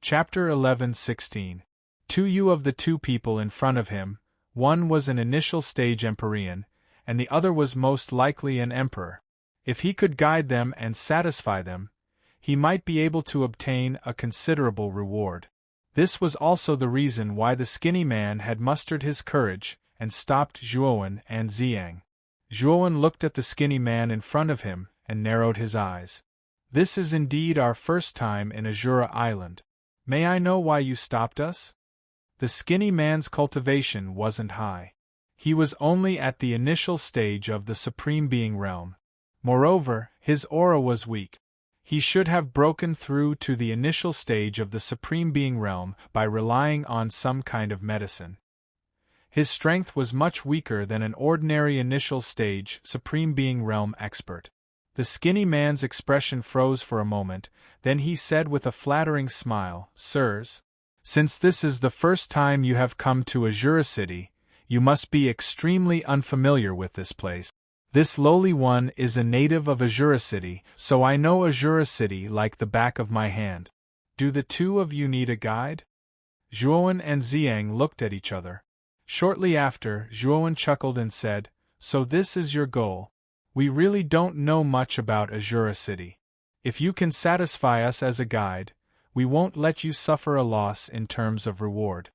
Chapter 11:16. To you of the two people in front of him, one was an initial stage Empyrean, and the other was most likely an emperor. If he could guide them and satisfy them, he might be able to obtain a considerable reward. This was also the reason why the skinny man had mustered his courage and stopped Zhuowen and Ziyang. Zhuowen looked at the skinny man in front of him and narrowed his eyes. This is indeed our first time in Azura Island. May I know why you stopped us? The skinny man's cultivation wasn't high. He was only at the initial stage of the Supreme Being realm. Moreover, his aura was weak. He should have broken through to the initial stage of the Supreme Being realm by relying on some kind of medicine. His strength was much weaker than an ordinary initial stage Supreme Being realm expert. The skinny man's expression froze for a moment, then he said with a flattering smile, "Sirs, since this is the first time you have come to Azura City, you must be extremely unfamiliar with this place. This lowly one is a native of Azura City, so I know Azura City like the back of my hand. Do the two of you need a guide?" Zhuowen and Ziyang looked at each other. Shortly after, Zhuowen chuckled and said, "So this is your goal. We really don't know much about Azura City. If you can satisfy us as a guide, we won't let you suffer a loss in terms of reward."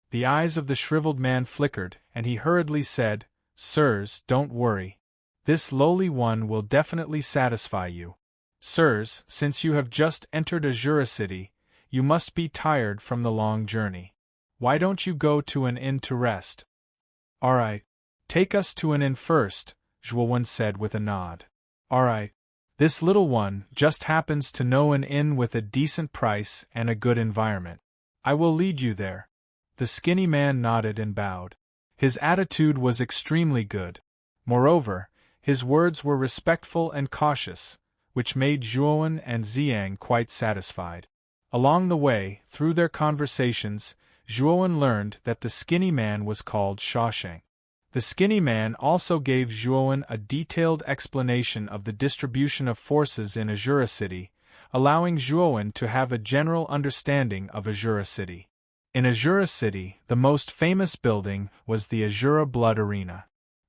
The eyes of the shriveled man flickered, and he hurriedly said, "Sirs, don't worry. This lowly one will definitely satisfy you. Sirs, since you have just entered Azura City, you must be tired from the long journey. Why don't you go to an inn to rest?" "All right. Take us to an inn first," Zhuowen said with a nod. "All right. This little one just happens to know an inn with a decent price and a good environment. I will lead you there." The skinny man nodded and bowed. His attitude was extremely good. Moreover, his words were respectful and cautious, which made Zhuowen and Ziyang quite satisfied. Along the way, through their conversations, Zhuowen learned that the skinny man was called Shawshank. The skinny man also gave Zhuowen a detailed explanation of the distribution of forces in Azura City, allowing Zhuowen to have a general understanding of Azura City. In Azura City, the most famous building was the Azura Blood Arena.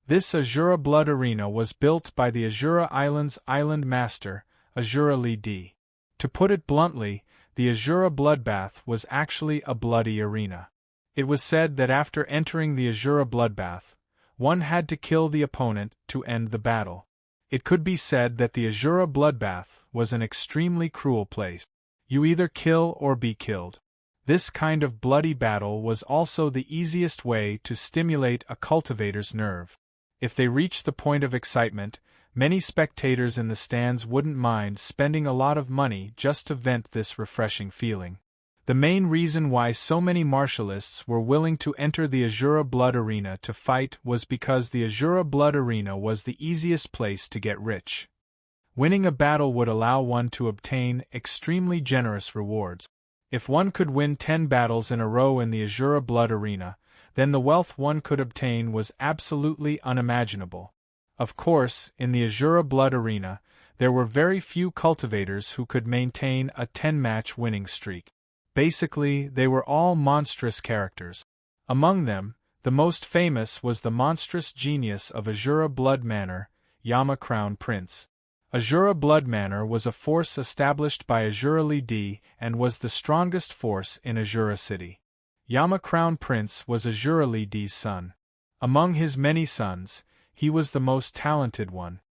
This Azura Blood Arena was built by the Azura Island's island master, Azura Li Di. To put it bluntly, the Azura Bloodbath was actually a bloody arena. It was said that after entering the Azura Bloodbath, one had to kill the opponent to end the battle. It could be said that the Azura Bloodbath was an extremely cruel place. You either kill or be killed. This kind of bloody battle was also the easiest way to stimulate a cultivator's nerve. If they reached the point of excitement, many spectators in the stands wouldn't mind spending a lot of money just to vent this refreshing feeling. The main reason why so many martialists were willing to enter the Azura Blood Arena to fight was because the Azura Blood Arena was the easiest place to get rich. Winning a battle would allow one to obtain extremely generous rewards. If one could win 10 battles in a row in the Azura Blood Arena, then the wealth one could obtain was absolutely unimaginable. Of course, in the Azura Blood Arena, there were very few cultivators who could maintain a 10-match winning streak. Basically, they were all monstrous characters. Among them, the most famous was the monstrous genius of Azura Blood Manor, Yama Crown Prince. Azura Blood Manor was a force established by Azura Li Di and was the strongest force in Azura City. Yama Crown Prince was Azura Li Di's son. Among his many sons, he was the most talented one.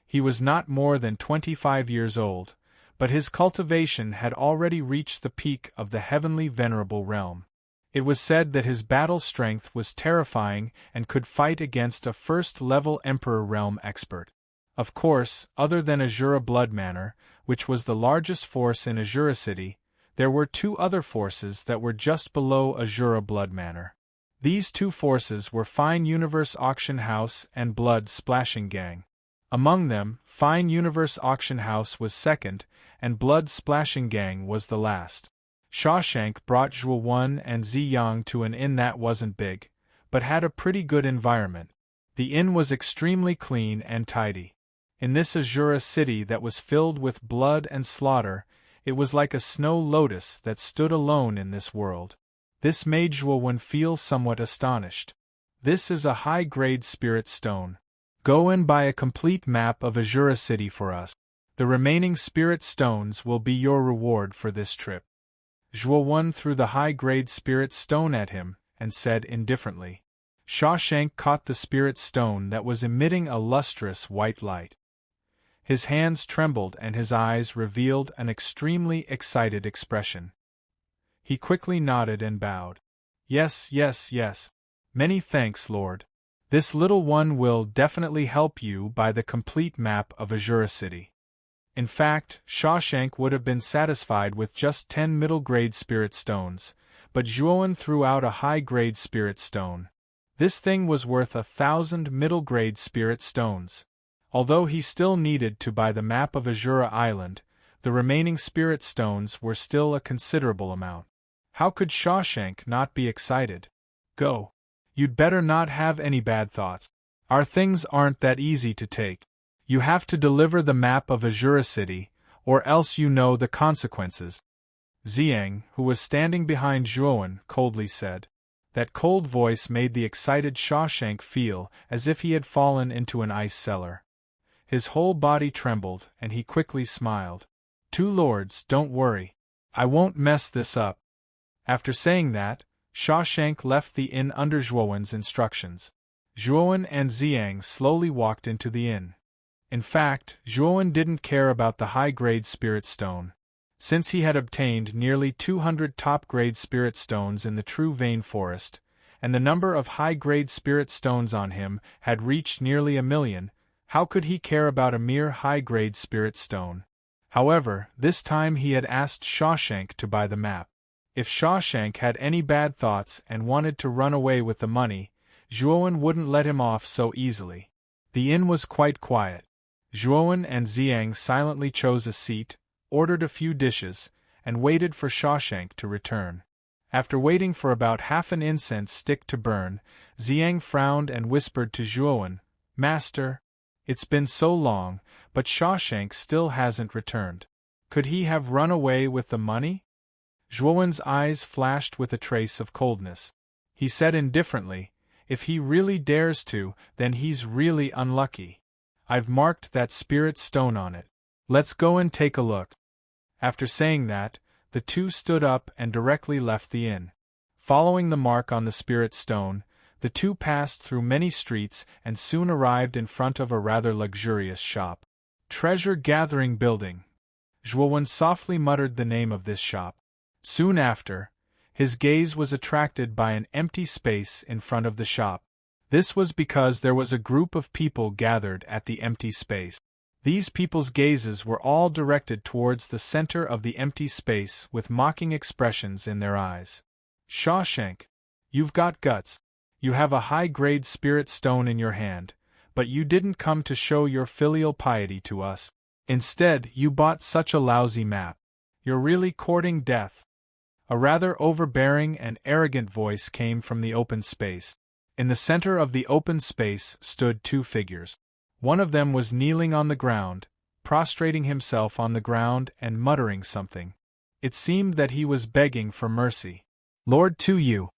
He was not more than 25 years old, but his cultivation had already reached the peak of the heavenly venerable realm. It was said that his battle strength was terrifying and could fight against a first-level Emperor realm expert. Of course, other than Azura Blood Manor, which was the largest force in Azura City, there were two other forces that were just below Azura Blood Manor. These two forces were Fine Universe Auction House and Blood Splashing Gang. Among them, Fine Universe Auction House was second, and Blood Splashing Gang was the last. Shawshank brought Zhuowen and Ziyang to an inn that wasn't big, but had a pretty good environment. The inn was extremely clean and tidy. In this Azura City that was filled with blood and slaughter, It was like a snow lotus that stood alone in this world. This made Zhuowen feel somewhat astonished. This is a high-grade spirit stone. Go and buy a complete map of Azura City for us. The remaining spirit stones will be your reward for this trip. Zhuowen threw the high-grade spirit stone at him, and said indifferently. Shawshank caught the spirit stone that was emitting a lustrous white light. His hands trembled and his eyes revealed an extremely excited expression. He quickly nodded and bowed. Yes, yes, yes. Many thanks, Lord. This little one will definitely help you buy the complete map of Azura City. In fact, Shawshank would have been satisfied with just 10 middle-grade spirit stones, but Zhuowen threw out a high-grade spirit stone. This thing was worth 1,000 middle-grade spirit stones. Although he still needed to buy the map of Azura Island, the remaining spirit stones were still a considerable amount. How could Shawshank not be excited? Go. You'd better not have any bad thoughts. Our things aren't that easy to take. You have to deliver the map of Azura City, or else you know the consequences. Xiang, who was standing behind Zhuowen, coldly said. That cold voice made the excited Shawshank feel as if he had fallen into an ice cellar. His whole body trembled, and he quickly smiled. Two lords, don't worry. I won't mess this up. After saying that, Shawshank left the inn under Zhuowen's instructions. Zhuowen and Xiang slowly walked into the inn. In fact, Zhuowen didn't care about the high-grade spirit stone. Since he had obtained nearly 200 top-grade spirit stones in the True Vein Forest, and the number of high-grade spirit stones on him had reached nearly 1,000,000, how could he care about a mere high-grade spirit stone? However, this time he had asked Shawshank to buy the map. If Shawshank had any bad thoughts and wanted to run away with the money, Zhuowen wouldn't let him off so easily. The inn was quite quiet. Zhuowen and Xiang silently chose a seat, ordered a few dishes, and waited for Shawshank to return. After waiting for about half an incense stick to burn, Xiang frowned and whispered to Zhuowen, Master, it's been so long, but Shawshank still hasn't returned. Could he have run away with the money? Zhuowen's eyes flashed with a trace of coldness. He said indifferently, If he really dares to, then he's really unlucky. I've marked that spirit stone on it. Let's go and take a look. After saying that, the two stood up and directly left the inn. Following the mark on the spirit stone, the two passed through many streets and soon arrived in front of a rather luxurious shop. Treasure Gathering Building. Zhuowen softly muttered the name of this shop. Soon after, his gaze was attracted by an empty space in front of the shop. This was because there was a group of people gathered at the empty space. These people's gazes were all directed towards the center of the empty space with mocking expressions in their eyes. Shawshank, you've got guts. You have a high-grade spirit stone in your hand, but you didn't come to show your filial piety to us. Instead, you bought such a lousy map. You're really courting death. A rather overbearing and arrogant voice came from the open space. In the center of the open space stood two figures. One of them was kneeling on the ground, prostrating himself on the ground and muttering something. It seemed that he was begging for mercy. Lord Tuyu,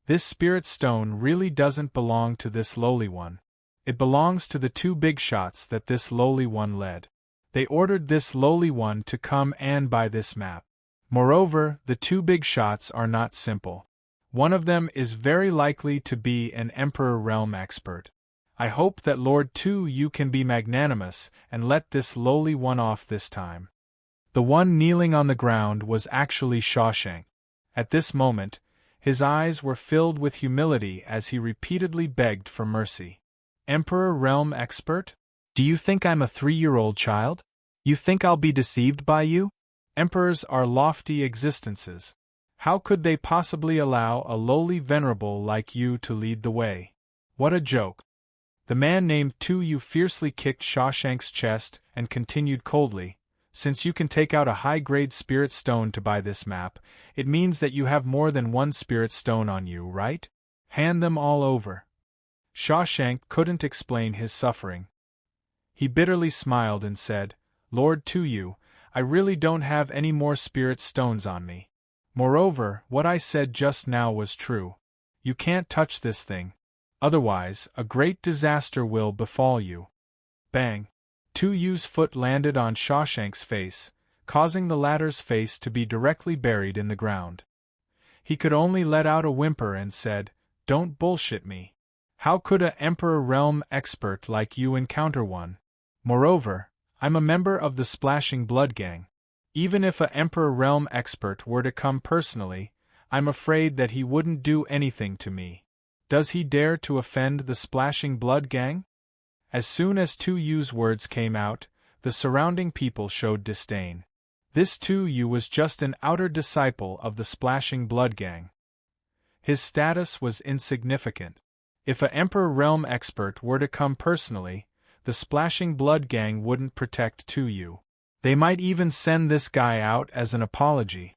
this spirit stone really doesn't belong to this lowly one. It belongs to the two big shots that this lowly one led. They ordered this lowly one to come and buy this map. Moreover, the two big shots are not simple. One of them is very likely to be an Emperor Realm expert. I hope that Lord Tuyu can be magnanimous and let this lowly one off this time. The one kneeling on the ground was actually Shawshank. At this moment, his eyes were filled with humility as he repeatedly begged for mercy. Emperor Realm expert? Do you think I'm a 3-year-old child? You think I'll be deceived by you? Emperors are lofty existences. How could they possibly allow a lowly venerable like you to lead the way? What a joke. The man named Tuyu fiercely kicked Shawshank's chest and continued coldly, Since you can take out a high-grade spirit stone to buy this map, it means that you have more than one spirit stone on you, right? Hand them all over. Shawshank couldn't explain his suffering. He bitterly smiled and said, Lord Tuyu, I really don't have any more spirit stones on me. Moreover, what I said just now was true. You can't touch this thing. Otherwise, a great disaster will befall you. Bang! 2U's foot landed on Shawshank's face, causing the latter's face to be directly buried in the ground. He could only let out a whimper and said, "Don't bullshit me. How could a Emperor Realm expert like you encounter one? Moreover, I'm a member of the Splashing Blood Gang. Even if a Emperor Realm expert were to come personally, I'm afraid that he wouldn't do anything to me. Does he dare to offend the Splashing Blood Gang?" As soon as 2U's words came out, the surrounding people showed disdain. This 2U was just an outer disciple of the Splashing Blood Gang. His status was insignificant. If a Emperor Realm expert were to come personally, the Splashing Blood Gang wouldn't protect 2U. They might even send this guy out as an apology.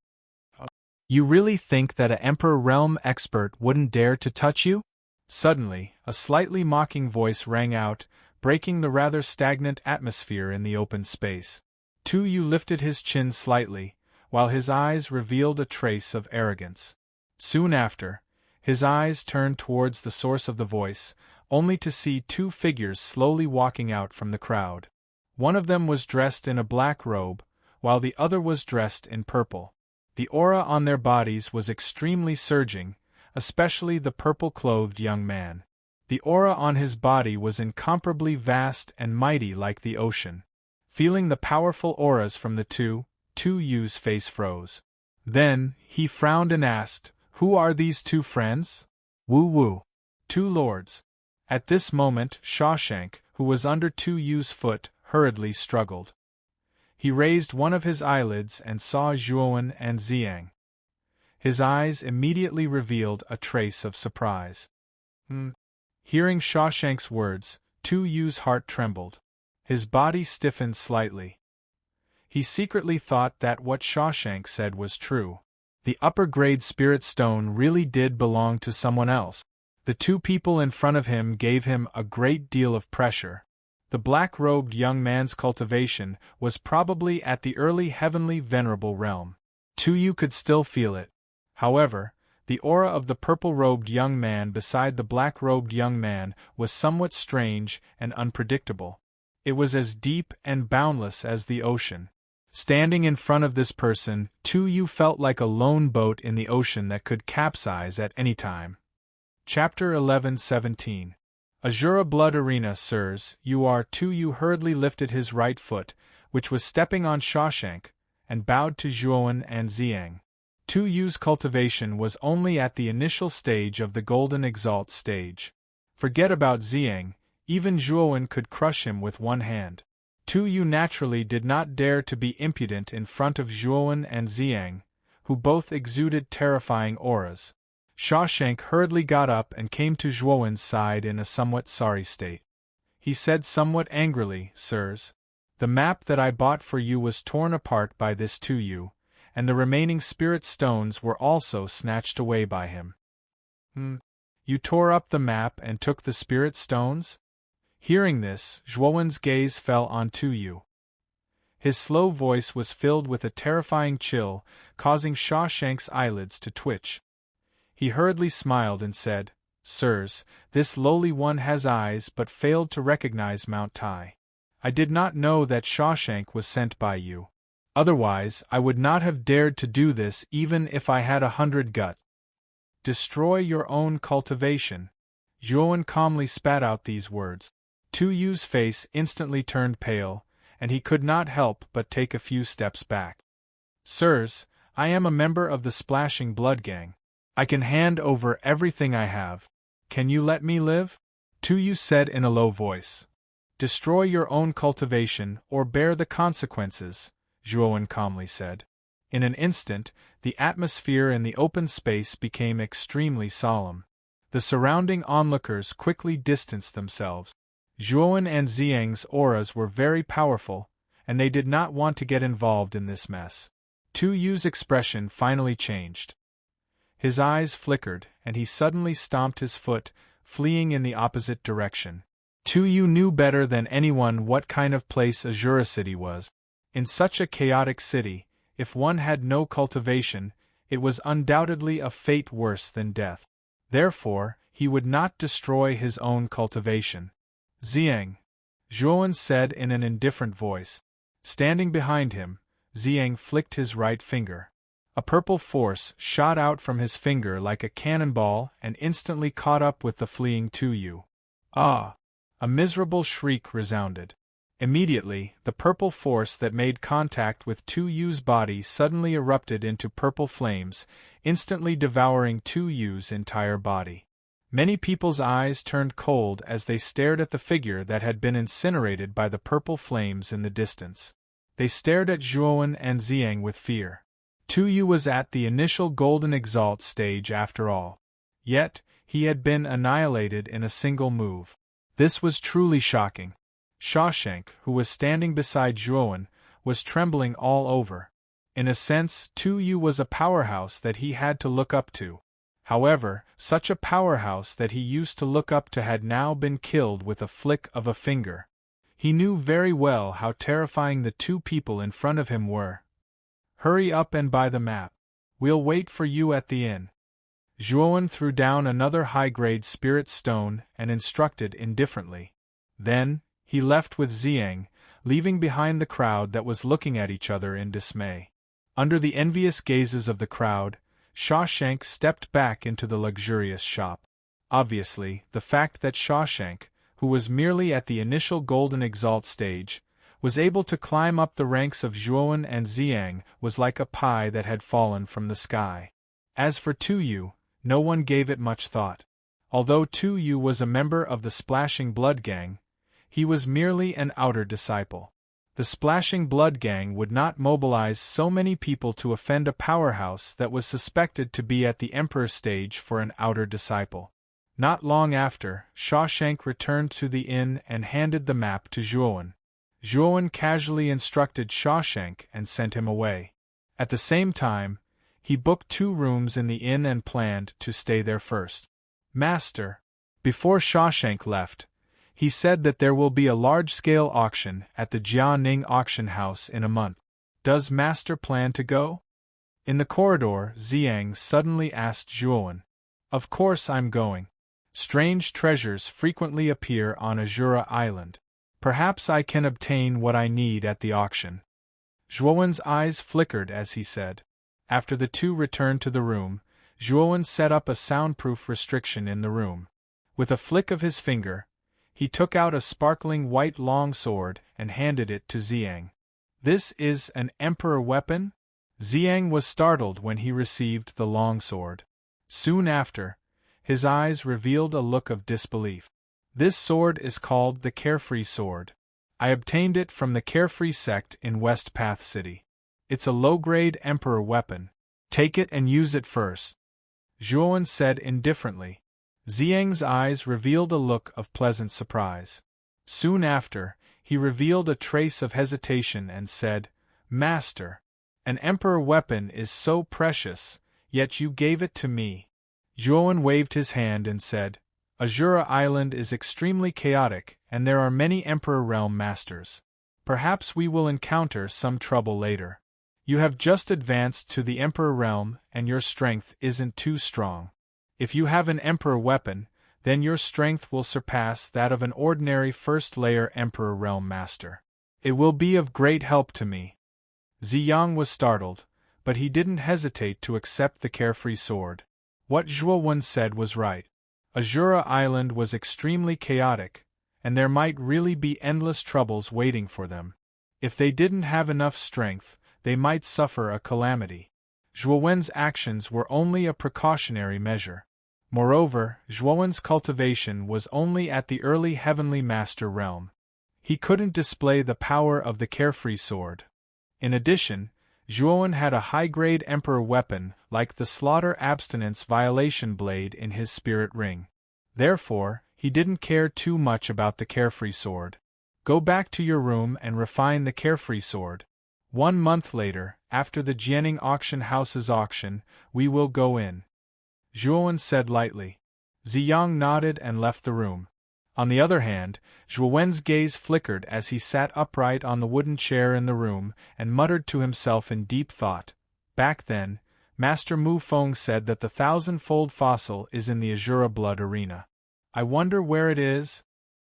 You really think that a Emperor Realm expert wouldn't dare to touch you? Suddenly, a slightly mocking voice rang out, breaking the rather stagnant atmosphere in the open space. 2U lifted his chin slightly, while his eyes revealed a trace of arrogance. Soon after, his eyes turned towards the source of the voice, only to see two figures slowly walking out from the crowd. One of them was dressed in a black robe, while the other was dressed in purple. The aura on their bodies was extremely surging, especially the purple-clothed young man. The aura on his body was incomparably vast and mighty like the ocean. Feeling the powerful auras from the 2U's face froze. Then, he frowned and asked, "Who are these two friends?" "Woo-woo. Two lords." At this moment, Shawshank, who was under 2U's foot, hurriedly struggled. He raised one of his eyelids and saw Zhuowen and Xiang. His eyes immediately revealed a trace of surprise. Hearing Shawshank's words, 2U's heart trembled. His body stiffened slightly. He secretly thought that what Shawshank said was true. The upper-grade spirit stone really did belong to someone else. The two people in front of him gave him a great deal of pressure. The black-robed young man's cultivation was probably at the early heavenly venerable realm. 2U could still feel it. However, the aura of the purple-robed young man beside the black-robed young man was somewhat strange and unpredictable. It was as deep and boundless as the ocean. Standing in front of this person, 2U felt like a lone boat in the ocean that could capsize at any time. Chapter 11:17. Azura Blood Arena. Sirs, you are 2U hurriedly lifted his right foot, which was stepping on Shawshank, and bowed to Zhuowen and Xiang. 2U's cultivation was only at the initial stage of the Golden Exalt stage. Forget about Xiang, even Zhuowen could crush him with one hand. 2U naturally did not dare to be impudent in front of Zhuowen and Xiang, who both exuded terrifying auras. Shawshank hurriedly got up and came to Zhuowen's side in a somewhat sorry state. He said somewhat angrily, "Sirs, the map that I bought for you was torn apart by this 2U, and the remaining spirit stones were also snatched away by him." You tore up the map and took the spirit stones?" Hearing this, Zhuowen's gaze fell on 2U. His slow voice was filled with a terrifying chill, causing Shawshank's eyelids to twitch. He hurriedly smiled and said, "Sirs, this lowly one has eyes but failed to recognize Mount Tai. I did not know that Shawshank was sent by you. Otherwise, I would not have dared to do this even if I had 100 guts. Destroy your own cultivation." Zhuowen calmly spat out these words. 2U's face instantly turned pale, and he could not help but take a few steps back. "Sirs, I am a member of the Splashing Blood Gang. I can hand over everything I have. Can you let me live?" 2U said in a low voice. "Destroy your own cultivation or bear the consequences," Zhuowen calmly said. In an instant, the atmosphere in the open space became extremely solemn. The surrounding onlookers quickly distanced themselves. Zhuowen and Xiang's auras were very powerful, and they did not want to get involved in this mess. 2U's expression finally changed. His eyes flickered, and he suddenly stomped his foot, fleeing in the opposite direction. 2U knew better than anyone what kind of place Azura City was. In such a chaotic city, if one had no cultivation, it was undoubtedly a fate worse than death. Therefore, he would not destroy his own cultivation. Ziyang, Zhuowen said in an indifferent voice. Standing behind him, Ziyang flicked his right finger. A purple force shot out from his finger like a cannonball and instantly caught up with the fleeing Tu. Ah! A miserable shriek resounded. Immediately, the purple force that made contact with Tu-Yu's body suddenly erupted into purple flames, instantly devouring Tu-Yu's entire body. Many people's eyes turned cold as they stared at the figure that had been incinerated by the purple flames in the distance. They stared at Zhuowen and Ziyang with fear. Tu-Yu was at the initial golden exalt stage after all. Yet, he had been annihilated in a single move. This was truly shocking. Shawshank, who was standing beside Zhuowen, was trembling all over. In a sense, Tu-Yu was a powerhouse that he had to look up to. However, such a powerhouse that he used to look up to had now been killed with a flick of a finger. He knew very well how terrifying the two people in front of him were. Hurry up and buy the map. We'll wait for you at the inn. Zhuowen threw down another high-grade spirit stone and instructed indifferently. Then, he left with Ziyang, leaving behind the crowd that was looking at each other in dismay. Under the envious gazes of the crowd, Shawshank stepped back into the luxurious shop. Obviously, the fact that Shawshank, who was merely at the initial golden exalt stage, was able to climb up the ranks of Zhuowen and Ziyang was like a pie that had fallen from the sky. As for Tu-Yu, no one gave it much thought. Although Tu-Yu was a member of the Splashing Blood Gang, he was merely an outer disciple. The Splashing Blood Gang would not mobilize so many people to offend a powerhouse that was suspected to be at the Emperor stage for an outer disciple. Not long after, Shawshank returned to the inn and handed the map to Zhuowen. Zhuowen casually instructed Shawshank and sent him away. At the same time, he booked 2 rooms in the inn and planned to stay there first. Master. Before Shawshank left, he said that there will be a large-scale auction at the Jianing auction house in a month. Does Master plan to go? In the corridor, Ziyang suddenly asked Zhuowen. Of course I'm going. Strange treasures frequently appear on Azura Island. Perhaps I can obtain what I need at the auction. Zhuowen's eyes flickered as he said. After the two returned to the room, Zhuowen set up a soundproof restriction in the room. With a flick of his finger, he took out a sparkling white longsword and handed it to Ziyang. This is an emperor weapon? Ziyang was startled when he received the longsword. Soon after, his eyes revealed a look of disbelief. This sword is called the Carefree Sword. I obtained it from the Carefree sect in West Path City. It's a low-grade emperor weapon. Take it and use it first. Zhuowen said indifferently. Ziyang's eyes revealed a look of pleasant surprise. Soon after, he revealed a trace of hesitation and said, Master, an emperor weapon is so precious, yet you gave it to me. Zhuowen waved his hand and said, Azura Island is extremely chaotic, and there are many Emperor Realm Masters. Perhaps we will encounter some trouble later. You have just advanced to the Emperor Realm, and your strength isn't too strong. If you have an Emperor weapon, then your strength will surpass that of an ordinary first-layer Emperor Realm Master. It will be of great help to me. Ziyang was startled, but he didn't hesitate to accept the Carefree Sword. What Zhuowen said was right. Azura Island was extremely chaotic, and there might really be endless troubles waiting for them. If they didn't have enough strength, they might suffer a calamity. Zhuowen's actions were only a precautionary measure. Moreover, Zhuowen's cultivation was only at the early Heavenly Master realm. He couldn't display the power of the Carefree Sword. In addition, Zhuowen had a high-grade Emperor weapon like the Slaughter Abstinence Violation Blade in his spirit ring. Therefore, he didn't care too much about the Carefree Sword. Go back to your room and refine the Carefree Sword. 1 month later, after the Jianing auction house's auction, we will go in. Zhuowen said lightly. Ziyang nodded and left the room. On the other hand, Zhuowen's gaze flickered as he sat upright on the wooden chair in the room and muttered to himself in deep thought. Back then, Master Mu Feng said that the thousand-fold fossil is in the Azura Blood Arena. I wonder where it is?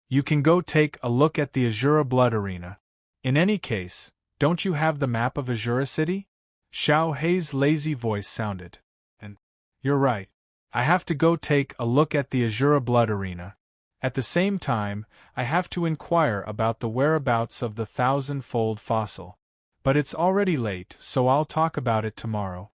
You can go take a look at the Azura Blood Arena. In any case, don't you have the map of Azura City? Xiao Hei's lazy voice sounded. And you're right. I have to go take a look at the Azura Blood Arena. At the same time, I have to inquire about the whereabouts of the thousand-fold fossil. But it's already late, so I'll talk about it tomorrow.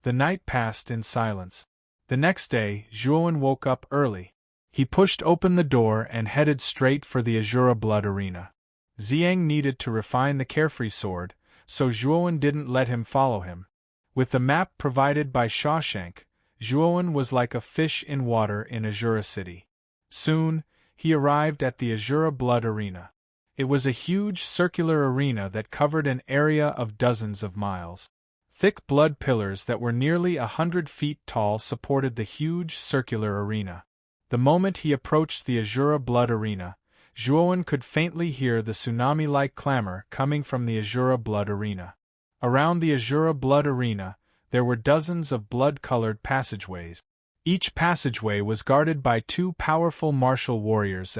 The night passed in silence. The next day, Zhuowen woke up early. He pushed open the door and headed straight for the Azura Blood Arena. Xiang needed to refine the carefree sword, so Zhuowen didn't let him follow him. With the map provided by Shawshank, Zhuowen was like a fish in water in Azura City. Soon, he arrived at the Azura Blood Arena. It was a huge circular arena that covered an area of dozens of miles. Thick blood pillars that were nearly 100 feet tall supported the huge circular arena. The moment he approached the Azura Blood Arena, Zhuowen could faintly hear the tsunami-like clamor coming from the Azura Blood Arena. Around the Azura Blood Arena, there were dozens of blood-colored passageways. Each passageway was guarded by 2 powerful martial warriors.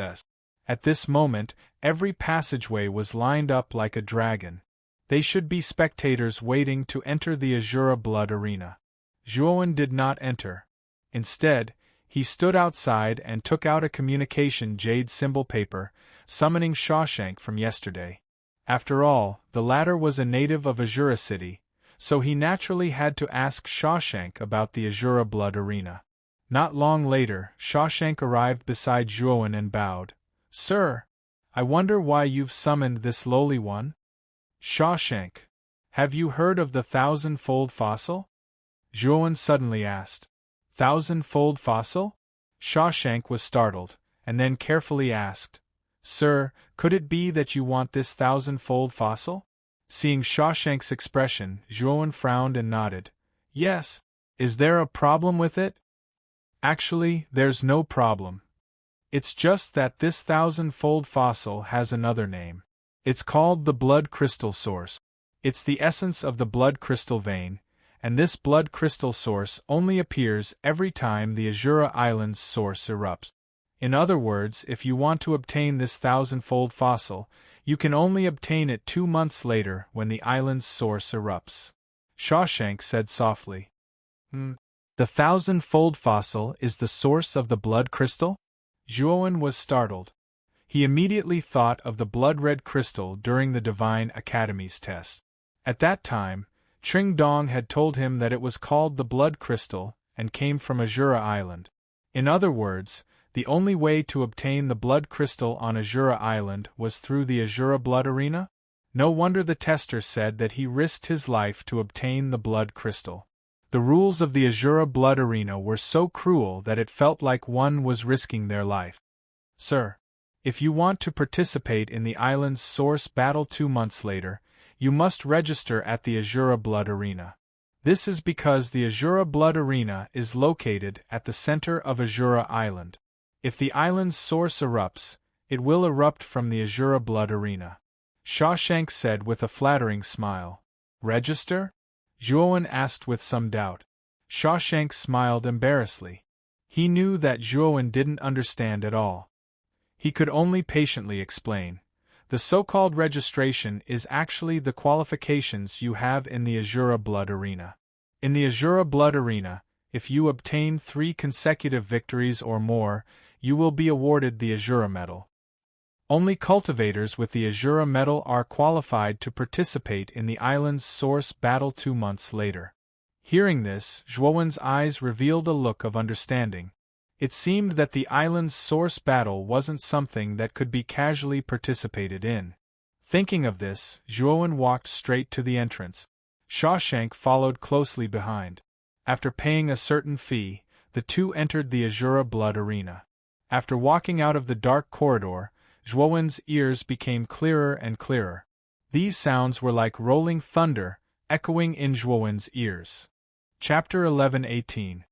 At this moment, every passageway was lined up like a dragon. They should be spectators waiting to enter the Azura Blood Arena. Zhuowen did not enter. Instead, he stood outside and took out a communication jade symbol paper, summoning Shawshank from yesterday. After all, the latter was a native of Azura City, so he naturally had to ask Shawshank about the Azura Blood Arena. Not long later, Shawshank arrived beside Zhuowen and bowed. "Sir, I wonder why you've summoned this lowly one?" "Shawshank, have you heard of the thousand-fold fossil?" Zhuowen suddenly asked. "Thousand-fold fossil?" Shawshank was startled, and then carefully asked, "Sir, could it be that you want this thousand-fold fossil?" Seeing Shawshank's expression, Zhuowen frowned and nodded. "Yes. Is there a problem with it?" "Actually, there's no problem. It's just that this thousand-fold fossil has another name. It's called the blood crystal source. It's the essence of the blood crystal vein, and this blood crystal source only appears every time the Azura Island's source erupts. In other words, if you want to obtain this thousand-fold fossil, you can only obtain it 2 months later when the island's source erupts," Shawshank said softly. The thousand-fold fossil is the source of the blood crystal? Zhuowen was startled. He immediately thought of the blood-red crystal during the Divine Academy's test. At that time, Tring Dong had told him that it was called the blood crystal and came from Azura Island. In other words, the only way to obtain the blood crystal on Azura Island was through the Azura Blood Arena? No wonder the tester said that he risked his life to obtain the blood crystal. The rules of the Azura Blood Arena were so cruel that it felt like one was risking their life. "Sir, if you want to participate in the island's source battle 2 months later, you must register at the Azura Blood Arena. This is because the Azura Blood Arena is located at the center of Azura Island. If the island's source erupts, it will erupt from the Azura Blood Arena," Shawshank said with a flattering smile. "Register?" Zhuowen asked with some doubt. Shawshank smiled embarrassedly. He knew that Zhuowen didn't understand at all. He could only patiently explain. The so-called registration is actually the qualifications you have in the Azura Blood Arena. In the Azura Blood Arena, if you obtain 3 consecutive victories or more, you will be awarded the Azura Medal. Only cultivators with the Azura Medal are qualified to participate in the island's source battle 2 months later. Hearing this, Zhuowen's eyes revealed a look of understanding. It seemed that the island's source battle wasn't something that could be casually participated in. Thinking of this, Zhuowen walked straight to the entrance. Shawshank followed closely behind. After paying a certain fee, the two entered the Azura Blood Arena. After walking out of the dark corridor, Zhuowen's ears became clearer and clearer. These sounds were like rolling thunder, echoing in Zhuowen's ears. Chapter 11:18.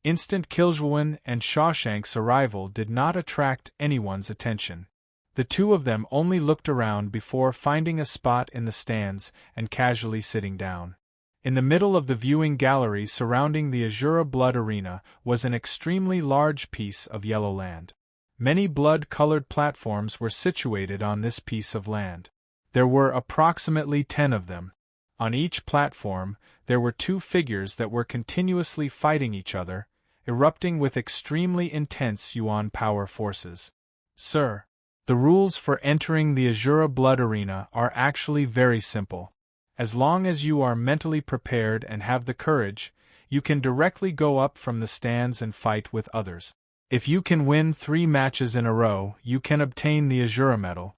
Instant Kiljuan and Shawshank's arrival did not attract anyone's attention. The two of them only looked around before finding a spot in the stands and casually sitting down. In the middle of the viewing gallery surrounding the Azura Blood Arena was an extremely large piece of yellow land. Many blood-colored platforms were situated on this piece of land. There were approximately 10 of them. On each platform, there were two figures that were continuously fighting each other, erupting with extremely intense Yuan power forces. Sir, the rules for entering the Azura Blood Arena are actually very simple. As long as you are mentally prepared and have the courage, you can directly go up from the stands and fight with others. If you can win 3 matches in a row, you can obtain the Azura medal.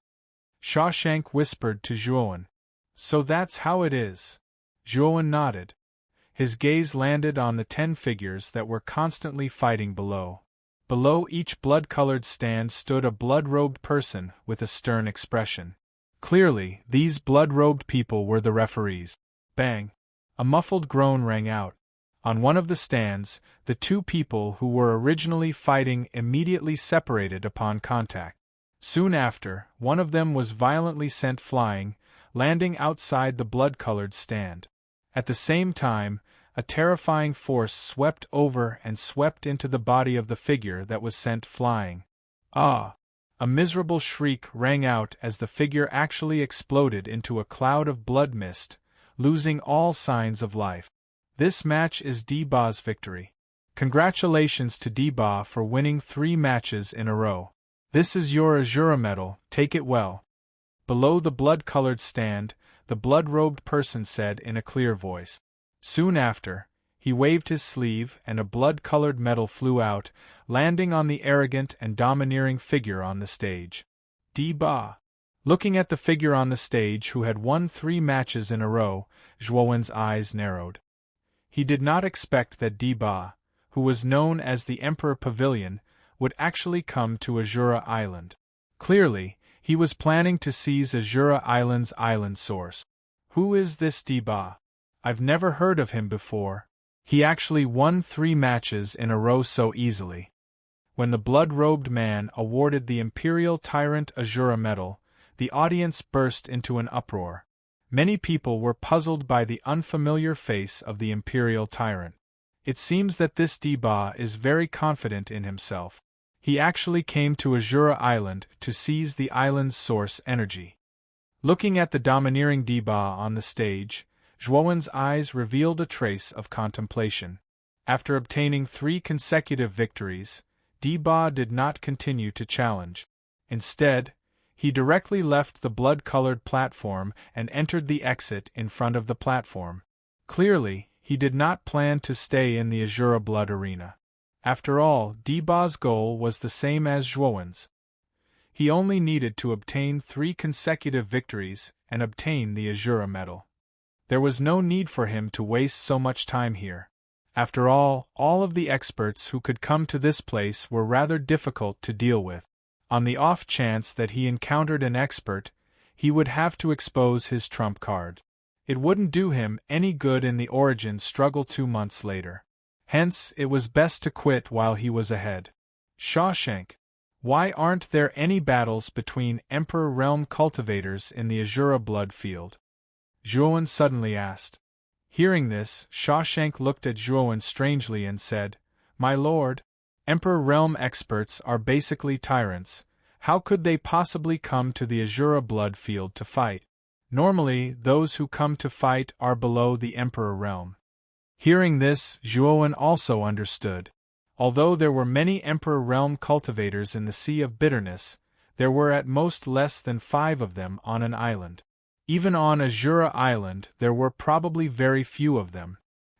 Shawshank whispered to Zhuowen. So that's how it is. Zhuowen nodded. His gaze landed on the 10 figures that were constantly fighting below. Below each blood-colored stand stood a blood-robed person with a stern expression. Clearly, these blood-robed people were the referees. Bang! A muffled groan rang out. On one of the stands, the two people who were originally fighting immediately separated upon contact. Soon after, one of them was violently sent flying, landing outside the blood-colored stand. At the same time, a terrifying force swept over and swept into the body of the figure that was sent flying. Ah! A miserable shriek rang out as the figure actually exploded into a cloud of blood mist, losing all signs of life. This match is Diba's victory. Congratulations to Diba for winning 3 matches in a row. This is your Azura medal, take it well. Below the blood-colored stand, the blood-robed person said in a clear voice. Soon after, he waved his sleeve and a blood-colored medal flew out, landing on the arrogant and domineering figure on the stage. Diba. Looking at the figure on the stage who had won 3 matches in a row, Zhuowen's eyes narrowed. He did not expect that Diba, who was known as the Emperor Pavilion, would actually come to Azura Island. Clearly, he was planning to seize Azura Island's island source. Who is this Diba? I've never heard of him before. He actually won 3 matches in a row so easily. When the blood-robed man awarded the Imperial Tyrant Azura medal, the audience burst into an uproar. Many people were puzzled by the unfamiliar face of the Imperial Tyrant. It seems that this Diba is very confident in himself. He actually came to Azura Island to seize the island's source energy. Looking at the domineering Diba on the stage, Zhuowen's eyes revealed a trace of contemplation. After obtaining 3 consecutive victories, Diba did not continue to challenge. Instead, he directly left the blood-colored platform and entered the exit in front of the platform. Clearly, he did not plan to stay in the Azura Blood Arena. After all, Diba's goal was the same as Zhuowen's. He only needed to obtain 3 consecutive victories and obtain the Azura medal. There was no need for him to waste so much time here. After all of the experts who could come to this place were rather difficult to deal with. On the off chance that he encountered an expert, he would have to expose his trump card. It wouldn't do him any good in the origin struggle 2 months later. Hence, it was best to quit while he was ahead. Shawshank. Why aren't there any battles between Emperor Realm cultivators in the Azura Blood field? Zhuowen suddenly asked. Hearing this, Shawshank looked at Zhuowen strangely and said, My lord, Emperor Realm experts are basically tyrants. How could they possibly come to the Azura Blood field to fight? Normally, those who come to fight are below the Emperor Realm. Hearing this, Zhuowen also understood. Although there were many Emperor Realm cultivators in the Sea of Bitterness, there were at most less than 5 of them on an island. Even on Azura Island there were probably very few of them.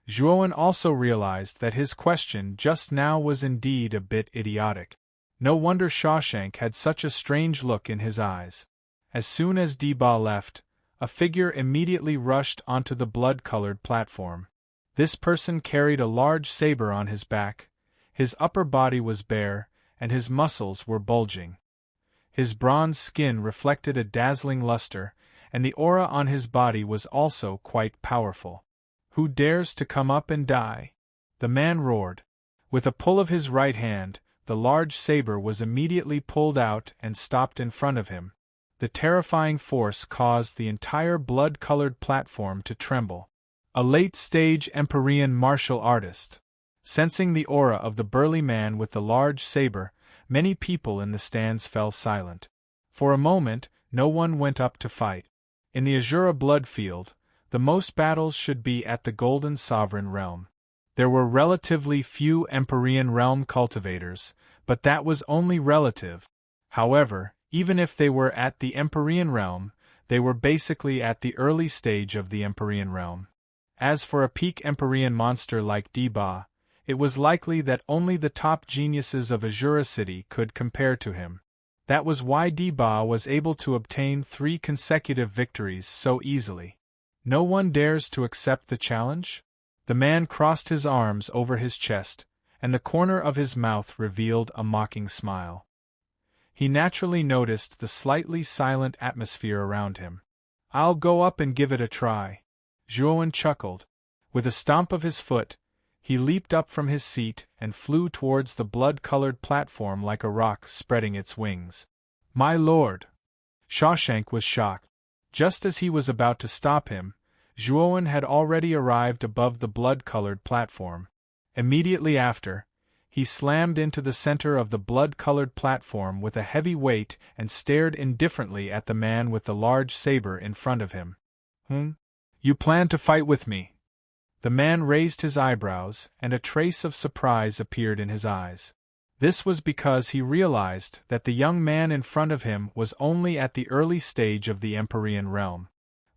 Zhuowen also realized that his question just now was indeed a bit idiotic. No wonder Shawshank had such a strange look in his eyes. As soon as Diba left, a figure immediately rushed onto the blood-colored platform. This person carried a large saber on his back. His upper body was bare, and his muscles were bulging. His bronze skin reflected a dazzling luster, and the aura on his body was also quite powerful. Who dares to come up and die? The man roared. With a pull of his right hand, the large saber was immediately pulled out and stopped in front of him. The terrifying force caused the entire blood-colored platform to tremble. A late-stage Empyrean martial artist. Sensing the aura of the burly man with the large saber, many people in the stands fell silent. For a moment, no one went up to fight. In the Azura blood field, the most battles should be at the Golden Sovereign Realm. There were relatively few Empyrean realm cultivators, but that was only relative. However, even if they were at the Empyrean realm, they were basically at the early stage of the Empyrean realm. As for a peak Empyrean monster like Deba, it was likely that only the top geniuses of Azura City could compare to him. That was why Deba was able to obtain 3 consecutive victories so easily. No one dares to accept the challenge? The man crossed his arms over his chest, and the corner of his mouth revealed a mocking smile. He naturally noticed the slightly silent atmosphere around him. "I'll go up and give it a try." Zhuowen chuckled. With a stomp of his foot, he leaped up from his seat and flew towards the blood-colored platform like a rock spreading its wings. "My lord!" Shawshank was shocked. Just as he was about to stop him, Zhuowen had already arrived above the blood-colored platform. Immediately after, he slammed into the center of the blood-colored platform with a heavy weight and stared indifferently at the man with the large saber in front of him. You plan to fight with me?" The man raised his eyebrows, and a trace of surprise appeared in his eyes. This was because he realized that the young man in front of him was only at the early stage of the Empyrean realm.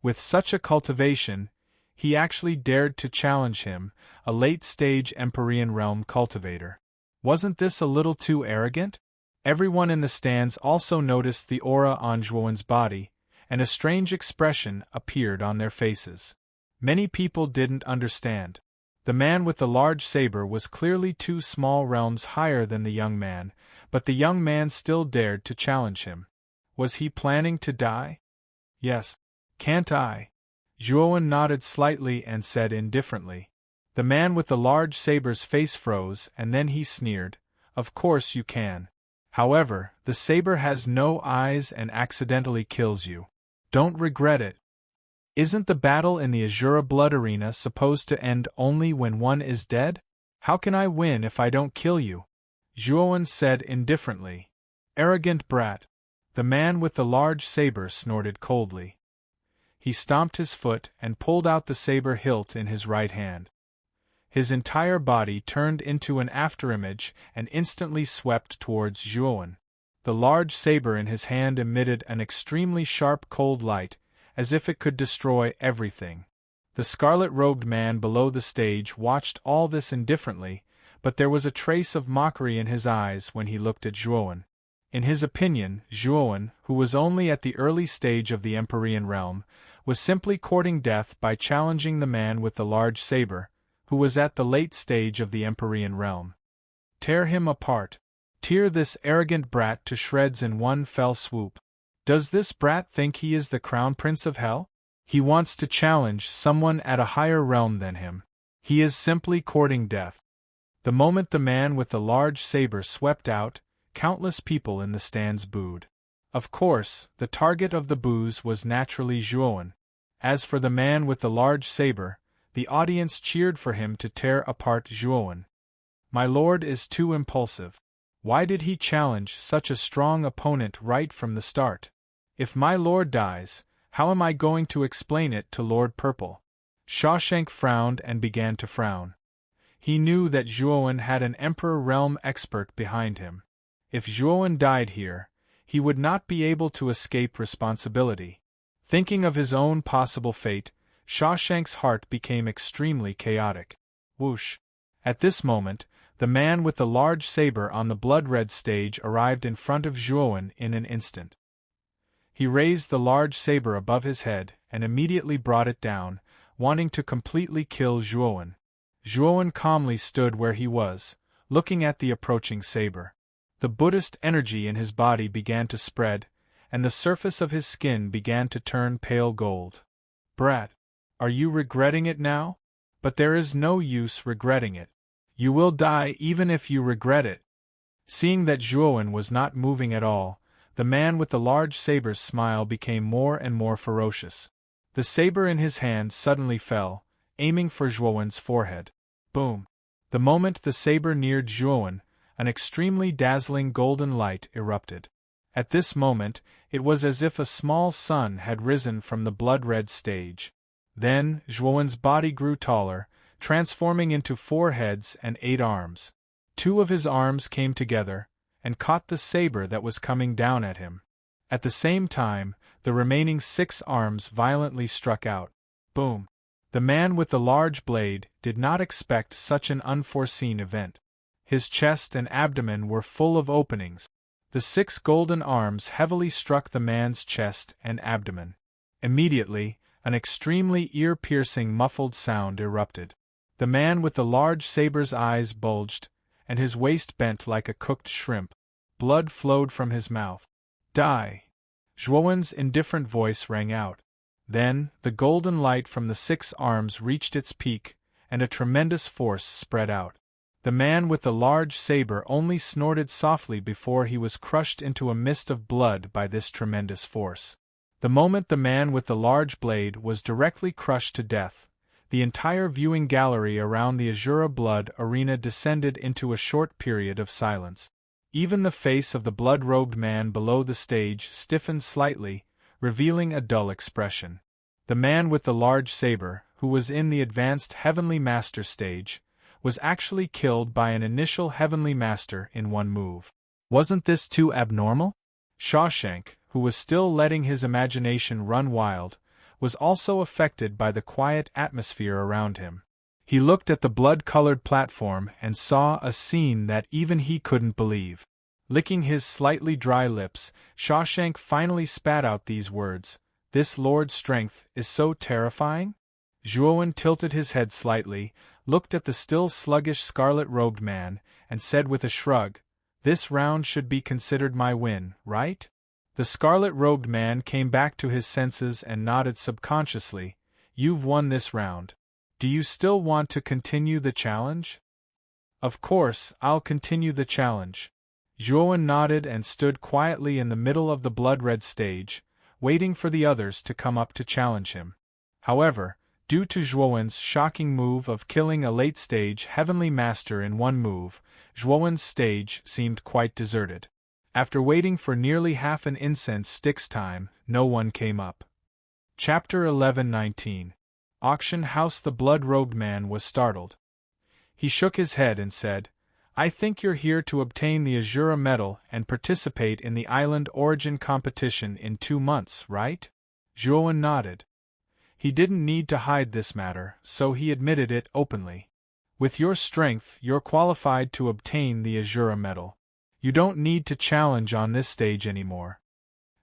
With such a cultivation, he actually dared to challenge him, a late-stage Empyrean realm cultivator. Wasn't this a little too arrogant? Everyone in the stands also noticed the aura on Zhuowen's body, and a strange expression appeared on their faces. Many people didn't understand. The man with the large saber was clearly 2 small realms higher than the young man, but the young man still dared to challenge him. Was he planning to die? "Yes. Can't I?" Zhuowen nodded slightly and said indifferently. The man with the large saber's face froze, and then he sneered. "Of course you can. However, the saber has no eyes and accidentally kills you. Don't regret it. Isn't the battle in the Azura Blood Arena supposed to end only when one is dead? How can I win if I don't kill you?" Zhuowen said indifferently. "Arrogant brat." The man with the large saber snorted coldly. He stomped his foot and pulled out the saber hilt in his right hand. His entire body turned into an afterimage and instantly swept towards Zhuowen. The large saber in his hand emitted an extremely sharp cold light, as if it could destroy everything. The scarlet-robed man below the stage watched all this indifferently, but there was a trace of mockery in his eyes when he looked at Zhuowen. In his opinion, Zhuowen, who was only at the early stage of the Empyrean realm, was simply courting death by challenging the man with the large saber, who was at the late stage of the Empyrean realm. Tear him apart. Tear this arrogant brat to shreds in one fell swoop. Does this brat think he is the crown prince of hell? He wants to challenge someone at a higher realm than him. He is simply courting death. The moment the man with the large saber swept out, countless people in the stands booed. Of course, the target of the boos was naturally Zhuowen. As for the man with the large saber, the audience cheered for him to tear apart Zhuowen. My lord is too impulsive. Why did he challenge such a strong opponent right from the start? If my lord dies, how am I going to explain it to Lord Purple? Shawshank frowned and began to frown. He knew that Zhuowen had an Emperor Realm expert behind him. If Zhuowen died here, he would not be able to escape responsibility. Thinking of his own possible fate, Shawshank's heart became extremely chaotic. Whoosh! At this moment, the man with the large saber on the blood-red stage arrived in front of Zhuowen in an instant. He raised the large saber above his head and immediately brought it down, wanting to completely kill Zhuowen. Zhuowen calmly stood where he was, looking at the approaching saber. The Buddhist energy in his body began to spread, and the surface of his skin began to turn pale gold. Brat, are you regretting it now? But there is no use regretting it. You will die even if you regret it. Seeing that Zhuowen was not moving at all, the man with the large saber's smile became more and more ferocious. The saber in his hand suddenly fell, aiming for Zhuowen's forehead. Boom! The moment the saber neared Zhuowen, an extremely dazzling golden light erupted. At this moment, it was as if a small sun had risen from the blood-red stage. Then, Zhuowen's body grew taller, transforming into 4 heads and 8 arms. 2 of his arms came together, and caught the saber that was coming down at him. At the same time, the remaining 6 arms violently struck out. Boom! The man with the large blade did not expect such an unforeseen event. His chest and abdomen were full of openings. The 6 golden arms heavily struck the man's chest and abdomen. Immediately, an extremely ear-piercing muffled sound erupted. The man with the large saber's eyes bulged, and his waist bent like a cooked shrimp. Blood flowed from his mouth. Die! Zhuowen's indifferent voice rang out. Then, the golden light from the 6 arms reached its peak, and a tremendous force spread out. The man with the large saber only snorted softly before he was crushed into a mist of blood by this tremendous force. The moment the man with the large blade was directly crushed to death, the entire viewing gallery around the Azura Blood Arena descended into a short period of silence. Even the face of the blood-robed man below the stage stiffened slightly, revealing a dull expression. The man with the large saber, who was in the advanced Heavenly Master stage, was actually killed by an initial Heavenly Master in one move. Wasn't this too abnormal? Shawshank, who was still letting his imagination run wild, was also affected by the quiet atmosphere around him. He looked at the blood-colored platform and saw a scene that even he couldn't believe. Licking his slightly dry lips, Shawshank finally spat out these words, "This Lord's strength is so terrifying?" Zhuowen tilted his head slightly, looked at the still sluggish scarlet-robed man, and said with a shrug, "This round should be considered my win, right?" The scarlet-robed man came back to his senses and nodded subconsciously. "You've won this round. Do you still want to continue the challenge?" "Of course, I'll continue the challenge." Zhuowen nodded and stood quietly in the middle of the blood-red stage, waiting for the others to come up to challenge him. However, due to Zhuowen's shocking move of killing a late-stage Heavenly Master in one move, Zhuowen's stage seemed quite deserted. After waiting for nearly half an incense stick's time, no one came up. Chapter 11:19. Auction House. The blood-robed man was startled. He shook his head and said, "I think you're here to obtain the Azura medal and participate in the Island Origin competition in 2 months, right?" Zhuowen nodded. He didn't need to hide this matter, so he admitted it openly. "With your strength, you're qualified to obtain the Azura medal. You don't need to challenge on this stage anymore."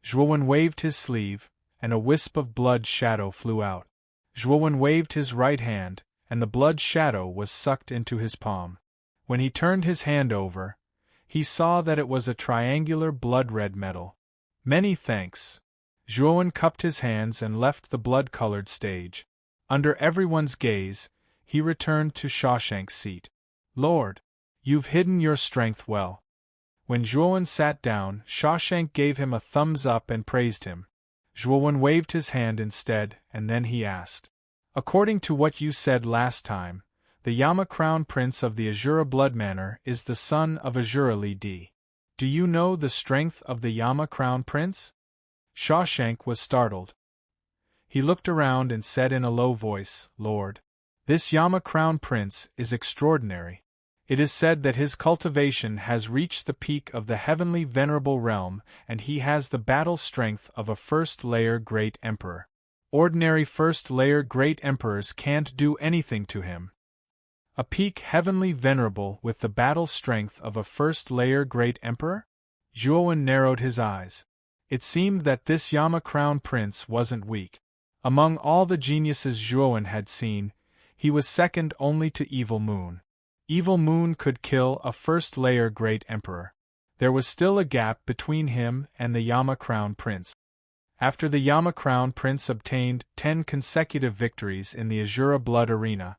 Zhuowen waved his sleeve, and a wisp of blood shadow flew out. Zhuowen waved his right hand, and the blood shadow was sucked into his palm. When he turned his hand over, he saw that it was a triangular blood-red medal. "Many thanks." Zhuowen cupped his hands and left the blood-colored stage. Under everyone's gaze, he returned to Shawshank's seat. "Lord, you've hidden your strength well." When Zhuowen sat down, Shawshank gave him a thumbs up and praised him. Zhuowen waved his hand instead, and then he asked, "According to what you said last time, the Yama Crown Prince of the Azura Blood Manor is the son of Azura Li Di. Do you know the strength of the Yama Crown Prince?" Shawshank was startled. He looked around and said in a low voice, "Lord, this Yama Crown Prince is extraordinary. It is said that his cultivation has reached the peak of the heavenly venerable realm, and he has the battle strength of a first-layer great emperor. Ordinary first-layer great emperors can't do anything to him. A peak heavenly venerable with the battle strength of a first-layer great emperor?" Zhuowen narrowed his eyes. It seemed that this Yama Crown Prince wasn't weak. Among all the geniuses Zhuowen had seen, he was second only to Evil Moon. Evil Moon could kill a first-layer great emperor. There was still a gap between him and the Yama Crown Prince. After the Yama Crown Prince obtained 10 consecutive victories in the Azura Blood Arena,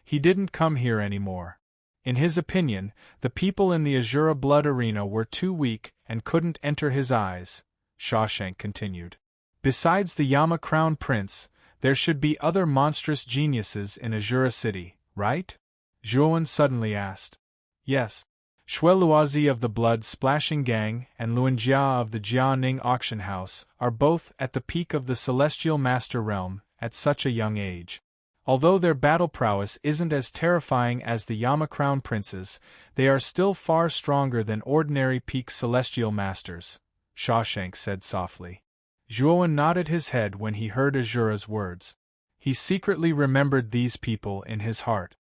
he didn't come here anymore. In his opinion, the people in the Azura Blood Arena were too weak and couldn't enter his eyes, Shawshank continued. Besides the Yama Crown Prince, there should be other monstrous geniuses in Azura City, right? Zhuowen suddenly asked. Yes. Shueluazi of the Blood Splashing Gang and Luanjia of the Jianing Auction House are both at the peak of the Celestial Master Realm at such a young age. Although their battle prowess isn't as terrifying as the Yama Crown Princes, they are still far stronger than ordinary peak Celestial Masters, Shawshank said softly. Zhuowen nodded his head when he heard Azura's words. He secretly remembered these people in his heart.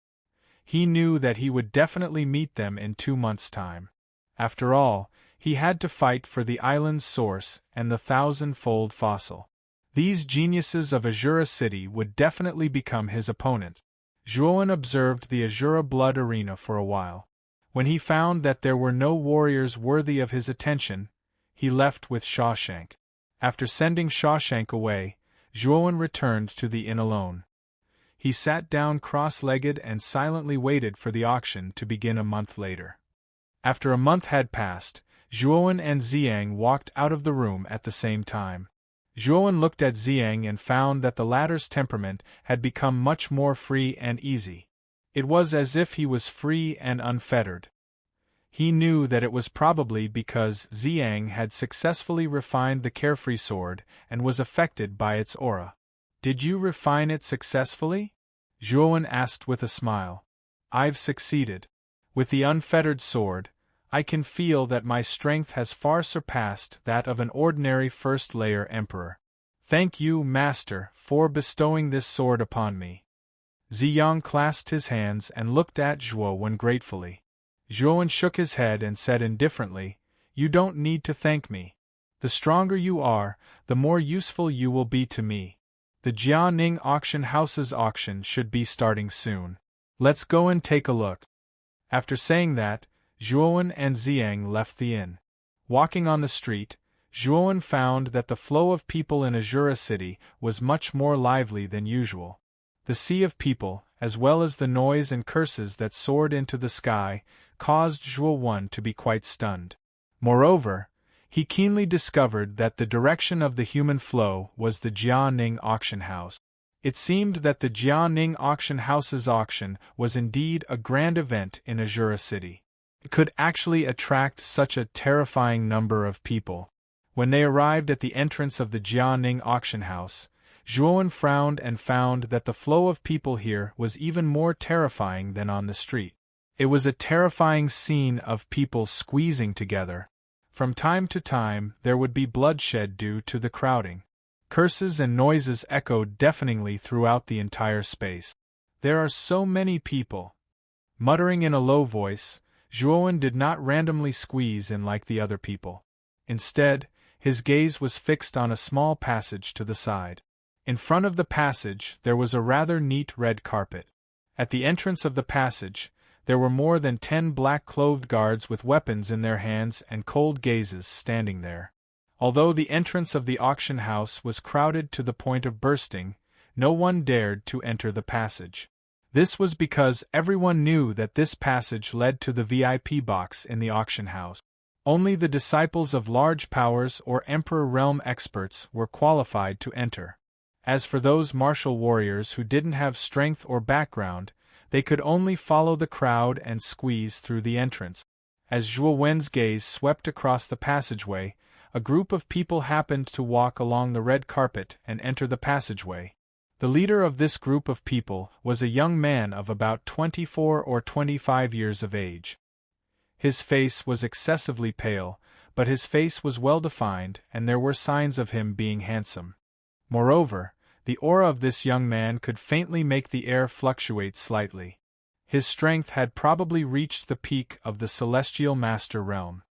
He knew that he would definitely meet them in 2 months' time. After all, he had to fight for the island's source and the 1,000-fold fossil. These geniuses of Azura City would definitely become his opponent. Zhuowen observed the Azura Blood Arena for a while. When he found that there were no warriors worthy of his attention, he left with Shawshank. After sending Shawshank away, Zhuowen returned to the inn alone. He sat down cross-legged and silently waited for the auction to begin a month later. After a month had passed, Zhuowen and Xiang walked out of the room at the same time. Zhuowen looked at Xiang and found that the latter's temperament had become much more free and easy. It was as if he was free and unfettered. He knew that it was probably because Xiang had successfully refined the carefree sword and was affected by its aura. Did you refine it successfully? Zhuowen asked with a smile. I've succeeded. With the unfettered sword, I can feel that my strength has far surpassed that of an ordinary first-layer emperor. Thank you, Master, for bestowing this sword upon me. Ziyang clasped his hands and looked at Zhuowen gratefully. Zhuowen shook his head and said indifferently, You don't need to thank me. The stronger you are, the more useful you will be to me. The Jianing Auction House's auction should be starting soon. Let's go and take a look. After saying that, Zhuowen and Xiang left the inn. Walking on the street, Zhuowen found that the flow of people in Azura City was much more lively than usual. The sea of people, as well as the noise and curses that soared into the sky, caused Zhuowen to be quite stunned. Moreover, he keenly discovered that the direction of the human flow was the Jianing Auction House. It seemed that the Jianing Auction House's auction was indeed a grand event in Azura City. It could actually attract such a terrifying number of people. When they arrived at the entrance of the Jianing Auction House, Zhuowen frowned and found that the flow of people here was even more terrifying than on the street. It was a terrifying scene of people squeezing together. From time to time there would be bloodshed due to the crowding. Curses and noises echoed deafeningly throughout the entire space. There are so many people. Muttering in a low voice, Zhuowen did not randomly squeeze in like the other people. Instead, his gaze was fixed on a small passage to the side. In front of the passage there was a rather neat red carpet. At the entrance of the passage, there were more than 10 black-clothed guards with weapons in their hands and cold gazes standing there. Although the entrance of the auction house was crowded to the point of bursting, no one dared to enter the passage. This was because everyone knew that this passage led to the VIP box in the auction house. Only the disciples of large powers or Emperor Realm experts were qualified to enter. As for those martial warriors who didn't have strength or background, they could only follow the crowd and squeeze through the entrance. As Zhuowen's gaze swept across the passageway, a group of people happened to walk along the red carpet and enter the passageway. The leader of this group of people was a young man of about 24 or 25 years of age. His face was excessively pale, but his face was well defined and there were signs of him being handsome. Moreover, the aura of this young man could faintly make the air fluctuate slightly. His strength had probably reached the peak of the Celestial Master Realm.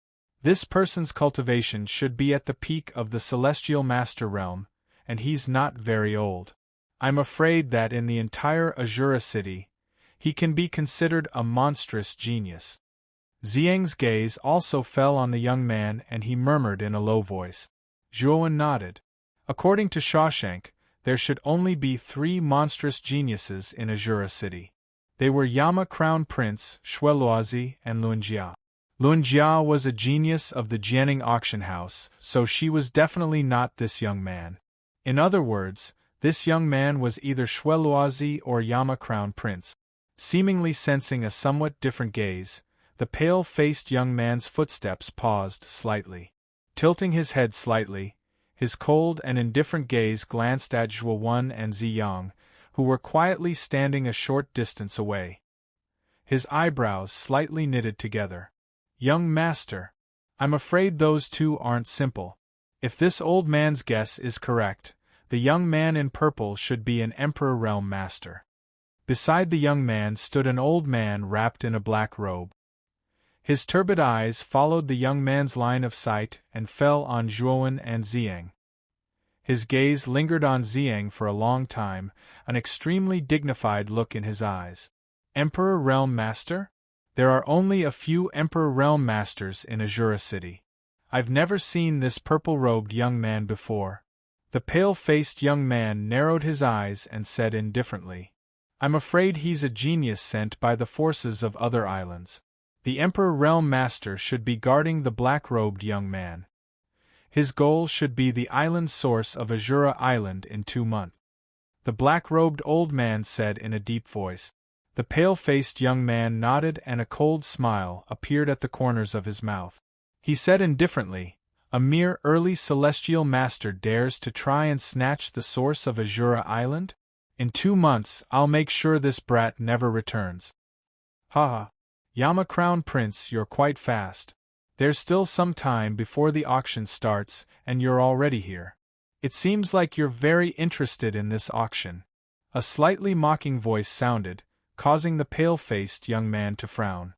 This person's cultivation should be at the peak of the Celestial Master Realm, and he's not very old. I'm afraid that in the entire Azura City, he can be considered a monstrous genius. Xiang's gaze also fell on the young man and he murmured in a low voice. Zhuowen nodded. According to Shawshank, there should only be 3 monstrous geniuses in Azura City. They were Yama Crown Prince, Shueluazi, and Luanjia. Luanjia was a genius of the Jianing auction house, so she was definitely not this young man. In other words, this young man was either Shueluazi or Yama Crown Prince. Seemingly sensing a somewhat different gaze, the pale-faced young man's footsteps paused slightly. Tilting his head slightly, his cold and indifferent gaze glanced at Zhuo Wen and Ziyang, who were quietly standing a short distance away. His eyebrows slightly knitted together. Young master. I'm afraid those two aren't simple. If this old man's guess is correct, the young man in purple should be an Emperor Realm Master. Beside the young man stood an old man wrapped in a black robe. His turbid eyes followed the young man's line of sight and fell on Zhuowen and Ziyang. His gaze lingered on Ziyang for a long time, an extremely dignified look in his eyes. Emperor Realm Master? There are only a few Emperor Realm Masters in Azura City. I've never seen this purple-robed young man before. The pale-faced young man narrowed his eyes and said indifferently, I'm afraid he's a genius sent by the forces of other islands. The Emperor Realm Master should be guarding the black-robed young man. His goal should be the island source of Azura Island in 2 months. The black-robed old man said in a deep voice. The pale-faced young man nodded and a cold smile appeared at the corners of his mouth. He said indifferently, a mere early celestial master dares to try and snatch the source of Azura Island? In 2 months I'll make sure this brat never returns. Haha. Yama Crown Prince, you're quite fast. There's still some time before the auction starts, and you're already here. It seems like you're very interested in this auction. A slightly mocking voice sounded, causing the pale-faced young man to frown.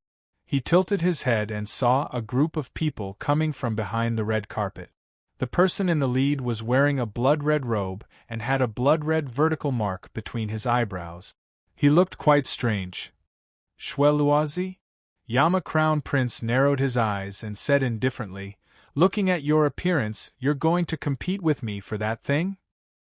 He tilted his head and saw a group of people coming from behind the red carpet. The person in the lead was wearing a blood-red robe and had a blood-red vertical mark between his eyebrows. He looked quite strange. Shueluazi? Yama Crown Prince narrowed his eyes and said indifferently, looking at your appearance, you're going to compete with me for that thing?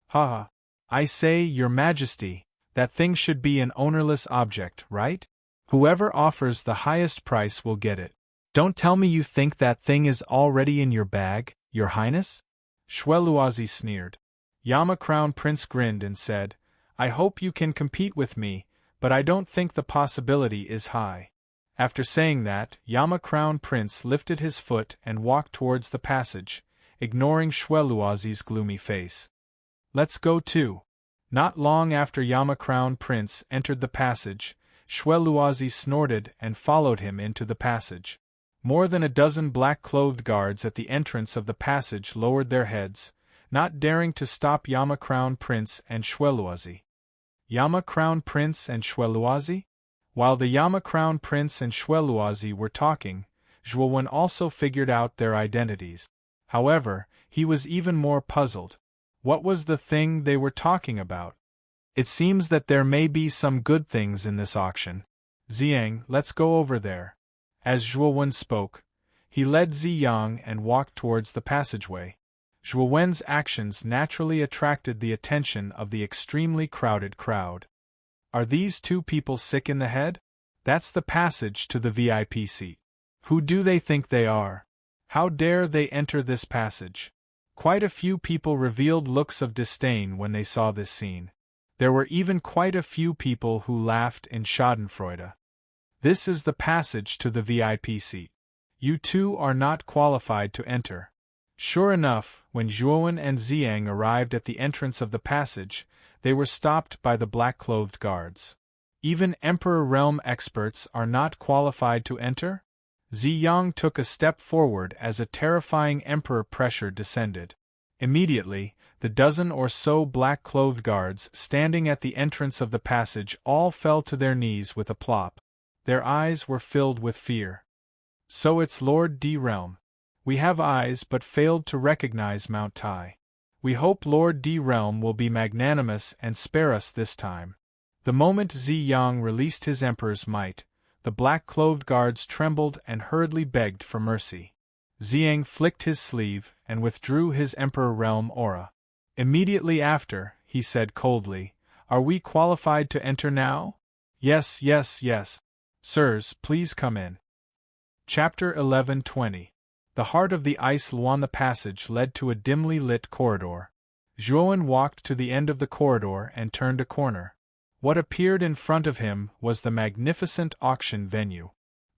Haha. I say, Your Majesty, that thing should be an ownerless object, right? Whoever offers the highest price will get it. Don't tell me you think that thing is already in your bag, Your Highness? Shueluazi sneered. Yama Crown Prince grinned and said, I hope you can compete with me, but I don't think the possibility is high. After saying that, Yama Crown Prince lifted his foot and walked towards the passage, ignoring Shueluazi's gloomy face. Let's go too. Not long after Yama Crown Prince entered the passage, Shueluazi snorted and followed him into the passage. More than a dozen black-clothed guards at the entrance of the passage lowered their heads, not daring to stop Yama Crown Prince and Shueluazi. Yama Crown Prince and Shueluazi? While the Yama Crown Prince and Shueluazi were talking, Zhuo Wen also figured out their identities. However, he was even more puzzled. What was the thing they were talking about? It seems that there may be some good things in this auction. Ziyang, let's go over there. As Zhuo Wen spoke, he led Ziyang and walked towards the passageway. Zhuo Wen's actions naturally attracted the attention of the extremely crowded crowd. Are these two people sick in the head? That's the passage to the VIP seat. Who do they think they are? How dare they enter this passage? Quite a few people revealed looks of disdain when they saw this scene. There were even quite a few people who laughed in schadenfreude. This is the passage to the VIP seat. You two are not qualified to enter. Sure enough, when Zhuowen and Ziyang arrived at the entrance of the passage, they were stopped by the black-clothed guards. Even Emperor Realm experts are not qualified to enter? Ziyang took a step forward as a terrifying emperor pressure descended. Immediately, the dozen or so black-clothed guards standing at the entrance of the passage all fell to their knees with a plop. Their eyes were filled with fear. So it's Lord D. Realm. We have eyes but failed to recognize Mount Tai. We hope Lord D. Realm will be magnanimous and spare us this time. The moment Ziyang released his emperor's might, the black-clothed guards trembled and hurriedly begged for mercy. Ziyang flicked his sleeve and withdrew his Emperor Realm aura. Immediately after, he said coldly, Are we qualified to enter now? Yes, yes, yes. Sirs, please come in. Chapter 11:20. The heart of the ice Luan. The passage led to a dimly lit corridor. Zhuowen walked to the end of the corridor and turned a corner. What appeared in front of him was the magnificent auction venue.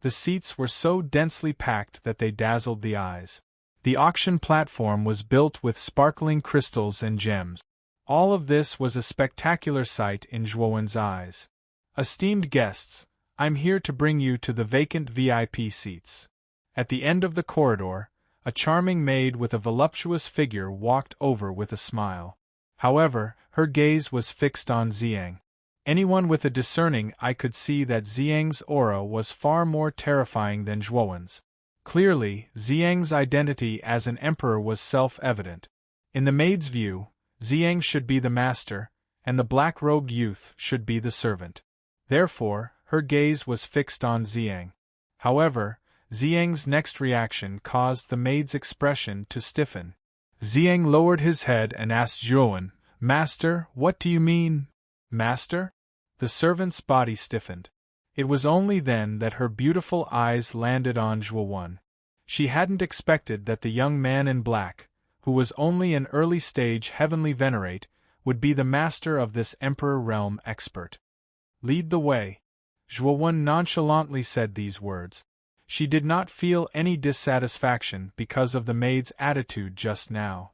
The seats were so densely packed that they dazzled the eyes. The auction platform was built with sparkling crystals and gems. All of this was a spectacular sight in Zhuowen's eyes. Esteemed guests, I'm here to bring you to the vacant VIP seats. At the end of the corridor, a charming maid with a voluptuous figure walked over with a smile. However, her gaze was fixed on Xiang. Anyone with a discerning eye could see that Xiang's aura was far more terrifying than Zhuowen's. Clearly, Xiang's identity as an emperor was self-evident. In the maid's view, Xiang should be the master, and the black-robed youth should be the servant. Therefore, her gaze was fixed on Xiang. However, Xiang's next reaction caused the maid's expression to stiffen. Xiang lowered his head and asked Zhuowen, "Master, what do you mean?" "Master?" The servant's body stiffened. It was only then that her beautiful eyes landed on Zhuowen. She hadn't expected that the young man in black, who was only an early-stage heavenly venerate, would be the master of this emperor realm expert. "Lead the way." Zhuowen nonchalantly said these words. She did not feel any dissatisfaction because of the maid's attitude just now.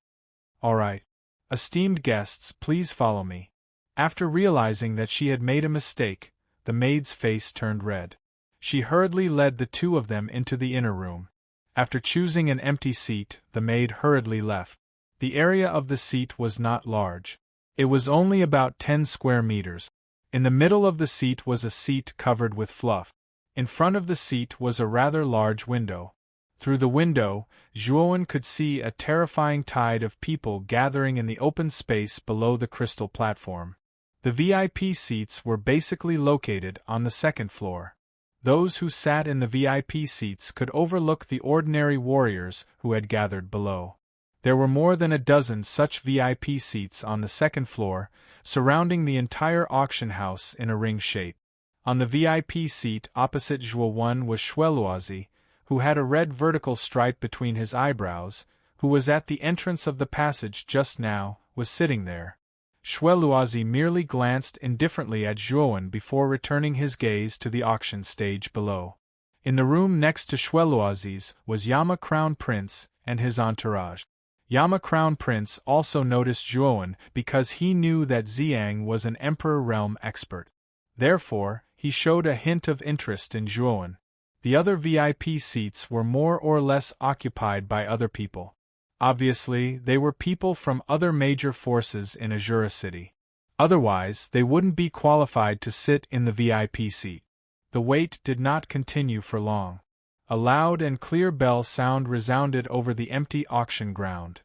"All right. Esteemed guests, please follow me." After realizing that she had made a mistake, the maid's face turned red. She hurriedly led the two of them into the inner room. After choosing an empty seat, the maid hurriedly left. The area of the seat was not large. It was only about 10 square meters. In the middle of the seat was a seat covered with fluff. In front of the seat was a rather large window. Through the window, Zhuowen could see a terrifying tide of people gathering in the open space below the crystal platform. The VIP seats were basically located on the second floor. Those who sat in the VIP seats could overlook the ordinary warriors who had gathered below. There were more than a dozen such VIP seats on the second floor, surrounding the entire auction house in a ring shape. On the VIP seat opposite Zhuowen was Shueluozi, who had a red vertical stripe between his eyebrows, who was at the entrance of the passage just now, was sitting there. Shueluozi merely glanced indifferently at Zhuowen before returning his gaze to the auction stage below. In the room next to Shueluozi's was Yama Crown Prince and his entourage. Yama Crown Prince also noticed Zhuowen because he knew that Xiang was an Emperor Realm expert. Therefore, he showed a hint of interest in Zhuowen. The other VIP seats were more or less occupied by other people. Obviously, they were people from other major forces in Azura City. Otherwise, they wouldn't be qualified to sit in the VIP seat. The wait did not continue for long. A loud and clear bell sound resounded over the empty auction ground.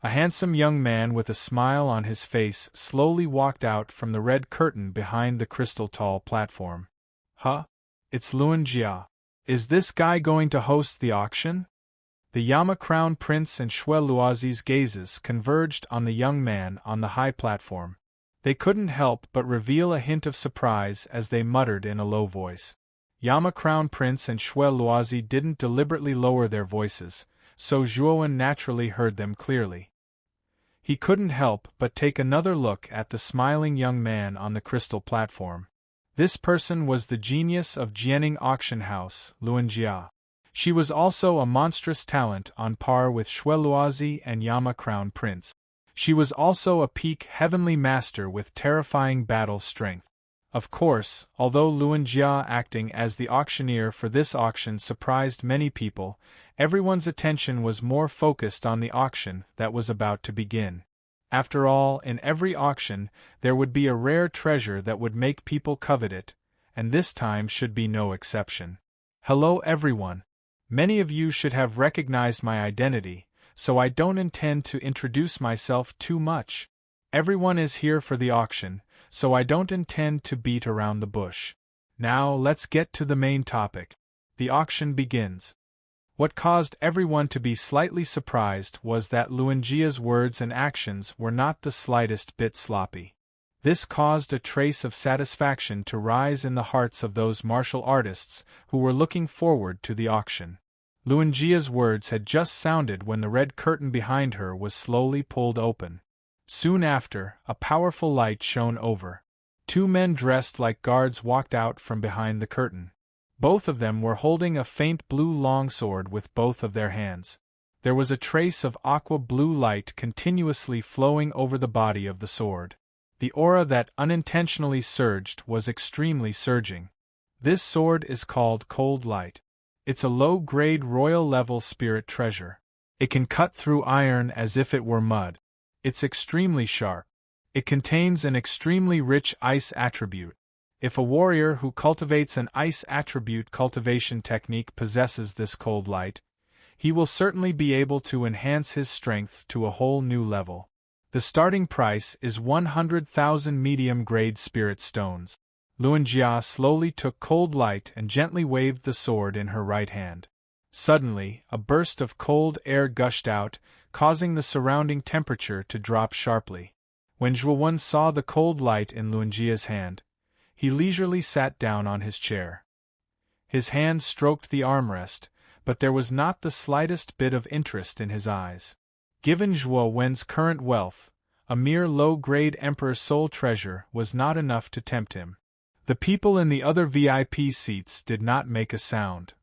A handsome young man with a smile on his face slowly walked out from the red curtain behind the crystal-tall platform. "Huh? It's Luan Jia. Is this guy going to host the auction?" The Yama Crown Prince and Shueluozi's gazes converged on the young man on the high platform. They couldn't help but reveal a hint of surprise as they muttered in a low voice. Yama Crown Prince and Shueluozi didn't deliberately lower their voices, so Zhuowen naturally heard them clearly. He couldn't help but take another look at the smiling young man on the crystal platform. This person was the genius of Jianing Auction House, Luan Jia. She was also a monstrous talent on par with Shueluozi and Yama Crown Prince. She was also a peak heavenly master with terrifying battle strength. Of course, although Luan Jia acting as the auctioneer for this auction surprised many people, everyone's attention was more focused on the auction that was about to begin. After all, in every auction, there would be a rare treasure that would make people covet it, and this time should be no exception. Hello everyone. Many of you should have recognized my identity, so I don't intend to introduce myself too much. Everyone is here for the auction, so I don't intend to beat around the bush. Now let's get to the main topic. The auction begins. What caused everyone to be slightly surprised was that Luan Jia's words and actions were not the slightest bit sloppy. This caused a trace of satisfaction to rise in the hearts of those martial artists who were looking forward to the auction. Luanjia's words had just sounded when the red curtain behind her was slowly pulled open. Soon after, a powerful light shone over. Two men dressed like guards walked out from behind the curtain. Both of them were holding a faint blue longsword with both of their hands. There was a trace of aqua blue light continuously flowing over the body of the sword. The aura that unintentionally surged was extremely surging. This sword is called Cold Light. It's a low-grade royal-level spirit treasure. It can cut through iron as if it were mud. It's extremely sharp. It contains an extremely rich ice attribute. If a warrior who cultivates an ice attribute cultivation technique possesses this Cold Light, he will certainly be able to enhance his strength to a whole new level. The starting price is 100,000 medium-grade spirit stones. Luanjia slowly took Cold Light and gently waved the sword in her right hand. Suddenly, a burst of cold air gushed out, causing the surrounding temperature to drop sharply. When Zhuowen saw the Cold Light in Luanjia's hand, he leisurely sat down on his chair. His hand stroked the armrest, but there was not the slightest bit of interest in his eyes. Given Zhuo Wen's current wealth, a mere low-grade Emperor Soul treasure was not enough to tempt him. The people in the other VIP seats did not make a sound.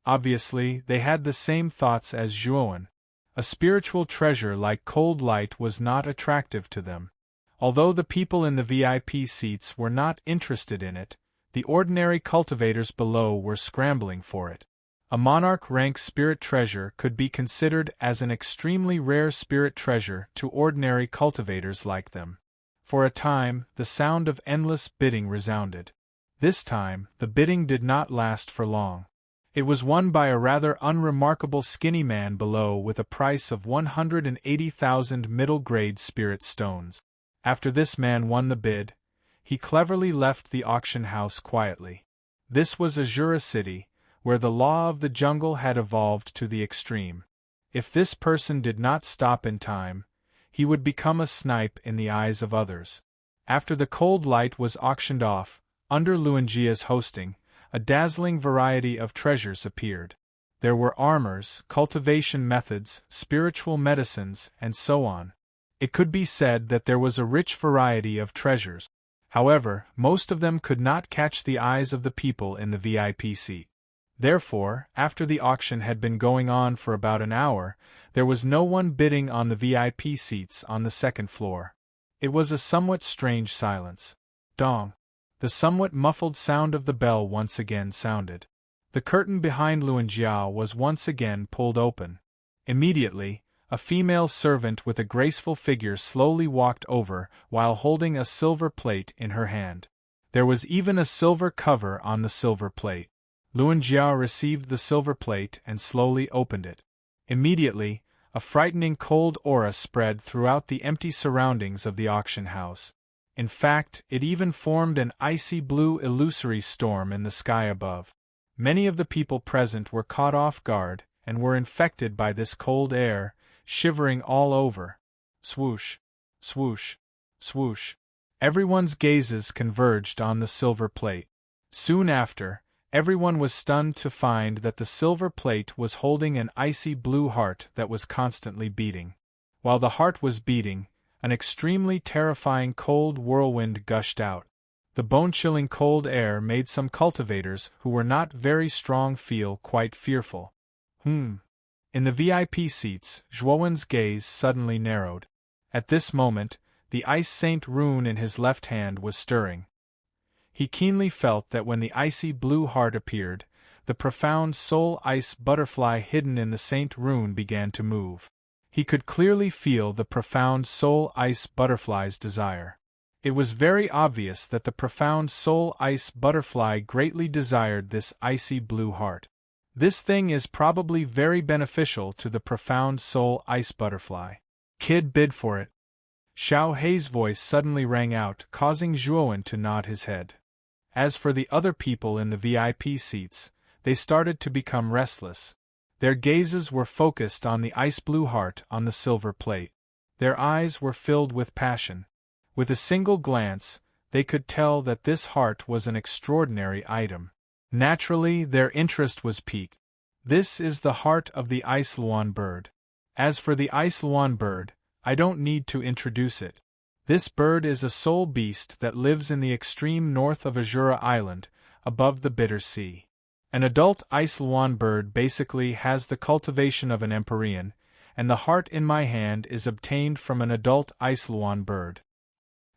Obviously, they had the same thoughts as Zhuowen. A spiritual treasure like Cold Light was not attractive to them. Although the people in the VIP seats were not interested in it, the ordinary cultivators below were scrambling for it. A monarch-rank spirit treasure could be considered as an extremely rare spirit treasure to ordinary cultivators like them. For a time, the sound of endless bidding resounded. This time, the bidding did not last for long. It was won by a rather unremarkable skinny man below with a price of 180,000 middle-grade spirit stones. After this man won the bid, he cleverly left the auction house quietly. This was Azura City, where the law of the jungle had evolved to the extreme. If this person did not stop in time, he would become a snipe in the eyes of others. After the Cold Light was auctioned off, under Luanjia's hosting, a dazzling variety of treasures appeared. There were armors, cultivation methods, spiritual medicines, and so on. It could be said that there was a rich variety of treasures. However, most of them could not catch the eyes of the people in the VIP seat. Therefore, after the auction had been going on for about an hour, there was no one bidding on the VIP seats on the second floor. It was a somewhat strange silence. Dong. The somewhat muffled sound of the bell once again sounded. The curtain behind Luanjia was once again pulled open. Immediately, a female servant with a graceful figure slowly walked over while holding a silver plate in her hand. There was even a silver cover on the silver plate. Luanjia received the silver plate and slowly opened it. Immediately, a frightening cold aura spread throughout the empty surroundings of the auction house. In fact, it even formed an icy blue illusory storm in the sky above. Many of the people present were caught off guard and were infected by this cold air, shivering all over. Swoosh, swoosh, swoosh. Everyone's gazes converged on the silver plate. Soon after, everyone was stunned to find that the silver plate was holding an icy blue heart that was constantly beating. While the heart was beating, an extremely terrifying cold whirlwind gushed out. The bone-chilling cold air made some cultivators who were not very strong feel quite fearful. In the VIP seats, Zhuowen's gaze suddenly narrowed. At this moment, the Ice Saint rune in his left hand was stirring. He keenly felt that when the icy blue heart appeared, the profound soul ice butterfly hidden in the Saint rune began to move. He could clearly feel the profound soul ice butterfly's desire. It was very obvious that the profound soul ice butterfly greatly desired this icy blue heart. This thing is probably very beneficial to the profound soul ice butterfly. Kid, bid for it. Xiao Hei's voice suddenly rang out, causing Zhuowen to nod his head. As for the other people in the VIP seats, they started to become restless. Their gazes were focused on the ice blue heart on the silver plate. Their eyes were filled with passion. With a single glance, they could tell that this heart was an extraordinary item. Naturally, their interest was piqued. This is the heart of the Iceluan bird. As for the Iceluan bird, I don't need to introduce it. This bird is a sole beast that lives in the extreme north of Azura Island, above the Bitter Sea. An adult Iceluan bird basically has the cultivation of an Empyrean, and the heart in my hand is obtained from an adult Iceluan bird.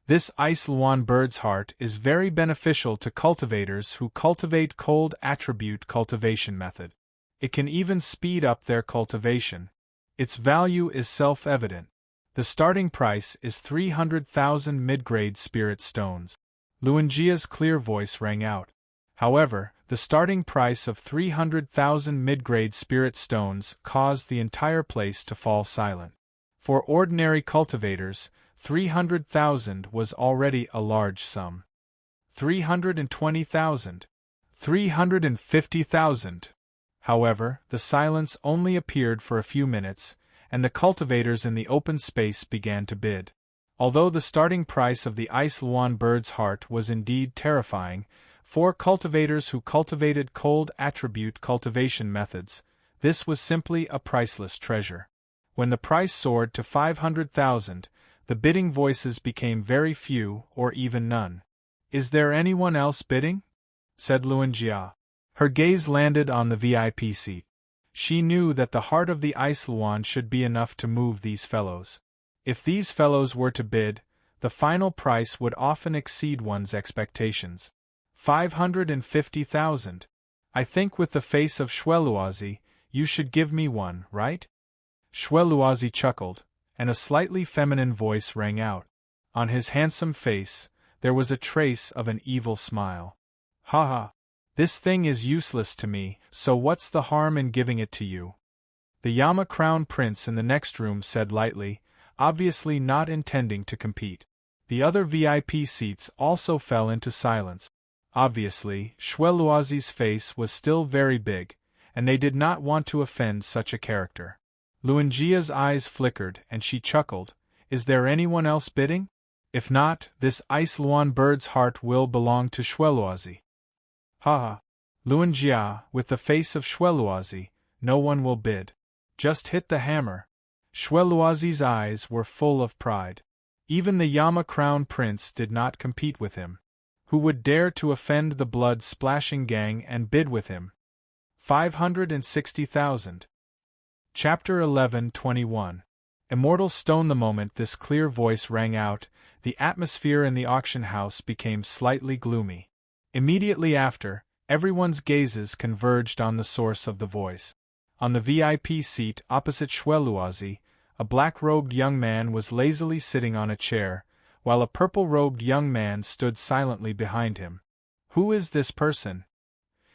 This Iceluan bird's heart is very beneficial to cultivators who cultivate cold attribute cultivation method. It can even speed up their cultivation. Its value is self-evident. The starting price is 300,000 mid-grade spirit stones. Luanjia's clear voice rang out. However, the starting price of 300,000 mid-grade spirit stones caused the entire place to fall silent. For ordinary cultivators, 300,000 was already a large sum. 320,000. 350,000. However, the silence only appeared for a few minutes, and the cultivators in the open space began to bid. Although the starting price of the Iceluan bird's heart was indeed terrifying, for cultivators who cultivated cold attribute cultivation methods, this was simply a priceless treasure. When the price soared to 500,000, the bidding voices became very few or even none. "Is there anyone else bidding?" said Luanjia. Her gaze landed on the VIP seat. She knew that the heart of the Iceluan should be enough to move these fellows. If these fellows were to bid, the final price would often exceed one's expectations. 550,000. I think with the face of Shweluazi, you should give me one, right? Shweluazi chuckled, and a slightly feminine voice rang out. On his handsome face, there was a trace of an evil smile. "Ha ha! This thing is useless to me, so what's the harm in giving it to you?" The Yama Crown Prince in the next room said lightly, obviously not intending to compete. The other VIP seats also fell into silence. Obviously, Shweluazi's face was still very big, and they did not want to offend such a character. Luanjia's eyes flickered and she chuckled. "Is there anyone else bidding? If not, this Iceluan bird's heart will belong to Shweluazi." "Ha ha! Luanjia, with the face of Shweluazi, no one will bid. Just hit the hammer." Shweluazi's eyes were full of pride. Even the Yama Crown Prince did not compete with him. Who would dare to offend the blood-splashing gang and bid with him? 560,000. Chapter 11:21. Immortal Stone. The moment this clear voice rang out, the atmosphere in the auction house became slightly gloomy. Immediately after, everyone's gazes converged on the source of the voice. On the VIP seat opposite Shweluazi, a black-robed young man was lazily sitting on a chair, while a purple-robed young man stood silently behind him. Who is this person?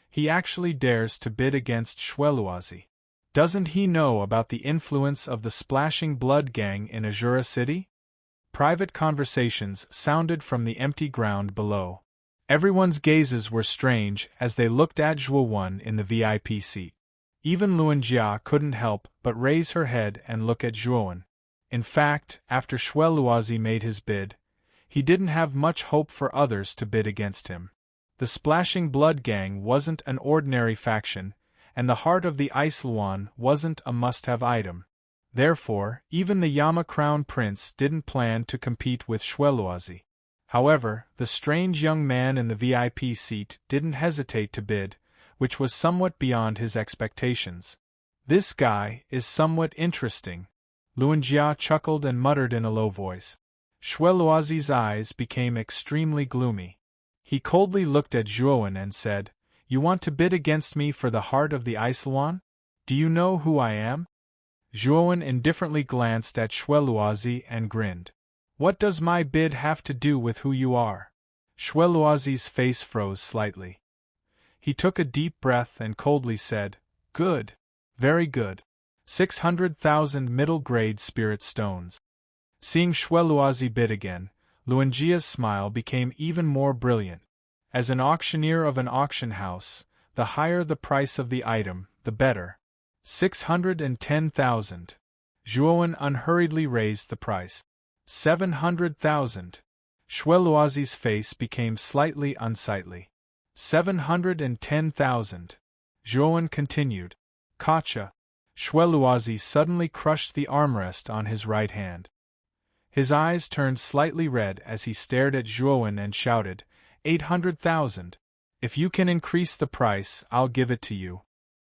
He actually dares to bid against Shweluazi. Doesn't he know about the influence of the Splashing Blood Gang in Azura City? Private conversations sounded from the empty ground below. Everyone's gazes were strange as they looked at Zhuo in the VIP seat. Even Luanjia couldn't help but raise her head and look at Zhuo. In fact, after Shweluazi made his bid, he didn't have much hope for others to bid against him. The Splashing Blood Gang wasn't an ordinary faction, and the heart of the Iceluan wasn't a must-have item. Therefore, even the Yama Crown Prince didn't plan to compete with Shweluazi. However, the strange young man in the VIP seat didn't hesitate to bid, which was somewhat beyond his expectations. "This guy is somewhat interesting," Luanjia chuckled and muttered in a low voice. Shweluazi's eyes became extremely gloomy. He coldly looked at Zhuo and said, "You want to bid against me for the heart of the Iceluan? Do you know who I am?" Zhuo indifferently glanced at Shweluazi and grinned. "What does my bid have to do with who you are?" Shweluazi's face froze slightly. He took a deep breath and coldly said, "Good. Very good. 600,000 middle-grade spirit stones." Seeing Shweluazi bid again, Luanjia's smile became even more brilliant. As an auctioneer of an auction house, the higher the price of the item, the better. 610,000. Zhuo unhurriedly raised the price. 700,000. Schweluazi's face became slightly unsightly. 710,000. Zhuowen continued. Gotcha. Schweluazi suddenly crushed the armrest on his right hand. His eyes turned slightly red as he stared at Zhuowen and shouted, 800,000. If you can increase the price, I'll give it to you.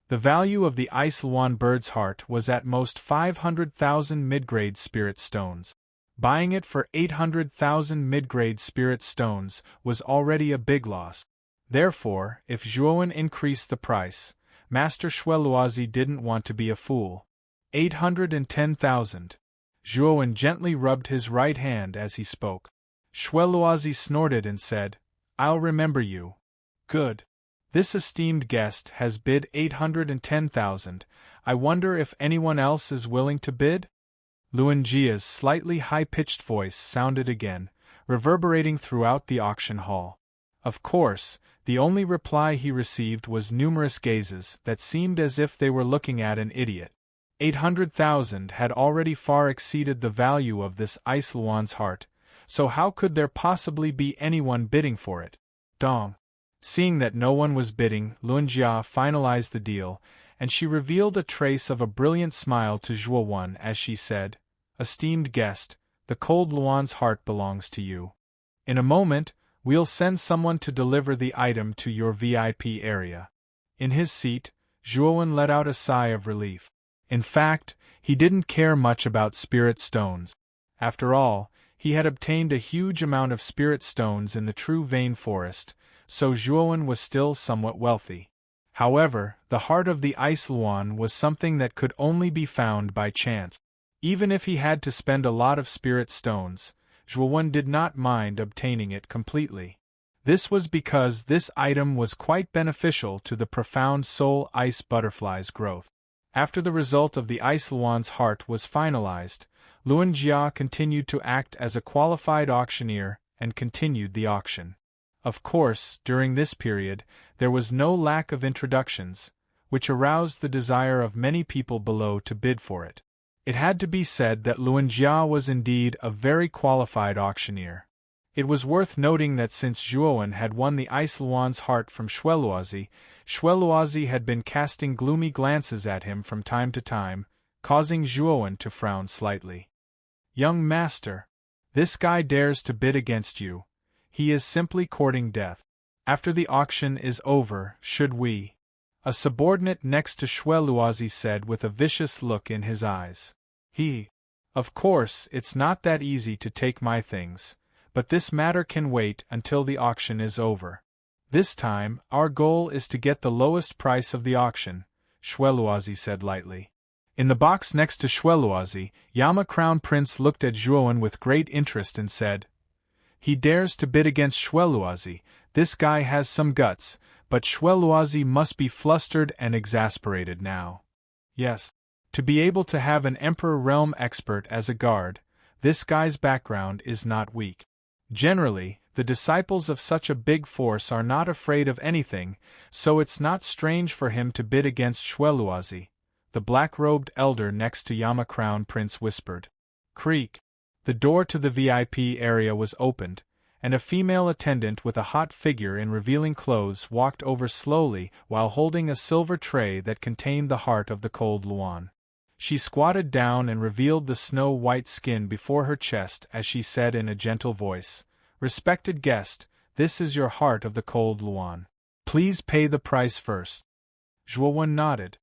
The value of the Ice Luan bird's heart was at most 500,000 mid-grade spirit stones. Buying it for 800,000 mid-grade spirit stones was already a big loss. Therefore, if Zhuowen increased the price, Master Schweluazi didn't want to be a fool. 810,000. Zhuowen gently rubbed his right hand as he spoke. Schweluazi snorted and said, I'll remember you. Good. This esteemed guest has bid 810,000. I wonder if anyone else is willing to bid? Luanjia's slightly high-pitched voice sounded again, reverberating throughout the auction hall. Of course, the only reply he received was numerous gazes that seemed as if they were looking at an idiot. 800,000 had already far exceeded the value of this Ice Luan's heart, so how could there possibly be anyone bidding for it? Dong. Seeing that no one was bidding, Luanjia finalized the deal, and she revealed a trace of a brilliant smile to Zhuowen as she said, Esteemed guest, the cold Luan's heart belongs to you. In a moment, we'll send someone to deliver the item to your VIP area. In his seat, Zhuowen let out a sigh of relief. In fact, he didn't care much about spirit stones. After all, he had obtained a huge amount of spirit stones in the True Vein Forest, so Zhuowen was still somewhat wealthy. However, the heart of the Ice Luan was something that could only be found by chance. Even if he had to spend a lot of spirit stones, Zhuowen did not mind obtaining it completely. This was because this item was quite beneficial to the profound soul ice butterfly's growth. After the result of the Ice Luan's heart was finalized, Luanjia continued to act as a qualified auctioneer and continued the auction. Of course, during this period, there was no lack of introductions, which aroused the desire of many people below to bid for it. It had to be said that Luanjia was indeed a very qualified auctioneer. It was worth noting that since Zhuowen had won the Ice Luan's heart from Schweluazi, Schweluazi had been casting gloomy glances at him from time to time, causing Zhuowen to frown slightly. Young master, this guy dares to bid against you. He is simply courting death. After the auction is over, should we? A subordinate next to Schweluazi said with a vicious look in his eyes. Of course, it's not that easy to take my things, but this matter can wait until the auction is over. This time, our goal is to get the lowest price of the auction, Schweluazi said lightly. In the box next to Schweluazi, Yama Crown Prince looked at Zhuowen with great interest and said, He dares to bid against Schweluazi. This guy has some guts, but Schweluazi must be flustered and exasperated now. Yes. To be able to have an Emperor Realm expert as a guard, this guy's background is not weak. Generally, the disciples of such a big force are not afraid of anything, so it's not strange for him to bid against Schweluazi, the black-robed elder next to Yama Crown Prince whispered. Creak. The door to the VIP area was opened, and a female attendant with a hot figure in revealing clothes walked over slowly while holding a silver tray that contained the heart of the cold Luan. She squatted down and revealed the snow-white skin before her chest as she said in a gentle voice, Respected guest, this is your heart of the cold Luan. Please pay the price first. Zhuowen nodded.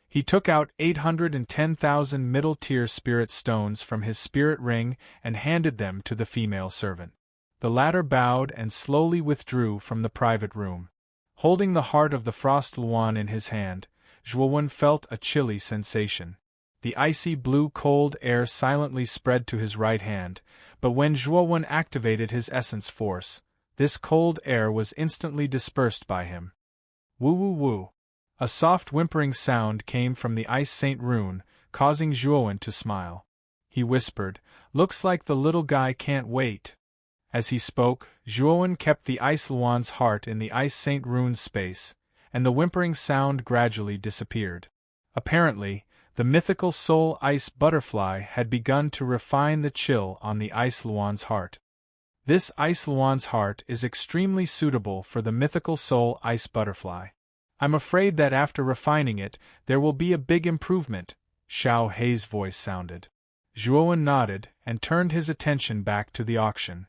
He took out 810,000 middle-tier spirit stones from his spirit ring and handed them to the female servant. The latter bowed and slowly withdrew from the private room. Holding the heart of the Frost Luan in his hand, Zhuowen felt a chilly sensation. The icy blue cold air silently spread to his right hand, but when Zhuowen activated his essence force, this cold air was instantly dispersed by him. Woo-woo-woo. A soft whimpering sound came from the Ice Saint rune, causing Zhuowen to smile. He whispered, Looks like the little guy can't wait. As he spoke, Zhuowen kept the Ice Luan's heart in the Ice Saint rune's space, and the whimpering sound gradually disappeared. Apparently, the mythical soul ice butterfly had begun to refine the chill on the Ice Luan's heart. This Ice Luan's heart is extremely suitable for the mythical soul ice butterfly. I'm afraid that after refining it, there will be a big improvement, Xiao Hei's voice sounded. Zhuowen nodded and turned his attention back to the auction.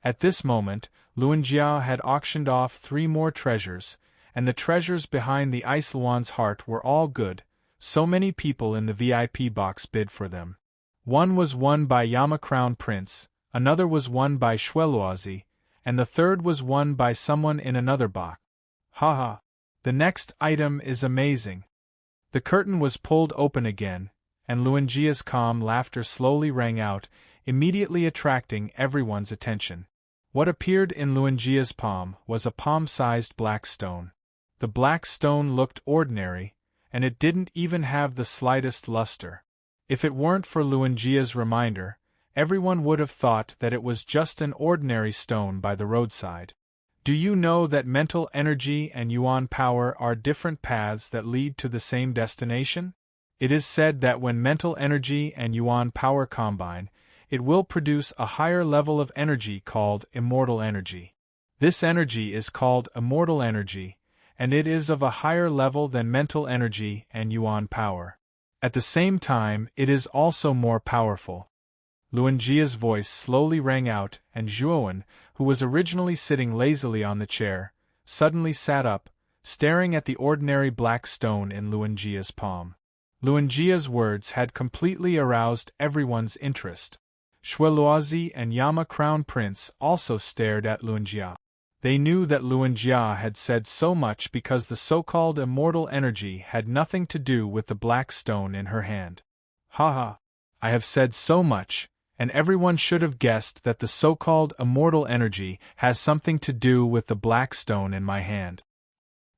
At this moment, Luanjia had auctioned off 3 more treasures, and the treasures behind the Ice Luan's heart were all good. So many people in the VIP box bid for them. One was won by Yama Crown Prince, another was won by Shueluozi, and the third was won by someone in another box. Haha! The next item is amazing. The curtain was pulled open again, and Luanjia's calm laughter slowly rang out, immediately attracting everyone's attention. What appeared in Luanjia's palm was a palm-sized black stone. The black stone looked ordinary, and it didn't even have the slightest luster. If it weren't for Luanjia's reminder, everyone would have thought that it was just an ordinary stone by the roadside. Do you know that mental energy and yuan power are different paths that lead to the same destination? It is said that when mental energy and yuan power combine, it will produce a higher level of energy called immortal energy. This energy is called immortal energy, and it is of a higher level than mental energy and yuan power. At the same time, it is also more powerful. Luanjia's voice slowly rang out, and Zhuowen, who was originally sitting lazily on the chair, suddenly sat up, staring at the ordinary black stone in Luanjia's palm. Luanjia's words had completely aroused everyone's interest. Shueluozi and Yama Crown Prince also stared at Luanjia. They knew that Luanjia had said so much because the so-called immortal energy had nothing to do with the black stone in her hand. Haha! I have said so much, and everyone should have guessed that the so-called immortal energy has something to do with the black stone in my hand.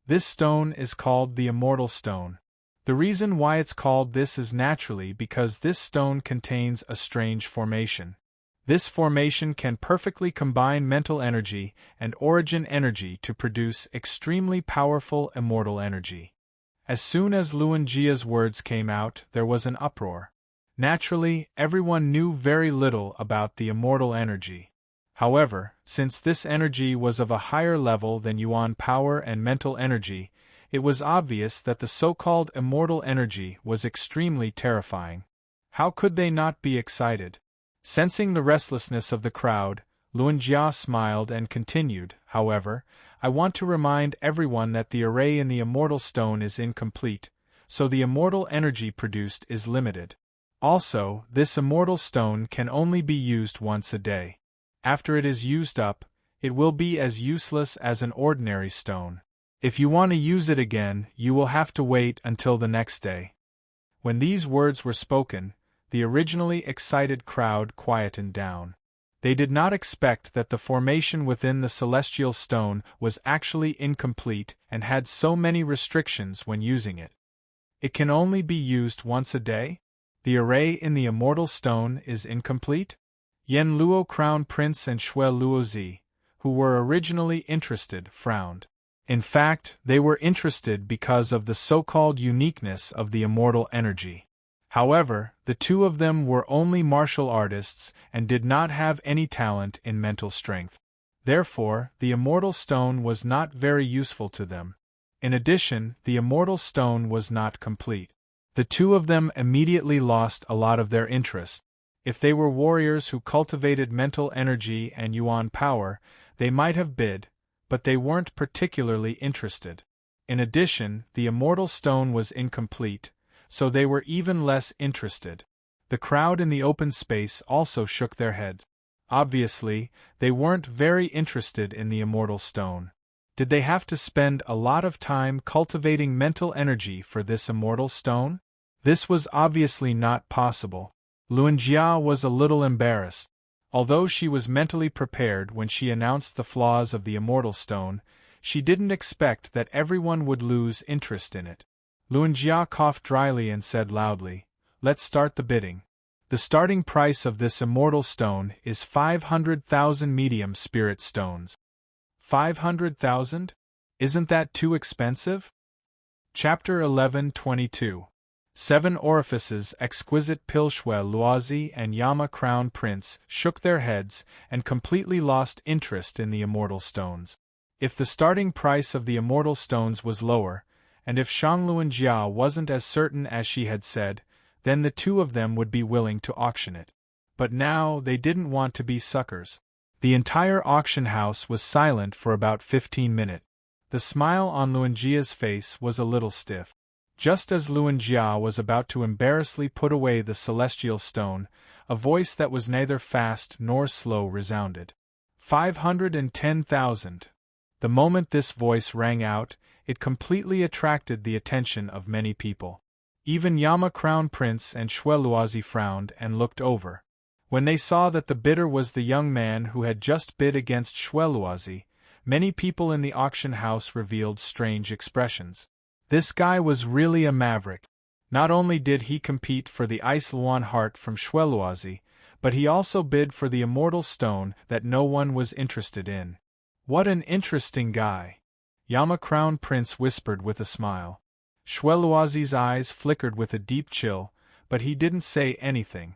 This stone is called the Immortal Stone. The reason why it's called this is naturally because this stone contains a strange formation. This formation can perfectly combine mental energy and origin energy to produce extremely powerful immortal energy. As soon as Luanjia's words came out, there was an uproar. Naturally, everyone knew very little about the immortal energy. However, since this energy was of a higher level than yuan power and mental energy, it was obvious that the so-called immortal energy was extremely terrifying. How could they not be excited? Sensing the restlessness of the crowd, Luanjia smiled and continued, however, I want to remind everyone that the array in the immortal stone is incomplete, so the immortal energy produced is limited. Also, this immortal stone can only be used once a day. After it is used up, it will be as useless as an ordinary stone. If you want to use it again, you will have to wait until the next day. When these words were spoken, the originally excited crowd quietened down. They did not expect that the formation within the celestial stone was actually incomplete and had so many restrictions when using it. It can only be used once a day? The array in the immortal stone is incomplete? Yen Luo Crown Prince and Shueluozi, who were originally interested, frowned. In fact, they were interested because of the so-called uniqueness of the immortal energy. However, the two of them were only martial artists and did not have any talent in mental strength. Therefore, the immortal stone was not very useful to them. In addition, the immortal stone was not complete. The two of them immediately lost a lot of their interest. If they were warriors who cultivated mental energy and yuan power, they might have bid, but they weren't particularly interested. In addition, the immortal stone was incomplete, so they were even less interested. The crowd in the open space also shook their heads. Obviously, they weren't very interested in the immortal stone. Did they have to spend a lot of time cultivating mental energy for this immortal stone? This was obviously not possible. Luanjia was a little embarrassed. Although she was mentally prepared when she announced the flaws of the immortal stone, she didn't expect that everyone would lose interest in it. Luanjia coughed dryly and said loudly, "Let's start the bidding. The starting price of this immortal stone is 500,000 medium spirit stones." 500,000? Isn't that too expensive? Chapter 11:22. 7 orifices exquisite Pilshwe Loisy and Yama Crown Prince shook their heads and completely lost interest in the immortal stones. If the starting price of the immortal stones was lower, and if Shangluan Jia wasn't as certain as she had said, then the two of them would be willing to auction it. But now they didn't want to be suckers. The entire auction house was silent for about 15 minutes. The smile on Luan Jia's face was a little stiff. Just as Luan Jia was about to embarrassingly put away the celestial stone, a voice that was neither fast nor slow resounded. 510,000. The moment this voice rang out, it completely attracted the attention of many people. Even Yama Crown Prince and Xue Luozi frowned and looked over. When they saw that the bidder was the young man who had just bid against Xue Luozi, many people in the auction house revealed strange expressions. This guy was really a maverick. Not only did he compete for the Ice Luan heart from Xue Luozi, but he also bid for the immortal stone that no one was interested in. What an interesting guy! Yama Crown Prince whispered with a smile. Xue Luozi's eyes flickered with a deep chill, but he didn't say anything.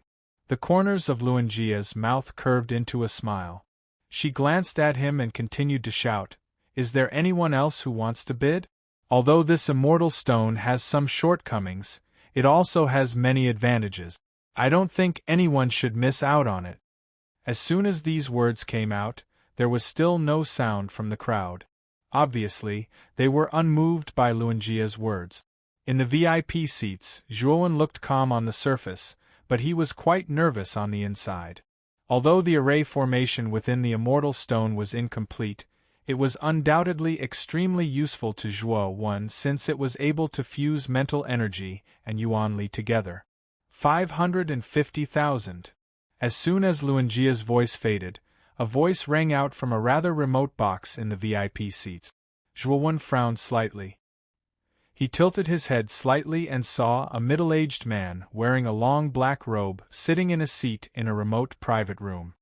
The corners of Luan Jia's mouth curved into a smile. She glanced at him and continued to shout, "Is there anyone else who wants to bid? Although this immortal stone has some shortcomings, it also has many advantages. I don't think anyone should miss out on it." As soon as these words came out, there was still no sound from the crowd. Obviously, they were unmoved by Luan Jia's words. In the VIP seats, Zhuowen looked calm on the surface, but he was quite nervous on the inside. Although the array formation within the immortal stone was incomplete, it was undoubtedly extremely useful to Zhuowen since it was able to fuse mental energy and Yuanli together. 550,000. As soon as Luan Jia's voice faded, a voice rang out from a rather remote box in the VIP seats. Zhuowen frowned slightly. He tilted his head slightly and saw a middle-aged man wearing a long black robe sitting in a seat in a remote private room.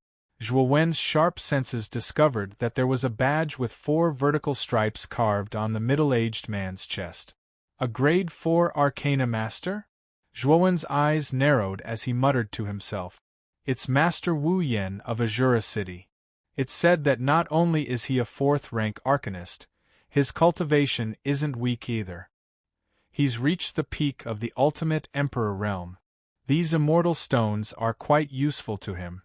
Zhuowen's sharp senses discovered that there was a badge with 4 vertical stripes carved on the middle-aged man's chest. A Grade 4 Arcana Master? Zhuowen's eyes narrowed as he muttered to himself. It's Master Wu Yen of Azura City. It's said that not only is he a 4th-rank arcanist, his cultivation isn't weak either. He's reached the peak of the ultimate Emperor realm. These immortal stones are quite useful to him.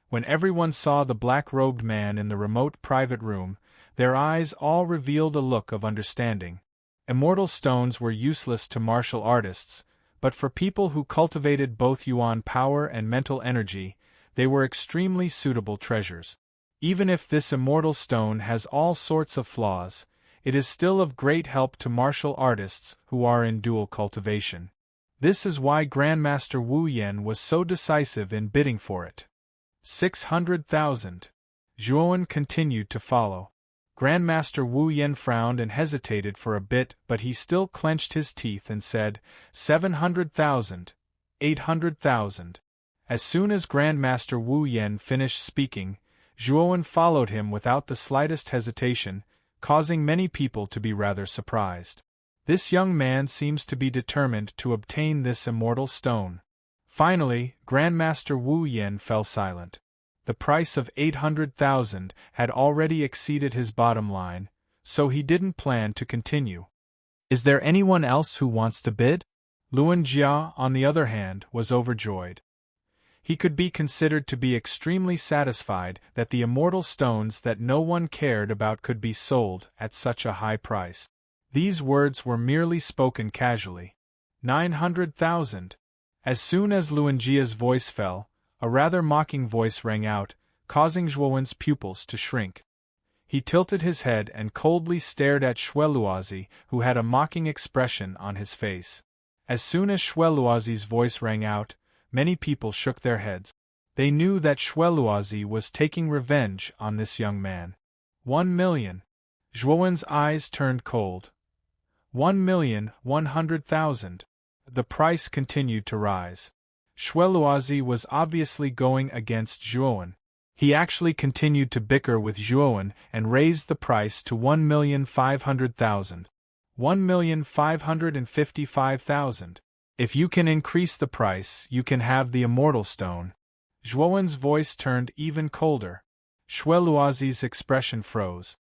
When everyone saw the black-robed man in the remote private room, their eyes all revealed a look of understanding. Immortal stones were useless to martial artists, but for people who cultivated both yuan power and mental energy, they were extremely suitable treasures. Even if this immortal stone has all sorts of flaws, it is still of great help to martial artists who are in dual cultivation. This is why Grandmaster Wu Yen was so decisive in bidding for it. 600,000. Zhuowen continued to follow. Grandmaster Wu Yen frowned and hesitated for a bit, but he still clenched his teeth and said, 700,000, 800,000. As soon as Grandmaster Wu Yen finished speaking, Zhuowen followed him without the slightest hesitation, causing many people to be rather surprised. This young man seems to be determined to obtain this immortal stone. Finally, Grandmaster Wu Yen fell silent. The price of 800,000 had already exceeded his bottom line, so he didn't plan to continue. Is there anyone else who wants to bid? Luan Jia, on the other hand, was overjoyed. He could be considered to be extremely satisfied that the immortal stones that no one cared about could be sold at such a high price. These words were merely spoken casually. 900,000. As soon as Luan Jia's voice fell, a rather mocking voice rang out, causing Zhuowen's pupils to shrink. He tilted his head and coldly stared at Xue Luozi, who had a mocking expression on his face. As soon as Xue Luozi's voice rang out, many people shook their heads. They knew that Xue Luozi was taking revenge on this young man. 1 million. Zhuowen's eyes turned cold. 1,100,000. The price continued to rise. Xue Luozi was obviously going against Zhuowen. He actually continued to bicker with Zhuowen and raised the price to 1,500,000. 1,555,000. If you can increase the price, you can have the immortal stone. Zhuowen's voice turned even colder. Shueluazi's expression froze.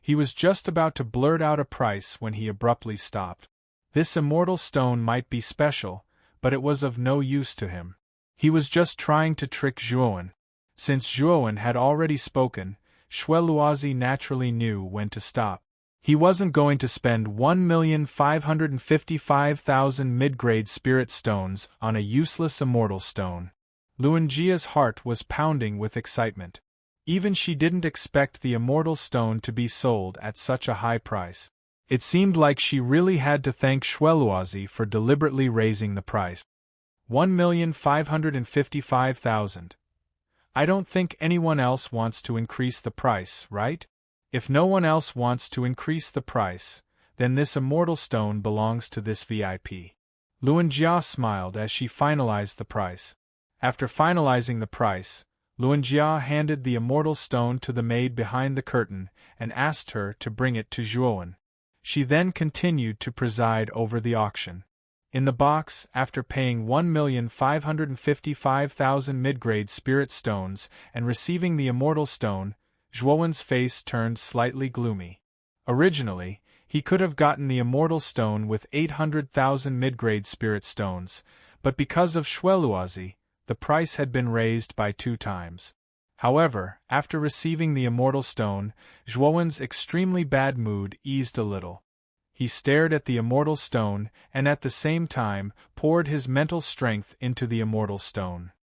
He was just about to blurt out a price when he abruptly stopped. This immortal stone might be special, but it was of no use to him. He was just trying to trick Zhuowen. Since Zhuowen had already spoken, Shueluazi naturally knew when to stop. He wasn't going to spend 1,555,000 mid-grade spirit stones on a useless immortal stone. Luanjia's heart was pounding with excitement. Even she didn't expect the immortal stone to be sold at such a high price. It seemed like she really had to thank Shueluazi for deliberately raising the price. 1,555,000. I don't think anyone else wants to increase the price, right? If no one else wants to increase the price, then this immortal stone belongs to this VIP. Luanjia smiled as she finalized the price. After finalizing the price, Luanjia handed the immortal stone to the maid behind the curtain and asked her to bring it to Zhuowen. She then continued to preside over the auction. In the box, after paying 1,555,000 mid-grade spirit stones and receiving the immortal stone, Zhuowen's face turned slightly gloomy. Originally, he could have gotten the immortal stone with 800,000 mid-grade spirit stones, but because of Shueluazi, the price had been raised by 2 times. However, after receiving the immortal stone, Zhuowen's extremely bad mood eased a little. He stared at the immortal stone and at the same time poured his mental strength into the immortal stone.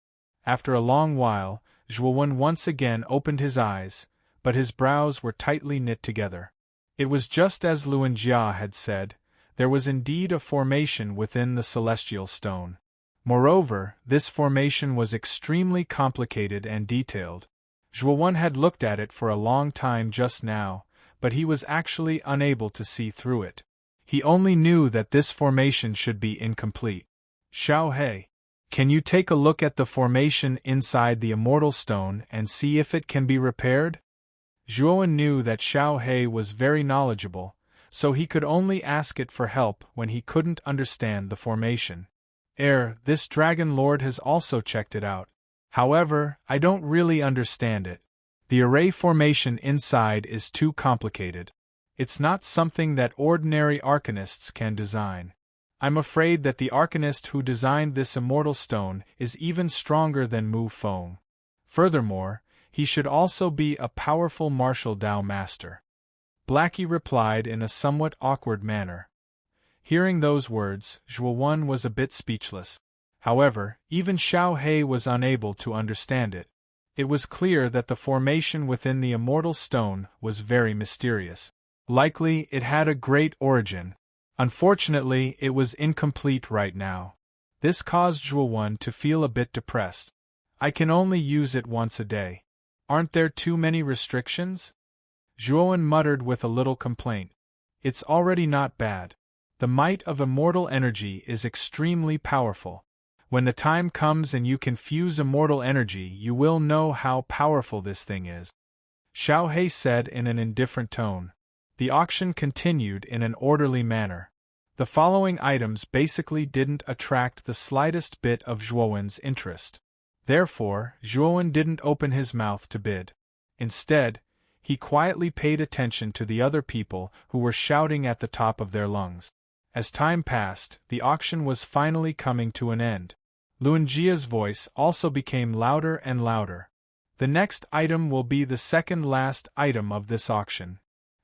After a long while, Zhuowen once again opened his eyes, but his brows were tightly knit together. It was just as Luanjia had said, there was indeed a formation within the celestial stone. Moreover, this formation was extremely complicated and detailed. Zhuowen had looked at it for a long time just now, but he was actually unable to see through it. He only knew that this formation should be incomplete. Xiaohei, can you take a look at the formation inside the immortal stone and see if it can be repaired? Zhuowen knew that Xiaohei was very knowledgeable, so he could only ask it for help when he couldn't understand the formation. This Dragon Lord has also checked it out. However, I don't really understand it. The array formation inside is too complicated. It's not something that ordinary arcanists can design. I'm afraid that the arcanist who designed this immortal stone is even stronger than Mu Feng. Furthermore, he should also be a powerful martial Dao master. Blackie replied in a somewhat awkward manner. Hearing those words, Zhuowen was a bit speechless. However, even Xiaohei was unable to understand it. It was clear that the formation within the immortal stone was very mysterious. Likely, it had a great origin. Unfortunately, it was incomplete right now. This caused Zhuowen to feel a bit depressed. I can only use it once a day. Aren't there too many restrictions? Zhuowen muttered with a little complaint. It's already not bad. The might of immortal energy is extremely powerful. When the time comes and you can fuse immortal energy, you will know how powerful this thing is. Xiaohei said in an indifferent tone. The auction continued in an orderly manner. The following items basically didn't attract the slightest bit of Zhuowen's interest. Therefore, Zhuowen didn't open his mouth to bid. Instead, he quietly paid attention to the other people who were shouting at the top of their lungs. As time passed, the auction was finally coming to an end. Luanjia's voice also became louder and louder. The next item will be the second last item of this auction.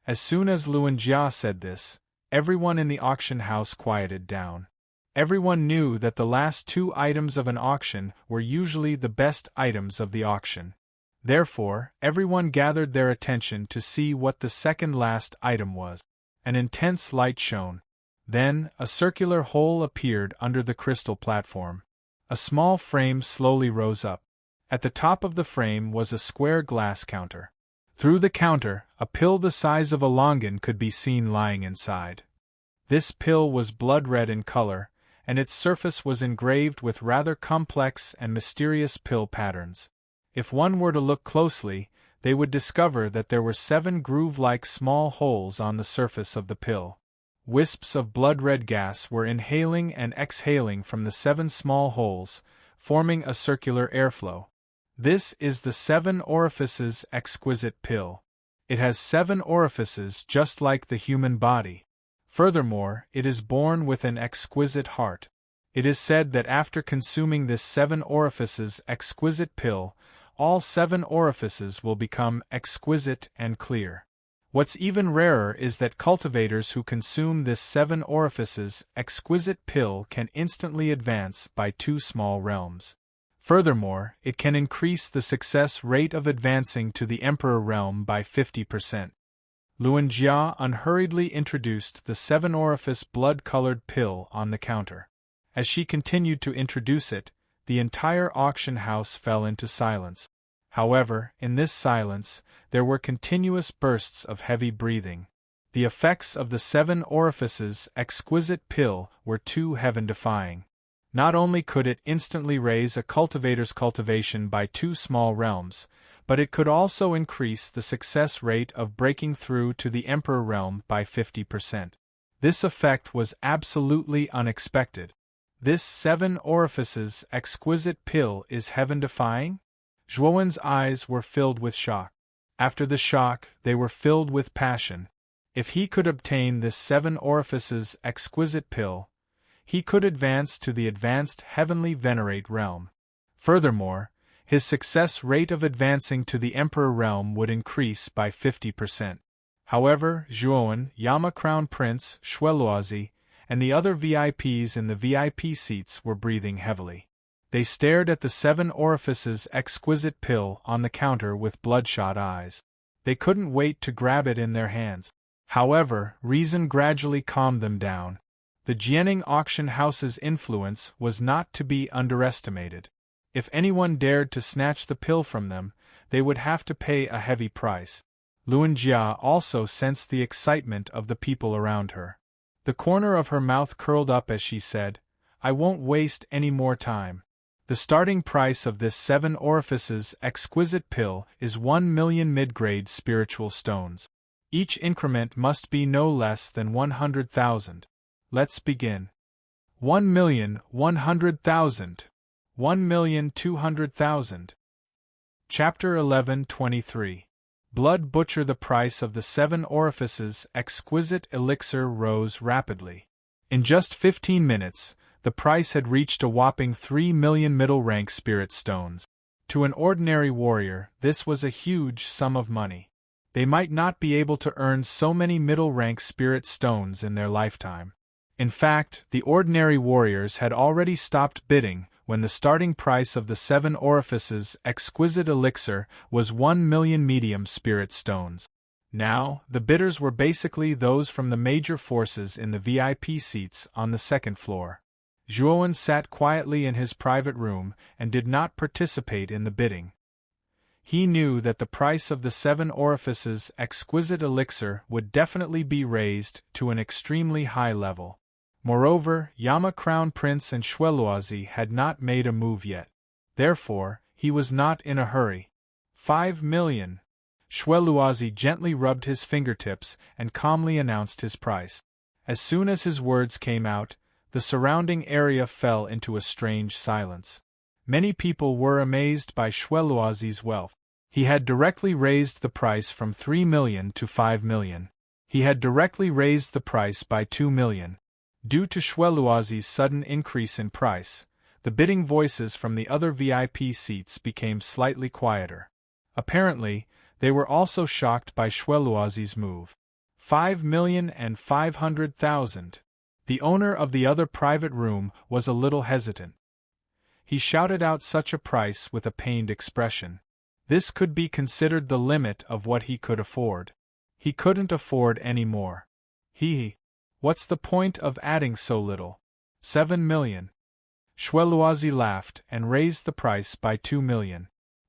As soon as Luanjia said this, everyone in the auction house quieted down. Everyone knew that the last 2 items of an auction were usually the best items of the auction. Therefore, everyone gathered their attention to see what the second last item was. An intense light shone. Then, a circular hole appeared under the crystal platform. A small frame slowly rose up. At the top of the frame was a square glass counter. Through the counter, a pill the size of a longan could be seen lying inside. This pill was blood-red in color, and its surface was engraved with rather complex and mysterious pill patterns. If one were to look closely, they would discover that there were 7 groove-like small holes on the surface of the pill. wisps of blood-red gas were inhaling and exhaling from the 7 small holes, forming a circular airflow. This is the 7 orifices exquisite pill. It has 7 orifices just like the human body. Furthermore, it is born with an exquisite heart. It is said that after consuming this 7 orifices exquisite pill, all 7 orifices will become exquisite and clear. What's even rarer is that cultivators who consume this 7 orifices exquisite pill can instantly advance by 2 small realms. Furthermore, it can increase the success rate of advancing to the Emperor realm by 50%. Luan Jia unhurriedly introduced the 7 orifice blood-colored pill on the counter. As she continued to introduce it, the entire auction house fell into silence. However, in this silence, there were continuous bursts of heavy breathing. The effects of the 7 orifices exquisite pill were too heaven-defying. Not only could it instantly raise a cultivator's cultivation by 2 small realms, but it could also increase the success rate of breaking through to the Emperor realm by 50%. This effect was absolutely unexpected. This 7 orifices exquisite pill is heaven-defying? Zhuowen's eyes were filled with shock. After the shock, they were filled with passion. If he could obtain this 7 orifices exquisite pill, he could advance to the advanced heavenly venerate realm. Furthermore, his success rate of advancing to the Emperor realm would increase by 50%. However, Zhuowen, Yama Crown Prince, Shueluozi, and the other VIPs in the VIP seats were breathing heavily. They stared at the 7 orifices exquisite pill on the counter with bloodshot eyes. They couldn't wait to grab it in their hands. However, reason gradually calmed them down. The Jianing auction house's influence was not to be underestimated. If anyone dared to snatch the pill from them, they would have to pay a heavy price. Luan Jia also sensed the excitement of the people around her. The corner of her mouth curled up as she said, "I won't waste any more time. The starting price of this 7 orifices exquisite pill is 1 million mid-grade spiritual stones. Each increment must be no less than 100,000. Let's begin. 1,100,000. 1,200,000. Chapter 11:23. Blood Butcher. The price of the 7 orifices exquisite elixir rose rapidly. In just 15 minutes, the price had reached a whopping 3 million middle-rank spirit stones. To an ordinary warrior, this was a huge sum of money. They might not be able to earn so many middle-rank spirit stones in their lifetime. In fact, the ordinary warriors had already stopped bidding when the starting price of the 7 orifices exquisite elixir was 1 million medium spirit stones. Now, the bidders were basically those from the major forces in the VIP seats on the 2nd floor. Zhuowen sat quietly in his private room and did not participate in the bidding. He knew that the price of the 7 orifices exquisite elixir would definitely be raised to an extremely high level. Moreover, Yama Crown Prince and Shueluozi had not made a move yet. Therefore, he was not in a hurry. 5 million. Shueluozi gently rubbed his fingertips and calmly announced his price. As soon as his words came out, the surrounding area fell into a strange silence. Many people were amazed by Shueluozi's wealth. He had directly raised the price from 3 million to 5 million. He had directly raised the price by 2 million. Due to Shueluozi's sudden increase in price, the bidding voices from the other VIP seats became slightly quieter. Apparently, they were also shocked by Shueluozi's move. 5,500,000. The owner of the other private room was a little hesitant. He shouted out such a price with a pained expression. This could be considered the limit of what he could afford. He couldn't afford any more. What's the point of adding so little? 7 million. Shueluozi laughed and raised the price by 2 million.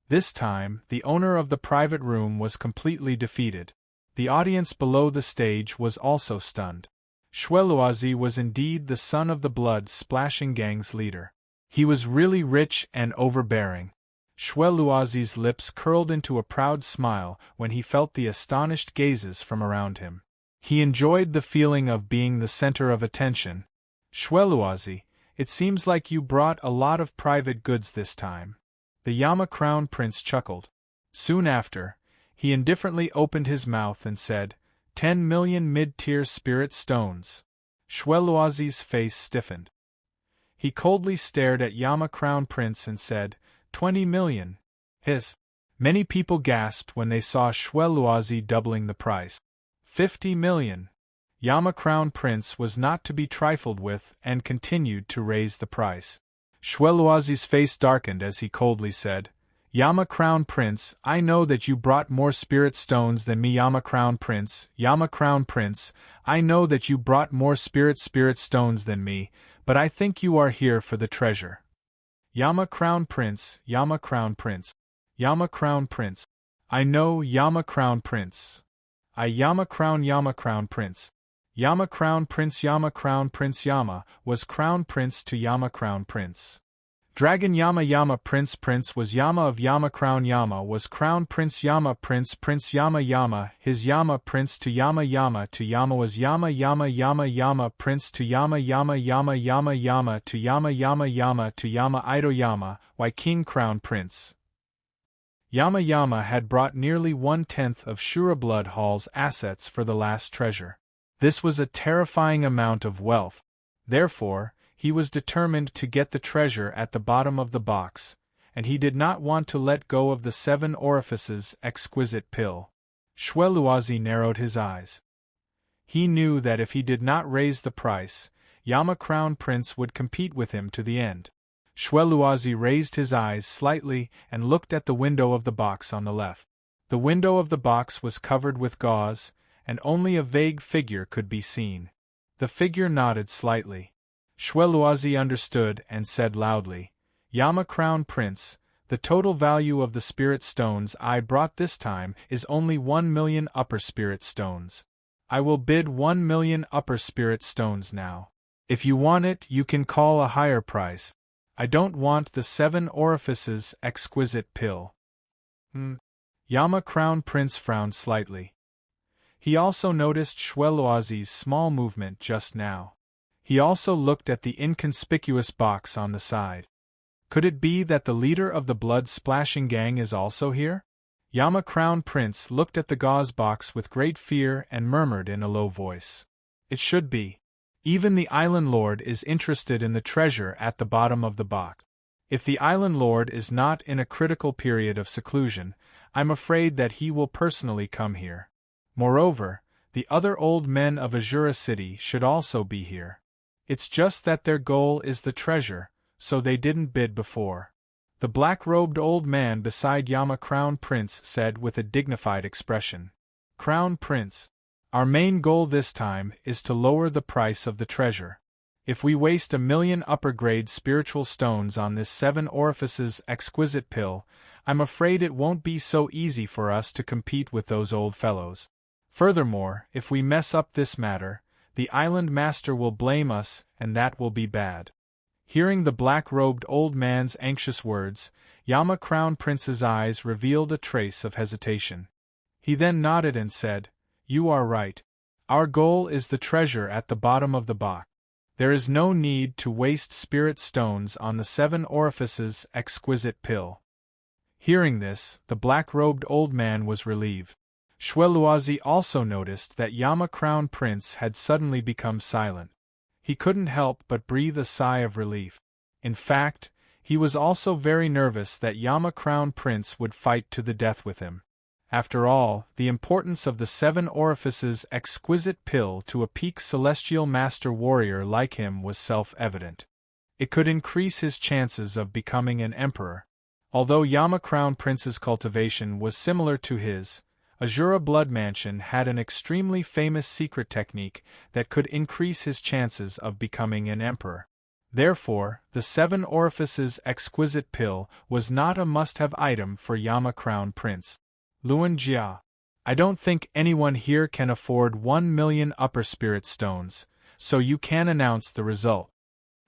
This time, the owner of the private room was completely defeated. The audience below the stage was also stunned. Shueluozi was indeed the son of the blood-splashing gang's leader. He was really rich and overbearing. Shueluozi's lips curled into a proud smile when he felt the astonished gazes from around him. He enjoyed the feeling of being the center of attention. Shweluazi, it seems like you brought a lot of private goods this time. The Yama Crown Prince chuckled. Soon after, he indifferently opened his mouth and said, 10 million mid-tier spirit stones. Shweluazi's face stiffened. He coldly stared at Yama Crown Prince and said, 20 million. Many people gasped when they saw Shweluazi doubling the price. 50 million. Yama Crown Prince was not to be trifled with and continued to raise the price. Shweluazi's face darkened as he coldly said, Yama Crown Prince, I know that you brought more spirit stones than me. Yama Crown Prince, I know that you brought more spirit stones than me, but I think you are here for the treasure. Yama Crown Prince, Yama Crown Prince, Yama Crown Prince. I know, Yama Crown Prince. Yama Crown Prince. Yama Crown Prince. Yama Crown Prince. Yama was Crown Prince to Yama Crown Prince. Dragon Yama Prince. Prince was Yama of Yama Crown. Yama was Crown Prince. Yama Prince. Prince Yama his Yama Prince to Yama to Yama was Yama Prince to Yama to Yama to Yama Ido Yama, why King Crown Prince. Yama had brought nearly 1/10 of Shura Blood Hall's assets for the last treasure. This was a terrifying amount of wealth. Therefore, he was determined to get the treasure at the bottom of the box, and he did not want to let go of the 7 orifices exquisite pill. Shweluazi narrowed his eyes. He knew that if he did not raise the price, Yama Crown Prince would compete with him to the end. Shweluazi raised his eyes slightly and looked at the window of the box on the left. The window of the box was covered with gauze, and only a vague figure could be seen. The figure nodded slightly. Shweluazi understood and said loudly, Yama Crown Prince, the total value of the spirit stones I brought this time is only 1 million upper spirit stones. I will bid 1 million upper spirit stones now. If you want it, you can call a higher price. I don't want the 7 orifices exquisite pill. Yama Crown Prince frowned slightly. He also noticed Shweluazi's small movement just now. He also looked at the inconspicuous box on the side. Could it be that the leader of the blood-splashing gang is also here? Yama Crown Prince looked at the gauze box with great fear and murmured in a low voice. It should be. Even the Island Lord is interested in the treasure at the bottom of the box. If the Island Lord is not in a critical period of seclusion, I'm afraid that he will personally come here. Moreover, the other old men of Azura City should also be here. It's just that their goal is the treasure, so they didn't bid before. The black-robed old man beside Yama Crown Prince said with a dignified expression. Crown Prince, our main goal this time is to lower the price of the treasure. If we waste 1 million upper-grade spiritual stones on this 7 orifices exquisite pill, I'm afraid it won't be so easy for us to compete with those old fellows. Furthermore, if we mess up this matter, the Island Master will blame us, and that will be bad. Hearing the black-robed old man's anxious words, Yama Crown Prince's eyes revealed a trace of hesitation. He then nodded and said, You are right. Our goal is the treasure at the bottom of the box. There is no need to waste spirit stones on the 7 orifices exquisite pill. Hearing this, the black-robed old man was relieved. Shweluazi also noticed that Yama Crown Prince had suddenly become silent. He couldn't help but breathe a sigh of relief. In fact, he was also very nervous that Yama Crown Prince would fight to the death with him. After all, the importance of the 7 orifices exquisite pill to a peak celestial master warrior like him was self-evident. It could increase his chances of becoming an emperor. Although Yama Crown Prince's cultivation was similar to his, Azura Blood Mansion had an extremely famous secret technique that could increase his chances of becoming an emperor. Therefore, the 7 orifices exquisite pill was not a must-have item for Yama Crown Prince. Luan Jia. I don't think anyone here can afford 1 million upper spirit stones, so you can announce the result.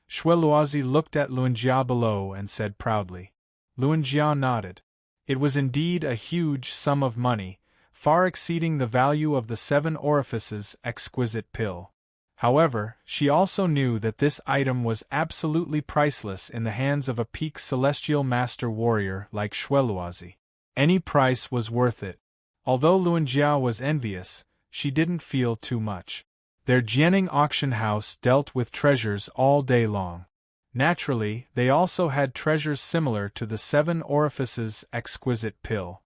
Shweluazi looked at Luan Jia below and said proudly. Luan Jia nodded. It was indeed a huge sum of money, far exceeding the value of the 7 orifices exquisite pill. However, she also knew that this item was absolutely priceless in the hands of a peak celestial master warrior like Xueluozi. Any price was worth it. Although Luanjiao was envious, she didn't feel too much. Their Jianing auction house dealt with treasures all day long. Naturally, they also had treasures similar to the 7 orifices exquisite pill.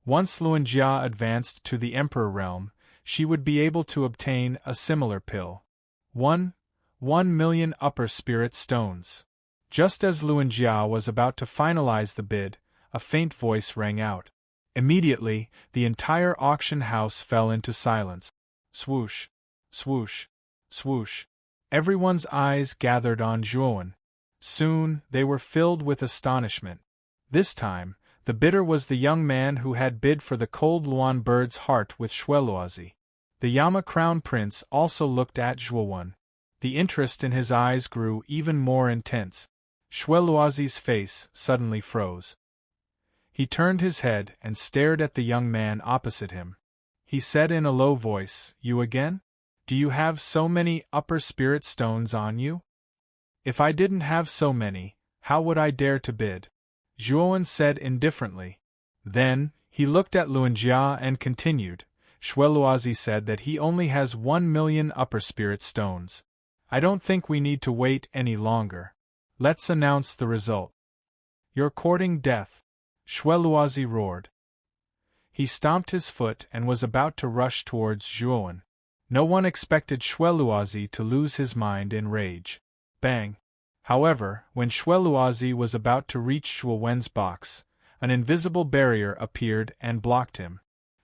Once Luanjia advanced to the Emperor realm, she would be able to obtain a similar pill. 1,000,000 upper spirit stones. Just as Luanjia was about to finalize the bid, a faint voice rang out. Immediately, the entire auction house fell into silence. Swoosh, swoosh, swoosh. Everyone's eyes gathered on Zhuowen. Soon, they were filled with astonishment. This time, the bidder was the young man who had bid for the cold Luan bird's heart with Xueluozi. The Yama Crown Prince also looked at Zhuowen. The interest in his eyes grew even more intense. Xueluozi's face suddenly froze. He turned his head and stared at the young man opposite him. He said in a low voice, "You again? Do you have so many upper spirit stones on you?" "If I didn't have so many, how would I dare to bid?" Zhuowen said indifferently. Then, he looked at Luanjia and continued, "Xueluozi said that he only has 1,000,000 upper spirit stones. I don't think we need to wait any longer. Let's announce the result." "You're courting death," Xueluozi roared. He stomped his foot and was about to rush towards Zhuowen. No one expected Xueluozi to lose his mind in rage. Bang! However, when Xueluozi was about to reach Zhuowen's box, an invisible barrier appeared and blocked him.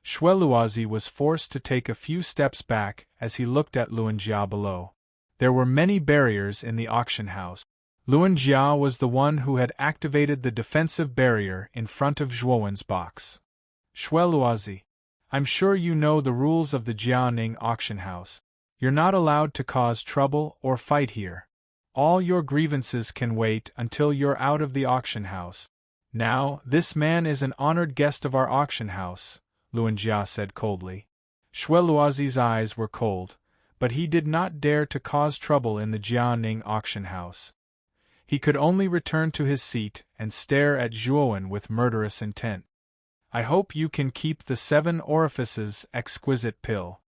Xueluozi was forced to take a few steps back as he looked at Luanjia below. There were many barriers in the auction house. Luanjia was the one who had activated the defensive barrier in front of Zhuowen's box. "Xueluozi, I'm sure you know the rules of the Jianing auction house. You're not allowed to cause trouble or fight here. All your grievances can wait until you're out of the auction house. Now, this man is an honored guest of our auction house," Luanjia said coldly. Xueluozi's eyes were cold, but he did not dare to cause trouble in the Jianing auction house. He could only return to his seat and stare at Zhuowen with murderous intent. "I hope you can keep the 7 orifices exquisite pill."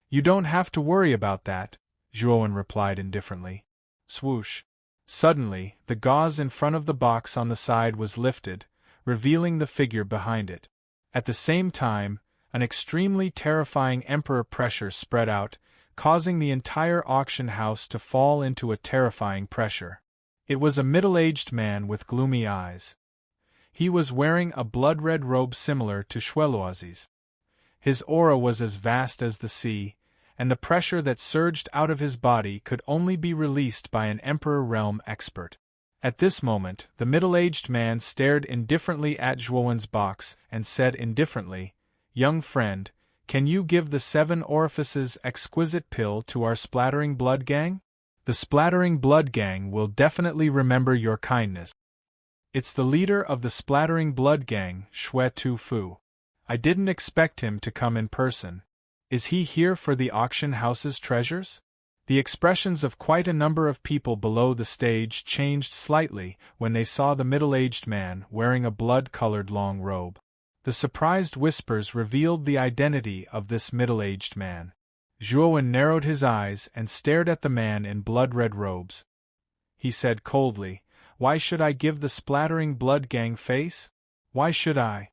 "You don't have to worry about that," Zhuowen replied indifferently. Swoosh! Suddenly, the gauze in front of the box on the side was lifted, revealing the figure behind it. At the same time, an extremely terrifying emperor pressure spread out, causing the entire auction house to fall into a terrifying pressure. It was a middle-aged man with gloomy eyes. He was wearing a blood-red robe similar to Xueluozi's. His aura was as vast as the sea, and the pressure that surged out of his body could only be released by an Emperor Realm expert. At this moment, the middle-aged man stared indifferently at Zhuowen's box and said indifferently, "Young friend, can you give the 7 orifices exquisite pill to our splattering blood gang? The splattering blood gang will definitely remember your kindness." "It's the leader of the splattering blood gang, Xue Tu Fu. I didn't expect him to come in person. Is he here for the auction house's treasures?" The expressions of quite a number of people below the stage changed slightly when they saw the middle-aged man wearing a blood-colored long robe. The surprised whispers revealed the identity of this middle-aged man. Zhuowen narrowed his eyes and stared at the man in blood-red robes. He said coldly, "Why should I give the splattering blood gang face? Why should I?"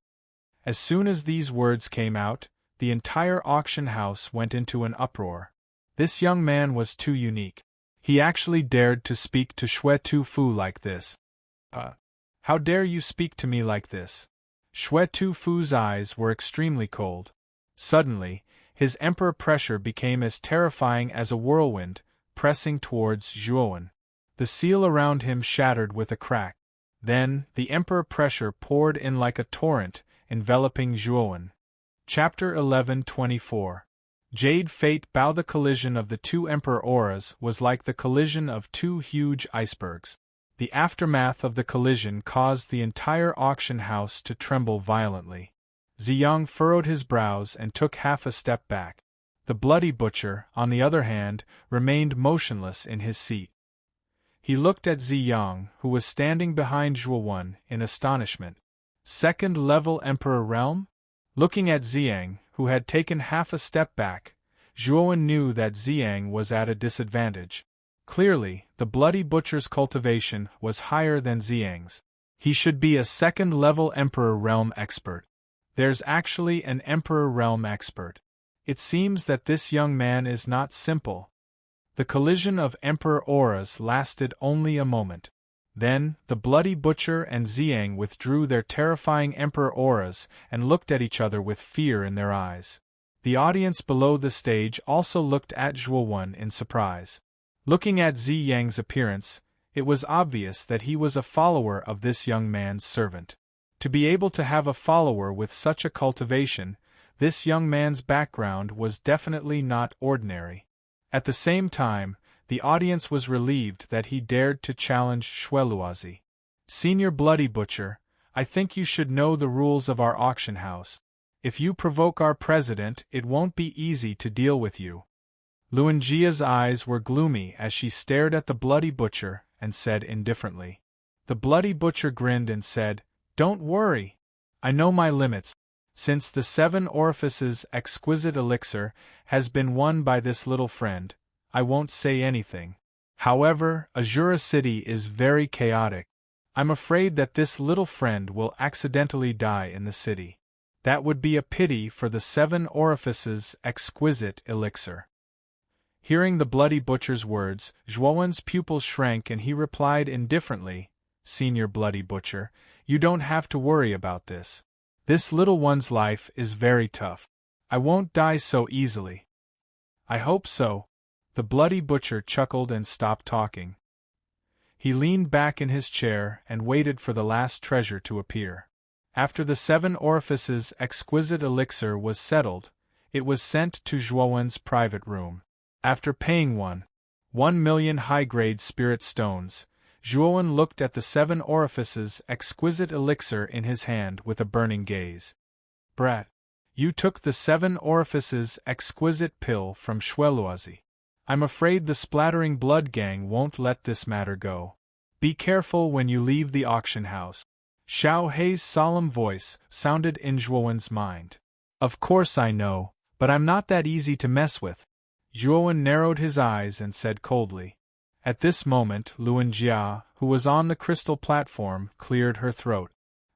As soon as these words came out, the entire auction house went into an uproar. This young man was too unique. He actually dared to speak to Xue Tu Fu like this. How dare you speak to me like this?" Xue Tu Fu's eyes were extremely cold. Suddenly, his emperor pressure became as terrifying as a whirlwind, pressing towards Zhuowen. The seal around him shattered with a crack. Then, the emperor pressure poured in like a torrent, enveloping Zhuowen. Chapter 11:24. Jade Fate Bow. The collision of the two emperor auras was like the collision of two huge icebergs. The aftermath of the collision caused the entire auction house to tremble violently. Ziyang furrowed his brows and took half a step back. The bloody butcher, on the other hand, remained motionless in his seat. He looked at Ziyang, who was standing behind Zhuowen, in astonishment. Second-level Emperor realm? Looking at Ziyang, who had taken half a step back, Zhuowen knew that Ziyang was at a disadvantage. Clearly, the bloody butcher's cultivation was higher than Ziyang's. He should be a second-level Emperor realm expert. There's actually an Emperor realm expert. It seems that this young man is not simple. The collision of Emperor auras lasted only a moment. Then, the bloody butcher and Ziyang withdrew their terrifying Emperor auras and looked at each other with fear in their eyes. The audience below the stage also looked at Zhuowen in surprise. Looking at Ziyang's appearance, it was obvious that he was a follower of this young man's servant. To be able to have a follower with such a cultivation, this young man's background was definitely not ordinary. At the same time, the audience was relieved that he dared to challenge Xueluozi. Senior Bloody Butcher, I think you should know the rules of our auction house. If you provoke our president, it won't be easy to deal with you. Luanjia's eyes were gloomy as she stared at the Bloody Butcher and said indifferently. The Bloody Butcher grinned and said, "Don't worry. I know my limits. Since the 7 Orifices exquisite elixir has been won by this little friend, I won't say anything. However, Azura City is very chaotic. I'm afraid that this little friend will accidentally die in the city. That would be a pity for the 7 Orifices exquisite elixir." Hearing the Bloody Butcher's words, Zhuowen's pupils shrank and he replied indifferently, "Senior Bloody Butcher, you don't have to worry about this. This little one's life is very tough. I won't die so easily." "I hope so." The Bloody Butcher chuckled and stopped talking. He leaned back in his chair and waited for the last treasure to appear. After the 7 Orifices exquisite elixir was settled, it was sent to Zhuowen's private room. After paying 1,000,000 high-grade spirit stones, Zhuowen looked at the 7 Orifices exquisite elixir in his hand with a burning gaze. "Brat, you took the 7 Orifices exquisite pill from Xueluozi. I'm afraid the splattering blood gang won't let this matter go. Be careful when you leave the auction house." Xiao Hei's solemn voice sounded in Zhuowen's mind. "Of course I know, but I'm not that easy to mess with." Zhuowen narrowed his eyes and said coldly. At this moment, Luanjia, who was on the crystal platform, cleared her throat.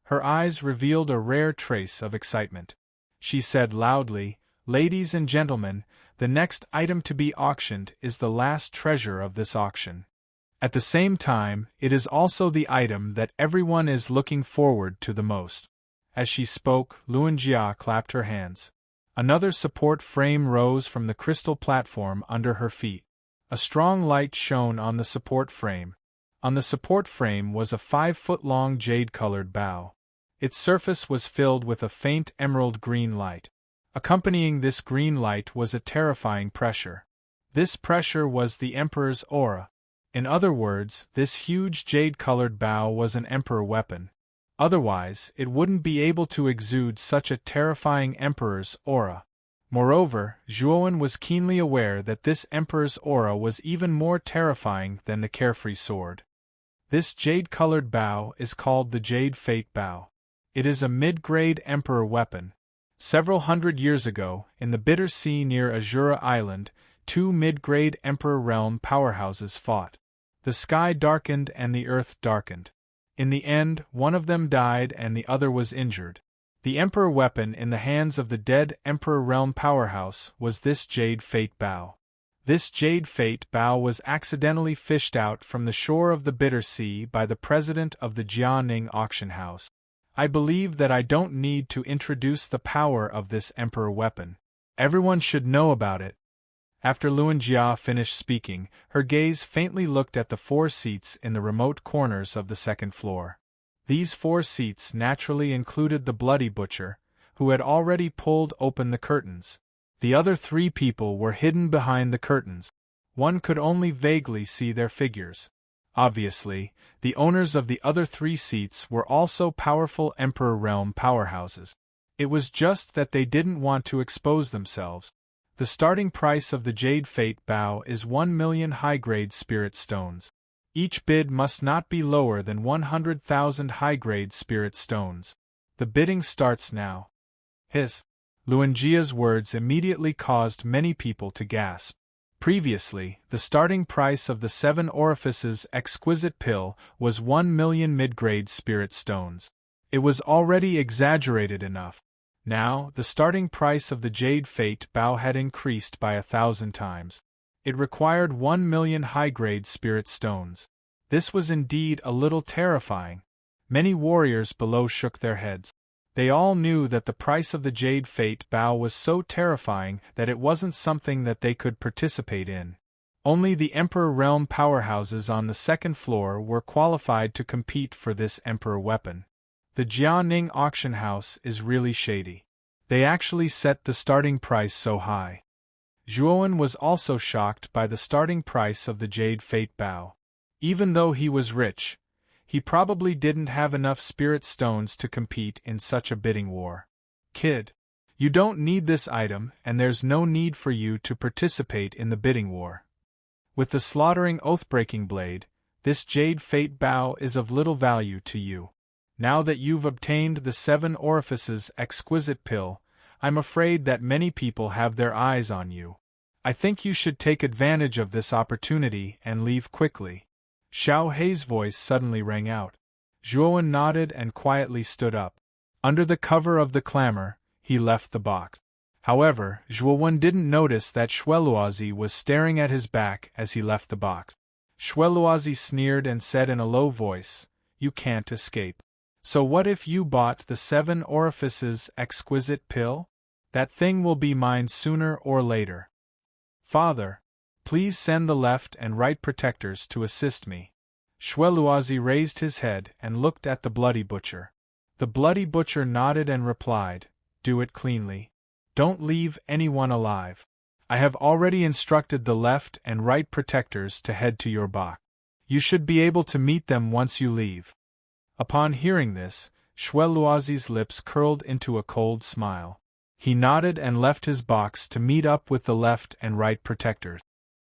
Her eyes revealed a rare trace of excitement. She said loudly, "Ladies and gentlemen, the next item to be auctioned is the last treasure of this auction. At the same time, it is also the item that everyone is looking forward to the most." As she spoke, Luanjia clapped her hands. Another support frame rose from the crystal platform under her feet. A strong light shone on the support frame. On the support frame was a 5-foot-long jade-colored bow. Its surface was filled with a faint emerald green light. Accompanying this green light was a terrifying pressure. This pressure was the Emperor's aura. In other words, this huge jade-colored bow was an Emperor weapon. Otherwise, it wouldn't be able to exude such a terrifying Emperor's aura. Moreover, Zhuowen was keenly aware that this Emperor's aura was even more terrifying than the carefree sword. This jade-colored bow is called the Jade Fate Bow. It is a mid-grade Emperor weapon. Several hundred years ago, in the Bitter Sea near Azura Island, 2 mid-grade Emperor realm powerhouses fought. The sky darkened and the earth darkened. In the end, one of them died and the other was injured. The Emperor weapon in the hands of the dead Emperor realm powerhouse was this Jade Fate Bow. This Jade Fate Bow was accidentally fished out from the shore of the Bitter Sea by the president of the Jianing auction house. I believe that I don't need to introduce the power of this Emperor weapon. Everyone should know about it. After Luanjia finished speaking, her gaze faintly looked at the 4 seats in the remote corners of the second floor. These 4 seats naturally included the Bloody Butcher, who had already pulled open the curtains. The other 3 people were hidden behind the curtains. One could only vaguely see their figures. Obviously, the owners of the other 3 seats were also powerful Emperor realm powerhouses. It was just that they didn't want to expose themselves. The starting price of the Jade Fate Bow is 1,000,000 high-grade spirit stones. Each bid must not be lower than 100,000 high-grade spirit stones. The bidding starts now. His. Luanjia's words immediately caused many people to gasp. Previously, the starting price of the 7 Orifices exquisite pill was 1,000,000 mid-grade spirit stones. It was already exaggerated enough. Now, the starting price of the Jade Fate Bow had increased by 1,000 times. It required 1,000,000 high-grade spirit stones. This was indeed a little terrifying. Many warriors below shook their heads. They all knew that the price of the Jade Fate Bow was so terrifying that it wasn't something that they could participate in. Only the Emperor Realm powerhouses on the second floor were qualified to compete for this Emperor weapon. The Jianing auction house is really shady. They actually set the starting price so high. Zhuowen was also shocked by the starting price of the Jade Fate Bow. Even though he was rich, he probably didn't have enough spirit stones to compete in such a bidding war. Kid, you don't need this item and there's no need for you to participate in the bidding war. With the slaughtering oath-breaking blade, this Jade Fate Bow is of little value to you. Now that you've obtained the 7 Orifices exquisite pill, I'm afraid that many people have their eyes on you. I think you should take advantage of this opportunity and leave quickly. Xiao Hei's voice suddenly rang out. Zhuowen nodded and quietly stood up. Under the cover of the clamor, he left the box. However, Zhuowen didn't notice that Xueluozi was staring at his back as he left the box. Xueluozi sneered and said in a low voice, "You can't escape. So what if you bought the 7 Orifices exquisite pill? That thing will be mine sooner or later. Father, please send the left and right protectors to assist me." Xueluozi raised his head and looked at the Bloody Butcher. The Bloody Butcher nodded and replied, "Do it cleanly. Don't leave anyone alive. I have already instructed the left and right protectors to head to your box. You should be able to meet them once you leave." Upon hearing this, Xueluozi's lips curled into a cold smile. He nodded and left his box to meet up with the left and right protectors.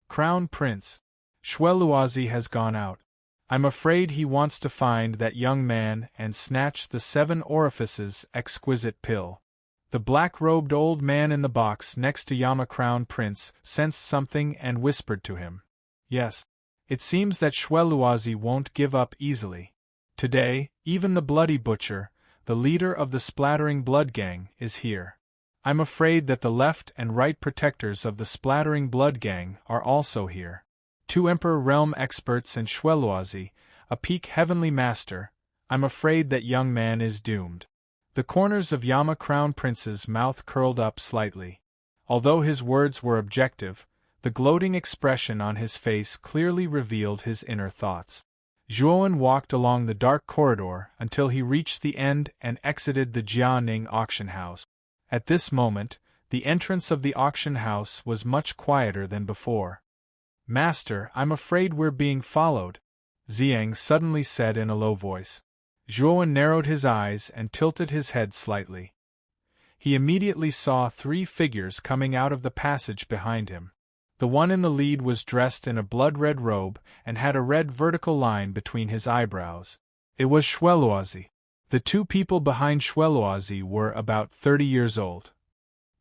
"Crown Prince, Xueluozi has gone out. I'm afraid he wants to find that young man and snatch the 7 Orifices exquisite pill." The black-robed old man in the box next to Yama Crown Prince sensed something and whispered to him. "Yes. It seems that Xueluozi won't give up easily. Today, even the Bloody Butcher, the leader of the Splattering Blood Gang, is here. I'm afraid that the left and right protectors of the Splattering Blood Gang are also here. 2 Emperor Realm experts and Xueluozi, a peak heavenly master. I'm afraid that young man is doomed." The corners of Yama Crown Prince's mouth curled up slightly. Although his words were objective, the gloating expression on his face clearly revealed his inner thoughts. Zhuowen walked along the dark corridor until he reached the end and exited the Jianing auction house. At this moment, the entrance of the auction house was much quieter than before. "Master, I'm afraid we're being followed," Xiang suddenly said in a low voice. Zhuowen narrowed his eyes and tilted his head slightly. He immediately saw 3 figures coming out of the passage behind him. The one in the lead was dressed in a blood-red robe and had a red vertical line between his eyebrows. It was Xueluozi. The 2 people behind Xueluozi were about 30 years old.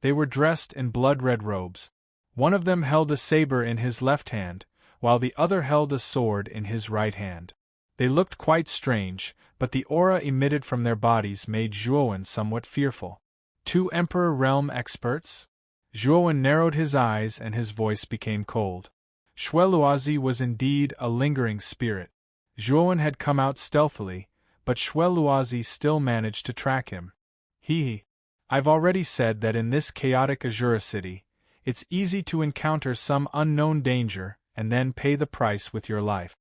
They were dressed in blood-red robes. One of them held a saber in his left hand, while the other held a sword in his right hand. They looked quite strange, but the aura emitted from their bodies made Zhuowen somewhat fearful. 2 Emperor Realm experts? Zhuowen narrowed his eyes and his voice became cold. Xueluozi was indeed a lingering spirit. Zhuowen had come out stealthily, but Xueluozi still managed to track him. I've already said that in this chaotic Azura city, it's easy to encounter some unknown danger and then pay the price with your life.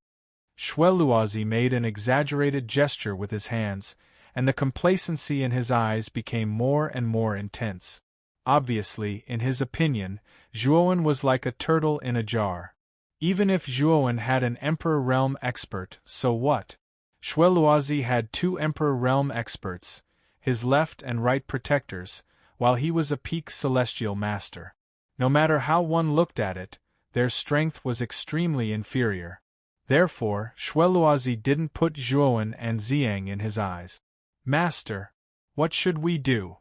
Xueluozi made an exaggerated gesture with his hands, and the complacency in his eyes became more and more intense. Obviously, in his opinion, Zhuowen was like a turtle in a jar. Even if Zhuowen had an Emperor Realm expert, so what? Xueluozi had 2 Emperor Realm experts, his left and right protectors, while he was a peak celestial master. No matter how one looked at it, their strength was extremely inferior. Therefore, Shueluazi didn't put Zhuowen and Xiang in his eyes. "Master, what should we do?"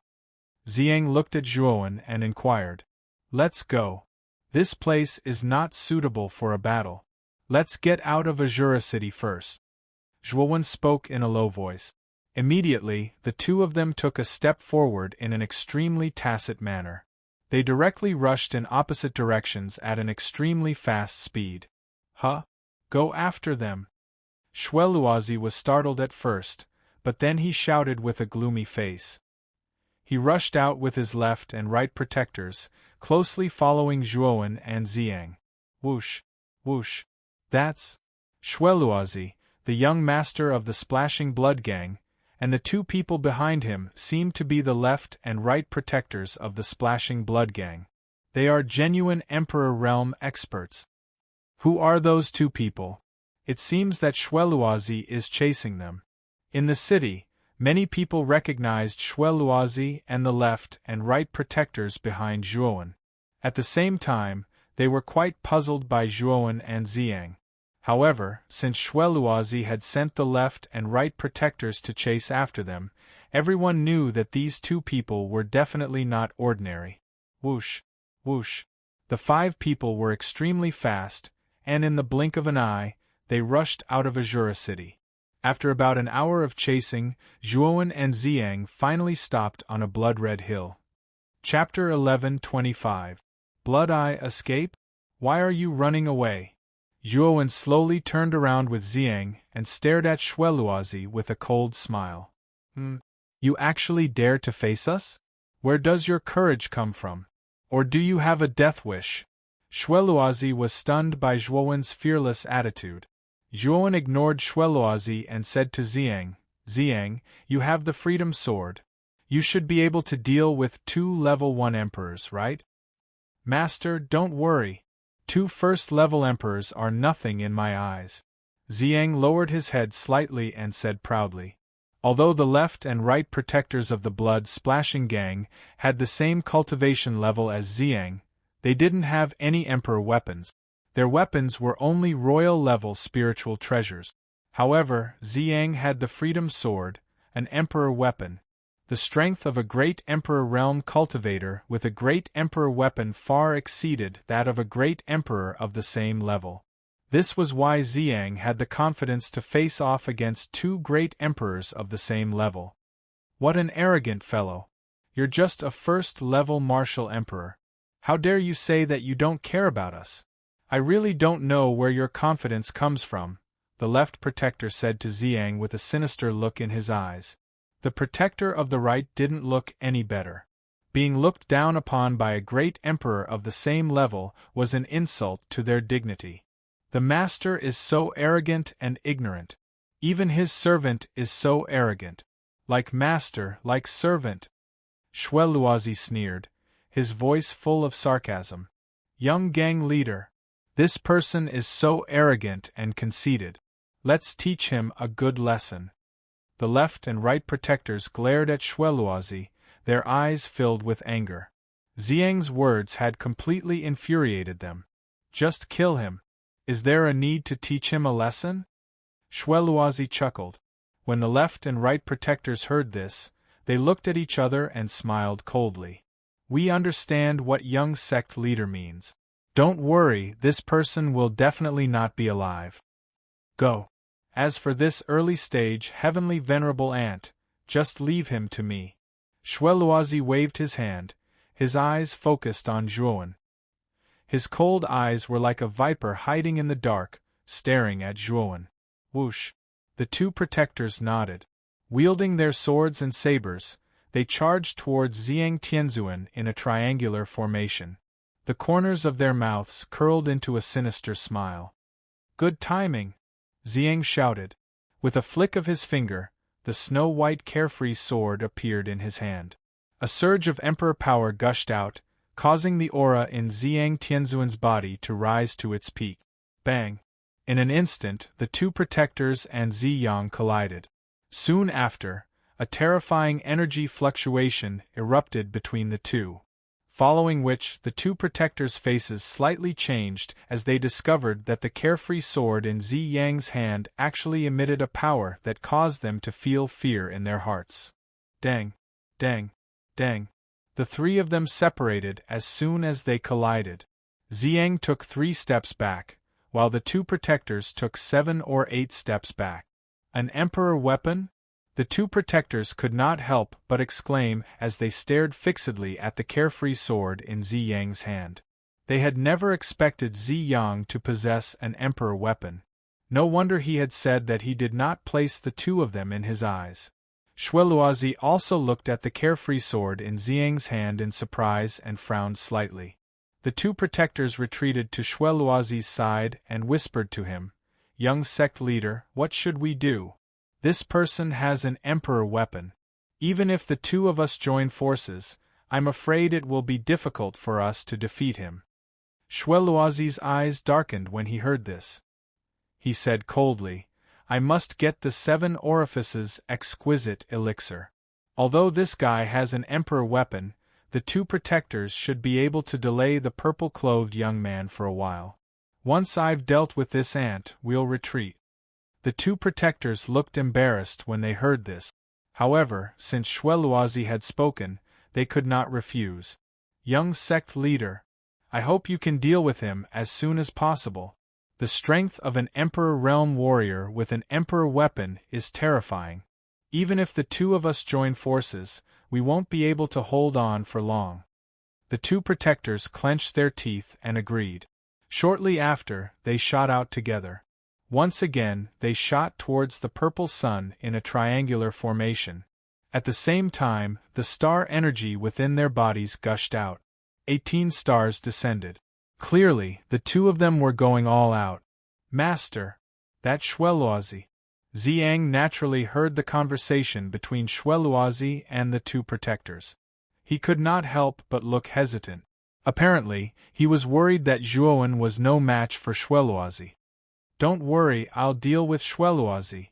Xiang looked at Zhuowen and inquired. "Let's go. This place is not suitable for a battle. Let's get out of Azura City first." Zhuowen spoke in a low voice. Immediately, the two of them took a step forward in an extremely tacit manner. They directly rushed in opposite directions at an extremely fast speed. "Huh? Go after them!" Shueluazi was startled at first, but then he shouted with a gloomy face. He rushed out with his left and right protectors, closely following Zhuowen and Xiang. Whoosh! Whoosh! That's Shueluazi, the young master of the Splashing Blood Gang, and the two people behind him seemed to be the left and right protectors of the Splashing Blood Gang. They are genuine Emperor Realm experts. Who are those two people? It seems that Shueluazi is chasing them. In the city, many people recognized Shueluazi and the left and right protectors behind Zhuowen. At the same time, they were quite puzzled by Zhuowen and Xiang. However, since Shueluazi had sent the left and right protectors to chase after them, everyone knew that these two people were definitely not ordinary. Whoosh! Whoosh! The five people were extremely fast, and in the blink of an eye, they rushed out of Azura City. After about an hour of chasing, Zhuowen and Xiang finally stopped on a blood-red hill. Chapter 11:25. Blood Eye escape? Why are you running away? Zhuowen slowly turned around with Xiang and stared at Shueluazi with a cold smile. You actually dare to face us? Where does your courage come from? Or do you have a death wish? Shueluazi was stunned by Zhuowen's fearless attitude. Zhuowen ignored Shueluazi and said to Xiang, "Xiang, you have the Freedom Sword. You should be able to deal with 2 level 1 emperors, right?" "Master, don't worry. 2 first-level emperors are nothing in my eyes." Xiang lowered his head slightly and said proudly. Although the left and right protectors of the Blood Splashing Gang had the same cultivation level as Xiang, they didn't have any emperor weapons. Their weapons were only royal-level spiritual treasures. However, Xiang had the Freedom Sword, an emperor weapon. The strength of a great Emperor Realm cultivator with a great Emperor weapon far exceeded that of a great Emperor of the same level. This was why Xiang had the confidence to face off against 2 great Emperors of the same level. What an arrogant fellow! You're just a first-level martial Emperor. How dare you say that you don't care about us? I really don't know where your confidence comes from, the left protector said to Xiang with a sinister look in his eyes. The protector of the right didn't look any better. Being looked down upon by a great emperor of the same level was an insult to their dignity. The master is so arrogant and ignorant. Even his servant is so arrogant. Like master, like servant. Shueluazi sneered, his voice full of sarcasm. Young gang leader. This person is so arrogant and conceited. Let's teach him a good lesson. The left and right protectors glared at Shueluazi, their eyes filled with anger. Xiang's words had completely infuriated them. Just kill him. Is there a need to teach him a lesson? Shueluazi chuckled. When the left and right protectors heard this, they looked at each other and smiled coldly. We understand what young sect leader means. Don't worry, this person will definitely not be alive. Go. As for this early-stage heavenly venerable ant, just leave him to me. Shueluazi waved his hand, his eyes focused on Zhuowen. His cold eyes were like a viper hiding in the dark, staring at Zhuowen. Whoosh! The 2 protectors nodded. Wielding their swords and sabers, they charged towards Xiang Tianzuan in a triangular formation. The corners of their mouths curled into a sinister smile. Good timing! Xiang shouted. With a flick of his finger, the snow-white carefree sword appeared in his hand. A surge of emperor power gushed out, causing the aura in Xiang Tianzuan's body to rise to its peak. Bang! In an instant, the 2 protectors and Ziyang collided. Soon after, A terrifying energy fluctuation erupted between the two, following which the two protectors' faces slightly changed as they discovered that the carefree sword in Zi Yang's hand actually emitted a power that caused them to feel fear in their hearts. Dang! Dang! Dang! The three of them separated as soon as they collided. Ziyang took 3 steps back, while the two protectors took 7 or 8 steps back. An emperor weapon? The two protectors could not help but exclaim as they stared fixedly at the carefree sword in Zi Yang's hand. They had never expected Zi Yang to possess an emperor weapon. No wonder he had said that he did not place the two of them in his eyes. Xueluozi also looked at the carefree sword in Ziyang's hand in surprise and frowned slightly. The two protectors retreated to Xueluozi's side and whispered to him, "Young sect leader, what should we do? This person has an emperor weapon. Even if the two of us join forces, I'm afraid it will be difficult for us to defeat him." Xueluozi's eyes darkened when he heard this. He said coldly, "I must get the 7 orifices exquisite elixir. Although this guy has an emperor weapon, the two protectors should be able to delay the purple-clothed young man for a while. Once I've dealt with this ant, we'll retreat." The two protectors looked embarrassed when they heard this. However, since Xueluozi had spoken, they could not refuse. "Young sect leader, I hope you can deal with him as soon as possible. The strength of an Emperor Realm warrior with an Emperor weapon is terrifying. Even if the two of us join forces, we won't be able to hold on for long." The two protectors clenched their teeth and agreed. Shortly after, they shot out together. Once again, they shot towards the purple sun in a triangular formation. At the same time, the star energy within their bodies gushed out. 18 stars descended. Clearly, the two of them were going all out. "Master, that Xueluozi." Ziyang naturally heard the conversation between Xueluozi and the two protectors. He could not help but look hesitant. Apparently, he was worried that Zhuowen was no match for Xueluozi. "Don't worry, I'll deal with Xueluozi."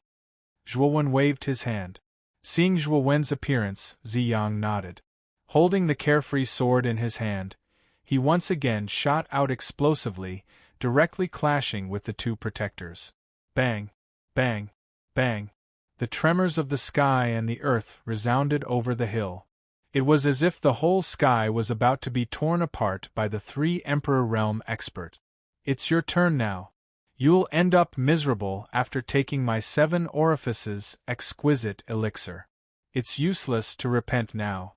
Zhuowen waved his hand. Seeing Zhuowen's appearance, Ziyang nodded. Holding the carefree sword in his hand, he once again shot out explosively, directly clashing with the two protectors. Bang! Bang! Bang! The tremors of the sky and the earth resounded over the hill. It was as if the whole sky was about to be torn apart by the 3 Emperor Realm experts. "It's your turn now. You'll end up miserable after taking my 7 orifices exquisite elixir. It's useless to repent now."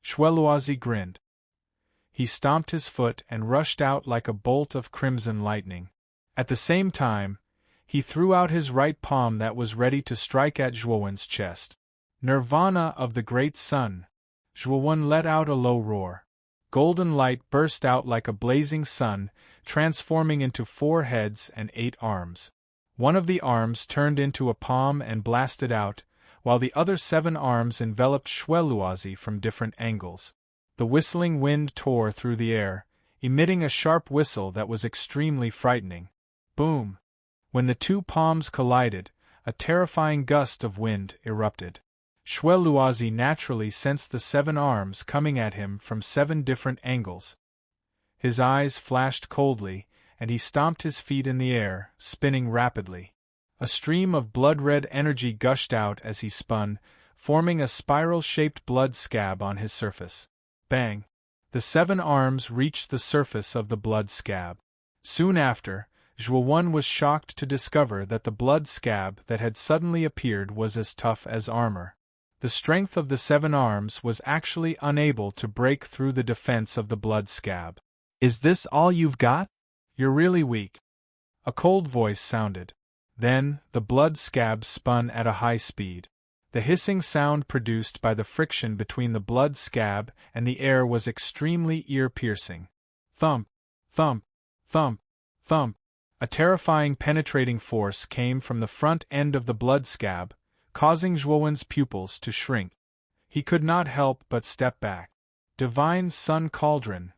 Xueluozi grinned. He stomped his foot and rushed out like a bolt of crimson lightning. At the same time, he threw out his right palm that was ready to strike at Zhuowen's chest. "Nirvana of the Great Sun!" Zhuowen let out a low roar. Golden light burst out like a blazing sun, transforming into 4 heads and 8 arms. One of the arms turned into a palm and blasted out, while the other 7 arms enveloped Xueluozi from different angles. The whistling wind tore through the air, emitting a sharp whistle that was extremely frightening. Boom! When the 2 palms collided, a terrifying gust of wind erupted. Xueluozi naturally sensed the 7 arms coming at him from 7 different angles. His eyes flashed coldly, and he stomped his feet in the air, spinning rapidly. A stream of blood-red energy gushed out as he spun, forming a spiral-shaped blood scab on his surface. Bang! The 7 arms reached the surface of the blood scab. Soon after, Zhuowen was shocked to discover that the blood scab that had suddenly appeared was as tough as armor. The strength of the 7 arms was actually unable to break through the defense of the blood scab. "Is this all you've got? You're really weak." A cold voice sounded. Then, the blood scab spun at a high speed. The hissing sound produced by the friction between the blood scab and the air was extremely ear-piercing. Thump! Thump! Thump! Thump! A terrifying penetrating force came from the front end of the blood scab, causing Zhuowen's pupils to shrink. He could not help but step back. "Divine Sun Cauldron!"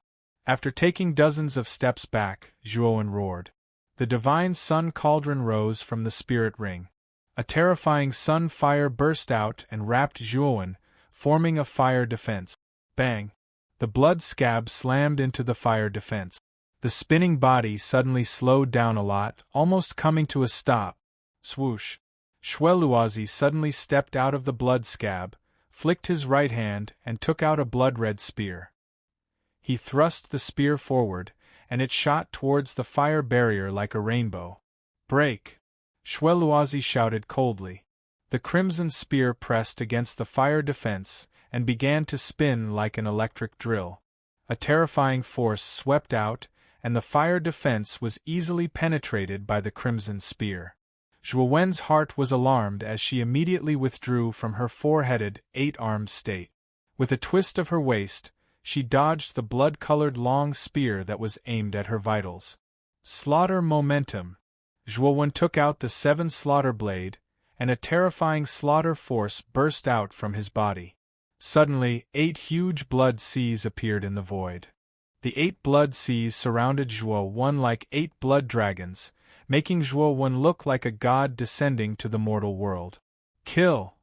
After taking dozens of steps back, Zhuowen roared. The Divine Sun Cauldron rose from the spirit ring. A terrifying sun fire burst out and wrapped Zhuowen, forming a fire defense. Bang! The blood scab slammed into the fire defense. The spinning body suddenly slowed down a lot, almost coming to a stop. Swoosh! Xueluozi suddenly stepped out of the blood scab, flicked his right hand, and took out a blood-red spear. He thrust the spear forward, and it shot towards the fire barrier like a rainbow. Break! Xueluozi shouted coldly. The crimson spear pressed against the fire defense and began to spin like an electric drill. A terrifying force swept out, and the fire defense was easily penetrated by the crimson spear. Zhuowen's heart was alarmed as she immediately withdrew from her four-headed, eight-armed state. With a twist of her waist, she dodged the blood-colored long spear that was aimed at her vitals. Slaughter momentum. Zhuowen took out the 7 slaughter blade, and a terrifying slaughter force burst out from his body. Suddenly, 8 huge blood seas appeared in the void. The 8 blood seas surrounded Zhuowen like 8 blood dragons, making Zhuowen look like a god descending to the mortal world. Kill!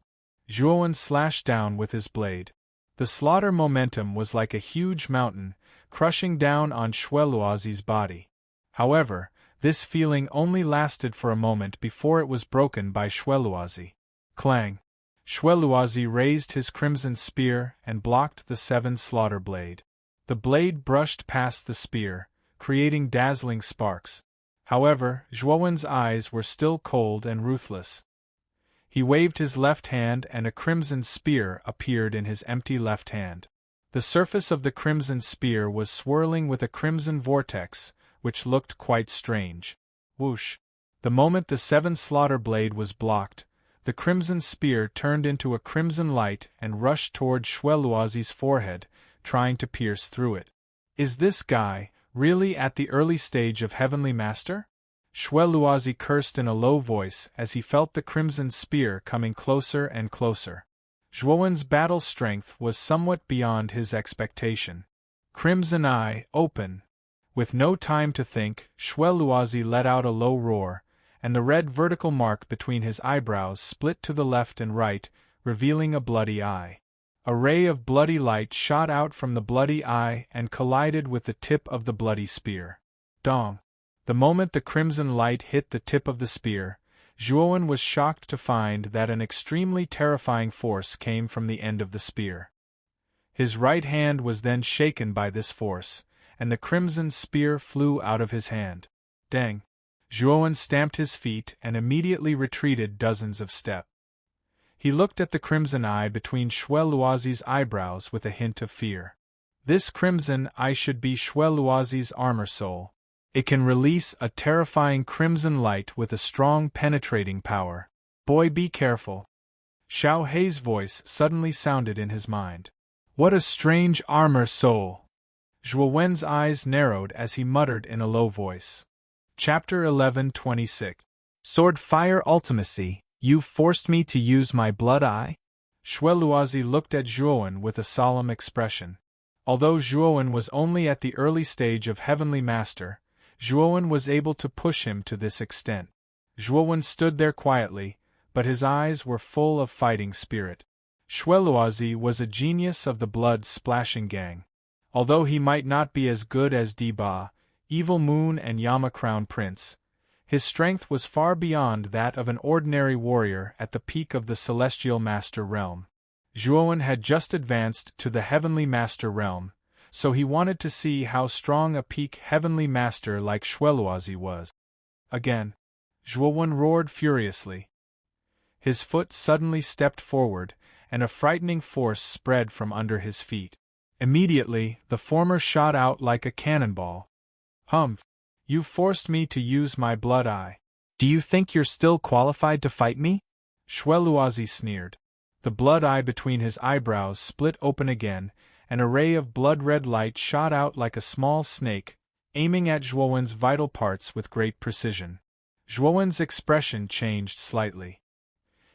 Zhuowen slashed down with his blade. The slaughter momentum was like a huge mountain, crushing down on Xueluozi's body. However, this feeling only lasted for a moment before it was broken by Xueluozi. Clang! Xueluozi raised his crimson spear and blocked the 7 slaughter blade. The blade brushed past the spear, creating dazzling sparks. However, Zhuowen's eyes were still cold and ruthless. He waved his left hand and a crimson spear appeared in his empty left hand. The surface of the crimson spear was swirling with a crimson vortex, which looked quite strange. Whoosh! The moment the 7 slaughter blade was blocked, the crimson spear turned into a crimson light and rushed toward Xueluozi's forehead, trying to pierce through it. Is this guy really at the early stage of Heavenly Master? Xueluozi cursed in a low voice as he felt the crimson spear coming closer and closer. Zhuowen's battle strength was somewhat beyond his expectation. Crimson Eye, open! With no time to think, Xueluozi let out a low roar, and the red vertical mark between his eyebrows split to the left and right, revealing a bloody eye. A ray of bloody light shot out from the bloody eye and collided with the tip of the bloody spear. Dong! The moment the crimson light hit the tip of the spear, Zhuowen was shocked to find that an extremely terrifying force came from the end of the spear. His right hand was then shaken by this force, and the crimson spear flew out of his hand. Dang! Zhuowen stamped his feet and immediately retreated dozens of steps. He looked at the crimson eye between Xueluozi's eyebrows with a hint of fear. This crimson eye should be Xueluozi's armor soul. It can release a terrifying crimson light with a strong penetrating power. Boy, be careful. Xiao Hei's voice suddenly sounded in his mind. What a strange armor soul! Zhuowen's eyes narrowed as he muttered in a low voice. Chapter 11:26. Sword Fire Ultimacy, you've forced me to use my blood eye? Xueluozi looked at Zhuowen with a solemn expression. Although Zhuowen was only at the early stage of Heavenly Master, Zhuowen was able to push him to this extent. Zhuowen stood there quietly, but his eyes were full of fighting spirit. Xueluozi was a genius of the blood-splashing gang. Although he might not be as good as Diba, Evil Moon and Yama Crown Prince, his strength was far beyond that of an ordinary warrior at the peak of the Celestial Master Realm. Zhuowen had just advanced to the Heavenly Master Realm, so he wanted to see how strong a peak Heavenly Master like Xueluozi was. Again, Zhuowen roared furiously. His foot suddenly stepped forward, and a frightening force spread from under his feet. Immediately, the former shot out like a cannonball. Humph! You forced me to use my blood eye. Do you think you're still qualified to fight me? Xueluozi sneered. The blood eye between his eyebrows split open again, and a ray of blood-red light shot out like a small snake, aiming at Zhuowen's vital parts with great precision. Zhuowen's expression changed slightly.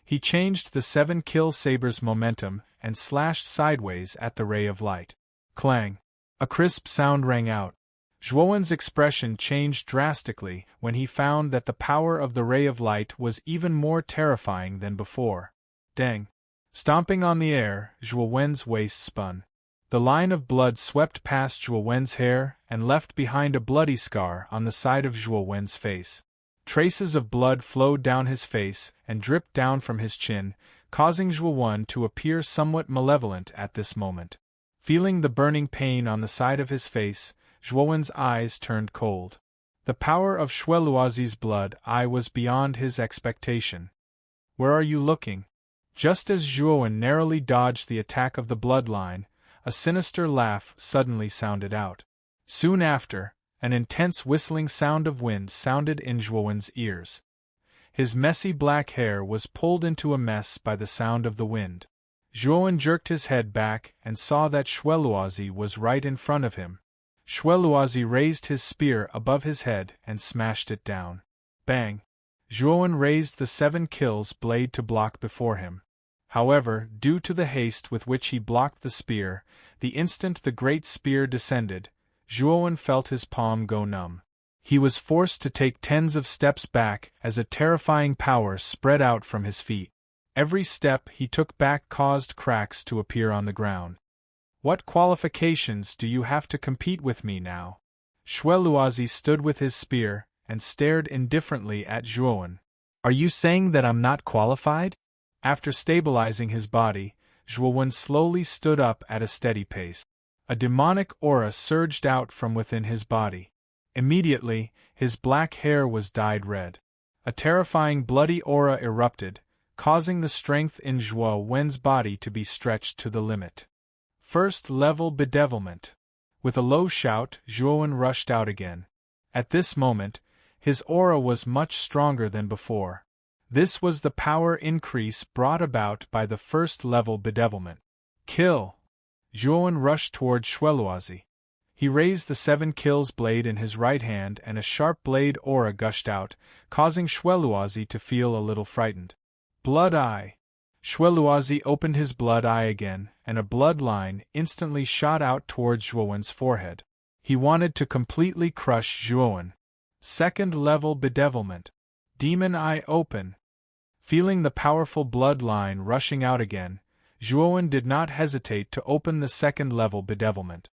He changed the 7 kill saber's momentum and slashed sideways at the ray of light. Clang! A crisp sound rang out. Zhuowen's expression changed drastically when he found that the power of the ray of light was even more terrifying than before. Dang! Stomping on the air, Zhuowen's waist spun. The line of blood swept past Zhuowen's hair and left behind a bloody scar on the side of Zhuowen's face. Traces of blood flowed down his face and dripped down from his chin, causing Zhuowen to appear somewhat malevolent at this moment. Feeling the burning pain on the side of his face, Zhuowen's eyes turned cold. The power of Shueluozi's blood eye was beyond his expectation. "Where are you looking?" Just as Zhuowen narrowly dodged the attack of the bloodline, a sinister laugh suddenly sounded out. Soon after, an intense whistling sound of wind sounded in Zhuowen's ears. His messy black hair was pulled into a mess by the sound of the wind. Zhuowen jerked his head back and saw that Shueluozi was right in front of him. Shueluozi raised his spear above his head and smashed it down. Bang! Zhuowen raised the 7 kills blade to block before him. However, due to the haste with which he blocked the spear, the instant the great spear descended, Zhuowen felt his palm go numb. He was forced to take tens of steps back as a terrifying power spread out from his feet. Every step he took back caused cracks to appear on the ground. "What qualifications do you have to compete with me now?" Shueluozi stood with his spear and stared indifferently at Zhuowen. "Are you saying that I'm not qualified?" After stabilizing his body, Zhuowen slowly stood up at a steady pace. A demonic aura surged out from within his body. Immediately, his black hair was dyed red. A terrifying bloody aura erupted, causing the strength in Zhuowen's body to be stretched to the limit. First level bedevilment. With a low shout, Zhuowen rushed out again. At this moment, his aura was much stronger than before. This was the power increase brought about by the first level bedevilment. Kill! Zhuowen rushed toward Shueluozi. He raised the 7 kills blade in his right hand and a sharp blade aura gushed out, causing Shueluozi to feel a little frightened. Blood eye! Shueluozi opened his blood eye again, and a blood line instantly shot out towards Zhuowen's forehead. He wanted to completely crush Zhuowen. Second level bedevilment. Demon eye open. Feeling the powerful blood line rushing out again, Zhuowen did not hesitate to open the second level bedevilment.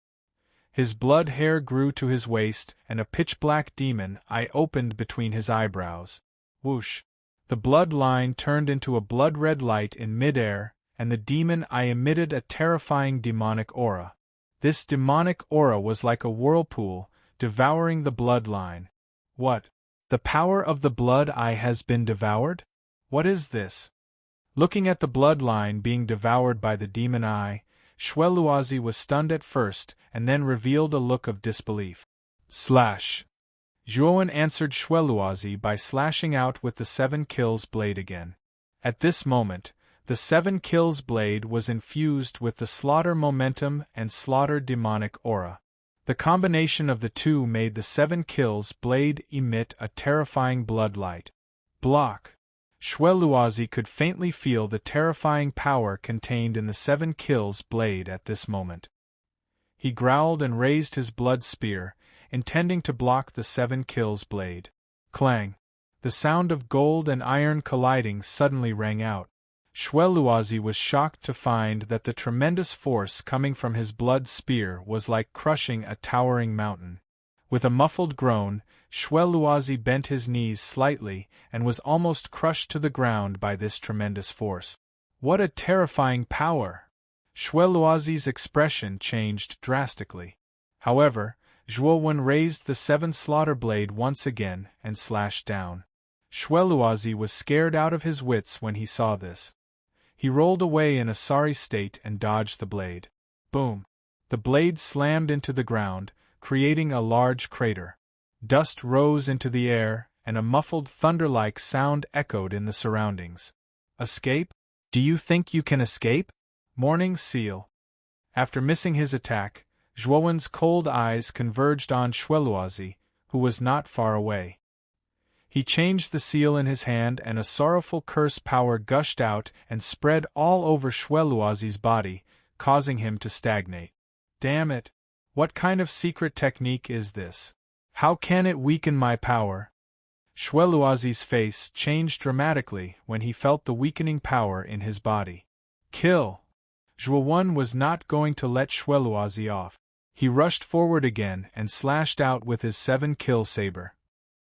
His blood hair grew to his waist and a pitch-black demon eye opened between his eyebrows. Whoosh! The blood line turned into a blood-red light in mid-air, and the demon eye emitted a terrifying demonic aura. This demonic aura was like a whirlpool, devouring the blood line. What? The power of the blood eye has been devoured? What is this? Looking at the blood line being devoured by the demon eye, Shueluozi was stunned at first and then revealed a look of disbelief. Slash! Zhuowen answered Shueluozi by slashing out with the 7 kills blade again. At this moment, the 7 kills blade was infused with the slaughter momentum and slaughter demonic aura. The combination of the two made the 7 kills blade emit a terrifying blood light. Block! Shueluozi could faintly feel the terrifying power contained in the 7 kills blade at this moment. He growled and raised his blood spear, intending to block the 7 kills blade. Clang! The sound of gold and iron colliding suddenly rang out. Shueluozi was shocked to find that the tremendous force coming from his blood spear was like crushing a towering mountain. With a muffled groan, Shueluozi bent his knees slightly and was almost crushed to the ground by this tremendous force. What a terrifying power! Shueluozi's expression changed drastically. However, Zhuowen raised the 7 slaughter blade once again and slashed down. Shueluozi was scared out of his wits when he saw this. He rolled away in a sorry state and dodged the blade. Boom! The blade slammed into the ground, creating a large crater. Dust rose into the air, and a muffled thunder-like sound echoed in the surroundings. Escape? Do you think you can escape? Morning Seal. After missing his attack, Zhuowen's cold eyes converged on Shueluozi, who was not far away. He changed the seal in his hand and a sorrowful curse power gushed out and spread all over Shueluozi's body, causing him to stagnate. Damn it! What kind of secret technique is this? How can it weaken my power? Shweluazi's face changed dramatically when he felt the weakening power in his body. Kill! Zhuowen was not going to let Shweluazi off. He rushed forward again and slashed out with his 7-kill saber.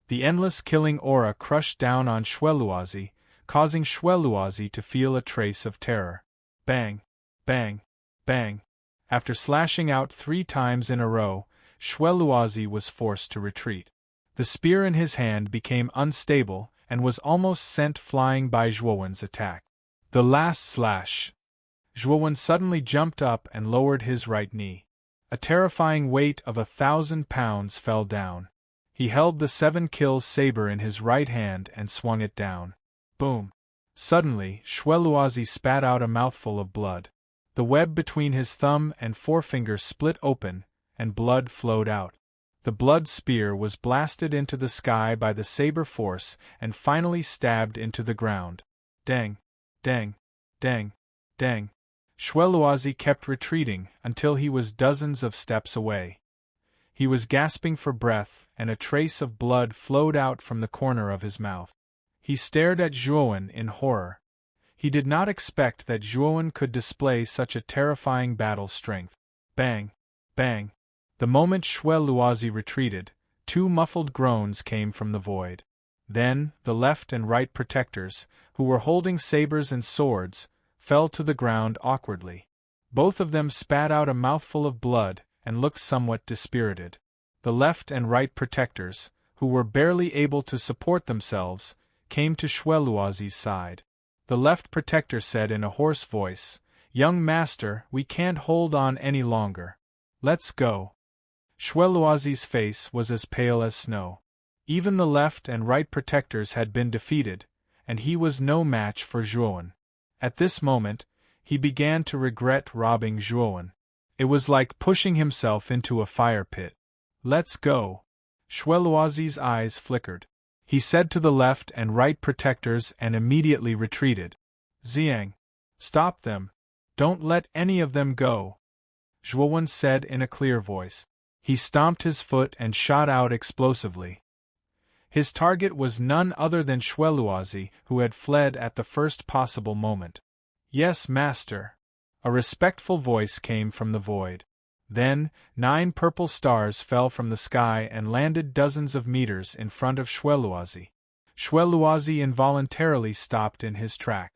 The endless killing aura crushed down on Shweluazi, causing Shweluazi to feel a trace of terror. Bang! Bang! Bang! After slashing out 3 times in a row, Shweluazi was forced to retreat. The spear in his hand became unstable and was almost sent flying by Zhuowen's attack. The last slash! Zhuowen suddenly jumped up and lowered his right knee. A terrifying weight of 1,000 pounds fell down. He held the 7-kill saber in his right hand and swung it down. Boom! Suddenly, Shweluazi spat out a mouthful of blood. The web between his thumb and forefinger split open, and blood flowed out. The blood spear was blasted into the sky by the saber force and finally stabbed into the ground. Dang! Dang! Dang! Dang! Shweluazi kept retreating until he was dozens of steps away. He was gasping for breath, and a trace of blood flowed out from the corner of his mouth. He stared at Zhuowen in horror. He did not expect that Zhuowen could display such a terrifying battle strength. Bang! Bang! The moment Shweluazi retreated, 2 muffled groans came from the void. Then, the left and right protectors, who were holding sabers and swords, fell to the ground awkwardly. Both of them spat out a mouthful of blood and looked somewhat dispirited. The left and right protectors, who were barely able to support themselves, came to Shweluazi's side. The left protector said in a hoarse voice, "Young master, we can't hold on any longer. Let's go." Shweluazi's face was as pale as snow. Even the left and right protectors had been defeated, and he was no match for Zhuowen. At this moment, he began to regret robbing Zhuowen. It was like pushing himself into a fire pit. "Let's go." Shweluazi's eyes flickered. He said to the left and right protectors and immediately retreated. "Xiang! Stop them! Don't let any of them go!" Zhuowen said in a clear voice. He stomped his foot and shot out explosively. His target was none other than Shweluazi, who had fled at the first possible moment. "Yes, master." A respectful voice came from the void. Then, 9 purple stars fell from the sky and landed dozens of meters in front of Shweluazi. Shweluazi involuntarily stopped in his track.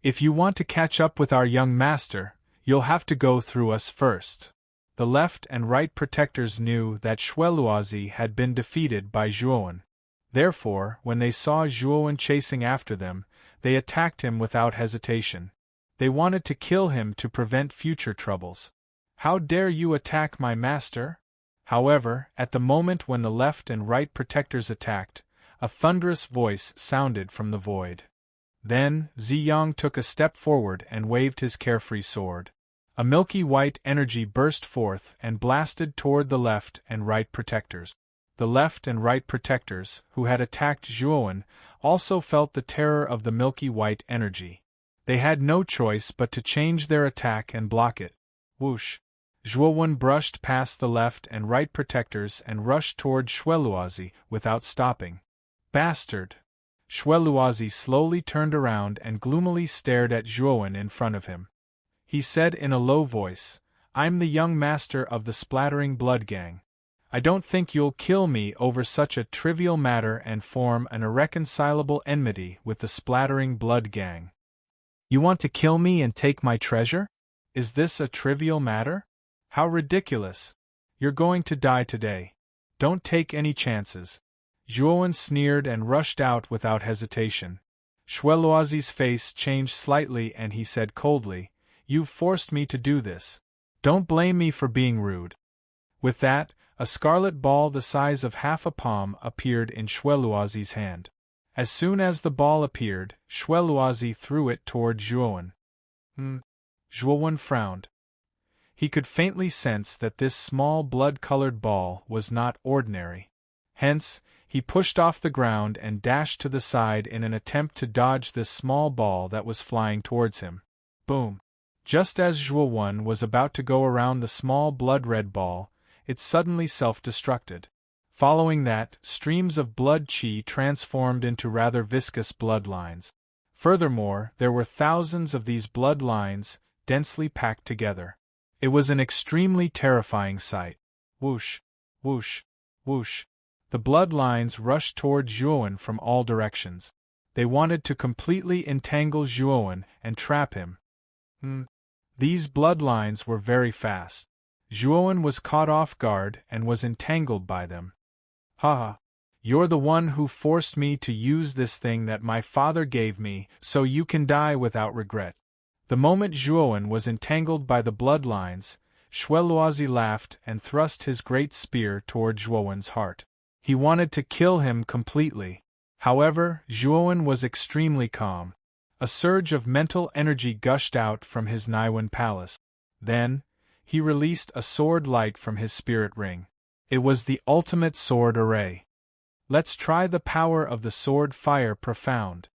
"If you want to catch up with our young master, you'll have to go through us first." The left and right protectors knew that Shweluazi had been defeated by Zhuowen. Therefore, when they saw Zhuowen chasing after them, they attacked him without hesitation. They wanted to kill him to prevent future troubles. "How dare you attack my master?" However, at the moment when the left and right protectors attacked, a thunderous voice sounded from the void. Then, Ziyang took a step forward and waved his carefree sword. A milky white energy burst forth and blasted toward the left and right protectors. The left and right protectors, who had attacked Zhuowen, also felt the terror of the milky white energy. They had no choice but to change their attack and block it. Whoosh! Zhuowen brushed past the left and right protectors and rushed toward Shweluazi without stopping. "Bastard!" Shweluazi slowly turned around and gloomily stared at Zhuowen in front of him. He said in a low voice, "I'm the young master of the Splattering Blood Gang. I don't think you'll kill me over such a trivial matter and form an irreconcilable enmity with the Splattering Blood Gang. You want to kill me and take my treasure? Is this a trivial matter? How ridiculous! You're going to die today. Don't take any chances." Zhuowen sneered and rushed out without hesitation. Shweluazi's face changed slightly and he said coldly, "You've forced me to do this. Don't blame me for being rude." With that, a scarlet ball the size of half a palm appeared in Shweluazi's hand. As soon as the ball appeared, Shweluazi threw it toward Zhuowen. Zhuowen frowned. He could faintly sense that this small blood-colored ball was not ordinary. Hence, he pushed off the ground and dashed to the side in an attempt to dodge this small ball that was flying towards him. Boom! Just as Zhuowen was about to go around the small blood-red ball, it suddenly self-destructed. Following that, streams of blood qi transformed into rather viscous bloodlines. Furthermore, there were thousands of these bloodlines, densely packed together. It was an extremely terrifying sight. Whoosh, whoosh, whoosh. The bloodlines rushed toward Zhuowen from all directions. They wanted to completely entangle Zhuowen and trap him. These bloodlines were very fast. Zhuowen was caught off guard and was entangled by them. Ha! You're the one who forced me to use this thing that my father gave me, so you can die without regret. The moment Zhuowen was entangled by the bloodlines, Xueluozi laughed and thrust his great spear toward Zhuowen's heart. He wanted to kill him completely. However, Zhuowen was extremely calm. A surge of mental energy gushed out from his Naiwen palace. Then, he released a sword light from his spirit ring. It was the ultimate sword array. Let's try the power of the sword fire profound.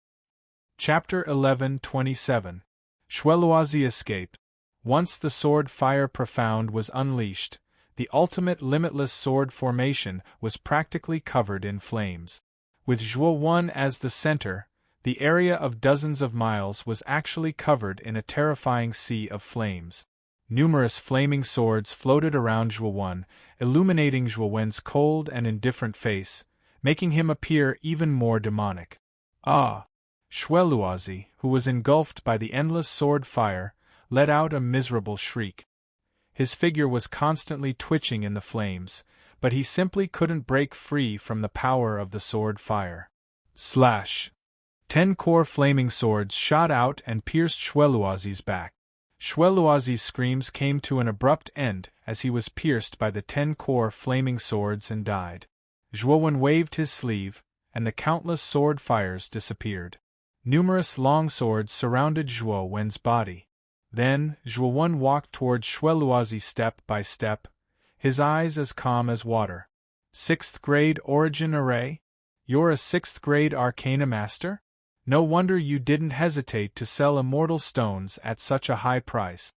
Chapter 11:27. Xueluozi escaped. Once the sword fire profound was unleashed, the ultimate limitless sword formation was practically covered in flames. With Zhuowen as the center, the area of dozens of miles was actually covered in a terrifying sea of flames. Numerous flaming swords floated around Zhuowen, illuminating Zhuowen's cold and indifferent face, making him appear even more demonic. Ah! Xueluozi, who was engulfed by the endless sword fire, let out a miserable shriek. His figure was constantly twitching in the flames, but he simply couldn't break free from the power of the sword fire. Slash! 10 core flaming swords shot out and pierced Xueluozi's back. Xueluozi's screams came to an abrupt end as he was pierced by the 10 core flaming swords and died. Zhuowen waved his sleeve, and the countless sword fires disappeared. Numerous long swords surrounded Zhuowen's body. Then, Zhuowen walked toward Xueluozi step by step, his eyes as calm as water. 6th grade origin array? You're a 6th grade arcana master? No wonder you didn't hesitate to sell immortal stones at such a high price.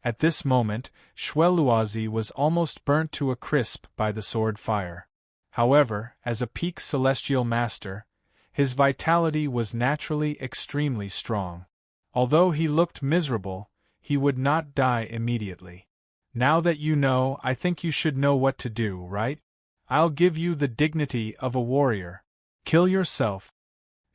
At this moment, Xueluozi was almost burnt to a crisp by the sword fire. However, as a peak celestial master, his vitality was naturally extremely strong. Although he looked miserable, he would not die immediately. Now that you know, I think you should know what to do, right? I'll give you the dignity of a warrior. Kill yourself,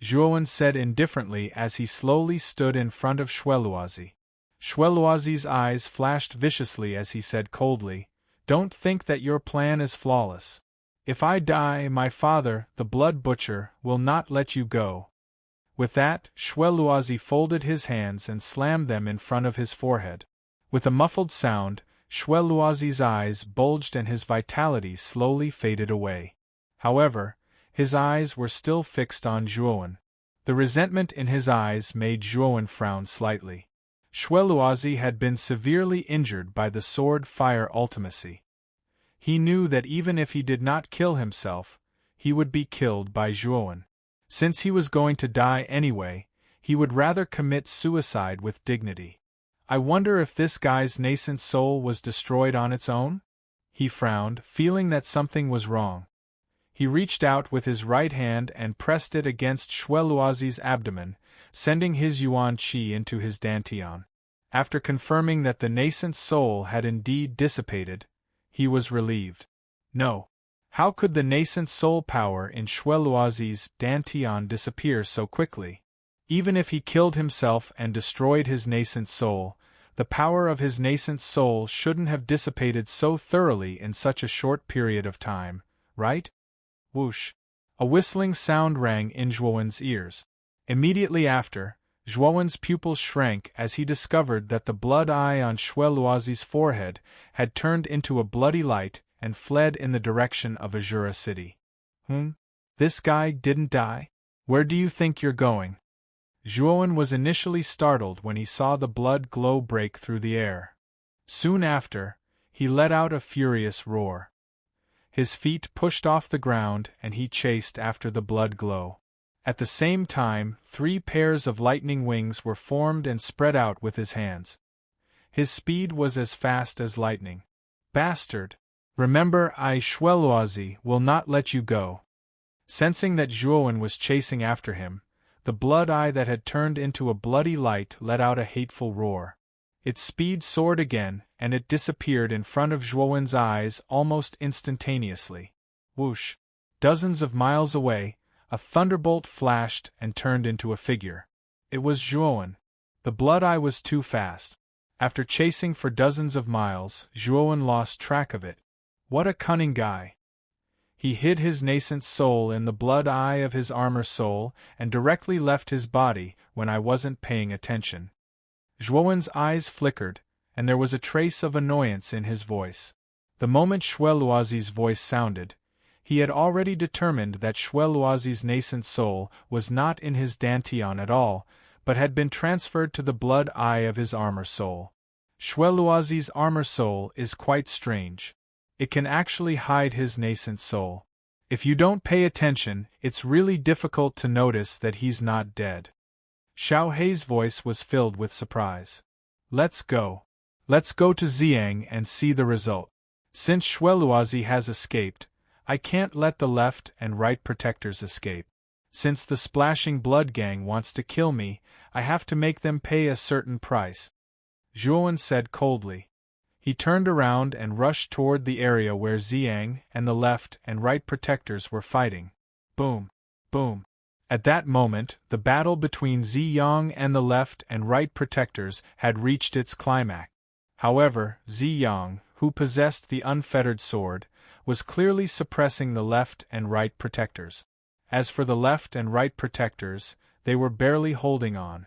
Zhuowen said indifferently as he slowly stood in front of Xueluozi. Xueluozi's eyes flashed viciously as he said coldly, "Don't think that your plan is flawless. If I die, my father, the Blood Butcher, will not let you go." With that, Xueluozi folded his hands and slammed them in front of his forehead. With a muffled sound, Xueluozi's eyes bulged and his vitality slowly faded away. However, his eyes were still fixed on Zhuowen. The resentment in his eyes made Zhuowen frown slightly. Xueluozi had been severely injured by the sword fire ultimacy. He knew that even if he did not kill himself, he would be killed by Zhuowen. Since he was going to die anyway, he would rather commit suicide with dignity. I wonder if this guy's nascent soul was destroyed on its own? He frowned, feeling that something was wrong. He reached out with his right hand and pressed it against Xueluozi's abdomen, sending his yuan qi into his dantian. After confirming that the nascent soul had indeed dissipated, he was relieved. No. How could the nascent soul power in Xueluozi's dantian disappear so quickly? Even if he killed himself and destroyed his nascent soul, the power of his nascent soul shouldn't have dissipated so thoroughly in such a short period of time, right? Whoosh! A whistling sound rang in Zhuowen's ears. Immediately after, Zhuowen's pupils shrank as he discovered that the blood eye on Xueluozi's forehead had turned into a bloody light and fled in the direction of Azura City. This guy didn't die? Where do you think you're going? Zhuowen was initially startled when he saw the blood glow break through the air. Soon after, he let out a furious roar. His feet pushed off the ground and he chased after the blood glow. At the same time, 3 pairs of lightning wings were formed and spread out with his hands. His speed was as fast as lightning. Bastard! Remember, I Shweluazi will not let you go. Sensing that Zhuowen was chasing after him, the blood eye that had turned into a bloody light let out a hateful roar. Its speed soared again, and it disappeared in front of Zhuowen's eyes almost instantaneously. Whoosh! Dozens of miles away, a thunderbolt flashed and turned into a figure. It was Zhuowen. The blood eye was too fast. After chasing for dozens of miles, Zhuowen lost track of it. What a cunning guy! He hid his nascent soul in the blood eye of his armor soul and directly left his body when I wasn't paying attention. Zhuowen's eyes flickered, and there was a trace of annoyance in his voice. The moment Shweluazi's voice sounded, he had already determined that Shweluazi's nascent soul was not in his dantian at all, but had been transferred to the blood eye of his armor soul. Shweluazi's armor soul is quite strange. It can actually hide his nascent soul. If you don't pay attention, it's really difficult to notice that he's not dead. Xiao Hei's voice was filled with surprise. Let's go. Let's go to Xiang and see the result. Since Shweluazi has escaped, I can't let the left and right protectors escape. Since the Splashing Blood Gang wants to kill me, I have to make them pay a certain price. Zhuowen said coldly. He turned around and rushed toward the area where Xiang and the left and right protectors were fighting. Boom! Boom! At that moment, the battle between Ziyang and the left and right protectors had reached its climax. However, Ziyang, who possessed the unfettered sword, was clearly suppressing the left and right protectors. As for the left and right protectors, they were barely holding on.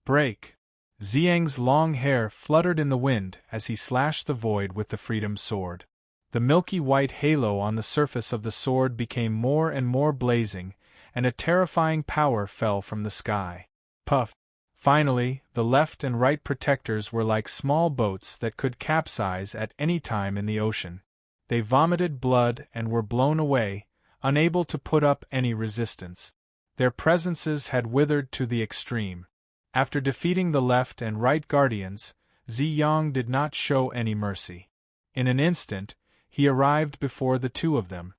Break! Xiang's long hair fluttered in the wind as he slashed the void with the Freedom Sword. The milky white halo on the surface of the sword became more and more blazing, and a terrifying power fell from the sky. Puff! Finally, the left and right protectors were like small boats that could capsize at any time in the ocean. They vomited blood and were blown away, unable to put up any resistance. Their presences had withered to the extreme. After defeating the left and right guardians, Ziyang did not show any mercy. In an instant, he arrived before the two of them.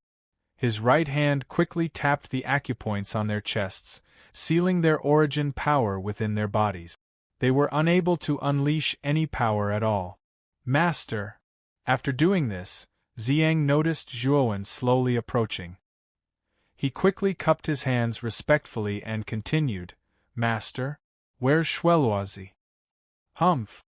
His right hand quickly tapped the acupoints on their chests, sealing their origin power within their bodies. They were unable to unleash any power at all. Master! After doing this, Xiang noticed Zhuowen slowly approaching. He quickly cupped his hands respectfully and continued, Master? Where's Shweluazi? Humph!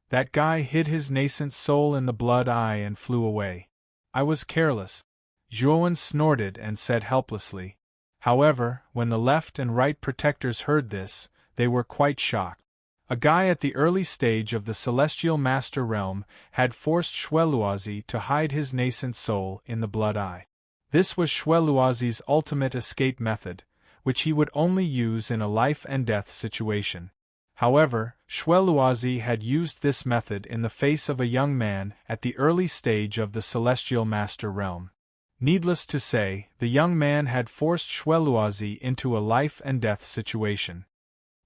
That guy hid his nascent soul in the blood eye and flew away. I was careless. Zhuowen snorted and said helplessly. However, when the left and right protectors heard this, they were quite shocked. A guy at the early stage of the Celestial Master Realm had forced Shweluazi to hide his nascent soul in the blood eye. This was Shweluazi's ultimate escape method, which he would only use in a life-and-death situation. However, Shweluazi had used this method in the face of a young man at the early stage of the Celestial Master Realm. Needless to say, the young man had forced Shweluazi into a life-and-death situation.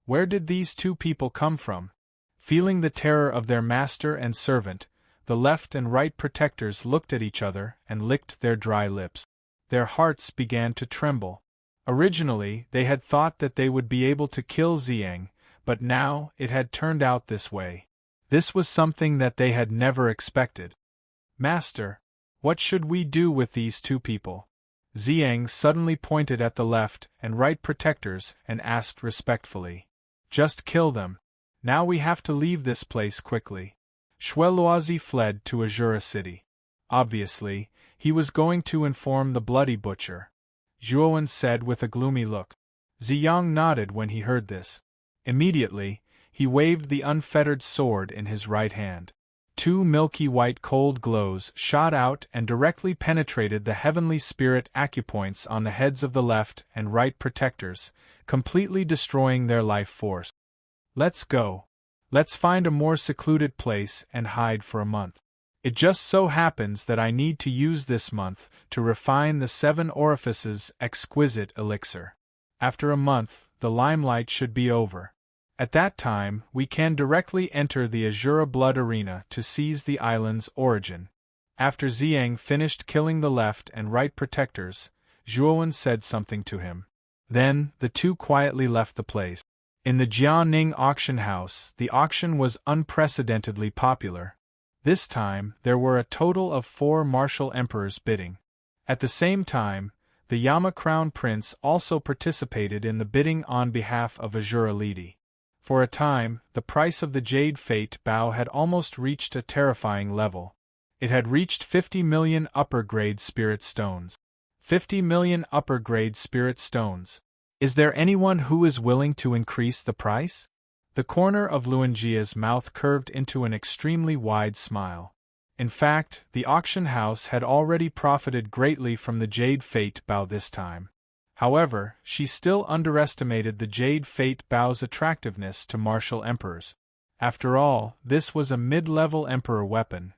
Where did these two people come from? Feeling the terror of their master and servant, the left and right protectors looked at each other and licked their dry lips. Their hearts began to tremble. Originally, they had thought that they would be able to kill Xiang, but now it had turned out this way. This was something that they had never expected. Master, what should we do with these two people? Xiang suddenly pointed at the left and right protectors and asked respectfully. Just kill them. Now we have to leave this place quickly. Shweluazi fled to Azura City. Obviously, he was going to inform the Bloody Butcher. Zhuowen said with a gloomy look. Ziyang nodded when he heard this. Immediately, he waved the unfettered sword in his right hand. Two milky white cold glows shot out and directly penetrated the heavenly spirit acupoints on the heads of the left and right protectors, completely destroying their life force. Let's go. Let's find a more secluded place and hide for a month. It just so happens that I need to use this month to refine the 7 Orifices exquisite elixir. After a month, the limelight should be over. At that time, we can directly enter the Azura Blood Arena to seize the island's origin. After Ziang finished killing the left and right protectors, Zhuowen said something to him. Then, the two quietly left the place. In the Jianing auction house, the auction was unprecedentedly popular. This time, there were a total of 4 martial emperors bidding. At the same time, the Yama Crown Prince also participated in the bidding on behalf of Azura Lidi. For a time, the price of the Jade Fate Bow had almost reached a terrifying level. It had reached 50 million upper-grade spirit stones. 50 million upper-grade spirit stones. Is there anyone who is willing to increase the price? The corner of Luanjia's mouth curved into an extremely wide smile. In fact, the auction house had already profited greatly from the Jade Fate Bow this time. However, she still underestimated the Jade Fate Bow's attractiveness to martial emperors. After all, this was a mid-level emperor weapon.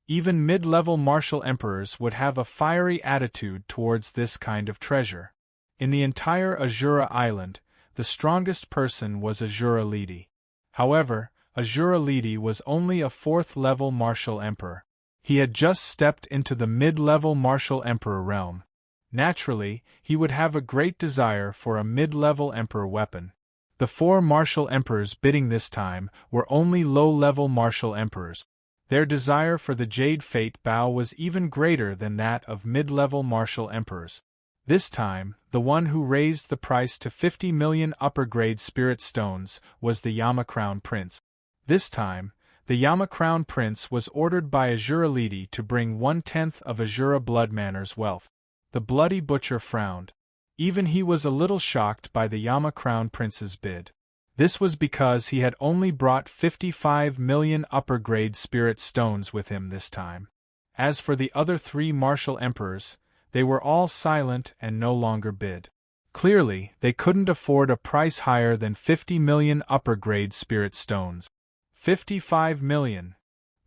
Even mid-level martial emperors would have a fiery attitude towards this kind of treasure. In the entire Azura Island, the strongest person was Azura Lidi. However, Azura Lidi was only a 4th-level martial emperor. He had just stepped into the mid-level martial emperor realm. Naturally, he would have a great desire for a mid-level emperor weapon. The 4 martial emperors bidding this time were only low-level martial emperors. Their desire for the Jade Fate Bow was even greater than that of mid-level martial emperors. This time, the one who raised the price to 50 million upper-grade spirit stones was the Yama Crown Prince. This time, the Yama Crown Prince was ordered by Azura Lidi to bring 1/10 of Azura Blood Manor's wealth. The Bloody Butcher frowned. Even he was a little shocked by the Yama Crown Prince's bid. This was because he had only brought 55 million upper-grade spirit stones with him this time. As for the other 3 martial emperors, they were all silent and no longer bid. Clearly, they couldn't afford a price higher than 50 million upper-grade spirit stones. 55 million.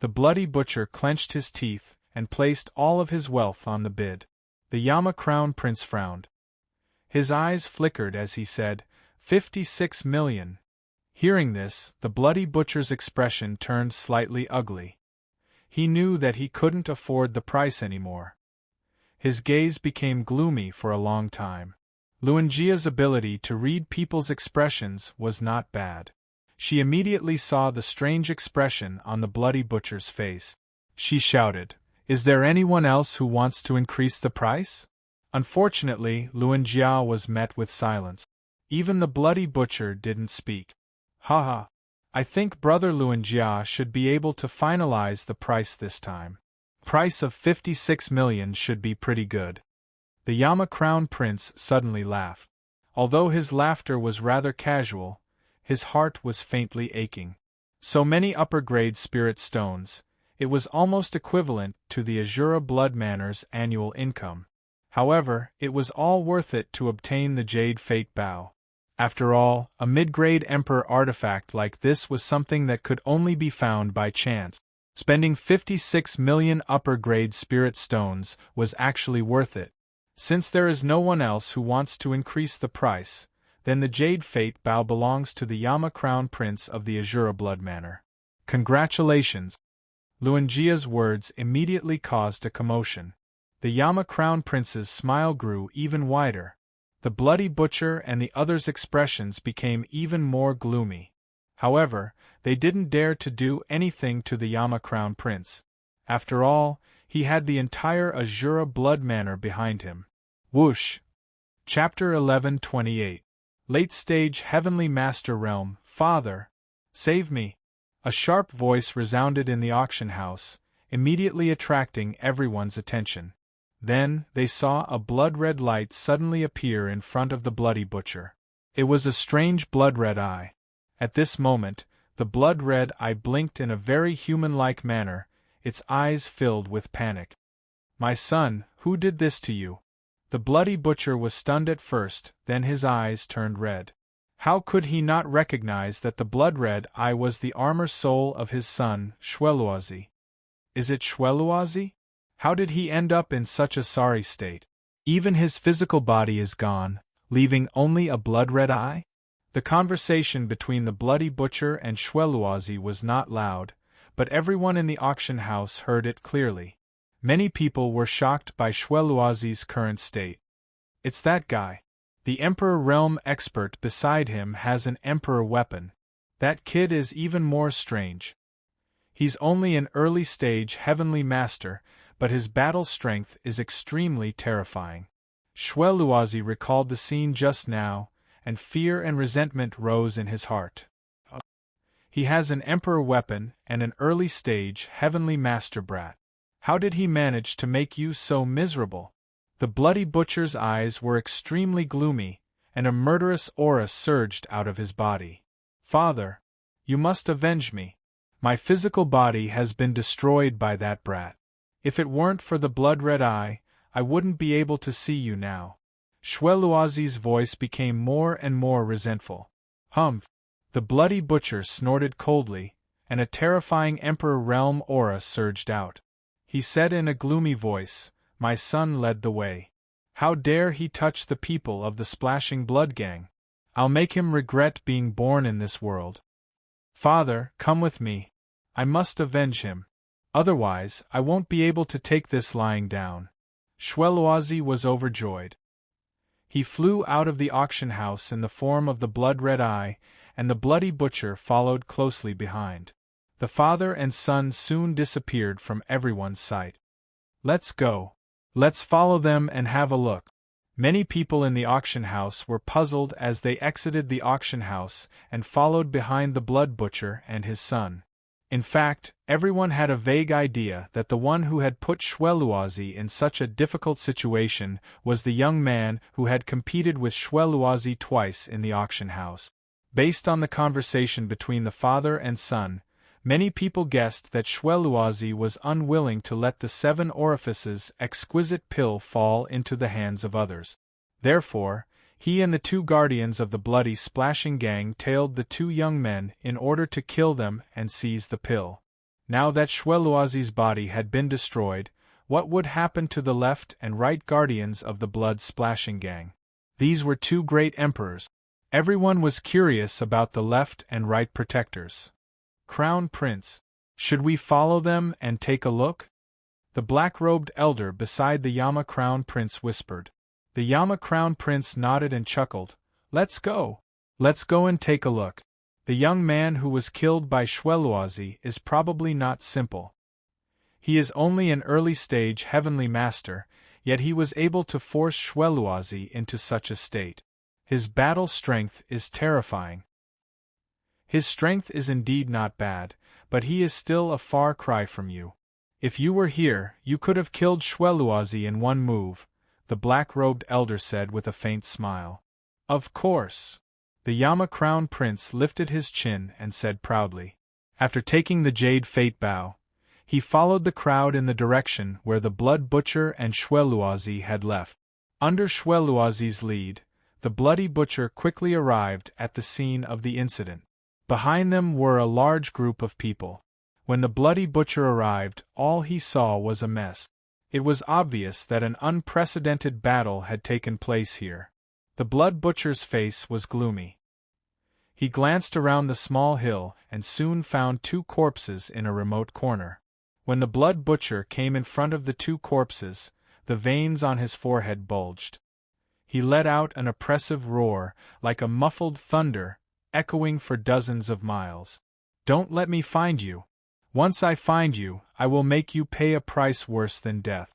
The Bloody Butcher clenched his teeth and placed all of his wealth on the bid. The Yama Crown Prince frowned. His eyes flickered as he said, 56 million. Hearing this, the Bloody Butcher's expression turned slightly ugly. He knew that he couldn't afford the price anymore. His gaze became gloomy for a long time. Luanjia's ability to read people's expressions was not bad. She immediately saw the strange expression on the Bloody Butcher's face. She shouted, "Is there anyone else who wants to increase the price?" Unfortunately, Luanjia was met with silence. Even the Bloody Butcher didn't speak. Haha. I think Brother Luanjia should be able to finalize the price this time. Price of 56 million should be pretty good. The Yama Crown Prince suddenly laughed. Although his laughter was rather casual, his heart was faintly aching. So many upper-grade spirit stones, it was almost equivalent to the Azura Blood Manor's annual income. However, it was all worth it to obtain the Jade Fate Bow. After all, a mid-grade Emperor artifact like this was something that could only be found by chance. Spending 56 million upper-grade spirit stones was actually worth it. Since there is no one else who wants to increase the price, then the Jade Fate Bow belongs to the Yama Crown Prince of the Azura Blood Manor. Congratulations! Luanjia's words immediately caused a commotion. The Yama Crown Prince's smile grew even wider. The Bloody Butcher and the others' expressions became even more gloomy. However, they didn't dare to do anything to the Yama Crown Prince. After all, he had the entire Azura Blood Manor behind him. Whoosh! Chapter 1128. Late-stage Heavenly Master Realm. Father, save me! A sharp voice resounded in the auction house, immediately attracting everyone's attention. Then, they saw a blood-red light suddenly appear in front of the Bloody Butcher. It was a strange blood-red eye. At this moment, the blood-red eye blinked in a very human-like manner, its eyes filled with panic. "My son, who did this to you?" The Bloody Butcher was stunned at first, then his eyes turned red. How could he not recognize that the blood-red eye was the armor soul of his son, Shweluazi? Is it Shweluazi? How did he end up in such a sorry state? Even his physical body is gone, leaving only a blood-red eye? The conversation between the Bloody Butcher and Shweluazi was not loud, but everyone in the auction house heard it clearly. Many people were shocked by Shueluazi's current state. It's that guy. The Emperor Realm expert beside him has an Emperor weapon. That kid is even more strange. He's only an early-stage Heavenly Master, but his battle strength is extremely terrifying. Shueluazi recalled the scene just now, and fear and resentment rose in his heart. He has an Emperor weapon and an early-stage Heavenly Master brat. How did he manage to make you so miserable? The Bloody Butcher's eyes were extremely gloomy, and a murderous aura surged out of his body. Father, you must avenge me. My physical body has been destroyed by that brat. If it weren't for the blood-red eye, I wouldn't be able to see you now. Shueluazi's voice became more and more resentful. Humph! The Bloody Butcher snorted coldly, and a terrifying Emperor Realm aura surged out. He said in a gloomy voice, "My son led the way. How dare he touch the people of the Splashing Blood Gang? I'll make him regret being born in this world. Father, come with me. I must avenge him. Otherwise, I won't be able to take this lying down." Shueluazi was overjoyed. He flew out of the auction house in the form of the blood-red eye, and the Bloody Butcher followed closely behind. The father and son soon disappeared from everyone's sight. "Let's go. Let's follow them and have a look." Many people in the auction house were puzzled as they exited the auction house and followed behind the Blood Butcher and his son. In fact, everyone had a vague idea that the one who had put Shueluazi in such a difficult situation was the young man who had competed with Shueluazi twice in the auction house. Based on the conversation between the father and son, many people guessed that Shueluazi was unwilling to let the 7 orifices exquisite pill fall into the hands of others. Therefore, he and the 2 guardians of the Bloody Splashing Gang tailed the 2 young men in order to kill them and seize the pill. Now that Shueluazi's body had been destroyed, what would happen to the left and right guardians of the Blood Splashing Gang? These were 2 great emperors. Everyone was curious about the left and right protectors. Crown Prince, should we follow them and take a look? The black-robed elder beside the Yama Crown Prince whispered. The Yama Crown Prince nodded and chuckled. "Let's go. Let's go and take a look. The young man who was killed by Shueluazi is probably not simple. He is only an early-stage Heavenly Master, yet he was able to force Shueluazi into such a state. His battle strength is terrifying." "His strength is indeed not bad, but he is still a far cry from you. If you were here, you could have killed Shueluazi in one move," the black-robed elder said with a faint smile. "Of course." The Yama Crown Prince lifted his chin and said proudly. After taking the Jade Fate Bow, he followed the crowd in the direction where the Blood Butcher and Shueluazi had left. Under Shueluazi's lead, the Bloody Butcher quickly arrived at the scene of the incident. Behind them were a large group of people. When the Bloody Butcher arrived, all he saw was a mess. It was obvious that an unprecedented battle had taken place here. The Blood Butcher's face was gloomy. He glanced around the small hill and soon found 2 corpses in a remote corner. When the Blood Butcher came in front of the 2 corpses, the veins on his forehead bulged. He let out an oppressive roar, like a muffled thunder, echoing for dozens of miles. "Don't let me find you. Once I find you, I will make you pay a price worse than death."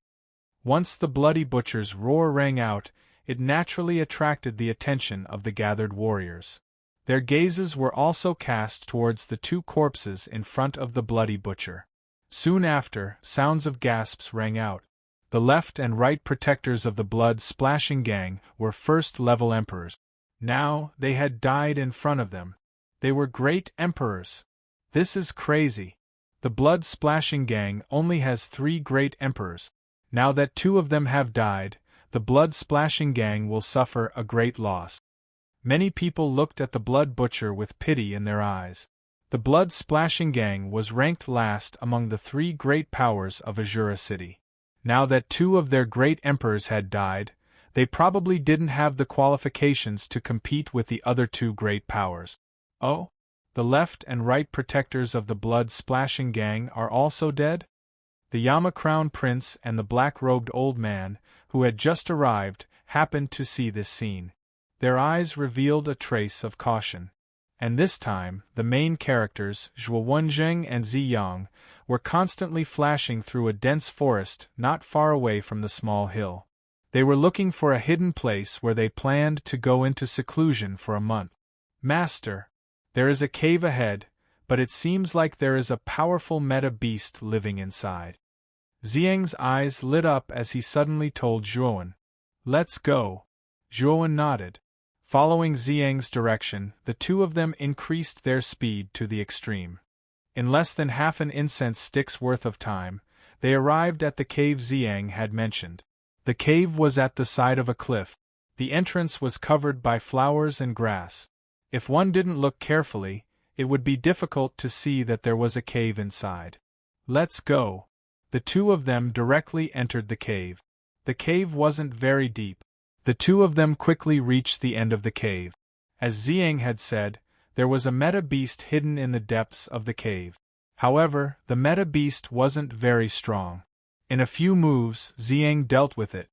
Once the Bloody Butcher's roar rang out, it naturally attracted the attention of the gathered warriors. Their gazes were also cast towards the 2 corpses in front of the Bloody Butcher. Soon after, sounds of gasps rang out. The left and right protectors of the Blood Splashing Gang were first-level emperors. Now, they had died in front of them. They were great emperors. This is crazy. The Blood Splashing Gang only has 3 great emperors. Now that 2 of them have died, the Blood Splashing Gang will suffer a great loss. Many people looked at the Blood Butcher with pity in their eyes. The Blood Splashing Gang was ranked last among the 3 great powers of Azura City. Now that 2 of their great emperors had died, they probably didn't have the qualifications to compete with the other 2 great powers. Oh? The left and right protectors of the Blood Splashing Gang are also dead? The Yama Crown Prince and the black-robed old man, who had just arrived, happened to see this scene. Their eyes revealed a trace of caution. And this time, the main characters, Zhuo Wenjing and Zi Yang, were constantly flashing through a dense forest not far away from the small hill. They were looking for a hidden place where they planned to go into seclusion for a month. Master, there is a cave ahead, but it seems like there is a powerful meta beast living inside. Xiang's eyes lit up as he suddenly told Zhuowen. Let's go. Zhuowen nodded. Following Xiang's direction, the two of them increased their speed to the extreme. In less than half an incense stick's worth of time, they arrived at the cave Xiang had mentioned. The cave was at the side of a cliff. The entrance was covered by flowers and grass. If one didn't look carefully, it would be difficult to see that there was a cave inside. Let's go. The two of them directly entered the cave. The cave wasn't very deep. The two of them quickly reached the end of the cave. As Xiang had said, there was a meta beast hidden in the depths of the cave. However, the meta beast wasn't very strong. In a few moves, Xiang dealt with it.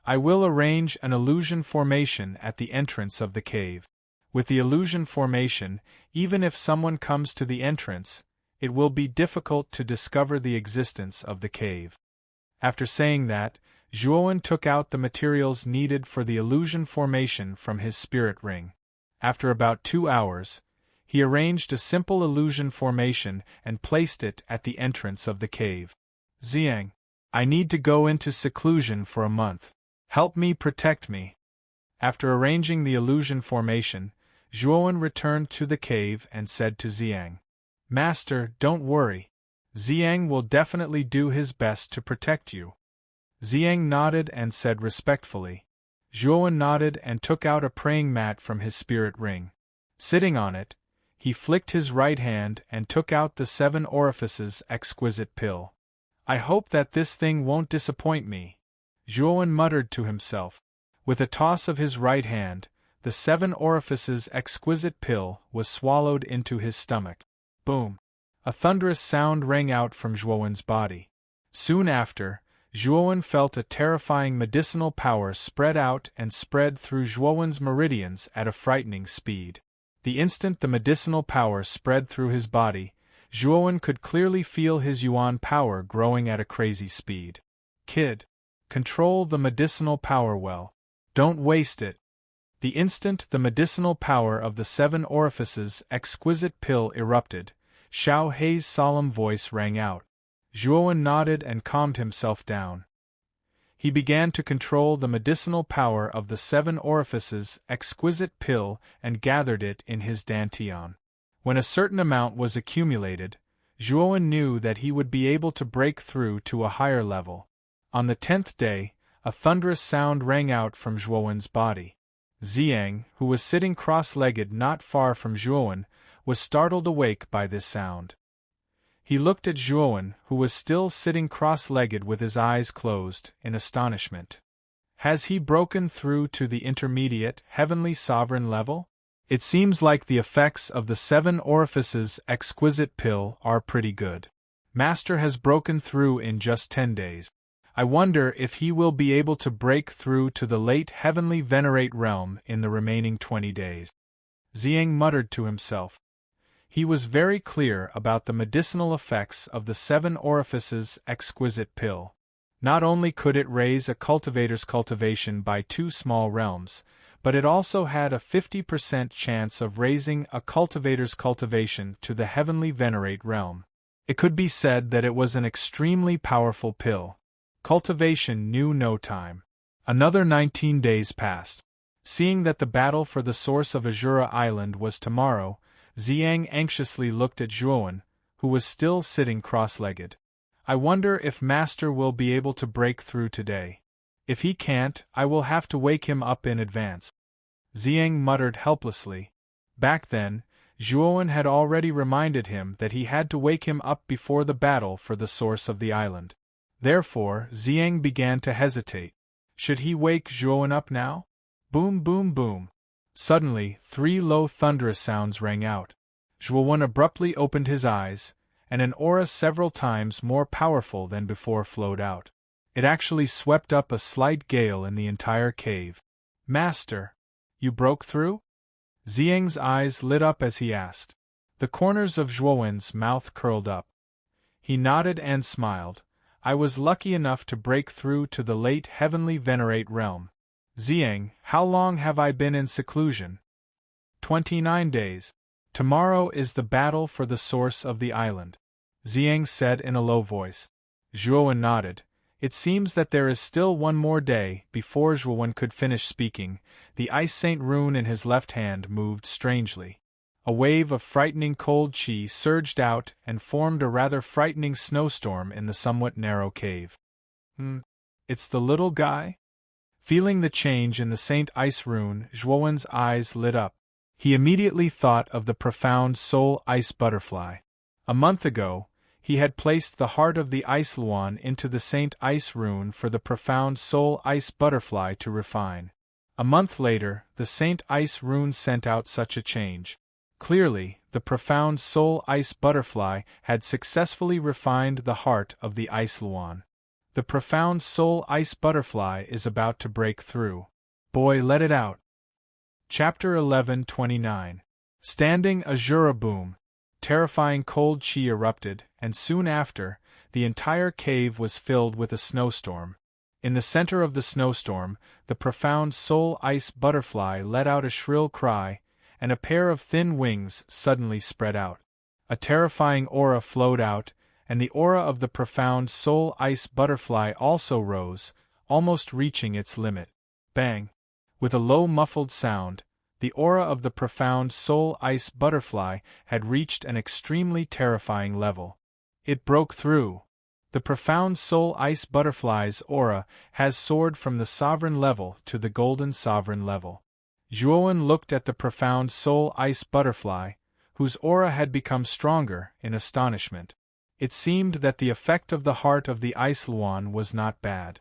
I will arrange an illusion formation at the entrance of the cave. With the illusion formation, even if someone comes to the entrance, it will be difficult to discover the existence of the cave. After saying that, Zhuowen took out the materials needed for the illusion formation from his spirit ring. After about 2 hours, he arranged a simple illusion formation and placed it at the entrance of the cave. Xiang, I need to go into seclusion for a month. Help me protect me. After arranging the illusion formation, Zhuowen returned to the cave and said to Xiang, Master, don't worry. Xiang will definitely do his best to protect you. Xiang nodded and said respectfully. Zhuowen nodded and took out a praying mat from his spirit ring. Sitting on it, he flicked his right hand and took out the 7 orifices exquisite pill. I hope that this thing won't disappoint me, Zhuowen muttered to himself. With a toss of his right hand, the 7 orifices exquisite pill was swallowed into his stomach. Boom! A thunderous sound rang out from Zhuowen's body. Soon after, Zhuowen felt a terrifying medicinal power spread out and spread through Zhuowen's meridians at a frightening speed. The instant the medicinal power spread through his body, Zhuowen could clearly feel his yuan power growing at a crazy speed. Kid, control the medicinal power well. Don't waste it. The instant the medicinal power of the 7 orifices exquisite pill erupted, Xiao Hei's solemn voice rang out. Zhuowen nodded and calmed himself down. He began to control the medicinal power of the 7 orifices exquisite pill and gathered it in his dantian. When a certain amount was accumulated, Zhuowen knew that he would be able to break through to a higher level. On the 10th day, a thunderous sound rang out from Zhuowen's body. Xiang, who was sitting cross-legged not far from Zhuowen, was startled awake by this sound. He looked at Zhuowen, who was still sitting cross-legged with his eyes closed, in astonishment. Has he broken through to the intermediate, heavenly sovereign level? It seems like the effects of the 7 orifices exquisite pill are pretty good. Master has broken through in just 10 days. I wonder if he will be able to break through to the late heavenly venerate realm in the remaining 20 days. Xiang muttered to himself. He was very clear about the medicinal effects of the 7 orifices exquisite pill. Not only could it raise a cultivator's cultivation by 2 small realms, but it also had a 50% chance of raising a cultivator's cultivation to the heavenly venerate realm. It could be said that it was an extremely powerful pill. Cultivation knew no time. Another 19 days passed. Seeing that the battle for the source of Azura Island was tomorrow, Xiang anxiously looked at Zhuowen, who was still sitting cross-legged. I wonder if Master will be able to break through today. If he can't, I will have to wake him up in advance. Xiang muttered helplessly. Back then, Zhuowen had already reminded him that he had to wake him up before the battle for the source of the island. Therefore, Xiang began to hesitate. Should he wake Zhuowen up now? Boom, boom, boom. Suddenly, 3 low thunderous sounds rang out. Zhuowen abruptly opened his eyes, and an aura several times more powerful than before flowed out. It actually swept up a slight gale in the entire cave. Master, you broke through? Xiang's eyes lit up as he asked. The corners of Zhuowen's mouth curled up. He nodded and smiled. I was lucky enough to break through to the late heavenly venerate realm. Xiang, how long have I been in seclusion? 29 days. Tomorrow is the battle for the source of the island, Xiang said in a low voice. Zhuowen nodded. It seems that there is still one more day. Before Zhuowen could finish speaking, the Ice Saint rune in his left hand moved strangely. A wave of frightening cold qi surged out and formed a rather frightening snowstorm in the somewhat narrow cave. It's the little guy? Feeling the change in the Saint Ice rune, Zhuowen's eyes lit up. He immediately thought of the profound soul ice butterfly. A month ago, he had placed the heart of the Ice Luan into the Saint Ice rune for the profound soul ice butterfly to refine. A month later, the Saint Ice rune sent out such a change. Clearly, the profound soul ice butterfly had successfully refined the heart of the Ice Luan. The profound soul ice butterfly is about to break through. Boy, let it out. Chapter 11:29. Standing Azura Boom. Terrifying cold qi erupted, and soon after, the entire cave was filled with a snowstorm. In the center of the snowstorm, the profound soul ice butterfly let out a shrill cry, and a pair of thin wings suddenly spread out. A terrifying aura flowed out, and the aura of the profound soul ice butterfly also rose, almost reaching its limit. Bang! With a low muffled sound, the aura of the profound soul ice butterfly had reached an extremely terrifying level. It broke through. The profound soul ice butterfly's aura has soared from the sovereign level to the golden sovereign level. Zhuowen looked at the profound soul ice butterfly, whose aura had become stronger, in astonishment. It seemed that the effect of the heart of the Ice Luan was not bad.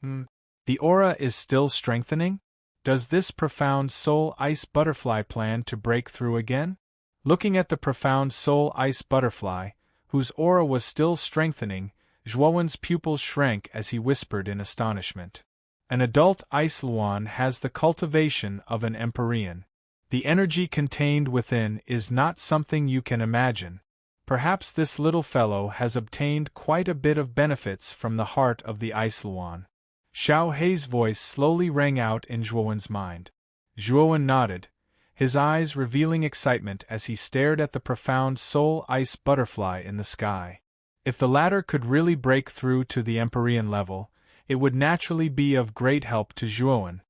The aura is still strengthening? Does this profound soul ice butterfly plan to break through again? Looking at the profound soul ice butterfly, whose aura was still strengthening, Zhuowen's pupils shrank as he whispered in astonishment. An adult Ice Luan has the cultivation of an Empyrean. The energy contained within is not something you can imagine. Perhaps this little fellow has obtained quite a bit of benefits from the heart of the Ice Luan. Xiao Hei's voice slowly rang out in Zhuowen's mind. Zhuowen nodded, his eyes revealing excitement as he stared at the profound soul ice butterfly in the sky. If the latter could really break through to the Empyrean level, it would naturally be of great help to Zhuowen.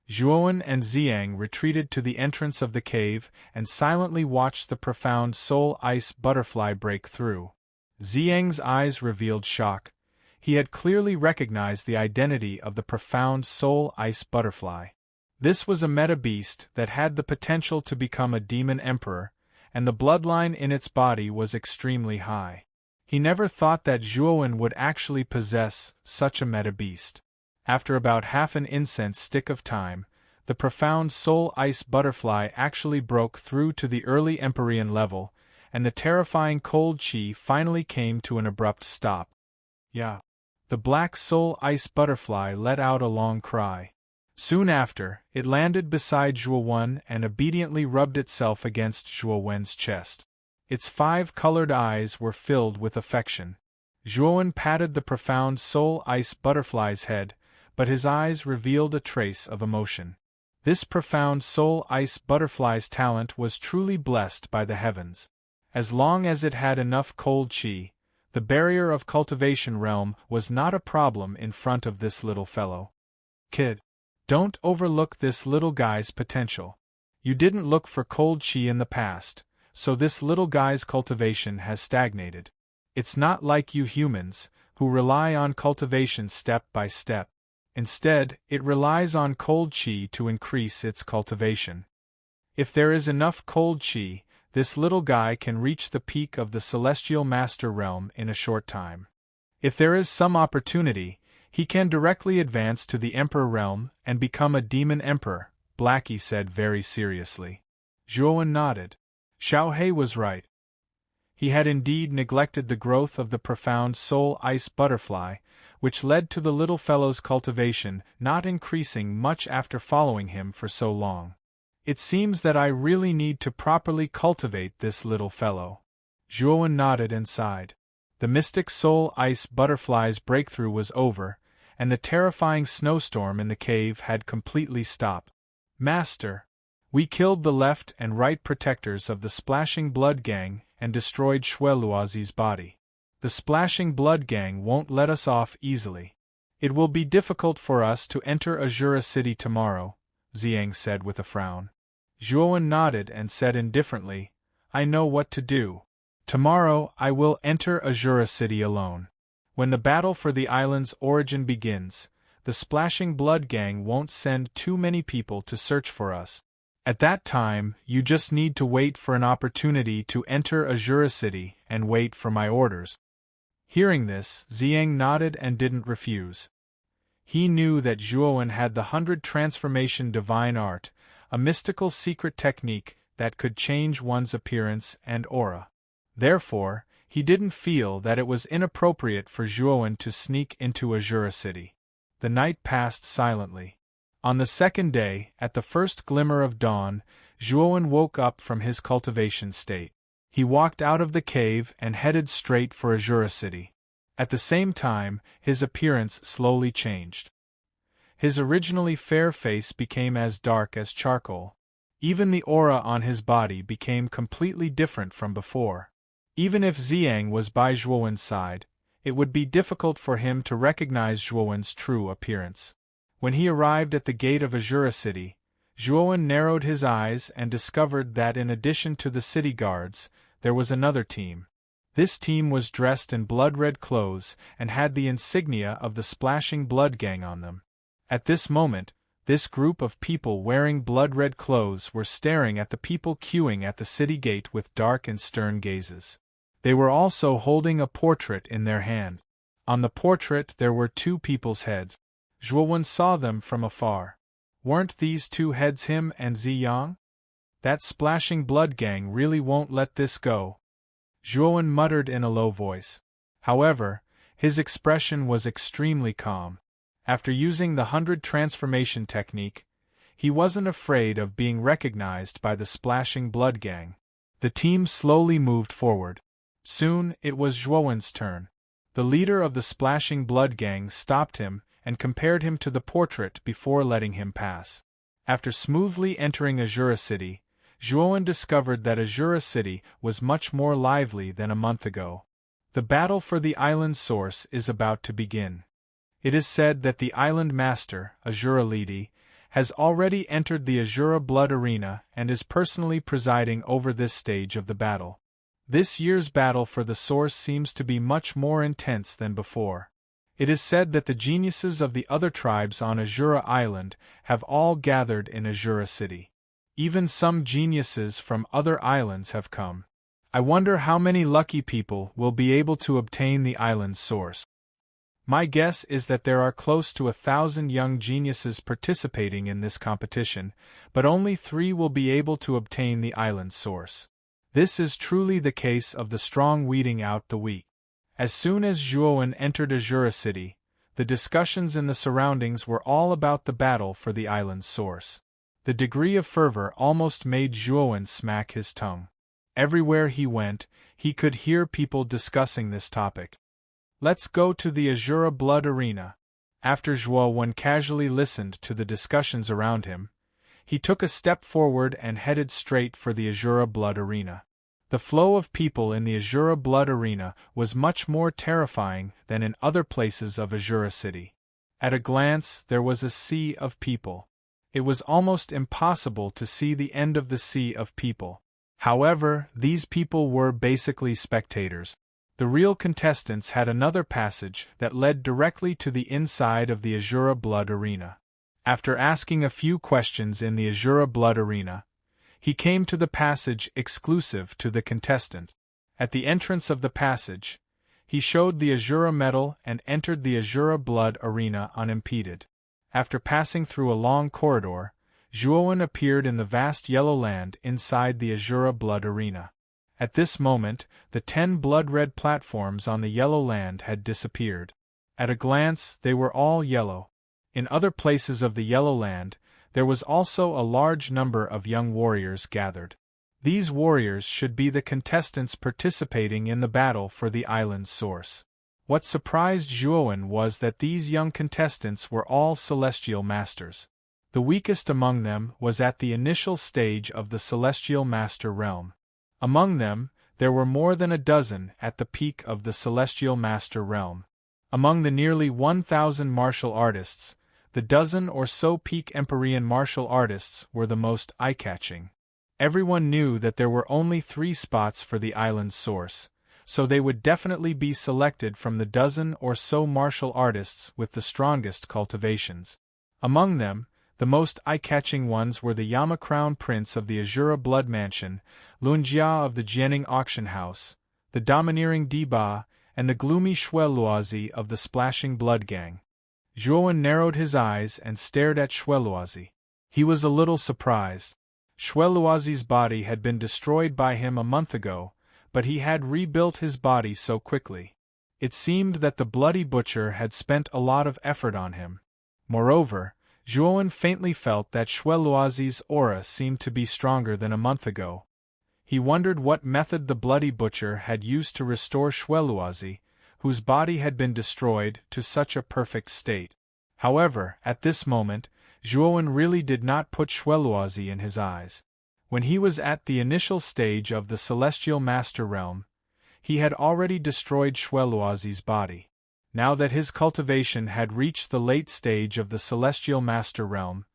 Zhuowen and Xiang retreated to the entrance of the cave and silently watched the profound soul ice butterfly break through. Xiang's eyes revealed shock. He had clearly recognized the identity of the profound soul ice butterfly. This was a meta-beast that had the potential to become a demon emperor, and the bloodline in its body was extremely high. He never thought that Zhuowen would actually possess such a meta-beast. After about half an incense stick of time, the profound soul ice butterfly actually broke through to the early Empyrean level, and the terrifying cold qi finally came to an abrupt stop. Yeah. The black soul ice butterfly let out a long cry. Soon after, it landed beside Zhuowen and obediently rubbed itself against Zhuowen's chest. Its 5 colored eyes were filled with affection. Zhuowen patted the profound soul ice butterfly's head, but his eyes revealed a trace of emotion. This profound soul ice butterfly's talent was truly blessed by the heavens. As long as it had enough cold qi, the barrier of cultivation realm was not a problem in front of this little fellow. Kid, don't overlook this little guy's potential. You didn't look for cold qi in the past, so this little guy's cultivation has stagnated. It's not like you humans, who rely on cultivation step by step. Instead, it relies on cold qi to increase its cultivation. If there is enough cold qi, this little guy can reach the peak of the Celestial Master Realm in a short time. If there is some opportunity, he can directly advance to the Emperor Realm and become a Demon Emperor, Blackie said very seriously. Zhuowen nodded. Xiao Hei was right. He had indeed neglected the growth of the profound soul ice butterfly, which led to the little fellow's cultivation not increasing much after following him for so long. It seems that I really need to properly cultivate this little fellow. Zhuowen nodded and sighed. The mystic soul ice butterfly's breakthrough was over, and the terrifying snowstorm in the cave had completely stopped. Master, we killed the left and right protectors of the Splashing Blood Gang and destroyed Shueluazi's body. The Splashing Blood Gang won't let us off easily. It will be difficult for us to enter Azura City tomorrow, Xiang said with a frown. Zhuowen nodded and said indifferently, I know what to do. Tomorrow I will enter Azura City alone. When the battle for the island's origin begins, the Splashing Blood Gang won't send too many people to search for us. At that time, you just need to wait for an opportunity to enter Azura City and wait for my orders. Hearing this, Xiang nodded and didn't refuse. He knew that Zhuowen had the 100 Transformation Divine Art, a mystical secret technique that could change one's appearance and aura. Therefore, he didn't feel that it was inappropriate for Zhuowen to sneak into Azura City. The night passed silently. On the second day, at the first glimmer of dawn, Zhuowen woke up from his cultivation state. He walked out of the cave and headed straight for Azura City. At the same time, his appearance slowly changed. His originally fair face became as dark as charcoal. Even the aura on his body became completely different from before. Even if Xiang was by Zhuowen's side, it would be difficult for him to recognize Zhuowen's true appearance. When he arrived at the gate of Azura City, Zhuowen narrowed his eyes and discovered that in addition to the city guards, there was another team. This team was dressed in blood-red clothes and had the insignia of the Splashing Blood Gang on them. At this moment, this group of people wearing blood-red clothes were staring at the people queuing at the city gate with dark and stern gazes. They were also holding a portrait in their hand. On the portrait there were two people's heads. Zhuowen saw them from afar. Weren't these two heads him and Ziyang? That Splashing Blood Gang really won't let this go. Zhuowen muttered in a low voice. However, his expression was extremely calm. After using the 100 Transformation technique, he wasn't afraid of being recognized by the Splashing Blood Gang. The team slowly moved forward. Soon, it was Zhuowen's turn. The leader of the Splashing Blood Gang stopped him and compared him to the portrait before letting him pass. After smoothly entering Azura City, Zhuowen discovered that Azura City was much more lively than a month ago. The battle for the island's source is about to begin. It is said that the island master, Azura Lidi, has already entered the Azura Blood Arena and is personally presiding over this stage of the battle. This year's battle for the source seems to be much more intense than before. It is said that the geniuses of the other tribes on Azura Island have all gathered in Azura City. Even some geniuses from other islands have come. I wonder how many lucky people will be able to obtain the island's source. My guess is that there are close to 1,000 young geniuses participating in this competition, but only 3 will be able to obtain the island's source. This is truly the case of the strong weeding out the weak. As soon as Zhuowen entered Azura City, the discussions in the surroundings were all about the battle for the island's source. The degree of fervor almost made Zhuowen smack his tongue. Everywhere he went, he could hear people discussing this topic. Let's go to the Azura Blood Arena. After Zhuowen casually listened to the discussions around him, he took a step forward and headed straight for the Azura Blood Arena. The flow of people in the Azura Blood Arena was much more terrifying than in other places of Azura City. At a glance, there was a sea of people. It was almost impossible to see the end of the sea of people. However, these people were basically spectators. The real contestants had another passage that led directly to the inside of the Azura Blood Arena. After asking a few questions in the Azura Blood Arena, he came to the passage exclusive to the contestant. At the entrance of the passage, he showed the Azura medal and entered the Azura Blood Arena unimpeded. After passing through a long corridor, Zhuowen appeared in the vast yellow land inside the Azura Blood Arena. At this moment, the 10 blood-red platforms on the yellow land had disappeared. At a glance, they were all yellow. In other places of the yellow land, there was also a large number of young warriors gathered. These warriors should be the contestants participating in the battle for the island's source. What surprised Zhuowen was that these young contestants were all celestial masters. The weakest among them was at the initial stage of the celestial master realm. Among them, there were more than a dozen at the peak of the celestial master realm. Among the nearly 1,000 martial artists, the dozen or so peak Empyrean martial artists were the most eye-catching. Everyone knew that there were only 3 spots for the island's source, so they would definitely be selected from the dozen or so martial artists with the strongest cultivations. Among them, the most eye-catching ones were the Yama Crown Prince of the Azura Blood Mansion, Lunjia of the Jianing Auction House, the domineering Diba, and the gloomy Xueluozi of the Splashing Blood Gang. Zhuowen narrowed his eyes and stared at Xueluozi. He was a little surprised. Xueluozi's body had been destroyed by him a month ago, but he had rebuilt his body so quickly. It seemed that the Bloody Butcher had spent a lot of effort on him. Moreover, Zhuowen faintly felt that Xueluozi's aura seemed to be stronger than a month ago. He wondered what method the Bloody Butcher had used to restore Xueluozi, whose body had been destroyed, to such a perfect state. However, at this moment, Zhuowen really did not put Xueluozi in his eyes. When he was at the initial stage of the Celestial Master Realm, he had already destroyed Xueluozi's body. Now that his cultivation had reached the late stage of the Celestial Master Realm,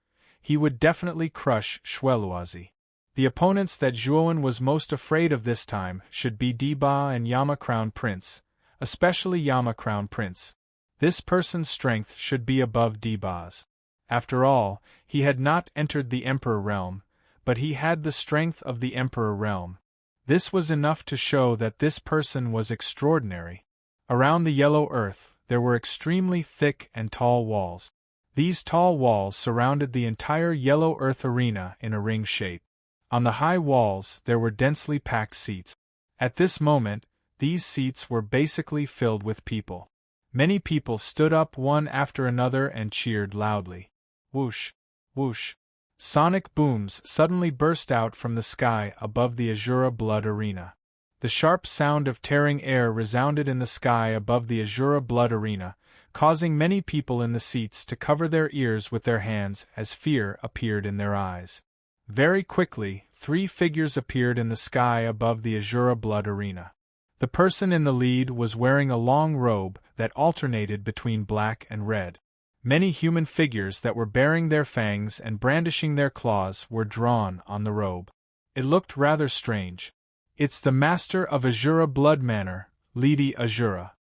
he would definitely crush Xueluozi. The opponents that Zhuowen was most afraid of this time should be Diba and Yama Crown Prince, especially Yama Crown Prince. This person's strength should be above Diba's. After all, he had not entered the Emperor Realm, but he had the strength of the Emperor Realm. This was enough to show that this person was extraordinary. Around the yellow earth, there were extremely thick and tall walls. These tall walls surrounded the entire yellow earth arena in a ring shape. On the high walls, there were densely packed seats. At this moment, these seats were basically filled with people. Many people stood up one after another and cheered loudly. Whoosh! Whoosh! Sonic booms suddenly burst out from the sky above the Azura Blood Arena. The sharp sound of tearing air resounded in the sky above the Azura Blood Arena, causing many people in the seats to cover their ears with their hands as fear appeared in their eyes. Very quickly, 3 figures appeared in the sky above the Azura Blood Arena. The person in the lead was wearing a long robe that alternated between black and red. Many human figures that were baring their fangs and brandishing their claws were drawn on the robe. It looked rather strange. It's the master of Azura Blood Manor, Lady Azura.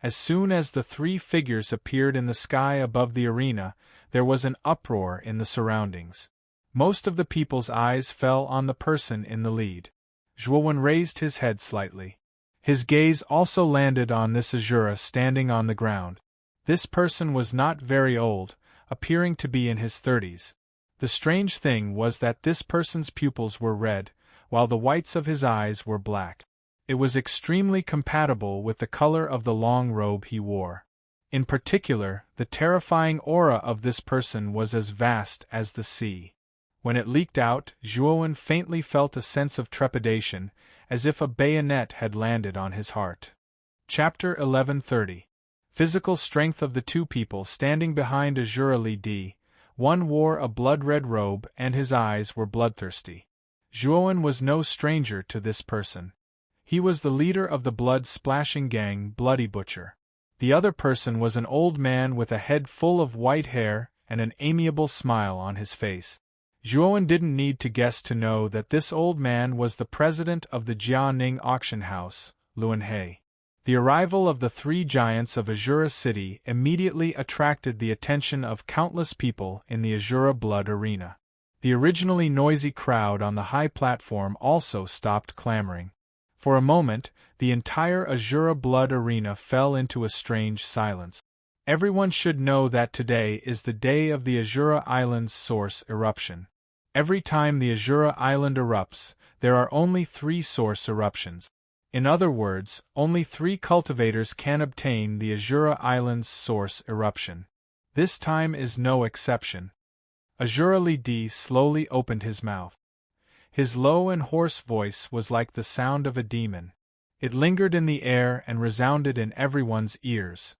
As soon as the 3 figures appeared in the sky above the arena, there was an uproar in the surroundings. Most of the people's eyes fell on the person in the lead. Zhuowen raised his head slightly. His gaze also landed on this Azura standing on the ground. This person was not very old, appearing to be in his 30s. The strange thing was that this person's pupils were red, while the whites of his eyes were black. It was extremely compatible with the color of the long robe he wore. In particular, the terrifying aura of this person was as vast as the sea. When it leaked out, Zhuowen faintly felt a sense of trepidation, as if a bayonet had landed on his heart. Chapter 1130. Physical strength of the 2 people standing behind Azura Li Di. One wore a blood-red robe and his eyes were bloodthirsty. Zhuowen was no stranger to this person. He was the leader of the blood-splashing gang Bloody Butcher. The other person was an old man with a head full of white hair and an amiable smile on his face. Zhuowen didn't need to guess to know that this old man was the president of the Jianing Auction House, Luanhe. The arrival of the 3 giants of Azura City immediately attracted the attention of countless people in the Azura Blood Arena. The originally noisy crowd on the high platform also stopped clamoring. For a moment, the entire Azura Blood Arena fell into a strange silence. Everyone should know that today is the day of the Azura Island's source eruption. Every time the Azura Island erupts, there are only 3 source eruptions. In other words, only 3 cultivators can obtain the Azura Island's source eruption. This time is no exception. Azura Li slowly opened his mouth. His low and hoarse voice was like the sound of a demon. It lingered in the air and resounded in everyone's ears.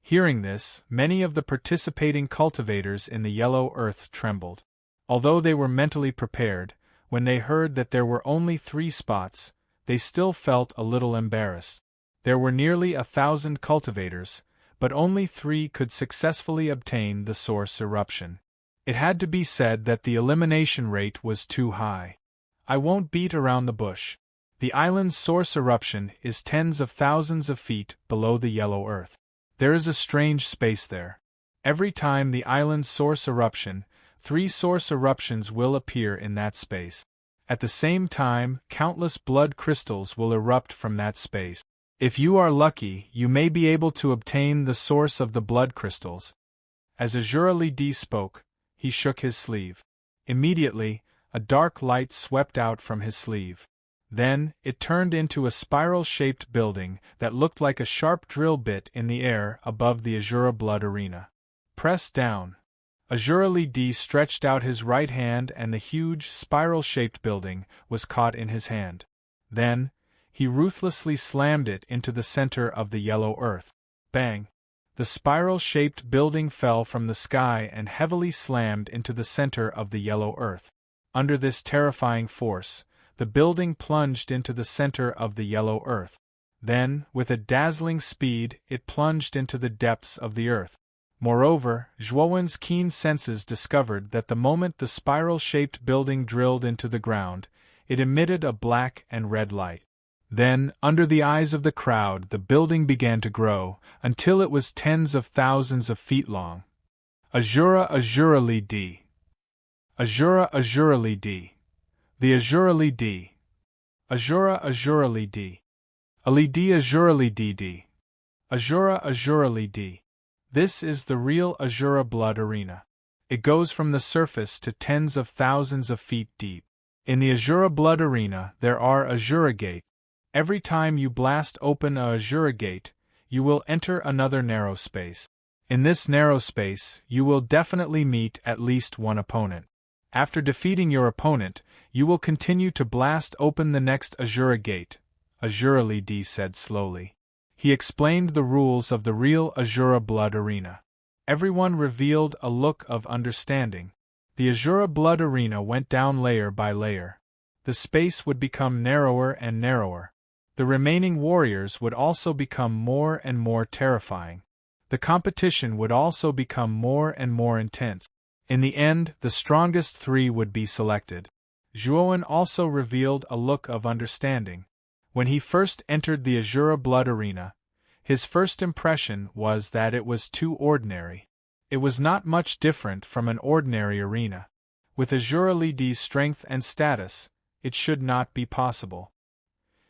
Hearing this, many of the participating cultivators in the yellow earth trembled. Although they were mentally prepared, when they heard that there were only 3 spots, they still felt a little embarrassed. There were nearly 1,000 cultivators, but only 3 could successfully obtain the source eruption. It had to be said that the elimination rate was too high. I won't beat around the bush. The island's source eruption is tens of thousands of feet below the yellow earth. There is a strange space there. Every time the island's source eruption, 3 source eruptions will appear in that space. At the same time, countless blood crystals will erupt from that space. If you are lucky, you may be able to obtain the source of the blood crystals. As Azura Li spoke, he shook his sleeve. Immediately, a dark light swept out from his sleeve. Then, it turned into a spiral-shaped building that looked like a sharp drill bit in the air above the Azura Blood Arena. Press down. Azura Li stretched out his right hand and the huge, spiral-shaped building was caught in his hand. Then, he ruthlessly slammed it into the center of the yellow earth. Bang! The spiral-shaped building fell from the sky and heavily slammed into the center of the yellow earth. Under this terrifying force, the building plunged into the center of the yellow earth. Then, with a dazzling speed, it plunged into the depths of the earth. Moreover, Zhuowen's keen senses discovered that the moment the spiral-shaped building drilled into the ground, it emitted a black and red light. Then, under the eyes of the crowd, the building began to grow, until it was tens of thousands of feet long. Azura Li. Azura Li. The Azura Li. Azura Li. Alidi Azura Li. Azura Li. This is the real Azura Blood Arena. It goes from the surface to tens of thousands of feet deep. In the Azura Blood Arena, there are Azura Gates. Every time you blast open a Azura Gate, you will enter another narrow space. In this narrow space, you will definitely meet at least one opponent. After defeating your opponent, you will continue to blast open the next Azura Gate, Azura Li said slowly. He explained the rules of the real Azura Blood Arena. Everyone revealed a look of understanding. The Azura Blood Arena went down layer by layer. The space would become narrower and narrower. The remaining warriors would also become more and more terrifying. The competition would also become more and more intense. In the end, the strongest 3 would be selected. Zhuowen also revealed a look of understanding. When he first entered the Azura Blood Arena, his first impression was that it was too ordinary. It was not much different from an ordinary arena. With Azura Li's strength and status, it should not be possible.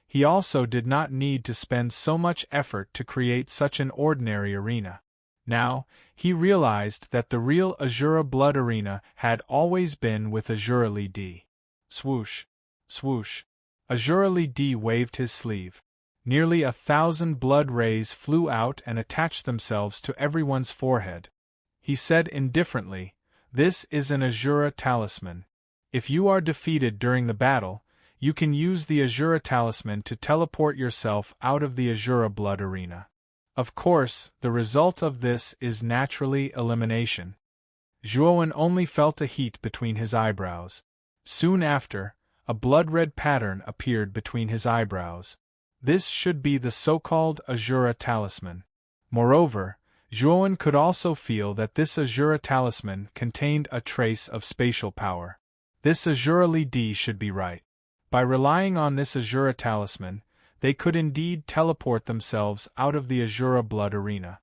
He also did not need to spend so much effort to create such an ordinary arena. Now, he realized that the real Azura Blood Arena had always been with Azura Li. Swoosh! Swoosh! Azura Li waved his sleeve. Nearly 1,000 blood rays flew out and attached themselves to everyone's forehead. He said indifferently, "This is an Azura talisman. If you are defeated during the battle, you can use the Azura talisman to teleport yourself out of the Azura Blood Arena. Of course, the result of this is naturally elimination." Zhuowen only felt a heat between his eyebrows. Soon after, a blood-red pattern appeared between his eyebrows. This should be the so-called Azura talisman. Moreover, Zhuowen could also feel that this Azura talisman contained a trace of spatial power. This Azura Li should be right. By relying on this Azura talisman, they could indeed teleport themselves out of the Azura Blood Arena.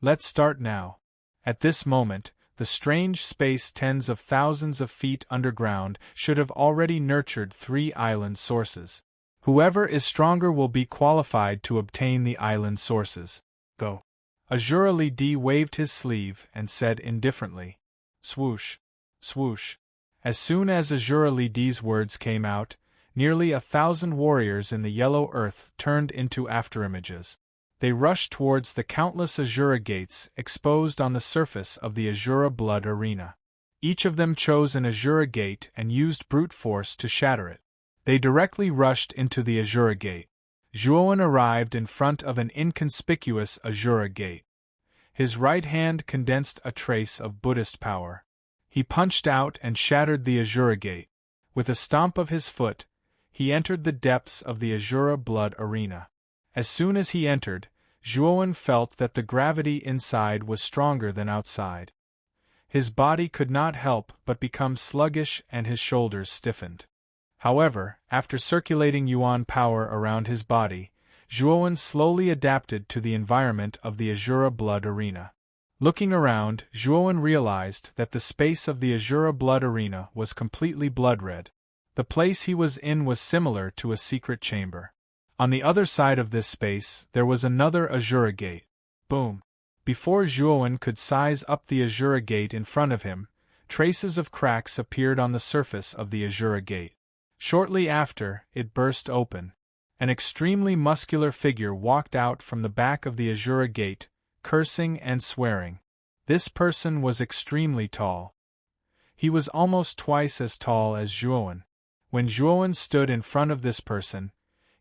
Let's start now. At this moment, the strange space tens of thousands of feet underground should have already nurtured 3 island sources. Whoever is stronger will be qualified to obtain the island sources. Go. Azura Li waved his sleeve and said indifferently, "Swoosh! Swoosh!" As soon as Azura Li Di's words came out, nearly 1,000 warriors in the yellow earth turned into afterimages. They rushed towards the countless Azura gates exposed on the surface of the Azura blood arena. Each of them chose an Azura gate and used brute force to shatter it. They directly rushed into the Azura gate. Zhuowen arrived in front of an inconspicuous Azura gate. His right hand condensed a trace of Buddhist power. He punched out and shattered the Azura gate. With a stomp of his foot, he entered the depths of the Azura blood arena. As soon as he entered, Zhuowen felt that the gravity inside was stronger than outside. His body could not help but become sluggish and his shoulders stiffened. However, after circulating Yuan power around his body, Zhuowen slowly adapted to the environment of the Azura blood arena. Looking around, Zhuowen realized that the space of the Azura blood arena was completely blood-red. The place he was in was similar to a secret chamber. On the other side of this space, there was another Azura gate. Boom! Before Zhuowen could size up the Azura gate in front of him, traces of cracks appeared on the surface of the Azura gate. Shortly after, it burst open. An extremely muscular figure walked out from the back of the Azura gate, cursing and swearing. This person was extremely tall. He was almost twice as tall as Zhuowen. When Zhuowen stood in front of this person,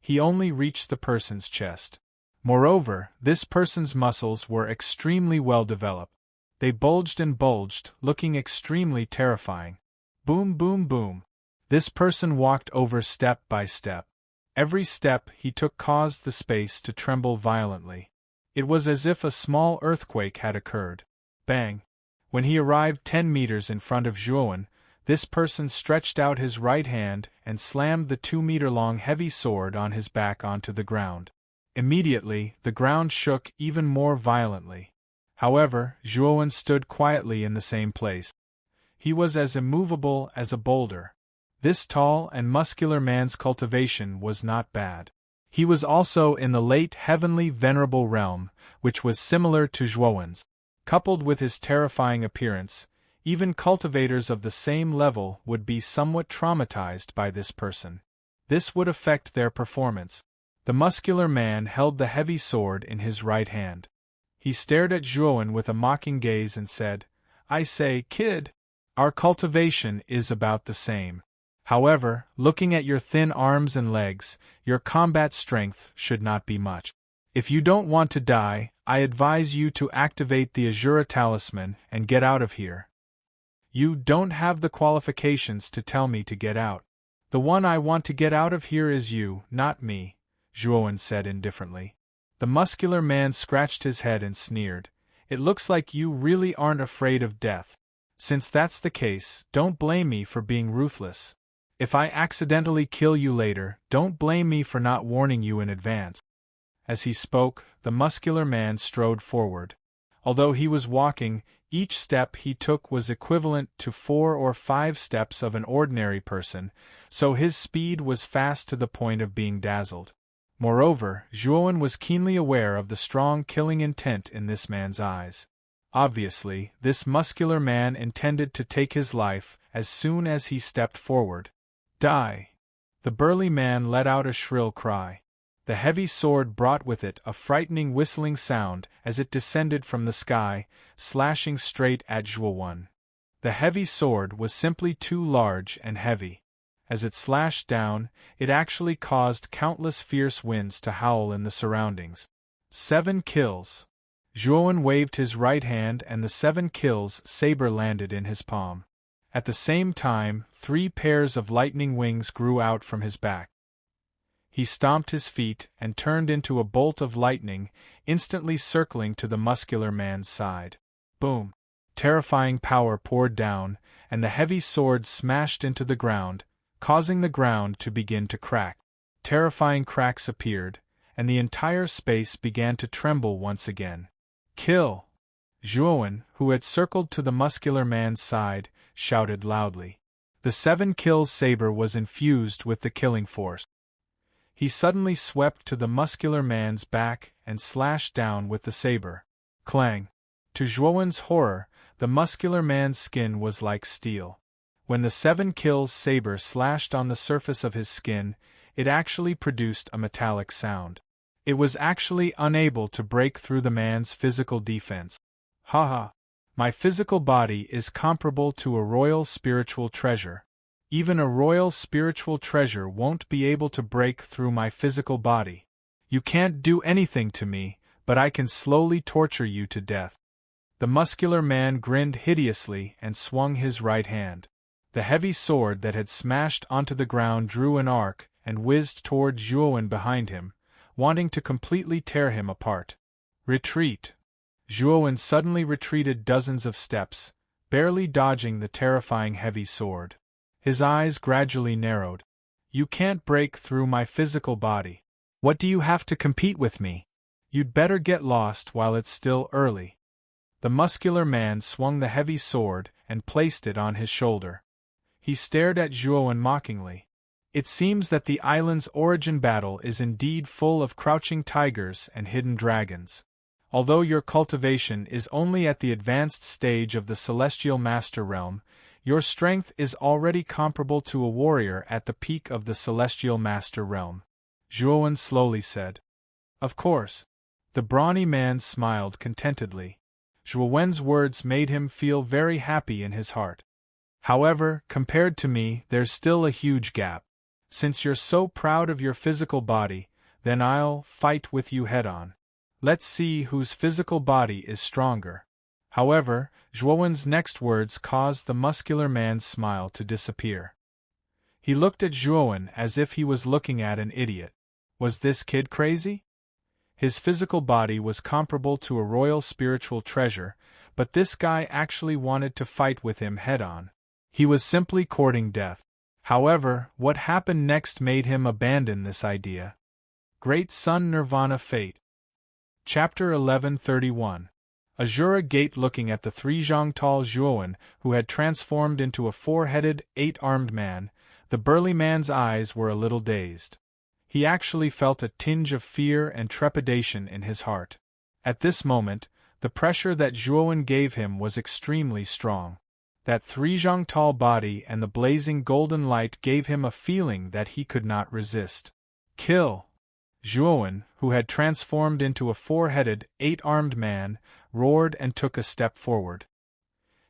he only reached the person's chest. Moreover, this person's muscles were extremely well developed. They bulged and bulged, looking extremely terrifying. Boom, boom, boom. This person walked over step by step. Every step he took caused the space to tremble violently. It was as if a small earthquake had occurred. Bang! When he arrived 10 meters in front of Zhuowen, this person stretched out his right hand and slammed the 2-meter-long heavy sword on his back onto the ground. Immediately, the ground shook even more violently. However, Zhuowen stood quietly in the same place. He was as immovable as a boulder. This tall and muscular man's cultivation was not bad. He was also in the late heavenly venerable realm, which was similar to Zhuowen's. Coupled with his terrifying appearance, even cultivators of the same level would be somewhat traumatized by this person. This would affect their performance. The muscular man held the heavy sword in his right hand. He stared at Zhuowen with a mocking gaze and said, "I say, kid, our cultivation is about the same. However, looking at your thin arms and legs, your combat strength should not be much. If you don't want to die, I advise you to activate the Azura talisman and get out of here. You don't have the qualifications to tell me to get out. The one I want to get out of here is you, not me," Zhuowen said indifferently. The muscular man scratched his head and sneered. "It looks like you really aren't afraid of death. Since that's the case, don't blame me for being ruthless. If I accidentally kill you later, don't blame me for not warning you in advance." As he spoke, the muscular man strode forward. Although he was walking, each step he took was equivalent to 4 or 5 steps of an ordinary person, so his speed was fast to the point of being dazzled. Moreover, Zhuowen was keenly aware of the strong killing intent in this man's eyes. Obviously, this muscular man intended to take his life as soon as he stepped forward. "Die!" The burly man let out a shrill cry. The heavy sword brought with it a frightening whistling sound as it descended from the sky, slashing straight at Zhuowen. The heavy sword was simply too large and heavy. As it slashed down, it actually caused countless fierce winds to howl in the surroundings. 7 kills. Zhuowen waved his right hand and the 7 kills saber landed in his palm. At the same time, 3 pairs of lightning wings grew out from his back. He stomped his feet and turned into a bolt of lightning, instantly circling to the muscular man's side. Boom! Terrifying power poured down, and the heavy sword smashed into the ground, causing the ground to begin to crack. Terrifying cracks appeared, and the entire space began to tremble once again. "Kill!" Zhuowen, who had circled to the muscular man's side, shouted loudly. The 7 kills saber was infused with the killing force. He suddenly swept to the muscular man's back and slashed down with the saber. Clang! To Zhuowen's horror, the muscular man's skin was like steel. When the 7 kills saber slashed on the surface of his skin, it actually produced a metallic sound. It was actually unable to break through the man's physical defense. Haha. My physical body is comparable to a royal spiritual treasure. Even a royal spiritual treasure won't be able to break through my physical body. You can't do anything to me, but I can slowly torture you to death. The muscular man grinned hideously and swung his right hand. The heavy sword that had smashed onto the ground drew an arc and whizzed toward Zhuowen behind him, wanting to completely tear him apart. Retreat! Zhuowen suddenly retreated dozens of steps, barely dodging the terrifying heavy sword. His eyes gradually narrowed. You can't break through my physical body. What do you have to compete with me? You'd better get lost while it's still early. The muscular man swung the heavy sword and placed it on his shoulder. He stared at Zhuowen mockingly. It seems that the island's origin battle is indeed full of crouching tigers and hidden dragons. Although your cultivation is only at the advanced stage of the Celestial Master Realm, your strength is already comparable to a warrior at the peak of the Celestial Master Realm. Zhuowen slowly said. Of course. The brawny man smiled contentedly. Zhuowen's words made him feel very happy in his heart. However, compared to me, there's still a huge gap. Since you're so proud of your physical body, then I'll fight with you head-on. Let's see whose physical body is stronger. However, Zhuowen's next words caused the muscular man's smile to disappear. He looked at Zhuowen as if he was looking at an idiot. Was this kid crazy? His physical body was comparable to a royal spiritual treasure, but this guy actually wanted to fight with him head-on. He was simply courting death. However, what happened next made him abandon this idea. Great Sun Nirvana Fate. Chapter 1131. Azura Gate. Looking at the 3-zhang-tall Zhuowen, who had transformed into a 4-headed, 8-armed man, the burly man's eyes were a little dazed. He actually felt a tinge of fear and trepidation in his heart. At this moment, the pressure that Zhuowen gave him was extremely strong. That 3-zhang-tall body and the blazing golden light gave him a feeling that he could not resist. Kill! Zhuowen, who had transformed into a 4-headed, 8-armed man, roared and took a step forward.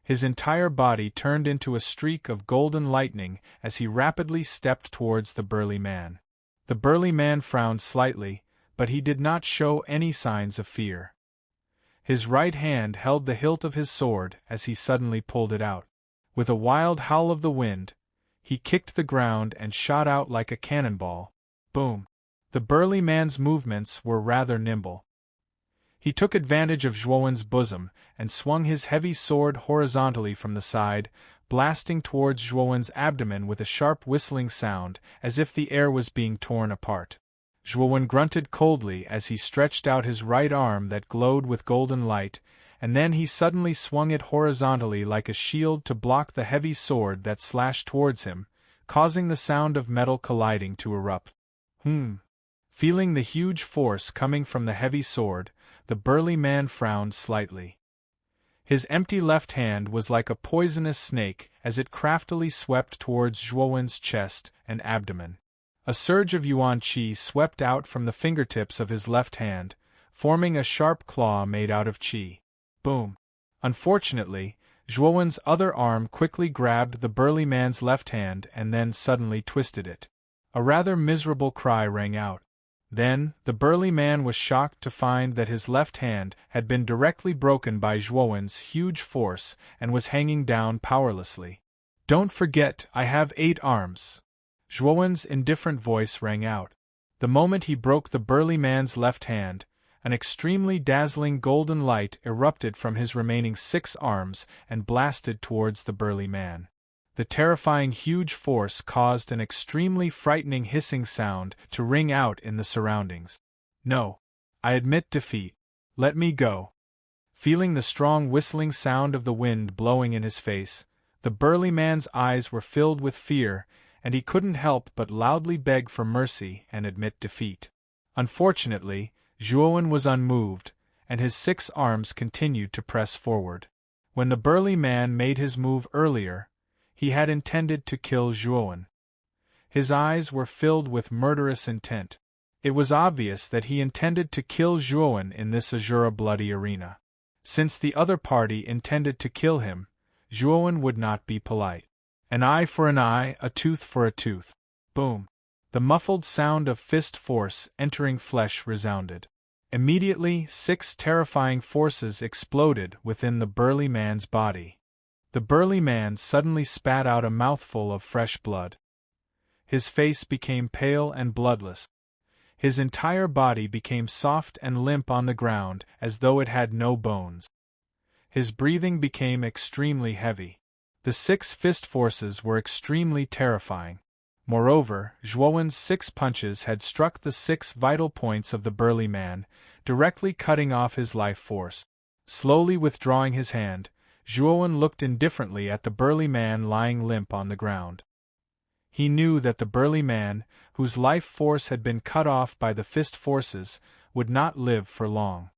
His entire body turned into a streak of golden lightning as he rapidly stepped towards the burly man. The burly man frowned slightly, but he did not show any signs of fear. His right hand held the hilt of his sword as he suddenly pulled it out. With a wild howl of the wind, he kicked the ground and shot out like a cannonball. Boom! The burly man's movements were rather nimble. He took advantage of Zhuowen's bosom and swung his heavy sword horizontally from the side, blasting towards Zhuowen's abdomen with a sharp whistling sound, as if the air was being torn apart. Zhuowen grunted coldly as he stretched out his right arm that glowed with golden light, and then he suddenly swung it horizontally like a shield to block the heavy sword that slashed towards him, causing the sound of metal colliding to erupt. Feeling the huge force coming from the heavy sword, the burly man frowned slightly. His empty left hand was like a poisonous snake as it craftily swept towards Zhuowen's chest and abdomen. A surge of yuan qi swept out from the fingertips of his left hand, forming a sharp claw made out of qi. Boom! Unfortunately, Zhuowen's other arm quickly grabbed the burly man's left hand and then suddenly twisted it. A rather miserable cry rang out. Then, the burly man was shocked to find that his left hand had been directly broken by Zhuowen's huge force and was hanging down powerlessly. Don't forget, I have 8 arms. Zhuowen's indifferent voice rang out. The moment he broke the burly man's left hand, an extremely dazzling golden light erupted from his remaining 6 arms and blasted towards the burly man. The terrifying huge force caused an extremely frightening hissing sound to ring out in the surroundings. No. I admit defeat. Let me go. Feeling the strong whistling sound of the wind blowing in his face, the burly man's eyes were filled with fear, and he couldn't help but loudly beg for mercy and admit defeat. Unfortunately, Zhuowen was unmoved, and his 6 arms continued to press forward. When the burly man made his move earlier, he had intended to kill Zhuowen. His eyes were filled with murderous intent. It was obvious that he intended to kill Zhuowen in this Azura bloody arena. Since the other party intended to kill him, Zhuowen would not be polite. An eye for an eye, a tooth for a tooth. Boom! The muffled sound of fist force entering flesh resounded. Immediately, 6 terrifying forces exploded within the burly man's body. The burly man suddenly spat out a mouthful of fresh blood. His face became pale and bloodless. His entire body became soft and limp on the ground as though it had no bones. His breathing became extremely heavy. The 6 fist forces were extremely terrifying. Moreover, Zhuowen's 6 punches had struck the 6 vital points of the burly man, directly cutting off his life force. Slowly withdrawing his hand, Zhuowen looked indifferently at the burly man lying limp on the ground. He knew that the burly man, whose life force had been cut off by the fist forces, would not live for long.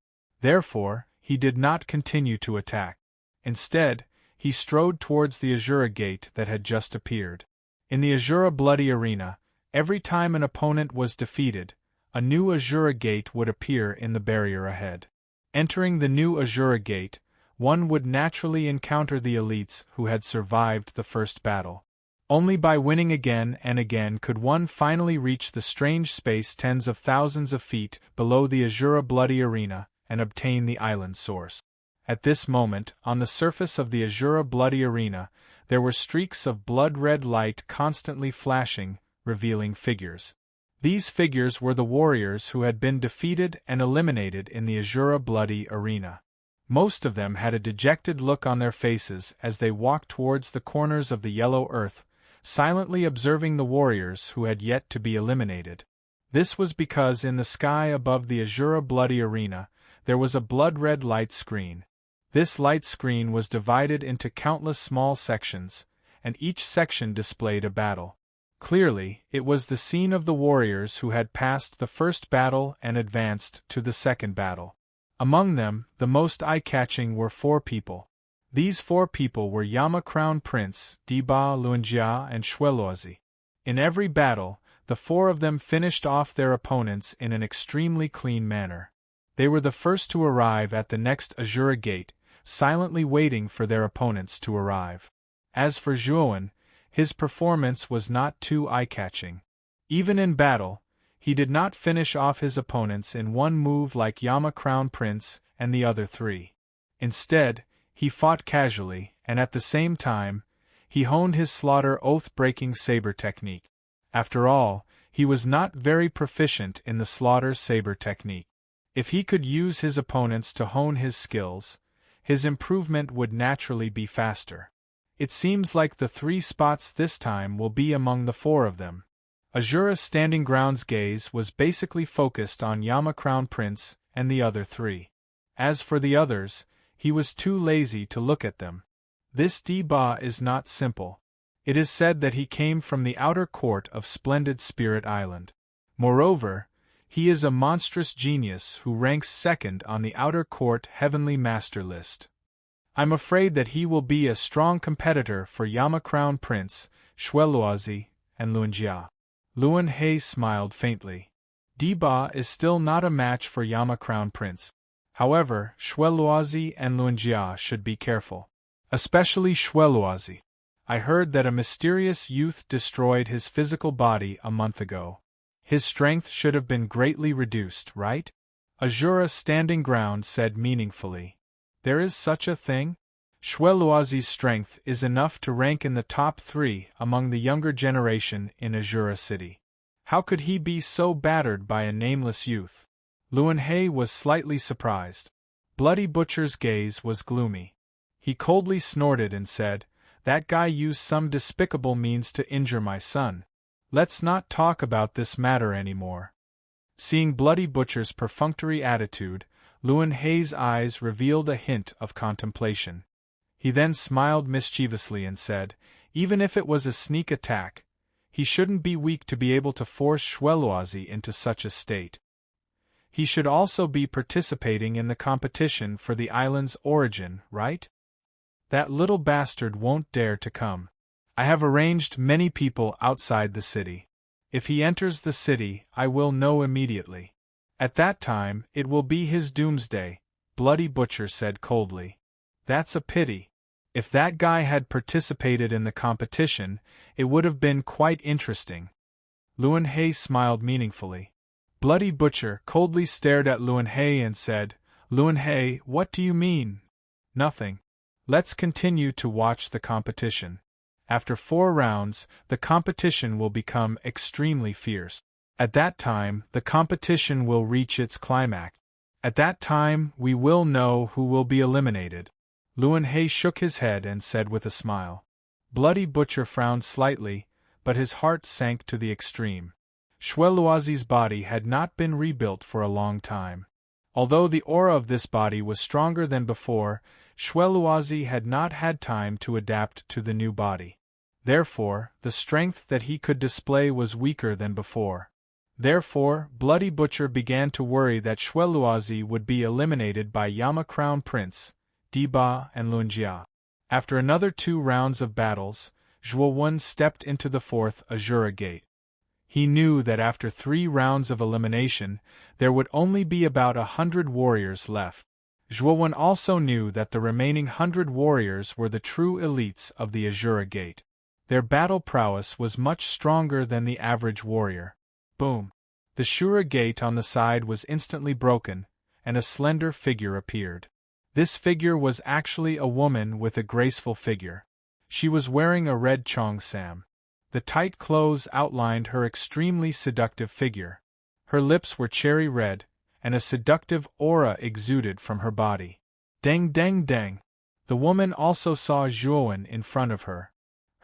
Therefore, he did not continue to attack. Instead, he strode towards the Azura gate that had just appeared. In the Azura bloody arena, every time an opponent was defeated, a new Azura gate would appear in the barrier ahead. Entering the new Azura gate, one would naturally encounter the elites who had survived the first battle. Only by winning again and again could one finally reach the strange space tens of thousands of feet below the Azura bloody arena and obtain the island source. At this moment, on the surface of the Azura bloody arena, there were streaks of blood-red light constantly flashing, revealing figures. These figures were the warriors who had been defeated and eliminated in the Azura bloody arena. Most of them had a dejected look on their faces as they walked towards the corners of the yellow earth, silently observing the warriors who had yet to be eliminated. This was because in the sky above the Azura bloody arena, there was a blood-red light screen. This light screen was divided into countless small sections, and each section displayed a battle. Clearly, it was the scene of the warriors who had passed the first battle and advanced to the second battle. Among them, the most eye-catching were 4 people. These 4 people were Yama Crown Prince, Diba, Luanjia, and Shueluozi. In every battle, the 4 of them finished off their opponents in an extremely clean manner. They were the first to arrive at the next Azura gate, silently waiting for their opponents to arrive. As for Zhuowen, his performance was not too eye-catching. Even in battle, he did not finish off his opponents in one move like Yama Crown Prince and the other 3. Instead, he fought casually, and at the same time, he honed his slaughter oath-breaking saber technique. After all, he was not very proficient in the slaughter saber technique. If he could use his opponents to hone his skills, his improvement would naturally be faster. It seems like the 3 spots this time will be among the 4 of them. Azura's Standing Ground's gaze was basically focused on Yama Crown Prince and the other 3. As for the others, he was too lazy to look at them. This Diba is not simple. It is said that he came from the outer court of Splendid Spirit Island. Moreover, he is a monstrous genius who ranks second on the outer court Heavenly Master list. I'm afraid that he will be a strong competitor for Yama Crown Prince, Shueluozi, and Luanjia. Luan He smiled faintly. Diba is still not a match for Yama Crown Prince. However, Shueluozi and Luanjia should be careful. Especially Shueluozi. I heard that a mysterious youth destroyed his physical body a month ago. His strength should have been greatly reduced, right? Azura Standing Ground said meaningfully. There is such a thing? Shueluozi's strength is enough to rank in the top 3 among the younger generation in Azura City. How could he be so battered by a nameless youth? Luan He was slightly surprised. Bloody Butcher's gaze was gloomy. He coldly snorted and said, "That guy used some despicable means to injure my son. Let's not talk about this matter anymore." Seeing Bloody Butcher's perfunctory attitude, Luan He's eyes revealed a hint of contemplation. He then smiled mischievously and said, "Even if it was a sneak attack, he shouldn't be weak to be able to force Shueluozi into such a state. He should also be participating in the competition for the island's origin, right? That little bastard won't dare to come. I have arranged many people outside the city. If he enters the city, I will know immediately. At that time, it will be his doomsday, Bloody Butcher said coldly. That's a pity. If that guy had participated in the competition, it would have been quite interesting. Luan He smiled meaningfully. Bloody Butcher coldly stared at Luan He and said, Luan He, what do you mean? Nothing. Let's continue to watch the competition. After 4 rounds, the competition will become extremely fierce. At that time, the competition will reach its climax. At that time, we will know who will be eliminated. Luan He shook his head and said with a smile. Bloody Butcher frowned slightly, but his heart sank to the extreme. Xueluozi's body had not been rebuilt for a long time. Although the aura of this body was stronger than before, Xueluozi had not had time to adapt to the new body. Therefore, the strength that he could display was weaker than before. Therefore, Bloody Butcher began to worry that Xueluozi would be eliminated by Yama Crown Prince, Diba and Lunjia. After another 2 rounds of battles, Zhuowen stepped into the 4th Azura Gate. He knew that after 3 rounds of elimination, there would only be about 100 warriors left. Zhuowen also knew that the remaining 100 warriors were the true elites of the Azura Gate. Their battle prowess was much stronger than the average warrior. Boom! The Shura Gate on the side was instantly broken, and a slender figure appeared. This figure was actually a woman with a graceful figure. She was wearing a red cheongsam. The tight clothes outlined her extremely seductive figure. Her lips were cherry red, and a seductive aura exuded from her body. Deng deng deng! The woman also saw Zhuowen in front of her.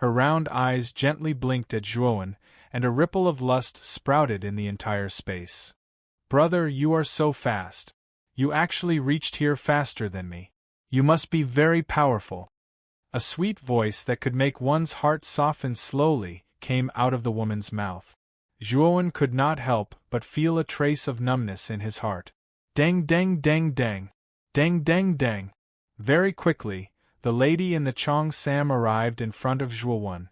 Her round eyes gently blinked at Zhuowen, and a ripple of lust sprouted in the entire space. Brother, you are so fast. You actually reached here faster than me. You must be very powerful. A sweet voice that could make one's heart soften slowly came out of the woman's mouth. Zhuowen could not help but feel a trace of numbness in his heart. Deng deng deng deng! Deng deng deng! Very quickly, the lady in the cheongsam arrived in front of Zhuowen.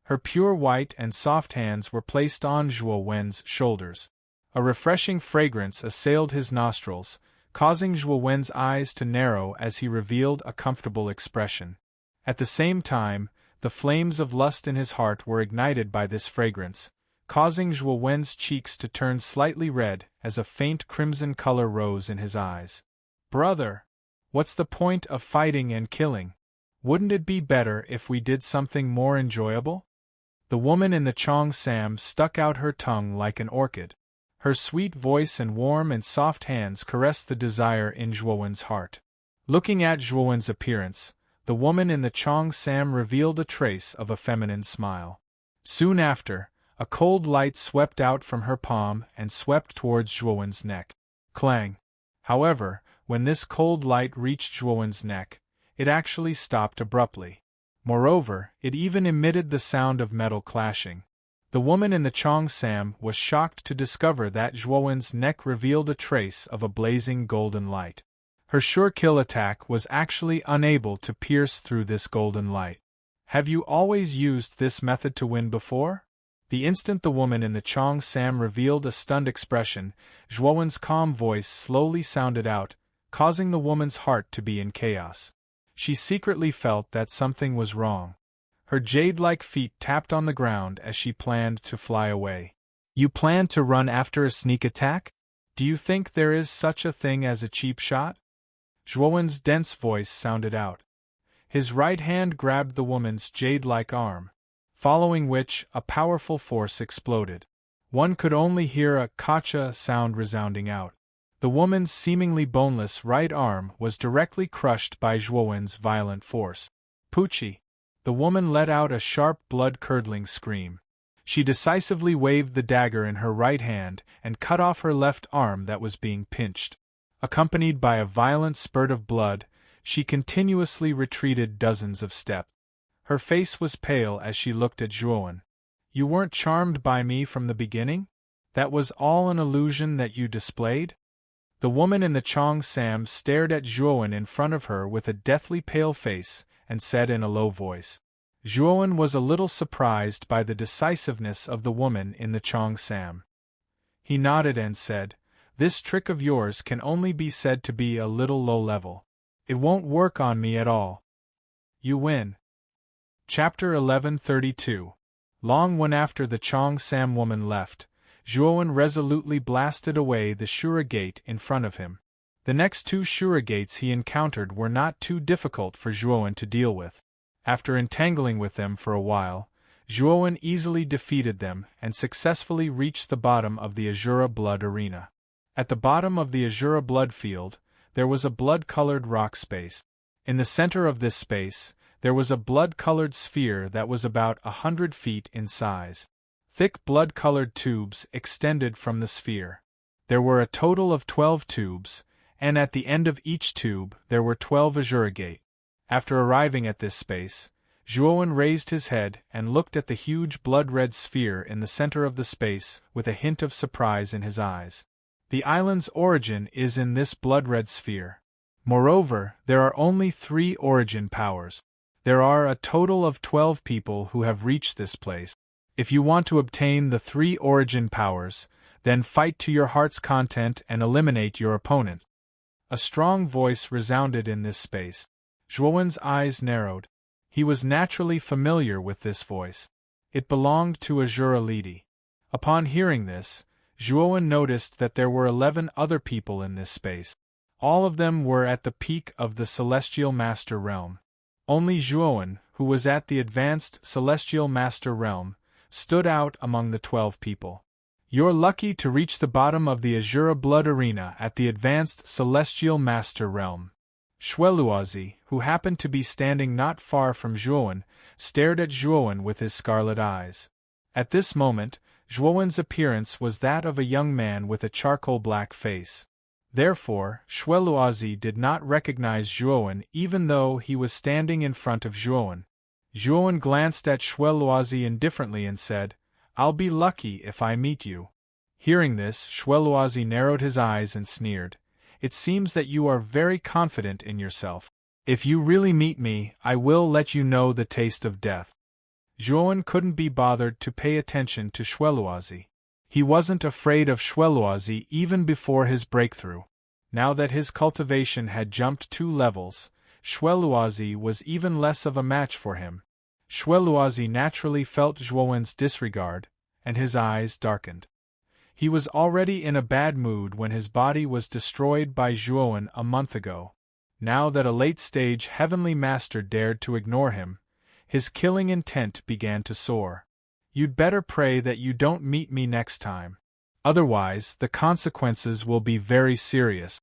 Her pure white and soft hands were placed on Zhuowen's shoulders. A refreshing fragrance assailed his nostrils, causing Zhuowen's eyes to narrow as he revealed a comfortable expression. At the same time, the flames of lust in his heart were ignited by this fragrance, causing Zhuowen's cheeks to turn slightly red as a faint crimson color rose in his eyes. Brother! What's the point of fighting and killing? Wouldn't it be better if we did something more enjoyable? The woman in the cheongsam stuck out her tongue like an orchid. Her sweet voice and warm and soft hands caressed the desire in Zhuowen's heart. Looking at Zhuowen's appearance, the woman in the cheongsam revealed a trace of a feminine smile. Soon after, a cold light swept out from her palm and swept towards Zhuowen's neck. Clang! However, when this cold light reached Zhuowen's neck, it actually stopped abruptly. Moreover, it even emitted the sound of metal clashing. The woman in the cheongsam was shocked to discover that Zhuowen's neck revealed a trace of a blazing golden light. Her sure kill attack was actually unable to pierce through this golden light. Have you always used this method to win before? The instant the woman in the cheongsam revealed a stunned expression, Zhuowen's calm voice slowly sounded out, causing the woman's heart to be in chaos. She secretly felt that something was wrong. Her jade-like feet tapped on the ground as she planned to fly away. You plan to run after a sneak attack? Do you think there is such a thing as a cheap shot? Zhuowen's dense voice sounded out. His right hand grabbed the woman's jade-like arm, following which a powerful force exploded. One could only hear a kacha sound resounding out. The woman's seemingly boneless right arm was directly crushed by Zhuowen's violent force. Poochie! The woman let out a sharp blood-curdling scream. She decisively waved the dagger in her right hand and cut off her left arm that was being pinched. Accompanied by a violent spurt of blood, she continuously retreated dozens of steps. Her face was pale as she looked at Zhuowen. You weren't charmed by me from the beginning? That was all an illusion that you displayed? The woman in the cheongsam stared at Zhuowen in front of her with a deathly pale face and said in a low voice, Zhuowen was a little surprised by the decisiveness of the woman in the cheongsam. He nodded and said, "This trick of yours can only be said to be a little low-level. It won't work on me at all. You win." Chapter 1132. Long when after the cheongsam woman left, Zhuowen resolutely blasted away the Shura gate in front of him. The next two Shura gates he encountered were not too difficult for Zhuowen to deal with. After entangling with them for a while, Zhuowen easily defeated them and successfully reached the bottom of the Azura Blood Arena. At the bottom of the Azura Blood Field, there was a blood-colored rock space. In the center of this space, there was a blood-colored sphere that was about 100 feet in size. Thick blood-colored tubes extended from the sphere. There were a total of 12 tubes, and at the end of each tube there were 12 Azura gates. After arriving at this space, Zhuowen raised his head and looked at the huge blood-red sphere in the center of the space with a hint of surprise in his eyes. The island's origin is in this blood-red sphere. Moreover, there are only 3 origin powers. There are a total of 12 people who have reached this place. If you want to obtain the 3 origin powers, then fight to your heart's content and eliminate your opponent. A strong voice resounded in this space. Zhuowen's eyes narrowed. He was naturally familiar with this voice. It belonged to Azura Lidi. Upon hearing this, Zhuowen noticed that there were 11 other people in this space. All of them were at the peak of the Celestial Master Realm. Only Zhuowen, who was at the Advanced Celestial Master Realm, stood out among the 12 people. "You're lucky to reach the bottom of the Azura Blood Arena at the Advanced Celestial Master Realm." Xueluozi, who happened to be standing not far from Zhuowen, stared at Zhuowen with his scarlet eyes. At this moment, Zhuowen's appearance was that of a young man with a charcoal-black face. Therefore, Xueluozi did not recognize Zhuowen even though he was standing in front of Zhuowen. Zhuowen glanced at Xueluozi indifferently and said, "I'll be lucky if I meet you." Hearing this, Xueluozi narrowed his eyes and sneered. "It seems that you are very confident in yourself. If you really meet me, I will let you know the taste of death." Zhuowen couldn't be bothered to pay attention to Xueluozi. He wasn't afraid of Xueluozi even before his breakthrough. Now that his cultivation had jumped 2 levels, Xueluozi was even less of a match for him. Xueluozi naturally felt Zhuowen's disregard, and his eyes darkened. He was already in a bad mood when his body was destroyed by Zhuowen a month ago. Now that a late-stage heavenly master dared to ignore him, his killing intent began to soar. "You'd better pray that you don't meet me next time. Otherwise, the consequences will be very serious,"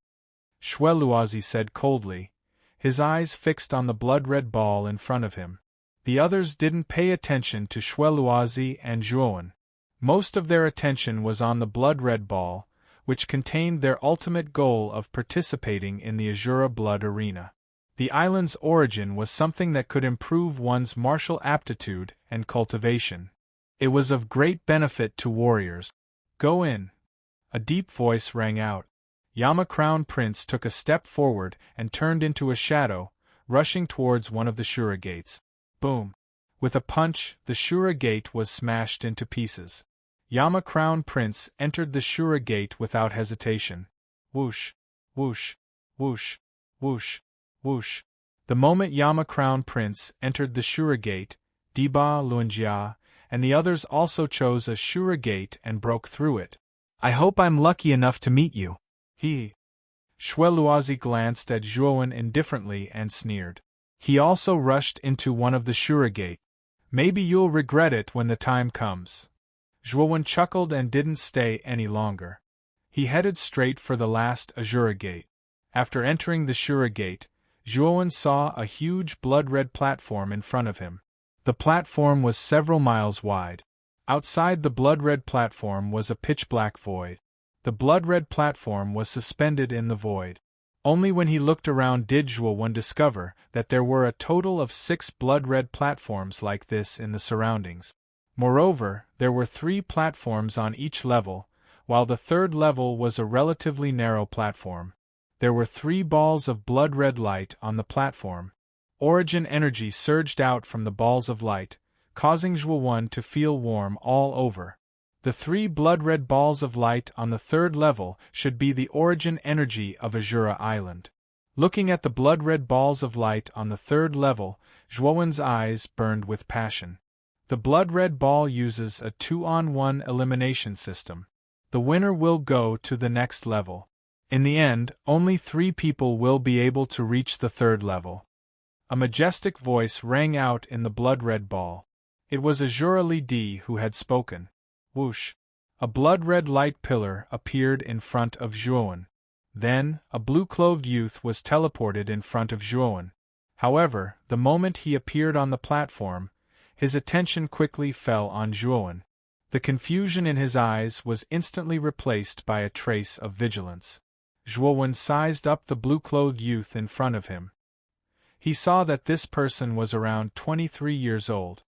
Xueluozi said coldly, his eyes fixed on the blood-red ball in front of him. The others didn't pay attention to Xueluozi and Zhuowen. Most of their attention was on the blood-red ball, which contained their ultimate goal of participating in the Azura Blood Arena. The island's origin was something that could improve one's martial aptitude and cultivation. It was of great benefit to warriors. "Go in." A deep voice rang out. Yama Crown Prince took a step forward and turned into a shadow, rushing towards one of the Shura gates. Boom! With a punch, the Shura gate was smashed into pieces. Yama Crown Prince entered the Shura gate without hesitation. Whoosh! Whoosh! Whoosh! Whoosh! Whoosh! The moment Yama Crown Prince entered the Shura gate, Diba Luanjia and the others also chose a Shura gate and broke through it. "I hope I'm lucky enough to meet you." Xueluozi glanced at Zhuowen indifferently and sneered. He also rushed into one of the Shura gates. "Maybe you'll regret it when the time comes." Zhuowen chuckled and didn't stay any longer. He headed straight for the last Azura gate. After entering the Shura gate, Zhuowen saw a huge blood-red platform in front of him. The platform was several miles wide. Outside the blood-red platform was a pitch-black void. The blood-red platform was suspended in the void. Only when he looked around did Zhuowen discover that there were a total of 6 blood-red platforms like this in the surroundings. Moreover, there were 3 platforms on each level, while the third level was a relatively narrow platform. There were 3 balls of blood-red light on the platform. Origin energy surged out from the balls of light, causing Zhuo to feel warm all over. The 3 blood-red balls of light on the 3rd level should be the origin energy of Azura Island. Looking at the blood-red balls of light on the 3rd level, Zhuowen's eyes burned with passion. The blood-red ball uses a 2-on-1 elimination system. The winner will go to the next level. In the end, only 3 people will be able to reach the 3rd level. A majestic voice rang out in the blood-red ball. It was Azura Li Di who had spoken. Whoosh! A blood-red light pillar appeared in front of Zhuo. Then, a blue-clothed youth was teleported in front of Zhuo. However, the moment he appeared on the platform, his attention quickly fell on Zhuo. The confusion in his eyes was instantly replaced by a trace of vigilance. Zhuo sized up the blue-clothed youth in front of him. He saw that this person was around 23 years old.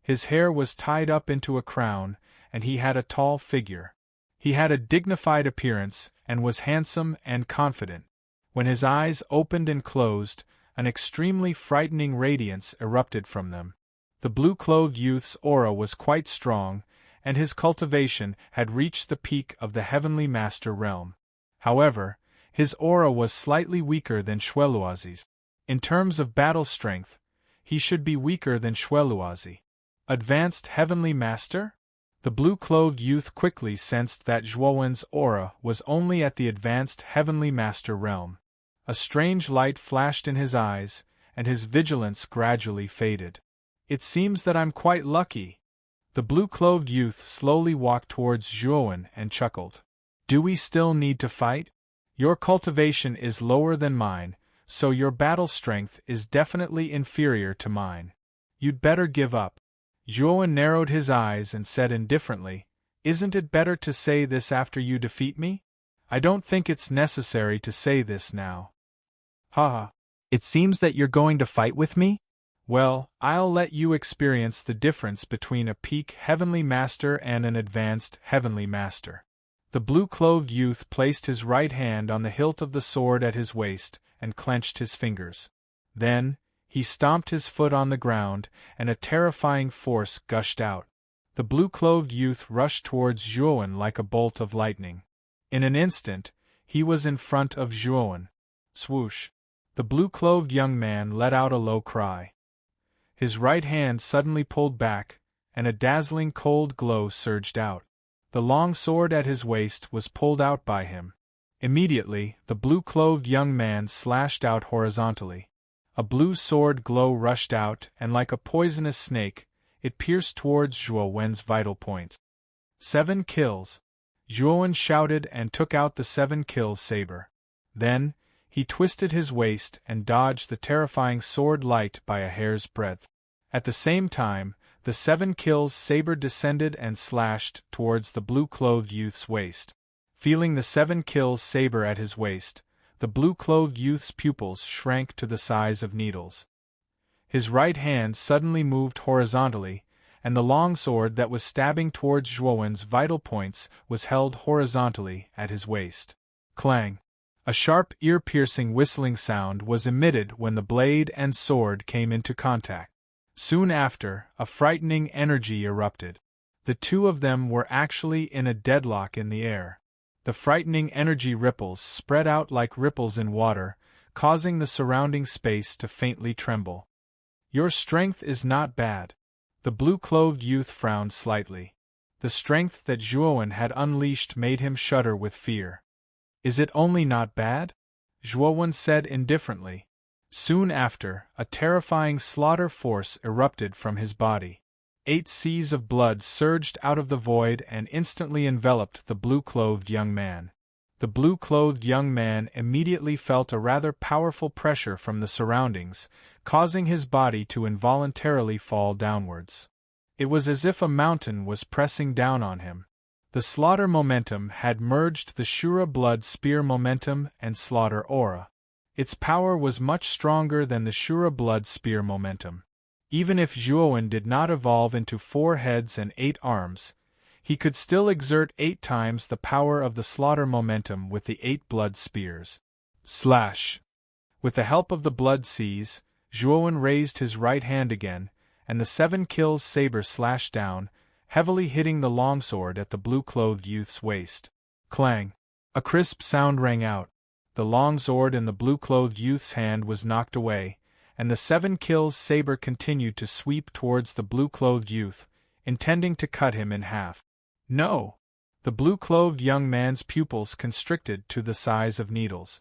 His hair was tied up into a crown, and he had a tall figure. He had a dignified appearance and was handsome and confident. When his eyes opened and closed, an extremely frightening radiance erupted from them. The blue-clothed youth's aura was quite strong, and his cultivation had reached the peak of the Heavenly Master realm. However, his aura was slightly weaker than Xueluozi's. In terms of battle strength, he should be weaker than Xueluozi. Advanced Heavenly Master? The blue-clothed youth quickly sensed that Zhuowen's aura was only at the advanced Heavenly Master realm. A strange light flashed in his eyes, and his vigilance gradually faded. It seems that I'm quite lucky. The blue-clothed youth slowly walked towards Zhuo and chuckled. Do we still need to fight? Your cultivation is lower than mine, so your battle strength is definitely inferior to mine. You'd better give up. Zhuo narrowed his eyes and said indifferently, Isn't it better to say this after you defeat me? I don't think it's necessary to say this now. Haha. It seems that you're going to fight with me? Well, I'll let you experience the difference between a peak Heavenly Master and an advanced Heavenly Master. The blue-clothed youth placed his right hand on the hilt of the sword at his waist and clenched his fingers. Then, he stomped his foot on the ground, and a terrifying force gushed out. The blue-clothed youth rushed towards Zhuo like a bolt of lightning. In an instant, he was in front of Zhuo. Swoosh! The blue-clothed young man let out a low cry. His right hand suddenly pulled back, and a dazzling cold glow surged out. The long sword at his waist was pulled out by him. Immediately, the blue-clothed young man slashed out horizontally. A blue sword glow rushed out, and like a poisonous snake, it pierced towards Zhuowen's vital point. 7 kills! Zhuowen shouted and took out the 7 kills saber. Then, he twisted his waist and dodged the terrifying sword light by a hair's breadth. At the same time, the 7 kills saber descended and slashed towards the blue-clothed youth's waist. Feeling the 7 kills saber at his waist, the blue-clothed youth's pupils shrank to the size of needles. His right hand suddenly moved horizontally, and the long sword that was stabbing towards Zhuowen's vital points was held horizontally at his waist. Clang! A sharp, ear-piercing whistling sound was emitted when the blade and sword came into contact. Soon after, a frightening energy erupted. The two of them were actually in a deadlock in the air. The frightening energy ripples spread out like ripples in water, causing the surrounding space to faintly tremble. Your strength is not bad. The blue-clothed youth frowned slightly. The strength that Zhuowen had unleashed made him shudder with fear. Is it only not bad? Zhuowen said indifferently. Soon after, a terrifying slaughter force erupted from his body. 8 seas of blood surged out of the void and instantly enveloped the blue-clothed young man. The blue-clothed young man immediately felt a rather powerful pressure from the surroundings, causing his body to involuntarily fall downwards. It was as if a mountain was pressing down on him. The slaughter momentum had merged the Shura blood spear momentum and slaughter aura. Its power was much stronger than the Shura blood spear momentum. Even if Zhuowen did not evolve into 4 heads and 8 arms, he could still exert 8 times the power of the slaughter momentum with the 8 blood spears. Slash! With the help of the blood seas, Zhuowen raised his right hand again, and the 7 kills saber slashed down, heavily hitting the longsword at the blue-clothed youth's waist. Clang! A crisp sound rang out. The longsword in the blue-clothed youth's hand was knocked away, and the 7 kills saber continued to sweep towards the blue-clothed youth, intending to cut him in half. No! The blue-clothed young man's pupils constricted to the size of needles.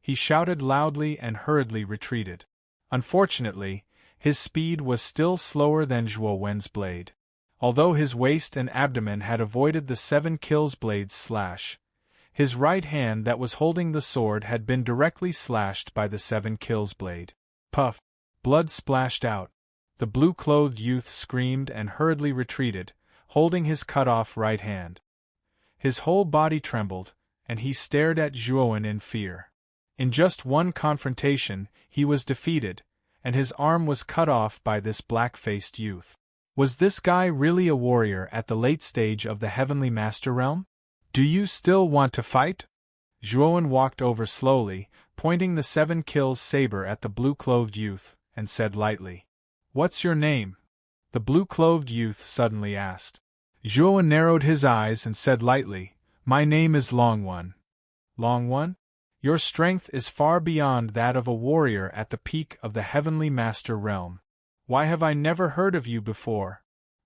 He shouted loudly and hurriedly retreated. Unfortunately, his speed was still slower than Zhuowen's blade. Although his waist and abdomen had avoided the 7 kills blade's slash, his right hand that was holding the sword had been directly slashed by the 7 kills blade. Puff! Blood splashed out. The blue-clothed youth screamed and hurriedly retreated, holding his cut-off right hand. His whole body trembled, and he stared at Zhuowen in fear. In just one confrontation, he was defeated, and his arm was cut off by this black-faced youth. Was this guy really a warrior at the late stage of the Heavenly Master Realm? Do you still want to fight? Zhuowen walked over slowly, pointing the 7 kills saber at the blue-clothed youth, and said lightly, "What's your name?" The blue-clothed youth suddenly asked. Zhuowen narrowed his eyes and said lightly, "My name is Long One." Long One? Your strength is far beyond that of a warrior at the peak of the Heavenly Master Realm. Why have I never heard of you before?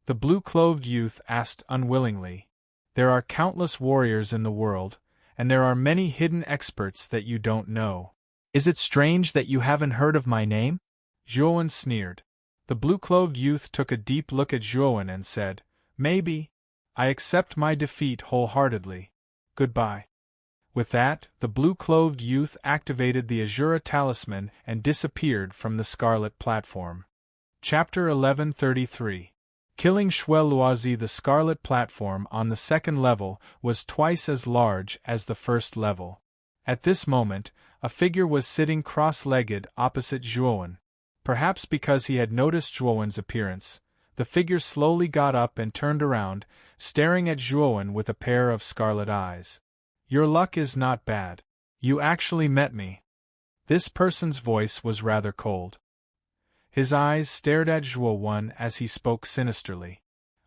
The blue-clothed youth asked unwillingly. There are countless warriors in the world, and there are many hidden experts that you don't know. Is it strange that you haven't heard of my name? Zhuowen sneered. The blue-clothed youth took a deep look at Zhuowen and said, "Maybe. I accept my defeat wholeheartedly. Goodbye." With that, the blue-clothed youth activated the Azura talisman and disappeared from the scarlet platform. Chapter 1133. Killing Shueluozi. The scarlet platform on the second level was twice as large as the first level. At this moment, a figure was sitting cross-legged opposite Zhuowen. Perhaps because he had noticed Zhuowen's appearance, the figure slowly got up and turned around, staring at Zhuowen with a pair of scarlet eyes. "Your luck is not bad. You actually met me." This person's voice was rather cold. His eyes stared at Zhuowen as he spoke sinisterly.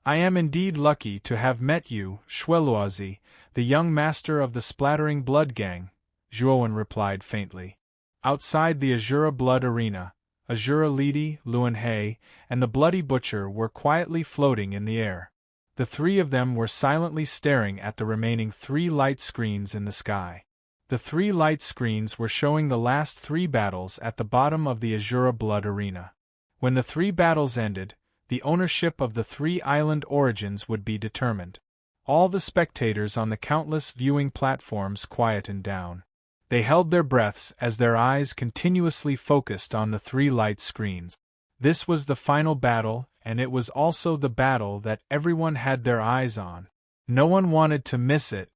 "I am indeed lucky to have met you, Shueluozi, the young master of the Splattering Blood Gang," Zhuowen replied faintly. Outside the Azura Blood Arena, Azura Lidi, Luanhe, and the Bloody Butcher were quietly floating in the air. The 3 of them were silently staring at the remaining 3 light screens in the sky. The 3 light screens were showing the last 3 battles at the bottom of the Azura Blood Arena. When the 3 battles ended, the ownership of the 3 island origins would be determined. All the spectators on the countless viewing platforms quietened down. They held their breaths as their eyes continuously focused on the 3 light screens. This was the final battle, and it was also the battle that everyone had their eyes on. No one wanted to miss it.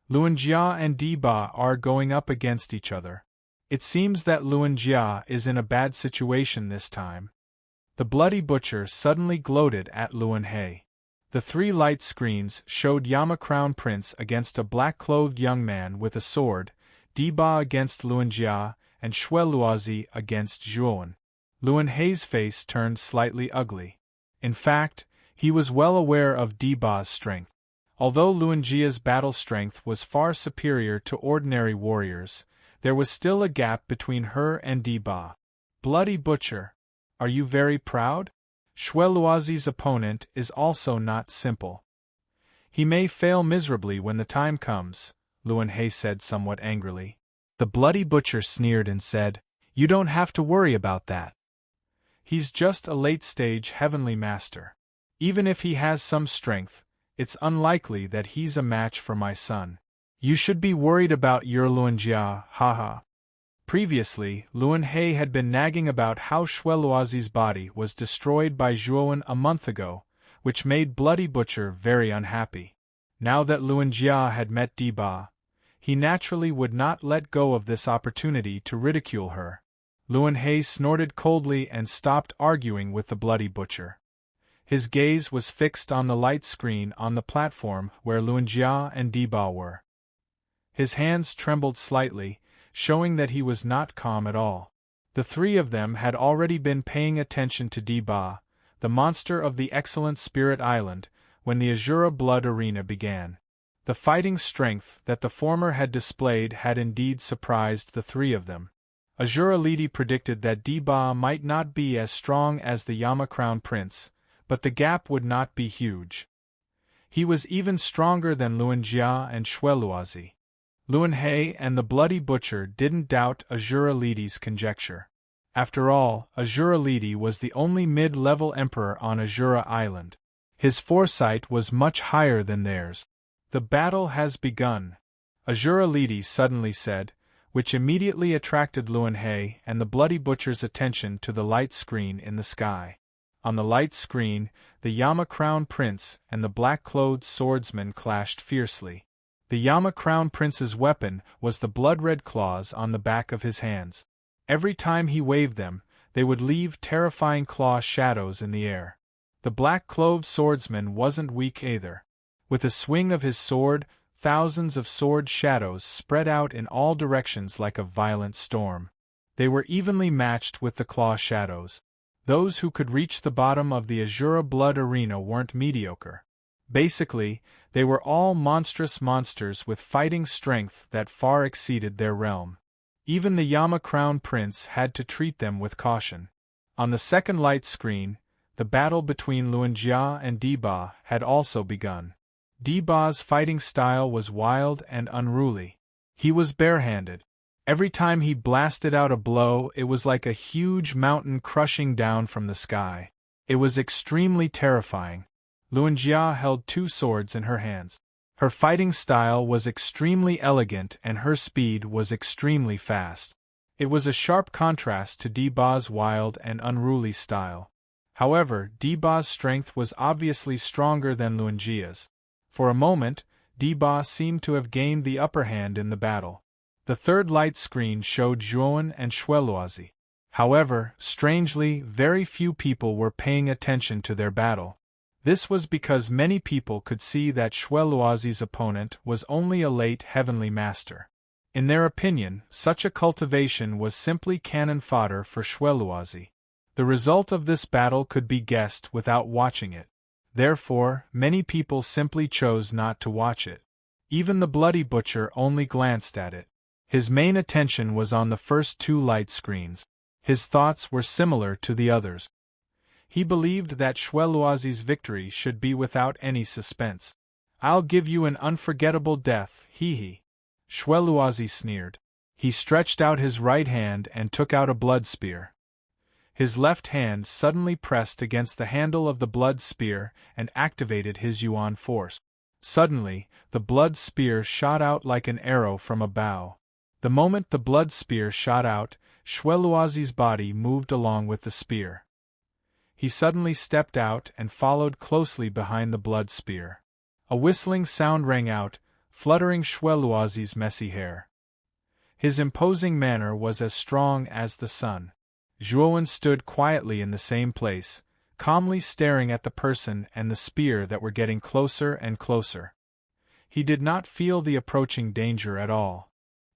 Luanjia and Diba are going up against each other. It seems that Luanjia is in a bad situation this time. The Bloody Butcher suddenly gloated at Luanhe. The 3 light screens showed Yama Crown Prince against a black-clothed young man with a sword, Diba against Luanjia, and Shueluozi against Zhuowen. Luanhe's face turned slightly ugly. In fact, he was well aware of Diba's strength. Although Luanjia's battle strength was far superior to ordinary warriors, there was still a gap between her and Diba. "Bloody Butcher, are you very proud? Shueluozi's opponent is also not simple. He may fail miserably when the time comes," Luanhe said somewhat angrily. The Bloody Butcher sneered and said, "You don't have to worry about that. He's just a late-stage Heavenly Master. Even if he has some strength, it's unlikely that he's a match for my son. You should be worried about your Luanjia, haha." Previously, Luanhe had been nagging about how Shueluozi's body was destroyed by Zhuowen a month ago, which made Bloody Butcher very unhappy. Now that Luanjia had met Diba, he naturally would not let go of this opportunity to ridicule her. Luanhe snorted coldly and stopped arguing with the Bloody Butcher. His gaze was fixed on the light screen on the platform where Luanjia and Diba were. His hands trembled slightly, showing that he was not calm at all. The three of them had already been paying attention to Deba, the monster of the excellent Spirit Island, when the Azura Blood Arena began. The fighting strength that the former had displayed had indeed surprised the three of them. Azura Lidi predicted that Deba might not be as strong as the Yama Crown Prince, but the gap would not be huge. He was even stronger than Luanjia and Shweluazi. Luanhe and the Bloody Butcher didn't doubt Azura Lidi's conjecture. After all, Azura Lidi was the only mid-level emperor on Azura Island. His foresight was much higher than theirs. "The battle has begun," Azura Lidi suddenly said, which immediately attracted Luanhe and the Bloody Butcher's attention to the light screen in the sky. On the light screen, the Yama Crown Prince and the black-clothed swordsman clashed fiercely. The Yama Crown Prince's weapon was the blood-red claws on the back of his hands. Every time he waved them, they would leave terrifying claw shadows in the air. The black-clothed swordsman wasn't weak either. With a swing of his sword, thousands of sword shadows spread out in all directions like a violent storm. They were evenly matched with the claw shadows. Those who could reach the bottom of the Azura Blood Arena weren't mediocre. Basically, they were all monstrous monsters with fighting strength that far exceeded their realm. Even the Yama Crown Prince had to treat them with caution. On the second light screen, the battle between Luanjia and Deba had also begun. Deba's fighting style was wild and unruly. He was barehanded. Every time he blasted out a blow, it was like a huge mountain crushing down from the sky. It was extremely terrifying. Luanjia held two swords in her hands. Her fighting style was extremely elegant and her speed was extremely fast. It was a sharp contrast to Deba's wild and unruly style. However, Deba's strength was obviously stronger than Luanjia's. For a moment, Deba seemed to have gained the upper hand in the battle. The third light screen showed Zhuowen and Shweluazi. However, strangely, very few people were paying attention to their battle. This was because many people could see that Shweluazi's opponent was only a late heavenly master. In their opinion, such a cultivation was simply cannon fodder for Shweluazi. The result of this battle could be guessed without watching it. Therefore, many people simply chose not to watch it. Even the Bloody Butcher only glanced at it. His main attention was on the first two light screens. His thoughts were similar to the others. He believed that Shweluazi's victory should be without any suspense. "I'll give you an unforgettable death, hee." Shweluazi sneered. He stretched out his right hand and took out a blood spear. His left hand suddenly pressed against the handle of the blood spear and activated his Yuan force. Suddenly, the blood spear shot out like an arrow from a bow. The moment the blood spear shot out, Shweluazi's body moved along with the spear. He suddenly stepped out and followed closely behind the blood spear. A whistling sound rang out, fluttering Shweluazi's messy hair. His imposing manner was as strong as the sun. Zhuowen stood quietly in the same place, calmly staring at the person and the spear that were getting closer and closer. He did not feel the approaching danger at all.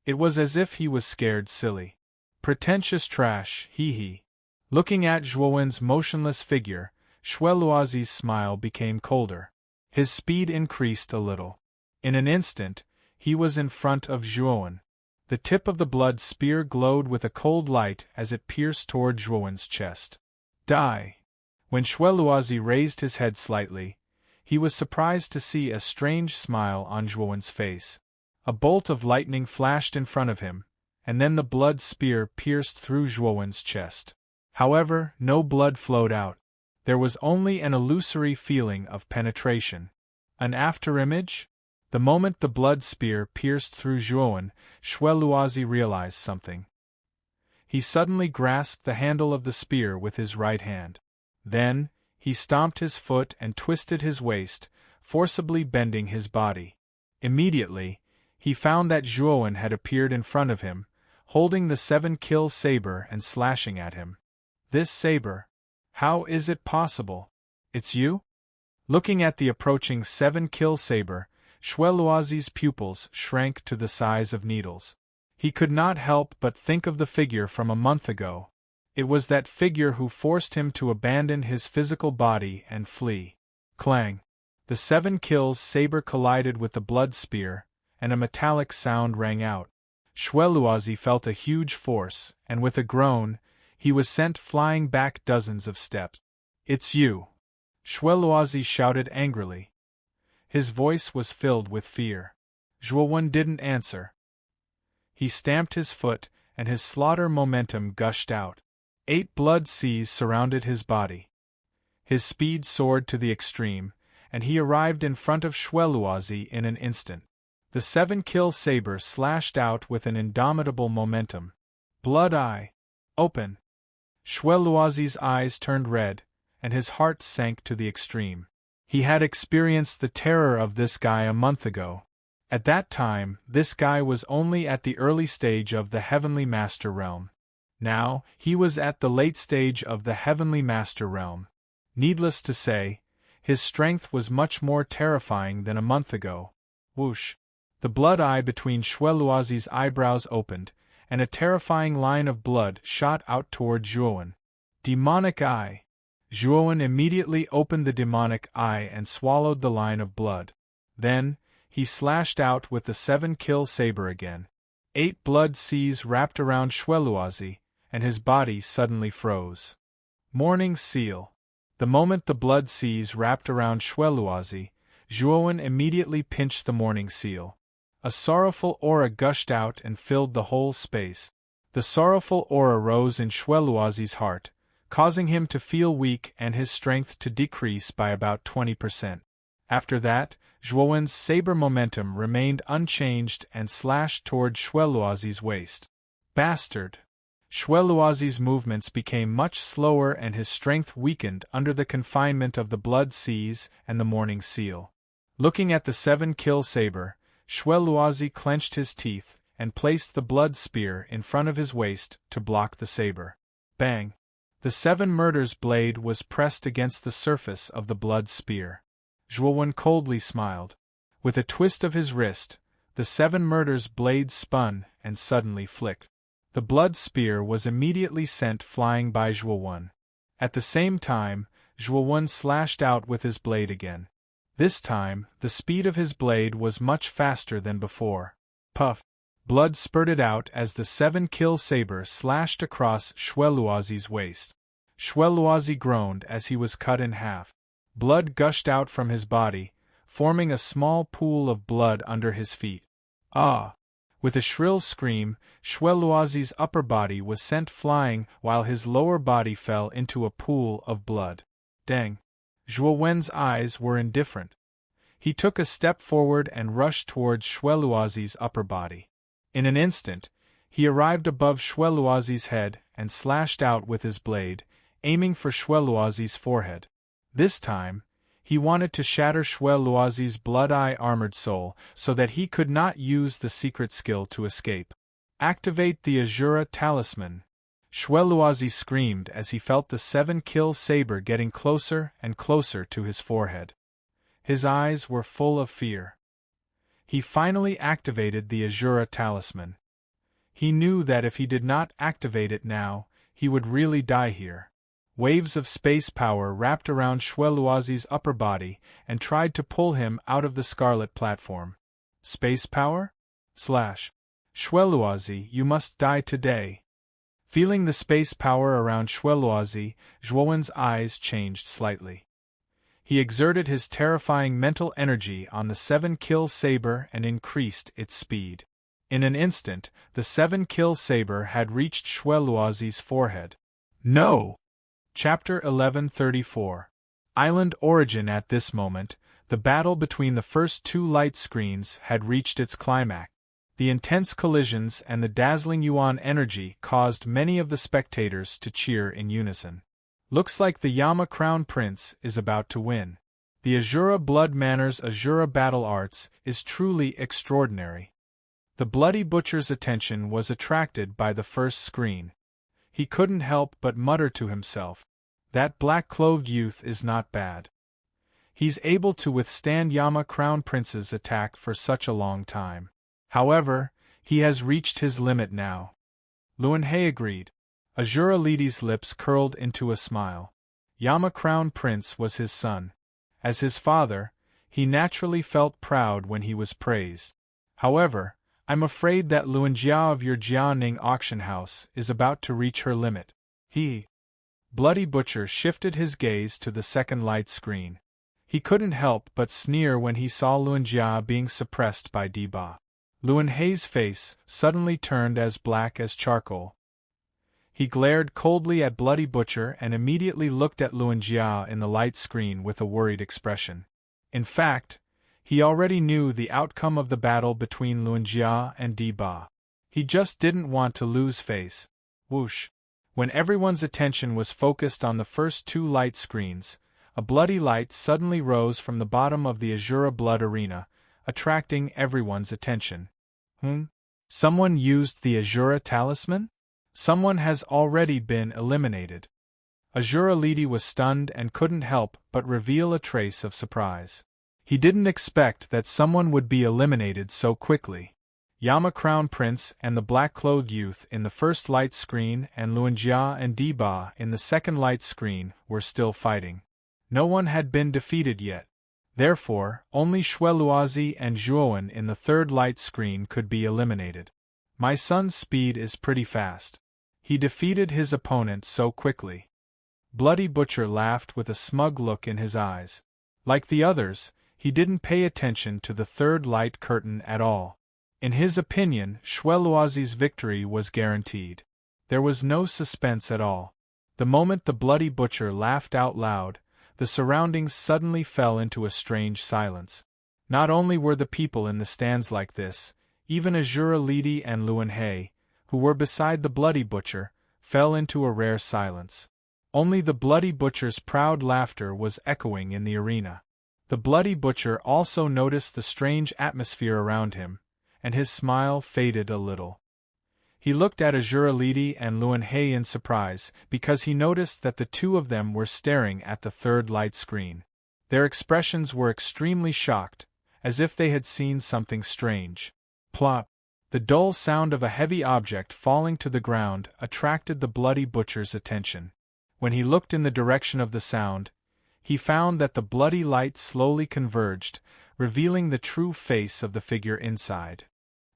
It was as if he was scared silly. "Pretentious trash, hee." Looking at Zhuowen's motionless figure, Shweluazi's smile became colder. His speed increased a little. In an instant, he was in front of Zhuowen. The tip of the blood spear glowed with a cold light as it pierced toward Zhuowen's chest. "Die!" When Shweluazi raised his head slightly, he was surprised to see a strange smile on Zhuowen's face. A bolt of lightning flashed in front of him, and then the blood spear pierced through Zhuowen's chest. However, no blood flowed out. There was only an illusory feeling of penetration. An afterimage? The moment the blood spear pierced through Zhuowen, Shweluazi realized something. He suddenly grasped the handle of the spear with his right hand. Then, he stomped his foot and twisted his waist, forcibly bending his body. Immediately, he found that Zhuowen had appeared in front of him, holding the 7-kill saber and slashing at him. "This saber? How is it possible? It's you?" Looking at the approaching 7-kill saber, Shweluazi's pupils shrank to the size of needles. He could not help but think of the figure from a month ago. It was that figure who forced him to abandon his physical body and flee. Clang! The 7 kills saber collided with the blood spear, and a metallic sound rang out. Shweluazi felt a huge force, and with a groan, he was sent flying back dozens of steps. "It's you!" Shweluazi shouted angrily. His voice was filled with fear. Zhuowen didn't answer. He stamped his foot, and his slaughter momentum gushed out. 8 blood seas surrounded his body. His speed soared to the extreme, and he arrived in front of Shweluazi in an instant. The 7-kill saber slashed out with an indomitable momentum. "Blood Eye! Open!" Shweluazi's eyes turned red, and his heart sank to the extreme. He had experienced the terror of this guy a month ago. At that time, this guy was only at the early stage of the Heavenly Master Realm. Now, he was at the late stage of the Heavenly Master Realm. Needless to say, his strength was much more terrifying than a month ago. Whoosh! The blood eye between Shweluazi's eyebrows opened, and a terrifying line of blood shot out toward Zhuowen. Demonic Eye! Zhuowen immediately opened the demonic eye and swallowed the line of blood. Then, he slashed out with the 7-kill saber again. 8 blood seas wrapped around Shweluazi, and his body suddenly froze. Morning Seal. The moment the blood seas wrapped around Shweluazi, Zhuowen immediately pinched the morning seal. A sorrowful aura gushed out and filled the whole space. The sorrowful aura rose in Shweluazi's heart, causing him to feel weak and his strength to decrease by about 20%. After that, Zhuowen's saber momentum remained unchanged and slashed toward Shweluazi's waist. Bastard! Shweluazi's movements became much slower and his strength weakened under the confinement of the blood seas and the morning seal. Looking at the 7-kill saber, Shweluazi clenched his teeth and placed the blood spear in front of his waist to block the saber. Bang! The 7 murders blade was pressed against the surface of the blood spear. Zhuowen coldly smiled. With a twist of his wrist, the 7 murders blade spun and suddenly flicked. The blood spear was immediately sent flying by Zhuowen. At the same time, Zhuowen slashed out with his blade again. This time, the speed of his blade was much faster than before. Puff! Blood spurted out as the 7-kill saber slashed across Shweluazi's waist. Shweluazi groaned as he was cut in half. Blood gushed out from his body, forming a small pool of blood under his feet. Ah! With a shrill scream, Shweluazi's upper body was sent flying while his lower body fell into a pool of blood. Dang! Zhuowen's eyes were indifferent. He took a step forward and rushed towards Shweluazi's upper body. In an instant, he arrived above Shweluazi's head and slashed out with his blade, aiming for Shweluazi's forehead. This time, he wanted to shatter Shweluazi's blood-eye armored soul so that he could not use the secret skill to escape. Activate the Azura Talisman. Shweluazi screamed as he felt the 7-kill saber getting closer and closer to his forehead. His eyes were full of fear. He finally activated the Azura Talisman. He knew that if he did not activate it now, he would really die here. Waves of space power wrapped around Shweluazi's upper body and tried to pull him out of the Scarlet platform. Space power? Shweluazi, you must die today. Feeling the space power around Shweluazi, Zhuowen's eyes changed slightly. He exerted his terrifying mental energy on the 7-kill saber and increased its speed. In an instant, the 7-kill saber had reached Shweluazi's forehead. No! Chapter 1134. Island Origin. At this moment, the battle between the first 2 light screens had reached its climax. The intense collisions and the dazzling yuan energy caused many of the spectators to cheer in unison. Looks like the Yama Crown Prince is about to win. The Azura Blood Manners Azura Battle Arts is truly extraordinary. The Bloody Butcher's attention was attracted by the first screen. He couldn't help but mutter to himself, "That black-clothed youth is not bad. He's able to withstand Yama Crown Prince's attack for such a long time." However, He has reached his limit now. Luanhe agreed. Azura Lidi's lips curled into a smile. Yama Crown Prince was his son. As his father, he naturally felt proud when he was praised. However, I'm afraid that Luanjia of your Jianing auction house is about to reach her limit. Bloody Butcher shifted his gaze to the second light screen. He couldn't help but sneer when he saw Luanjia being suppressed by Diba. Luanhe's face suddenly turned as black as charcoal. He glared coldly at Bloody Butcher and immediately looked at Luanjia in the light screen with a worried expression. In fact, he already knew the outcome of the battle between Luanjia and Diba. He just didn't want to lose face. Whoosh! When everyone's attention was focused on the first two light screens, a bloody light suddenly rose from the bottom of the Azura Blood Arena, attracting everyone's attention. Someone used the Azura Talisman? Someone has already been eliminated. Azura Lidi was stunned and couldn't help but reveal a trace of surprise. He didn't expect that someone would be eliminated so quickly. Yama Crown Prince and the black-clothed youth in the first light screen and Luanjia and Diba in the second light screen were still fighting. No one had been defeated yet. Therefore, only Xueluazi and Zhuowen in the third light screen could be eliminated. My son's speed is pretty fast. He defeated his opponent so quickly. Bloody Butcher laughed with a smug look in his eyes. Like the others, he didn't pay attention to the third light curtain at all. In his opinion, Xueluazi's victory was guaranteed. There was no suspense at all. The moment the Bloody Butcher laughed out loud, the surroundings suddenly fell into a strange silence. Not only were the people in the stands like this, even Azura Lidi and Luanhe, who were beside the Bloody Butcher, fell into a rare silence. Only the Bloody Butcher's proud laughter was echoing in the arena. The Bloody Butcher also noticed the strange atmosphere around him, and his smile faded a little. He looked at Azura Lidi and Luanhe in surprise, because he noticed that the two of them were staring at the third light screen. Their expressions were extremely shocked, as if they had seen something strange. Plop! The dull sound of a heavy object falling to the ground attracted the Bloody Butcher's attention. When he looked in the direction of the sound, he found that the bloody light slowly converged, revealing the true face of the figure inside.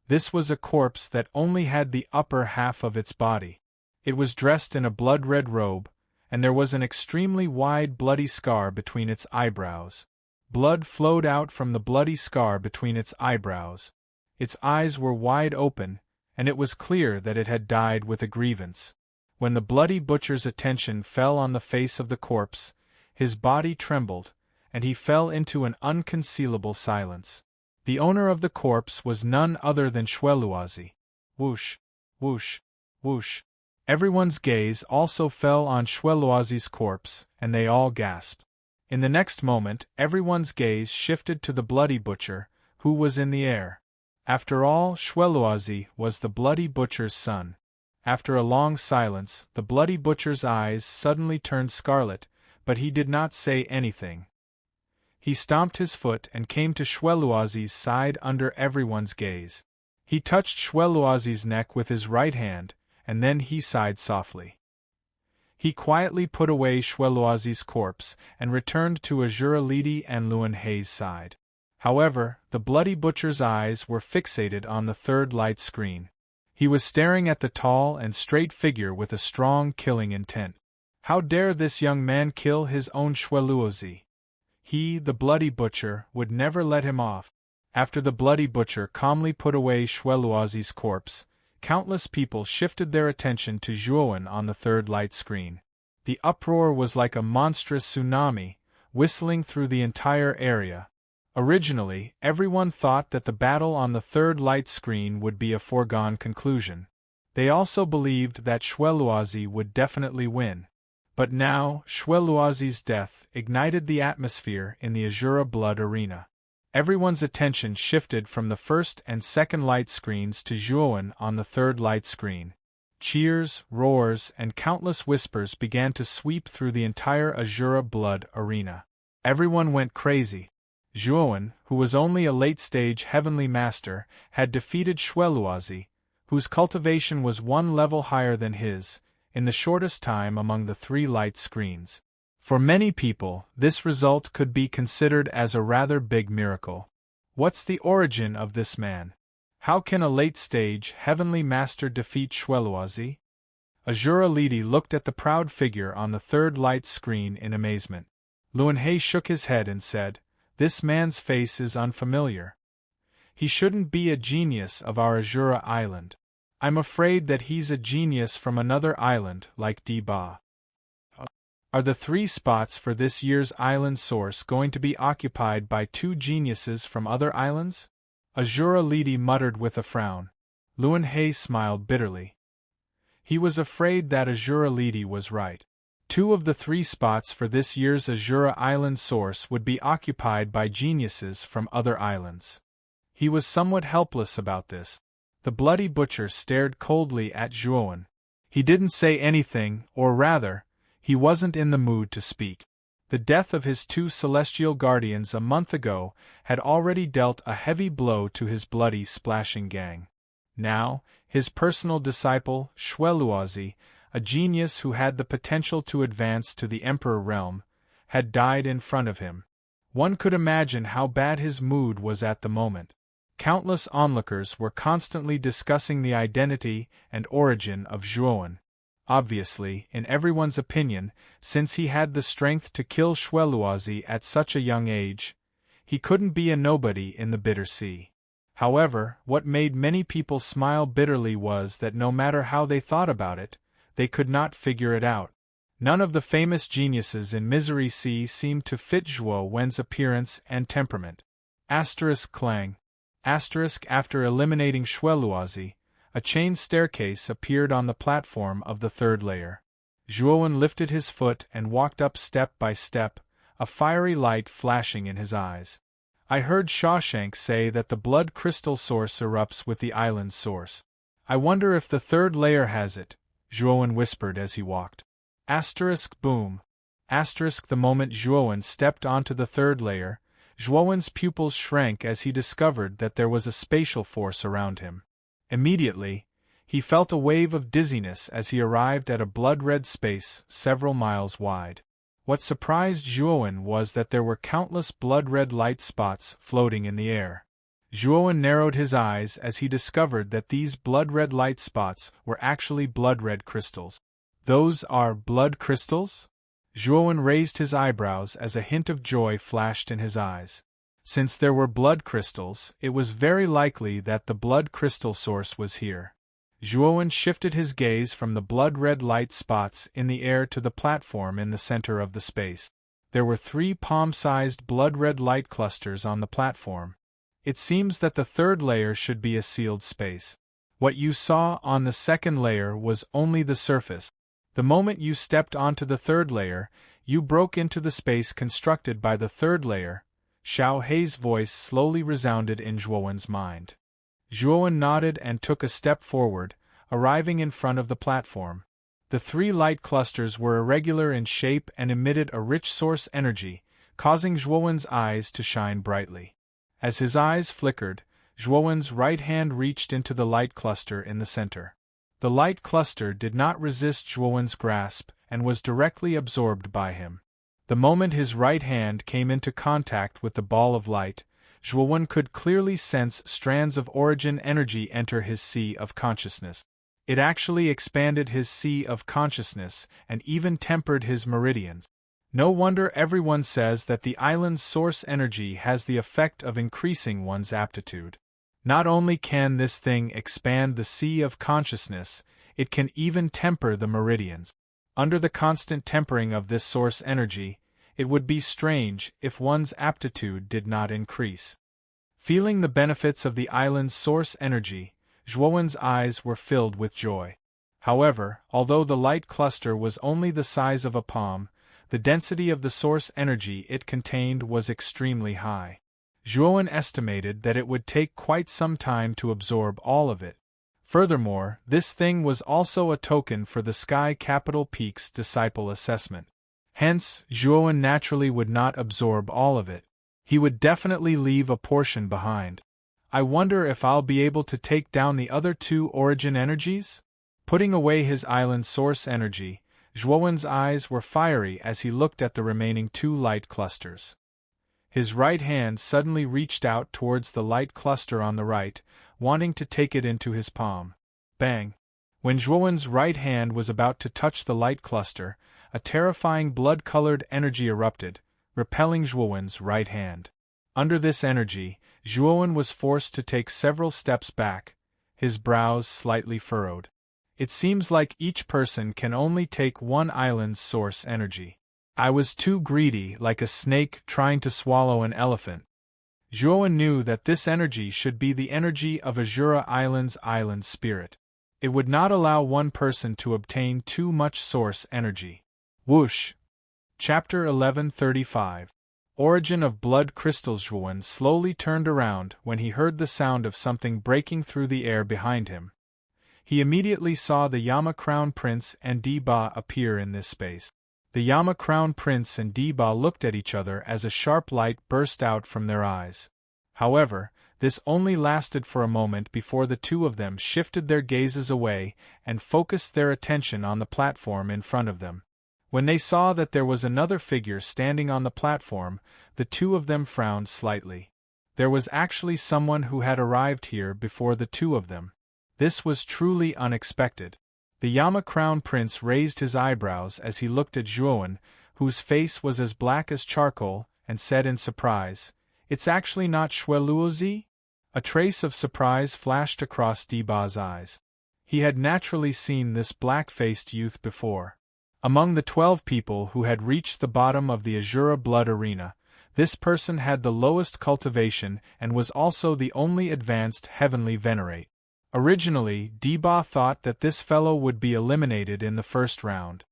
This was a corpse that only had the upper half of its body. It was dressed in a blood-red robe, and there was an extremely wide bloody scar between its eyebrows. Blood flowed out from the bloody scar between its eyebrows. Its eyes were wide open, and it was clear that it had died with a grievance. When the Bloody Butcher's attention fell on the face of the corpse, his body trembled, and he fell into an unconcealable silence. The owner of the corpse was none other than Xueluazi. Whoosh, whoosh, whoosh. Everyone's gaze also fell on Xueluazi's corpse, and they all gasped. In the next moment, everyone's gaze shifted to the Bloody Butcher, who was in the air. After all, Xueluazi was the Bloody Butcher's son. After a long silence, the Bloody Butcher's eyes suddenly turned scarlet, but he did not say anything. He stomped his foot and came to Xueluazi's side under everyone's gaze. He touched Xueluazi's neck with his right hand, and then he sighed softly. He quietly put away Xueluazi's corpse and returned to Azura Lidi and Luanhe's side. However, the Bloody Butcher's eyes were fixated on the third light screen. He was staring at the tall and straight figure with a strong killing intent. How dare this young man kill his own Xueluazi? He, the Bloody Butcher, would never let him off. After the Bloody Butcher calmly put away Xueluazi's corpse, countless people shifted their attention to Zhuowen on the third light screen. The uproar was like a monstrous tsunami, whistling through the entire area. Originally, everyone thought that the battle on the third light screen would be a foregone conclusion. They also believed that Xueluazi would definitely win. But now, Xueluazi's death ignited the atmosphere in the Azura Blood Arena. Everyone's attention shifted from the first and second light screens to Zhuowen on the third light screen. Cheers, roars, and countless whispers began to sweep through the entire Azura Blood Arena. Everyone went crazy. Zhuowen, who was only a late-stage heavenly master, had defeated Xueluozi, whose cultivation was one level higher than his, in the shortest time among the 3 light screens. For many people, this result could be considered as a rather big miracle. What's the origin of this man? How can a late-stage heavenly master defeat Xueluozi? Azura Lidi looked at the proud figure on the 3rd light screen in amazement. Luanhe shook his head and said, "This man's face is unfamiliar. He shouldn't be a genius of our Azura island. I'm afraid that he's a genius from another island like Diba." Are the 3 spots for this year's island source going to be occupied by 2 geniuses from other islands? Azura Lidi muttered with a frown. Luanhe smiled bitterly. He was afraid that Azura Lidi was right. 2 of the 3 spots for this year's Azura Island source would be occupied by geniuses from other islands. He was somewhat helpless about this. The bloody butcher stared coldly at Zhuowen. He didn't say anything, or rather, he wasn't in the mood to speak. The death of his 2 celestial guardians a month ago had already dealt a heavy blow to his bloody splashing gang. Now, his personal disciple, Xueluozi, a genius who had the potential to advance to the Emperor realm, had died in front of him. One could imagine how bad his mood was at the moment. Countless onlookers were constantly discussing the identity and origin of Zhuowen. Obviously, in everyone's opinion, since he had the strength to kill Xueluozi at such a young age, he couldn't be a nobody in the Bitter Sea. However, what made many people smile bitterly was that no matter how they thought about it, they could not figure it out. None of the famous geniuses in Misery Sea seemed to fit Zhuowen's appearance and temperament. Clang. After eliminating Xueluozi, a chain staircase appeared on the platform of the 3rd layer. Zhuowen lifted his foot and walked up step by step, a fiery light flashing in his eyes. I heard Shawshank say that the blood crystal source erupts with the island's source. I wonder if the 3rd layer has it, Zhuowen whispered as he walked. Boom. The moment Zhuowen stepped onto the 3rd layer, Zhuowen's pupils shrank as he discovered that there was a spatial force around him. Immediately, he felt a wave of dizziness as he arrived at a blood-red space several miles wide. What surprised Zhuowen was that there were countless blood-red light spots floating in the air. Zhuowen narrowed his eyes as he discovered that these blood-red light spots were actually blood-red crystals. Those are blood crystals? Zhuowen raised his eyebrows as a hint of joy flashed in his eyes. Since there were blood crystals, it was very likely that the blood crystal source was here. Zhuowen shifted his gaze from the blood-red light spots in the air to the platform in the center of the space. There were 3 palm-sized blood-red light clusters on the platform. It seems that the 3rd layer should be a sealed space. What you saw on the 2nd layer was only the surface. The moment you stepped onto the 3rd layer, you broke into the space constructed by the 3rd layer. Xiao Hei's voice slowly resounded in Zhuowen's mind. Zhuowen nodded and took a step forward, arriving in front of the platform. The 3 light clusters were irregular in shape and emitted a rich source energy, causing Zhuowen's eyes to shine brightly. As his eyes flickered, Zhuowen's right hand reached into the light cluster in the center. The light cluster did not resist Zhuowen's grasp and was directly absorbed by him. The moment his right hand came into contact with the ball of light, Zhuowen could clearly sense strands of origin energy enter his sea of consciousness. It actually expanded his sea of consciousness and even tempered his meridians. No wonder everyone says that the island's source energy has the effect of increasing one's aptitude. Not only can this thing expand the sea of consciousness, it can even temper the meridians. Under the constant tempering of this source energy, it would be strange if one's aptitude did not increase. Feeling the benefits of the island's source energy, Zhuowen's eyes were filled with joy. However, although the light cluster was only the size of a palm, the density of the source energy it contained was extremely high. Zhuowen estimated that it would take quite some time to absorb all of it. Furthermore, this thing was also a token for the Sky Capital Peak's disciple assessment. Hence, Zhuowen naturally would not absorb all of it. He would definitely leave a portion behind. I wonder if I'll be able to take down the other two origin energies? Putting away his island source energy, Zhuowen's eyes were fiery as he looked at the remaining two light clusters. His right hand suddenly reached out towards the light cluster on the right, wanting to take it into his palm. Bang! When Zhuowen's right hand was about to touch the light cluster, a terrifying blood-colored energy erupted, repelling Zhuowen's right hand. Under this energy, Zhuowen was forced to take several steps back, his brows slightly furrowed. It seems like each person can only take one island's source energy. I was too greedy, like a snake trying to swallow an elephant. Zhuowen knew that this energy should be the energy of Azura Island's island spirit. It would not allow one person to obtain too much source energy. Whoosh! Chapter 1135. Origin of Blood Crystals. Zhuowen slowly turned around when he heard the sound of something breaking through the air behind him. He immediately saw the Yama Crown Prince and Diba appear in this space. The Yama Crown Prince and Diba looked at each other as a sharp light burst out from their eyes. However, this only lasted for a moment before the two of them shifted their gazes away and focused their attention on the platform in front of them. When they saw that there was another figure standing on the platform, the two of them frowned slightly. There was actually someone who had arrived here before the two of them. This was truly unexpected. The Yama Crown Prince raised his eyebrows as he looked at Zhuowen, whose face was as black as charcoal, and said in surprise, "It's actually not Shueluozi?" A trace of surprise flashed across Diba's eyes. He had naturally seen this black-faced youth before. Among the 12 people who had reached the bottom of the Azura Blood Arena, this person had the lowest cultivation and was also the only advanced heavenly venerate. Originally, Diba thought that this fellow would be eliminated in the first round.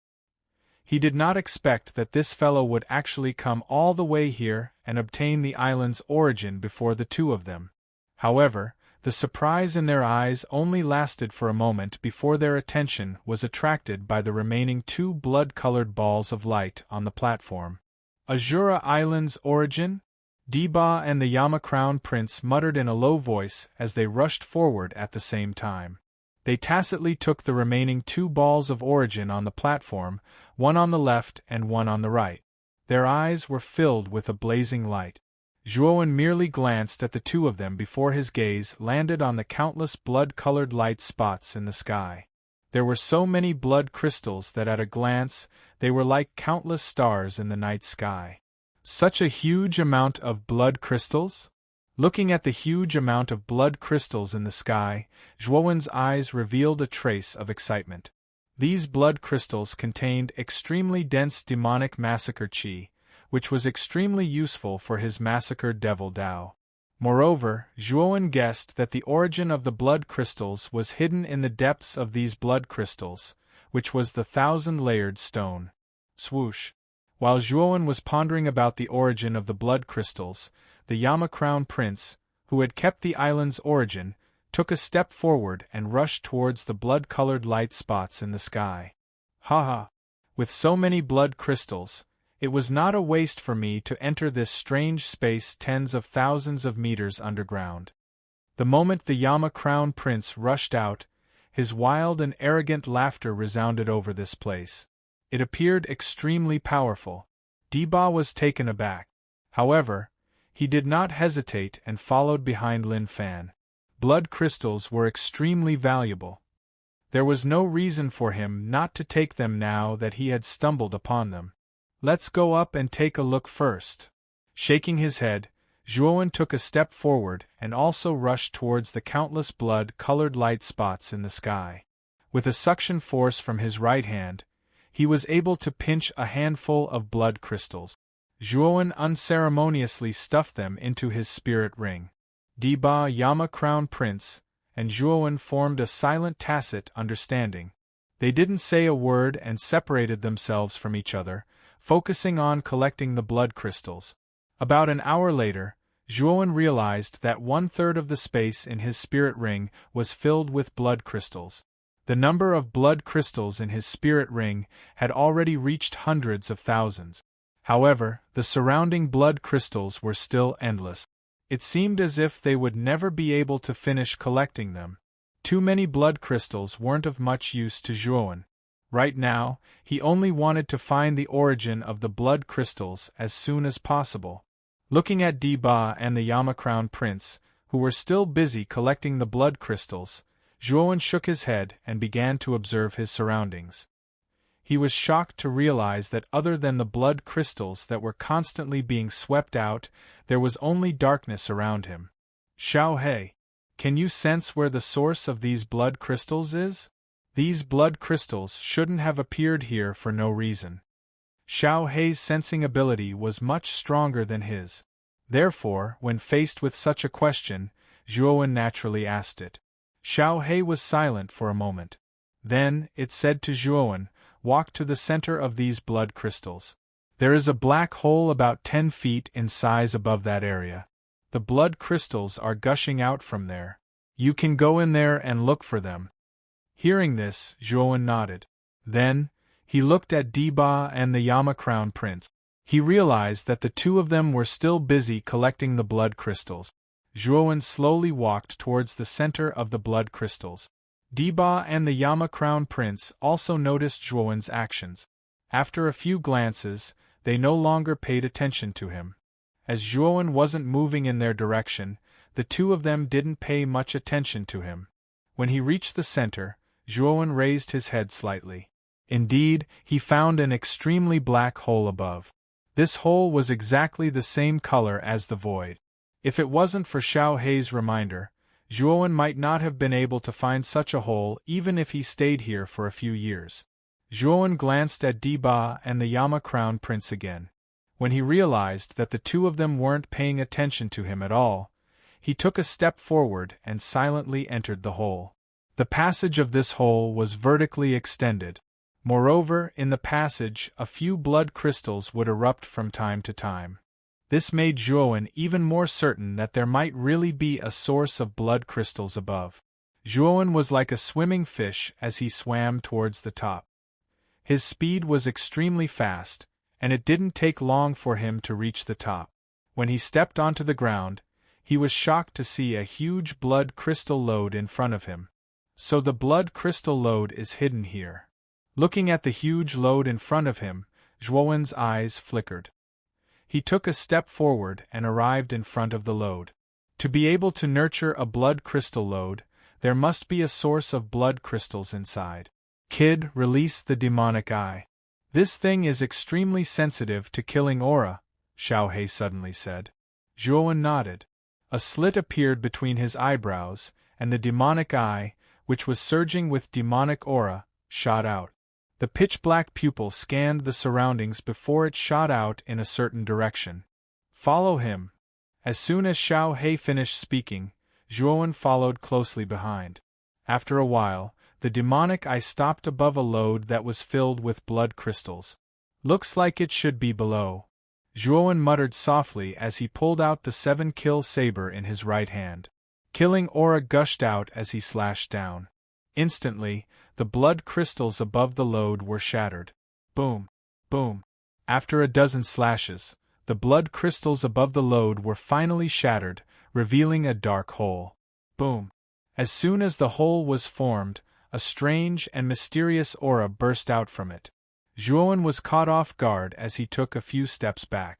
He did not expect that this fellow would actually come all the way here and obtain the island's origin before the two of them. However, the surprise in their eyes only lasted for a moment before their attention was attracted by the remaining two blood-colored balls of light on the platform. Azura Island's origin? Diba and the Yama Crown Prince muttered in a low voice as they rushed forward at the same time. They tacitly took the remaining two balls of origin on the platform, one on the left and one on the right. Their eyes were filled with a blazing light. Zhuowen merely glanced at the two of them before his gaze landed on the countless blood-colored light spots in the sky. There were so many blood crystals that at a glance, they were like countless stars in the night sky. Such a huge amount of blood crystals? Looking at the huge amount of blood crystals in the sky, Zhuowen's eyes revealed a trace of excitement. These blood crystals contained extremely dense demonic massacre chi, which was extremely useful for his massacred devil Dao. Moreover, Zhuowen guessed that the origin of the blood crystals was hidden in the depths of these blood crystals, which was the 1,000-layered stone. Swoosh! While Zhuowen was pondering about the origin of the blood crystals, the Yama Crown Prince, who had kept the island's origin, took a step forward and rushed towards the blood-colored light spots in the sky. Ha ha! With so many blood crystals, it was not a waste for me to enter this strange space tens of thousands of meters underground. The moment the Yama Crown Prince rushed out, his wild and arrogant laughter resounded over this place. It appeared extremely powerful. Diba was taken aback. However, he did not hesitate and followed behind Lin Fan. Blood crystals were extremely valuable. There was no reason for him not to take them now that he had stumbled upon them. Let's go up and take a look first. Shaking his head, Zhuowen took a step forward and also rushed towards the countless blood-colored light spots in the sky. With a suction force from his right hand, he was able to pinch a handful of blood crystals. Zhuowen unceremoniously stuffed them into his spirit ring. Diba, Yama Crown Prince, and Zhuowen formed a silent tacit understanding. They didn't say a word and separated themselves from each other, focusing on collecting the blood crystals. About an hour later, Zhuowen realized that 1/3 of the space in his spirit ring was filled with blood crystals. The number of blood crystals in his spirit ring had already reached hundreds of thousands. However, the surrounding blood crystals were still endless. It seemed as if they would never be able to finish collecting them. Too many blood crystals weren't of much use to Zhuowen. Right now, he only wanted to find the origin of the blood crystals as soon as possible. Looking at Diba and the Yama Crown Prince, who were still busy collecting the blood crystals, Zhuowen shook his head and began to observe his surroundings. He was shocked to realize that other than the blood crystals that were constantly being swept out, there was only darkness around him. Xiao He, can you sense where the source of these blood crystals is? These blood crystals shouldn't have appeared here for no reason. Xiao He's sensing ability was much stronger than his. Therefore, when faced with such a question, Zhuowen naturally asked it. Xiao He was silent for a moment. Then, it said to Zhuowen, "Walk to the center of these blood crystals. There is a black hole about 10 feet in size above that area. The blood crystals are gushing out from there. You can go in there and look for them." Hearing this, Zhuowen nodded. Then, he looked at Diba and the Yama Crown Prince. He realized that the two of them were still busy collecting the blood crystals. Zhuowen slowly walked towards the center of the blood crystals. Diba and the Yama Crown Prince also noticed Zhuowen's actions. After a few glances, they no longer paid attention to him. As Zhuowen wasn't moving in their direction, the two of them didn't pay much attention to him. When he reached the center, Zhuowen raised his head slightly. Indeed, he found an extremely black hole above. This hole was exactly the same color as the void. If it wasn't for Xiao He's reminder, Zhuowen might not have been able to find such a hole even if he stayed here for a few years. Zhuowen glanced at Diba and the Yama Crown Prince again. When he realized that the two of them weren't paying attention to him at all, he took a step forward and silently entered the hole. The passage of this hole was vertically extended. Moreover, in the passage, a few blood crystals would erupt from time to time. This made Zhuowen even more certain that there might really be a source of blood crystals above. Zhuowen was like a swimming fish as he swam towards the top. His speed was extremely fast, and it didn't take long for him to reach the top. When he stepped onto the ground, he was shocked to see a huge blood crystal lode in front of him. So the blood crystal lode is hidden here. Looking at the huge lode in front of him, Zhuowen's eyes flickered. He took a step forward and arrived in front of the lode. To be able to nurture a blood crystal lode, there must be a source of blood crystals inside. Kid, release the demonic eye. This thing is extremely sensitive to killing aura, Xiao He suddenly said. Zhuowen nodded. A slit appeared between his eyebrows, and the demonic eye, which was surging with demonic aura, shot out. The pitch-black pupil scanned the surroundings before it shot out in a certain direction. Follow him. As soon as Xiao He finished speaking, Zhuowen followed closely behind. After a while, the demonic eye stopped above a lode that was filled with blood crystals. Looks like it should be below. Zhuowen muttered softly as he pulled out the 7-kill saber in his right hand. Killing aura gushed out as he slashed down. Instantly, the blood crystals above the lode were shattered. Boom! Boom! After a dozen slashes, the blood crystals above the lode were finally shattered, revealing a dark hole. Boom! As soon as the hole was formed, a strange and mysterious aura burst out from it. Zhuowen was caught off guard as he took a few steps back.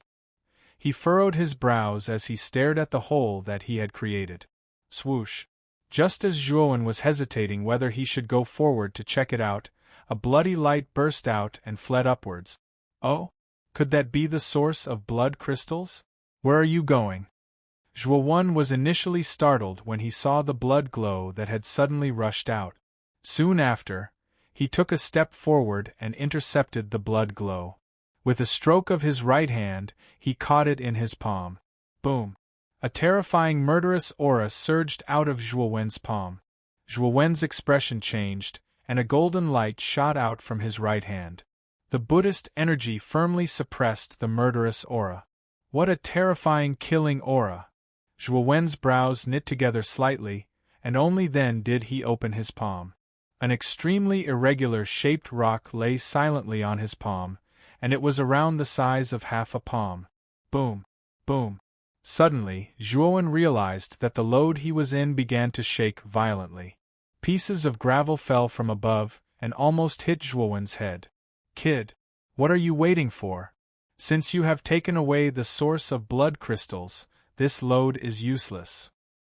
He furrowed his brows as he stared at the hole that he had created. Swoosh! Just as Zhuowen was hesitating whether he should go forward to check it out, a bloody light burst out and fled upwards. Oh? Could that be the source of blood crystals? Where are you going? Zhuowen was initially startled when he saw the blood glow that had suddenly rushed out. Soon after, he took a step forward and intercepted the blood glow. With a stroke of his right hand, he caught it in his palm. Boom! A terrifying murderous aura surged out of Zhuowen's palm. Zhuowen's expression changed, and a golden light shot out from his right hand. The Buddhist energy firmly suppressed the murderous aura. What a terrifying killing aura! Zhuowen's brows knit together slightly, and only then did he open his palm. An extremely irregular-shaped rock lay silently on his palm, and it was around the size of half a palm. Boom! Boom! Suddenly, Zhuowen realized that the load he was in began to shake violently. Pieces of gravel fell from above and almost hit Zhuowen's head. "Kid, what are you waiting for? Since you have taken away the source of blood crystals, this load is useless.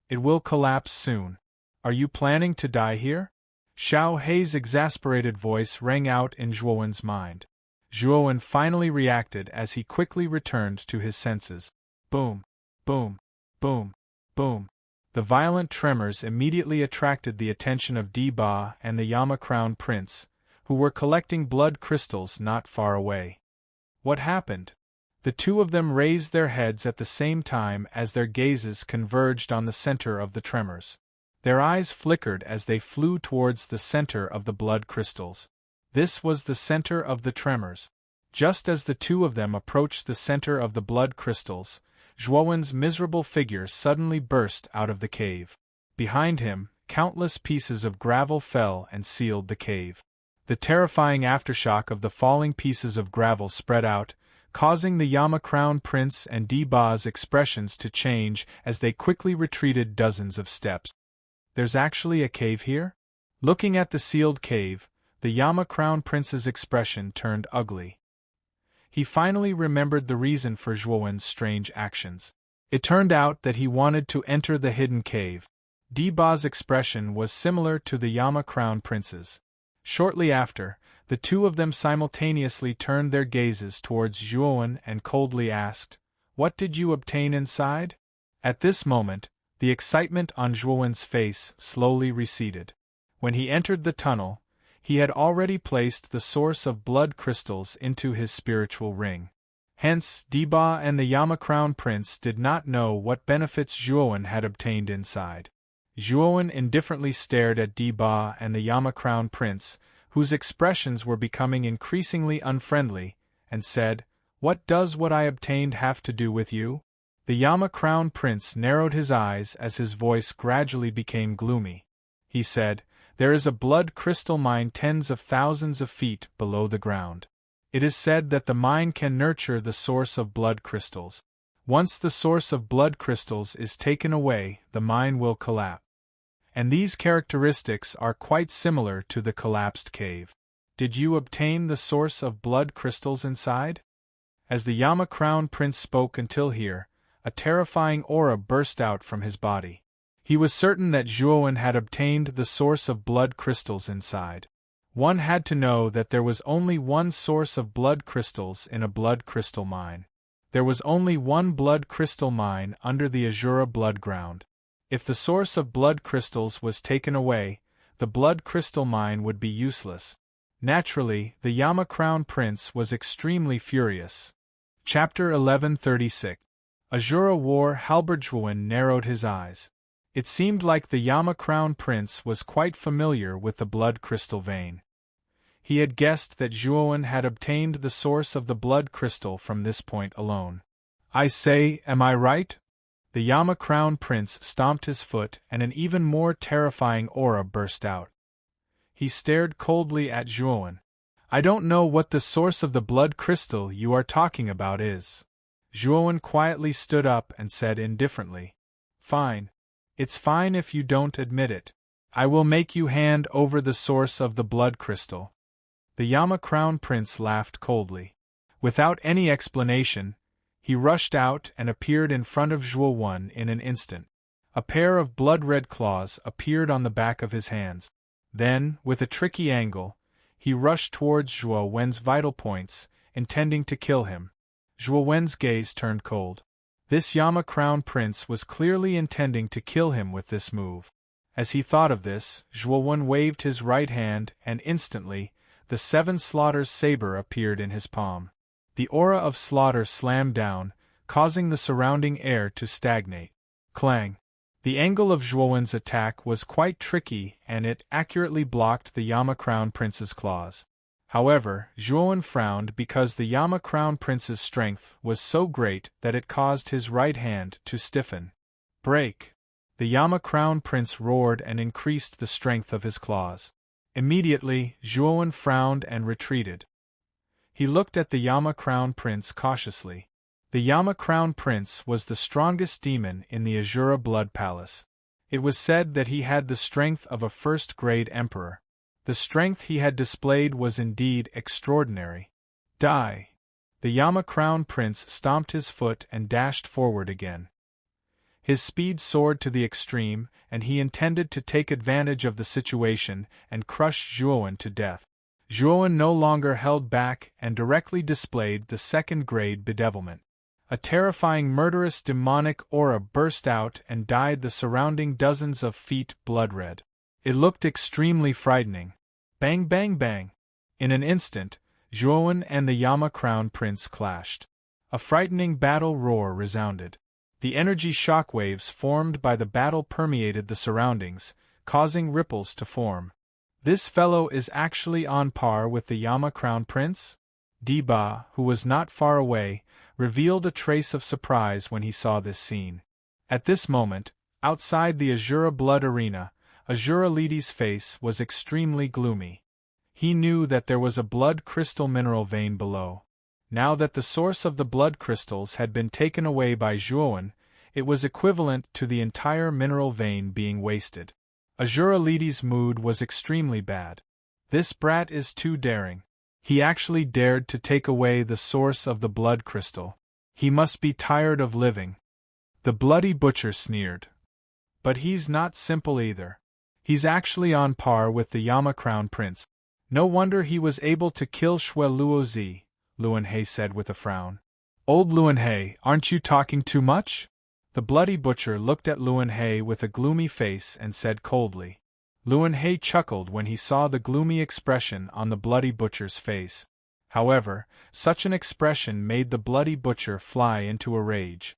It will collapse soon. Are you planning to die here?" Xiao Hei's exasperated voice rang out in Zhuowen's mind. Zhuowen finally reacted as he quickly returned to his senses. Boom! Boom! Boom! Boom! The violent tremors immediately attracted the attention of Di Ba and the Yama Crown Prince, who were collecting blood crystals not far away. What happened? The two of them raised their heads at the same time as their gazes converged on the center of the tremors. Their eyes flickered as they flew towards the center of the blood crystals. This was the center of the tremors. Just as the two of them approached the center of the blood crystals, Zhuowen's miserable figure suddenly burst out of the cave. Behind him, countless pieces of gravel fell and sealed the cave. The terrifying aftershock of the falling pieces of gravel spread out, causing the Yama Crown Prince and Di Ba's expressions to change as they quickly retreated dozens of steps. "There's actually a cave here?" Looking at the sealed cave, the Yama Crown Prince's expression turned ugly. He finally remembered the reason for Zhuowen's strange actions. It turned out that he wanted to enter the hidden cave. Di Ba's expression was similar to the Yama Crown Prince's. Shortly after, the two of them simultaneously turned their gazes towards Zhuowen and coldly asked, "What did you obtain inside?" At this moment, the excitement on Zhuowen's face slowly receded. When he entered the tunnel, he had already placed the source of blood crystals into his spiritual ring. Hence, Di Ba and the Yama Crown Prince did not know what benefits Zhuowen had obtained inside. Zhuowen indifferently stared at Di Ba and the Yama Crown Prince, whose expressions were becoming increasingly unfriendly, and said, "What does what I obtained have to do with you?" The Yama Crown Prince narrowed his eyes as his voice gradually became gloomy. He said, "There is a blood crystal mine tens of thousands of feet below the ground. It is said that the mine can nurture the source of blood crystals. Once the source of blood crystals is taken away, the mine will collapse. And these characteristics are quite similar to the collapsed cave. Did you obtain the source of blood crystals inside?" As the Yama Crown Prince spoke until here, a terrifying aura burst out from his body. He was certain that Zhuowen had obtained the source of blood crystals inside. One had to know that there was only one source of blood crystals in a blood crystal mine. There was only one blood crystal mine under the Azura blood ground. If the source of blood crystals was taken away, the blood crystal mine would be useless. Naturally, the Yama Crown Prince was extremely furious. Chapter 1136. Azura War Halberd. Zhuowen narrowed his eyes. It seemed like the Yama Crown Prince was quite familiar with the blood crystal vein. He had guessed that Zhuowen had obtained the source of the blood crystal from this point alone. "I say, am I right?" The Yama Crown Prince stomped his foot and an even more terrifying aura burst out. He stared coldly at Zhuowen. "I don't know what the source of the blood crystal you are talking about is." Zhuowen quietly stood up and said indifferently, "Fine. It's fine if you don't admit it. I will make you hand over the source of the blood crystal." The Yama Crown Prince laughed coldly. Without any explanation, he rushed out and appeared in front of Zhuowen in an instant. A pair of blood-red claws appeared on the back of his hands. Then, with a tricky angle, he rushed towards Zhuowen's vital points, intending to kill him. Zhuowen's gaze turned cold. This Yama Crown Prince was clearly intending to kill him with this move. As he thought of this, Zhuowen waved his right hand and instantly, the Seven Slaughters saber appeared in his palm. The aura of slaughter slammed down, causing the surrounding air to stagnate. Clang! The angle of Zhuowen's attack was quite tricky and it accurately blocked the Yama Crown Prince's claws. However, Zhuowen frowned because the Yama Crown Prince's strength was so great that it caused his right hand to stiffen. "Break!" The Yama Crown Prince roared and increased the strength of his claws. Immediately, Zhuowen frowned and retreated. He looked at the Yama Crown Prince cautiously. The Yama Crown Prince was the strongest demon in the Azura Blood Palace. It was said that he had the strength of a first-grade emperor. The strength he had displayed was indeed extraordinary. Die! The Yama Crown Prince stomped his foot and dashed forward again. His speed soared to the extreme, and he intended to take advantage of the situation and crush Zhuowen to death. Zhuowen no longer held back and directly displayed the second-grade bedevilment. A terrifying murderous demonic aura burst out and dyed the surrounding dozens of feet blood-red. It looked extremely frightening. Bang bang bang! In an instant, Zhuowen and the Yama Crown Prince clashed. A frightening battle roar resounded. The energy shockwaves formed by the battle permeated the surroundings, causing ripples to form. This fellow is actually on par with the Yama Crown Prince? Deba, who was not far away, revealed a trace of surprise when he saw this scene. At this moment, outside the Azura Blood Arena, Azura Lidi's face was extremely gloomy. He knew that there was a blood crystal mineral vein below. Now that the source of the blood crystals had been taken away by Zhuowen, it was equivalent to the entire mineral vein being wasted. Azura Lidi's mood was extremely bad. This brat is too daring. He actually dared to take away the source of the blood crystal. He must be tired of living. The Bloody Butcher sneered. But he's not simple either. He's actually on par with the Yama Crown Prince. No wonder he was able to kill Shui Luozi, Luanhe said with a frown. Old Luanhe, aren't you talking too much? The Bloody Butcher looked at Luanhe with a gloomy face and said coldly. Luanhe chuckled when he saw the gloomy expression on the Bloody Butcher's face. However, such an expression made the Bloody Butcher fly into a rage.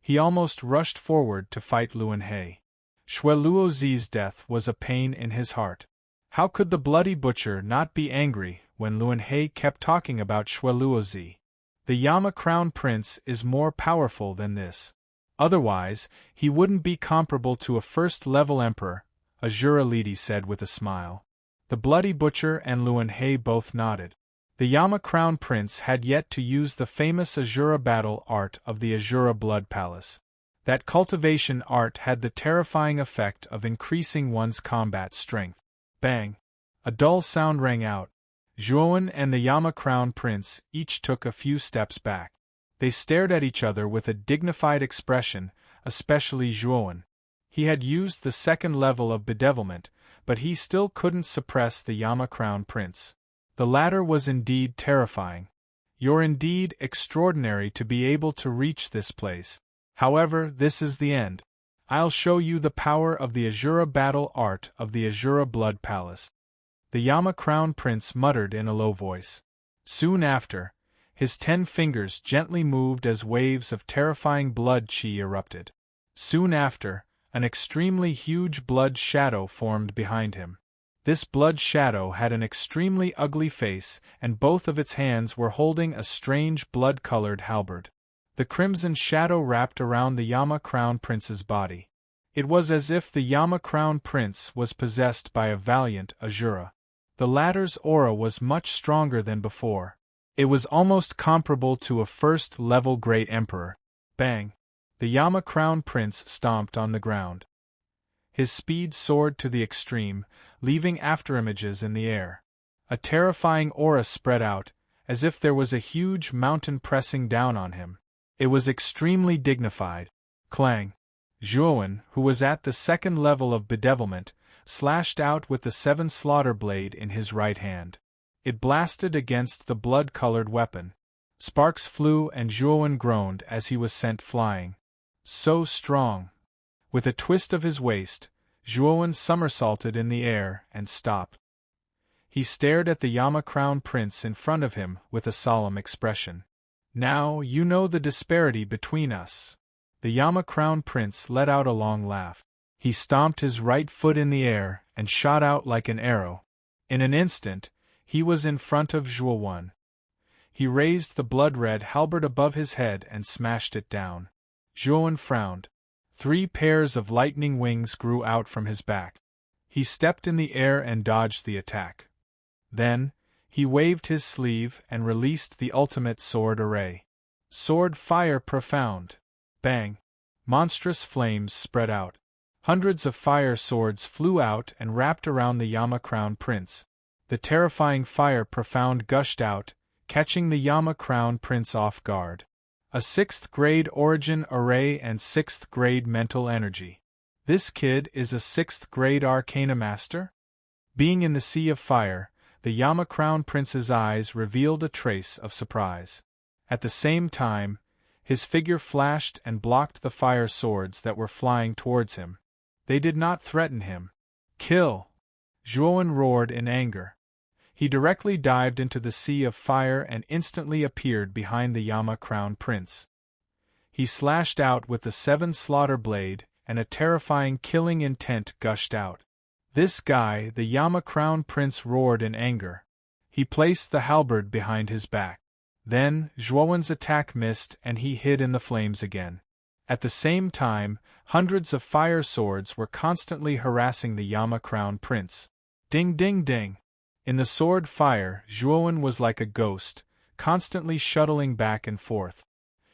He almost rushed forward to fight Luanhe. Shui Luozi's death was a pain in his heart. How could the Bloody Butcher not be angry when Luanhe kept talking about Shui Luozi? The Yama Crown Prince is more powerful than this. Otherwise, he wouldn't be comparable to a first-level emperor, Azura Lidi said with a smile. The Bloody Butcher and Luanhe both nodded. The Yama Crown Prince had yet to use the famous Azura battle art of the Azura Blood Palace. That cultivation art had the terrifying effect of increasing one's combat strength. Bang! A dull sound rang out. Zhuowen and the Yama Crown Prince each took a few steps back. They stared at each other with a dignified expression, especially Zhuowen. He had used the second level of bedevilment, but he still couldn't suppress the Yama Crown Prince. The latter was indeed terrifying. You're indeed extraordinary to be able to reach this place. However, this is the end. I'll show you the power of the Azura battle art of the Azura Blood Palace. The Yama Crown Prince muttered in a low voice. Soon after, his 10 fingers gently moved as waves of terrifying blood chi erupted. Soon after, an extremely huge blood shadow formed behind him. This blood shadow had an extremely ugly face, and both of its hands were holding a strange blood-colored halberd. The crimson shadow wrapped around the Yama Crown Prince's body. It was as if the Yama Crown Prince was possessed by a valiant Azura. The latter's aura was much stronger than before. It was almost comparable to a first-level Great Emperor. Bang! The Yama Crown Prince stomped on the ground. His speed soared to the extreme, leaving afterimages in the air. A terrifying aura spread out, as if there was a huge mountain pressing down on him. It was extremely dignified. Clang! Zhuowen, who was at the second level of bedevilment, slashed out with the 7 slaughter blade in his right hand. It blasted against the blood-colored weapon. Sparks flew and Zhuowen groaned as he was sent flying. So strong! With a twist of his waist, Zhuowen somersaulted in the air and stopped. He stared at the Yama Crown Prince in front of him with a solemn expression. Now you know the disparity between us. The Yama Crown Prince let out a long laugh. He stomped his right foot in the air and shot out like an arrow. In an instant, he was in front of Zhuowen. He raised the blood-red halberd above his head and smashed it down. Zhuowen frowned. 3 pairs of lightning wings grew out from his back. He stepped in the air and dodged the attack. Then, He waved his sleeve and released the ultimate sword array. Sword fire profound. Bang! Monstrous flames spread out. Hundreds of fire swords flew out and wrapped around the Yama Crown Prince. The terrifying fire profound gushed out, catching the Yama Crown Prince off guard. A 6th grade origin array and 6th grade mental energy. This kid is a 6th grade arcana master? Being in the sea of fire, the Yama Crown Prince's eyes revealed a trace of surprise. At the same time, his figure flashed and blocked the fire swords that were flying towards him. They did not threaten him. Kill! Zhuowen roared in anger. He directly dived into the sea of fire and instantly appeared behind the Yama Crown Prince. He slashed out with the 7 slaughter blade, and a terrifying killing intent gushed out. This guy, the Yama Crown Prince roared in anger. He placed the halberd behind his back. Then, Zhuowen's attack missed and he hid in the flames again. At the same time, hundreds of fire swords were constantly harassing the Yama Crown Prince. Ding ding ding! In the sword fire, Zhuowen was like a ghost, constantly shuttling back and forth.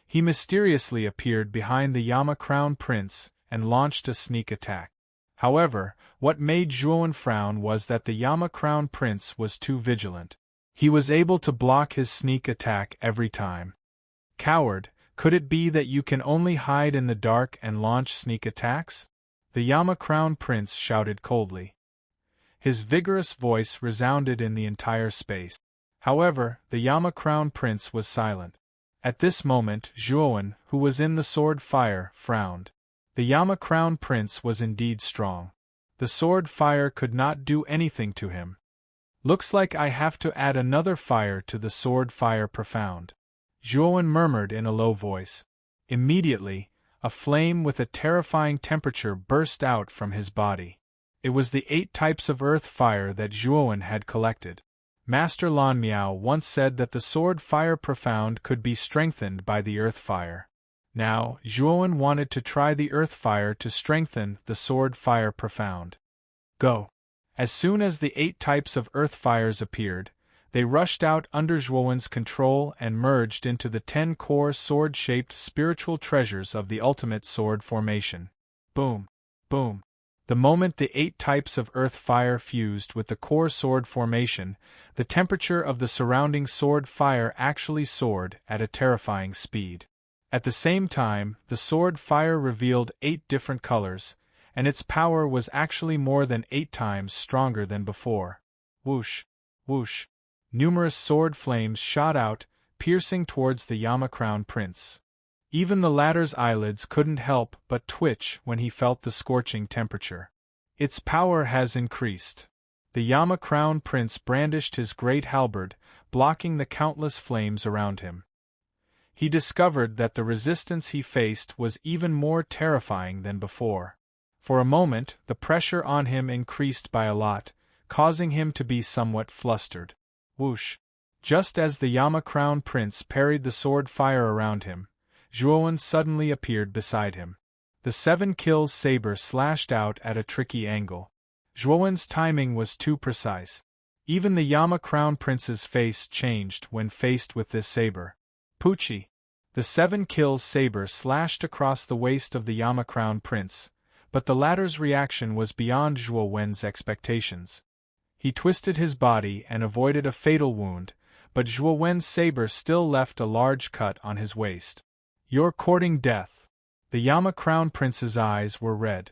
He mysteriously appeared behind the Yama Crown Prince and launched a sneak attack. However, what made Zhuowen frown was that the Yama Crown Prince was too vigilant. He was able to block his sneak attack every time. Coward, could it be that you can only hide in the dark and launch sneak attacks? The Yama Crown Prince shouted coldly. His vigorous voice resounded in the entire space. However, the Yama Crown Prince was silent. At this moment, Zhuowen, who was in the sword fire, frowned. The Yama Crown Prince was indeed strong. The sword fire could not do anything to him. Looks like I have to add another fire to the sword fire profound. Zhuowen murmured in a low voice. Immediately, a flame with a terrifying temperature burst out from his body. It was the 8 types of earth fire that Zhuowen had collected. Master Lan Miao once said that the sword fire profound could be strengthened by the earth fire. Now, Zhuowen wanted to try the earth fire to strengthen the sword fire profound. Go! As soon as the 8 types of earth fires appeared, they rushed out under Zhuowen's control and merged into the 10 core sword-shaped spiritual treasures of the ultimate sword formation. Boom! Boom! The moment the 8 types of earth fire fused with the core sword formation, the temperature of the surrounding sword fire actually soared at a terrifying speed. At the same time, the sword fire revealed 8 different colors, and its power was actually more than 8 times stronger than before. Whoosh! Whoosh! Numerous sword flames shot out, piercing towards the Yama Crown Prince. Even the latter's eyelids couldn't help but twitch when he felt the scorching temperature. Its power has increased. The Yama Crown Prince brandished his great halberd, blocking the countless flames around him. He discovered that the resistance he faced was even more terrifying than before. For a moment, the pressure on him increased by a lot, causing him to be somewhat flustered. Whoosh! Just as the Yama Crown Prince parried the sword fire around him, Zhuowen suddenly appeared beside him. The 7 kills saber slashed out at a tricky angle. Zhuowen's timing was too precise. Even the Yama Crown Prince's face changed when faced with this saber. Poochie! The 7 kills saber slashed across the waist of the Yama Crown Prince, but the latter's reaction was beyond Zhuowen's expectations. He twisted his body and avoided a fatal wound, but Zhuowen's saber still left a large cut on his waist. You're courting death. The Yama Crown Prince's eyes were red.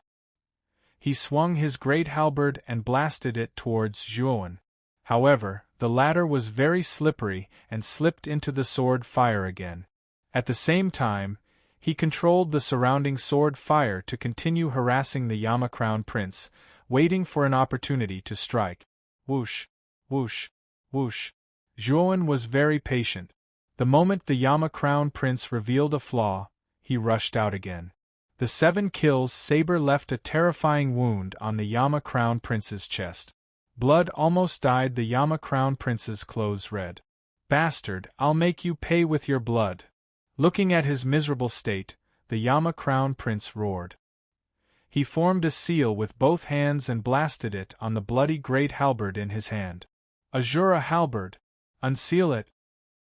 He swung his great halberd and blasted it towards Zhuowen. However, the latter was very slippery and slipped into the sword fire again. At the same time, he controlled the surrounding sword fire to continue harassing the Yama Crown Prince, waiting for an opportunity to strike. Whoosh! Whoosh! Whoosh! Zhuowen was very patient. The moment the Yama Crown Prince revealed a flaw, he rushed out again. The 7 kills saber left a terrifying wound on the Yama Crown Prince's chest. Blood almost dyed the Yama Crown Prince's clothes red. Bastard, I'll make you pay with your blood. Looking at his miserable state, the Yama Crown Prince roared. He formed a seal with both hands and blasted it on the bloody great halberd in his hand. Azura halberd! Unseal it!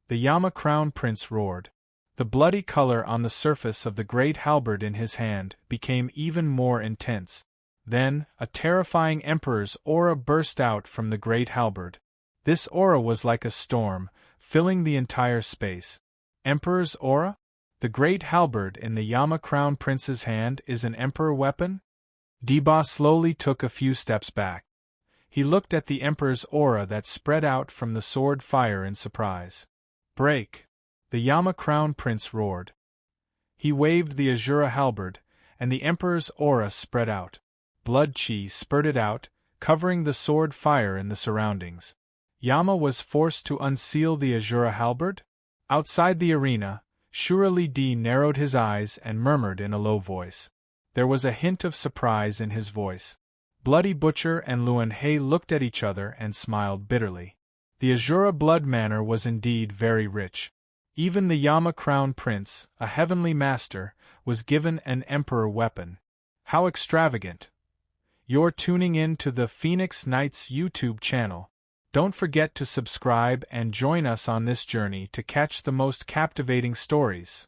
The Yama Crown Prince roared. The bloody color on the surface of the great halberd in his hand became even more intense. Then, a terrifying Emperor's aura burst out from the great halberd. This aura was like a storm, filling the entire space. Emperor's aura? The great halberd in the Yama Crown Prince's hand is an Emperor weapon? Deba slowly took a few steps back. He looked at the Emperor's aura that spread out from the sword fire in surprise. Break! The Yama Crown Prince roared. He waved the Azura halberd, and the Emperor's aura spread out. Blood chi spurted out, covering the sword fire in the surroundings. Yama was forced to unseal the Azura halberd? Outside the arena, Shura Li narrowed his eyes and murmured in a low voice. There was a hint of surprise in his voice. Bloody Butcher and Luan He looked at each other and smiled bitterly. The Azura blood manor was indeed very rich. Even the Yama Crown Prince, a heavenly master, was given an Emperor weapon. How extravagant! You're tuning in to the Phoenix Knights YouTube channel. Don't forget to subscribe and join us on this journey to catch the most captivating stories.